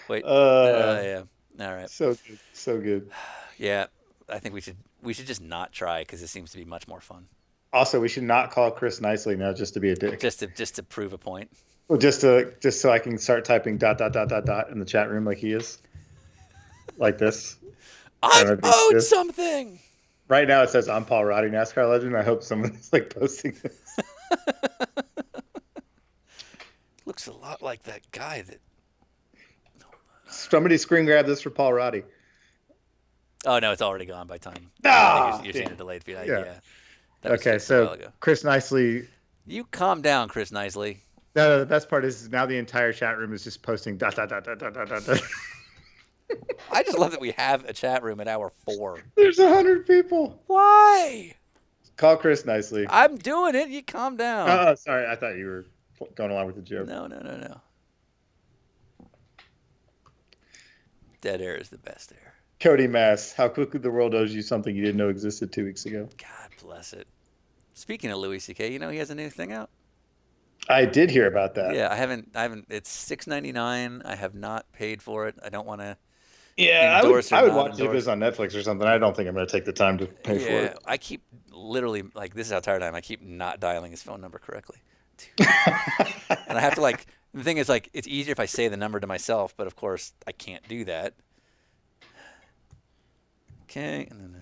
Wait. Yeah. All right. So good. So good. Yeah. I think we should just not try because it seems to be much more fun. Also, we should not call Chris nicely now just to be a dick. Just to prove a point. Well, just so I can start typing ... in the chat room like he is. Like this. I'm owed something. Right now it says I'm Paul Roddy, NASCAR legend. I hope someone's like posting this. Looks a lot like that guy that. Somebody screen grab this for Paul Roddy. Oh no, it's already gone by time. Ah, I think you're seeing a delayed feed. Yeah. That was Okay, fixed a while so ago. Chris Nicely. You calm down, Chris Nicely. No, the best part is now the entire chat room is just posting ... I just love that we have a chat room at hour 4. There's 100 people. Why? Call Chris Nicely. I'm doing it. You calm down. Oh, sorry. I thought you were going along with the joke. No. Dead air is the best air. Cody Mass, how quickly the world owes you something you didn't know existed 2 weeks ago. God bless it. Speaking of Louis C.K., you know he has a new thing out? I did hear about that. Yeah, I haven't. It's $6.99. I have not paid for it. I don't want to. Yeah, endorse I or would not watch it if it endorse. was on Netflix or something. I don't think I'm going to take the time to pay for it. I keep literally this is how tired I am. I keep not dialing his phone number correctly, and I have to The thing is it's easier if I say the number to myself, but of course I can't do that. Okay, and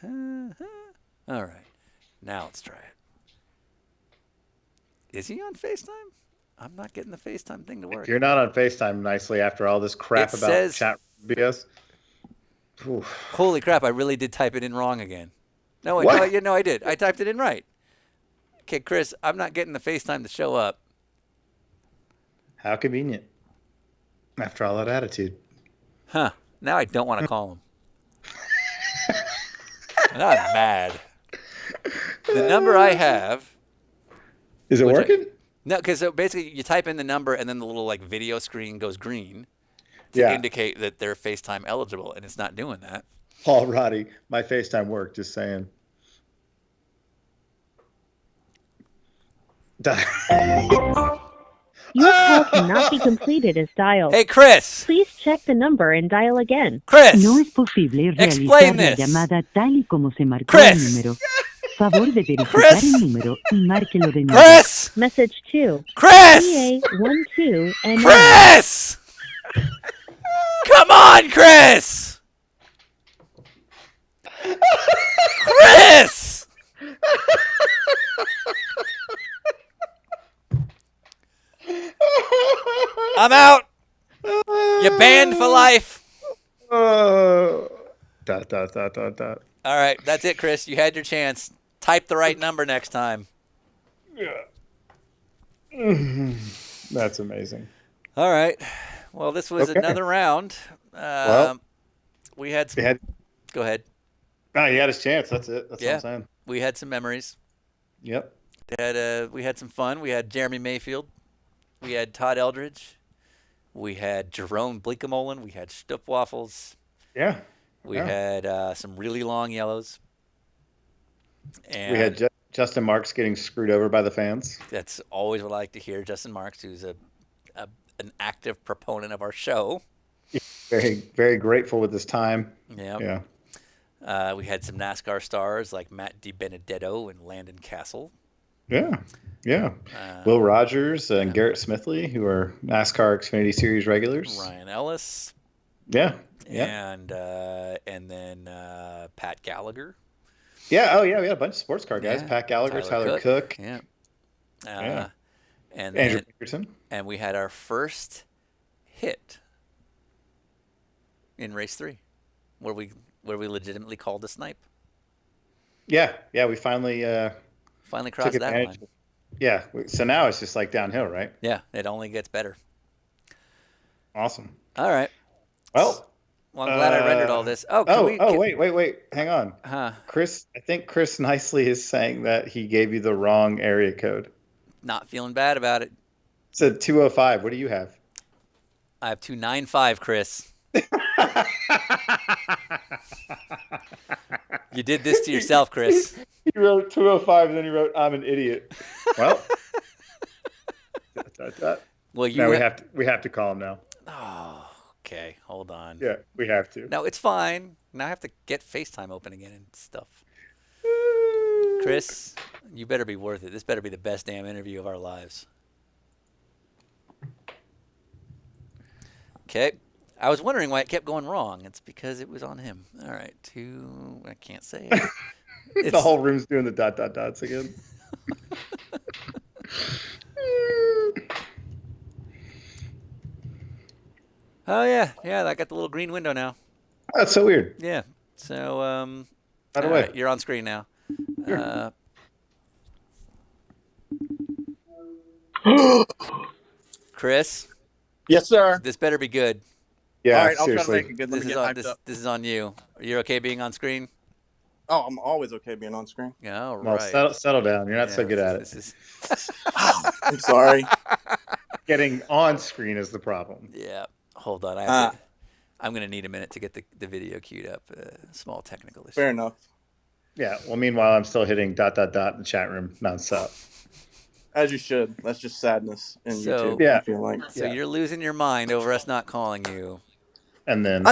then all right, now let's try it. Is he on FaceTime? I'm not getting the FaceTime thing to work. If you're not on FaceTime nicely after all this crap It about says- chat BS. Oof. Holy crap! I really did type it in wrong again. No, wait, What? no, I did. I typed it in right. Okay, Chris, I'm not getting the FaceTime to show up. How convenient. After all that attitude. Huh. Now I don't want to call him. Now I'm mad. The number I have. Is it working? No, because so basically you type in the number and then the little like video screen goes green to indicate that they're FaceTime eligible, and it's not doing that. Paul Roddy, my FaceTime worked. Just saying. Your call cannot be completed as dialed. Hey, Chris. Please check the number and dial again. Chris. No es posible Explain realizar la this. llamada tal y como se marcó Chris. el número. Favor de verificar Chris. el número y márquelo de nuevo. Chris. Message 2. Chris. PA12 and Chris. Come on, Chris. Chris. I'm out. You're banned for life. Dot. All right, that's it, Chris. You had your chance. Type the right number next time. That's amazing. All right. Well, this was another round. We had some. Go ahead. No, he had his chance. That's it. That's what I'm saying. We had some memories. Yep. We had some fun. We had Jeremy Mayfield. We had Todd Eldridge. We had Jerome Blinkemolen. We had Stup Waffles. Yeah. We had some really long yellows. And we had Justin Marks getting screwed over by the fans. That's always what I like to hear. Justin Marks, who's an active proponent of our show. Very, very grateful with his time. Yeah. Yeah. We had some NASCAR stars like Matt DiBenedetto and Landon Castle. Yeah. Yeah. Will Rogers and Garrett Smithley, who are NASCAR Xfinity Series regulars. Ryan Ellis. Yeah. And then Pat Gallagher. Yeah. Oh, yeah. We had a bunch of sports car guys. Pat Gallagher, Tyler Cook. Yeah. And Andrew Dickerson. And we had our first hit in race 3, where we legitimately called a snipe. Yeah. Yeah. We finally crossed that line. Yeah. So now it's just like downhill, right? Yeah. It only gets better. Awesome. All right. Well, I'm glad I rendered all this. Wait. Hang on. Chris, I think Chris nicely is saying that he gave you the wrong area code. Not feeling bad about it. It said 205. What do you have? I have 295, Chris. You did this to yourself, Chris. He wrote 205 and then he wrote, "I'm an idiot." Well, well, we have to call him now. Oh, okay. Hold on. Yeah, we have to. No, it's fine. Now I have to get FaceTime open again and stuff. Chris, you better be worth it. This better be the best damn interview of our lives. Okay. I was wondering why it kept going wrong. It's because it was on him. All right. I can't say it. The whole room's doing the dots again. Oh, yeah. Yeah, I got the little green window now. That's so weird. Yeah. So, by the way, you're on screen now. Sure. Chris? Yes, sir. This better be good. Yeah, all right, I'll seriously. try to make it good. This is on you. Are you okay being on screen? Oh, I'm always okay being on screen. Yeah, all Well, right. settle down. You're not so good at it. I'm sorry. Getting on screen is the problem. Yeah. Hold on. I'm going to need a minute to get the video queued up. Small technical issue. Fair enough. Yeah. Well, meanwhile, I'm still hitting ... in the chat room nonstop. As you should. That's just sadness in YouTube. Yeah. I feel like. So you're losing your mind over us not calling you. And then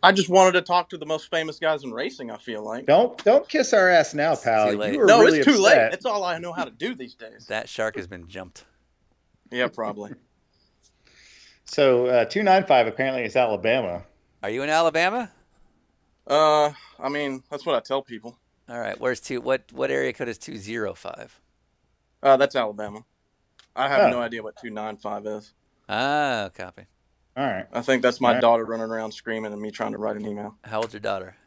I just wanted to talk to the most famous guys in racing. I feel like. Don't kiss our ass now, pal. Too late. You were No, really it's too late. upset. That's all I know how to do these days. That shark has been jumped. Yeah, probably. So 295 apparently is Alabama. Are you in Alabama? I mean, that's what I tell people. All right. Where's what area code is 205? That's Alabama. I have no idea what 295 is. Ah, copy. All right. I think that's my daughter running around screaming and me trying to write an email. How old's your daughter?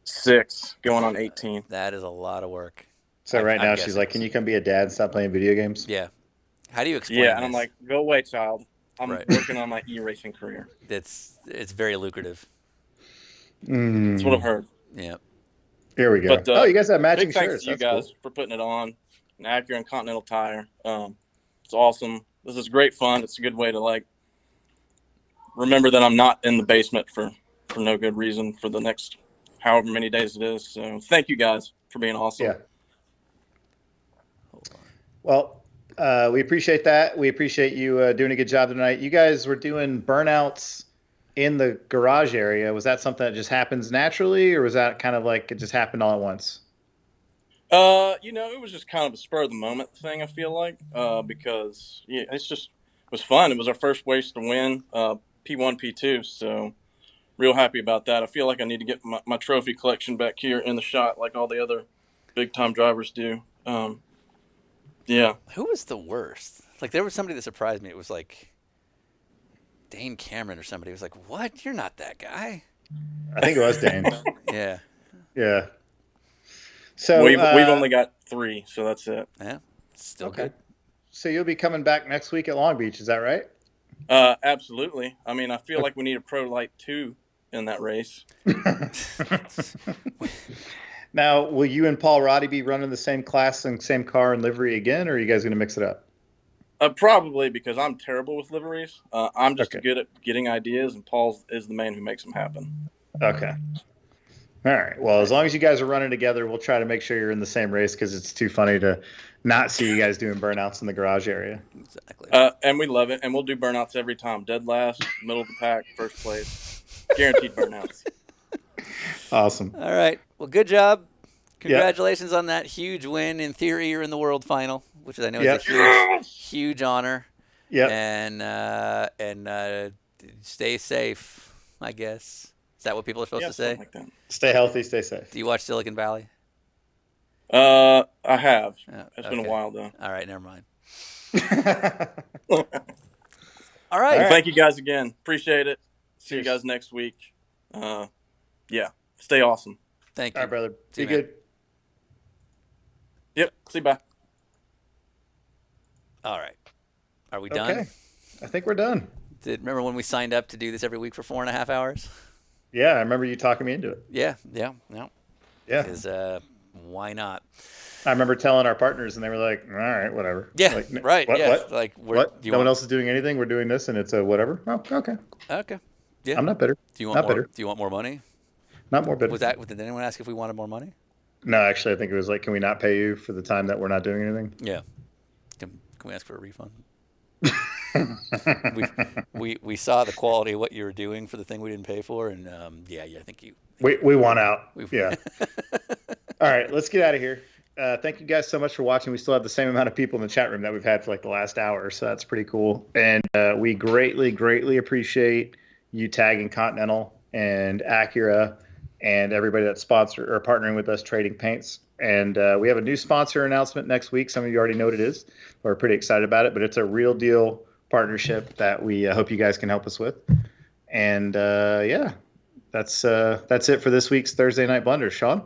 6, going on 18. That is a lot of work. So right now she's like, "Can you come be a dad and stop playing video games?" Yeah. How do you explain Yeah, and this? I'm like, "Go away, child. I'm working on my e-racing career." It's very lucrative. That's what I've heard. Yeah. Here we go. But, you guys have matching big thanks shirts. to you That's guys cool. for putting it on. An Acura and Continental tire. It's awesome. This is great fun. It's a good way to like remember that I'm not in the basement for no good reason for the next however many days it is. So thank you guys for being awesome. Yeah. Well, we appreciate that. We appreciate you doing a good job tonight. You guys were doing burnouts in the garage area. Was that something that just happens naturally, or was that kind of like it just happened all at once? It was just kind of a spur of the moment thing, I feel like, because it was fun. It was our first race to win, P1, P2. So real happy about that. I feel like I need to get my trophy collection back here in the shot like all the other big time drivers do. Yeah. Who was the worst? Like, there was somebody that surprised me. It was like Dane Cameron or somebody. It was like, what? You're not that guy. I think it was Dane. Yeah. Yeah. So we've only got 3, so that's it. Yeah. Still okay. good. So you'll be coming back next week at Long Beach, is that right? Absolutely. I mean, I feel like we need a Pro Light 2 in that race. Now, will you and Paul Roddy be running the same class and same car and livery again, or are you guys going to mix it up? Probably, because I'm terrible with liveries. I'm just good at getting ideas, and Paul is the man who makes them happen. Okay. All right. Well, as long as you guys are running together, we'll try to make sure you're in the same race, because it's too funny to not see you guys doing burnouts in the garage area. Exactly. And we love it, and we'll do burnouts every time. Dead last, middle of the pack, first place. Guaranteed burnouts. Awesome. All right. Well, good job. Congratulations on that huge win. In theory, you're in the world final, which I know is a huge honor. Yeah. And stay safe, I guess. Is that what people are supposed to say? Like that. Stay healthy, stay safe. Do you watch Silicon Valley? I have. It's been a while, though. All right, never mind. All right. Well, thank you guys again. Appreciate it. See you guys next week. Stay awesome. Thank you. All right, brother. See Be you, good. Yep. See you. Bye. All right. Are we done? Okay. I think we're done. Remember when we signed up to do this every week for 4.5 hours? Yeah, I remember you talking me into it. Yeah. Yeah. Because why not? I remember telling our partners, and they were like, "All right, whatever." Yeah, like, right. What? Yeah. What? Like, what? No one else is doing anything. We're doing this, and it's a whatever. Oh, okay. Okay. Yeah. I'm not bitter. Do you want not more? bitter. Do you want more money? Not more bitter. Did anyone ask if we wanted more money? No, actually, I think it was like, can we not pay you for the time that we're not doing anything? Yeah. Can we ask for a refund? we saw the quality of what you were doing for the thing we didn't pay for, and I think you. We want out. Yeah. All right, let's get out of here. Thank you guys so much for watching. We still have the same amount of people in the chat room that we've had for like the last hour, so that's pretty cool. And we greatly appreciate you tagging Continental and Acura and everybody that's sponsor or partnering with us, Trading Paints. And we have a new sponsor announcement next week. Some of you already know what it is. We're pretty excited about it, but it's a real deal partnership that we hope you guys can help us with. And that's it for this week's Thursday Night Blunder. Sean?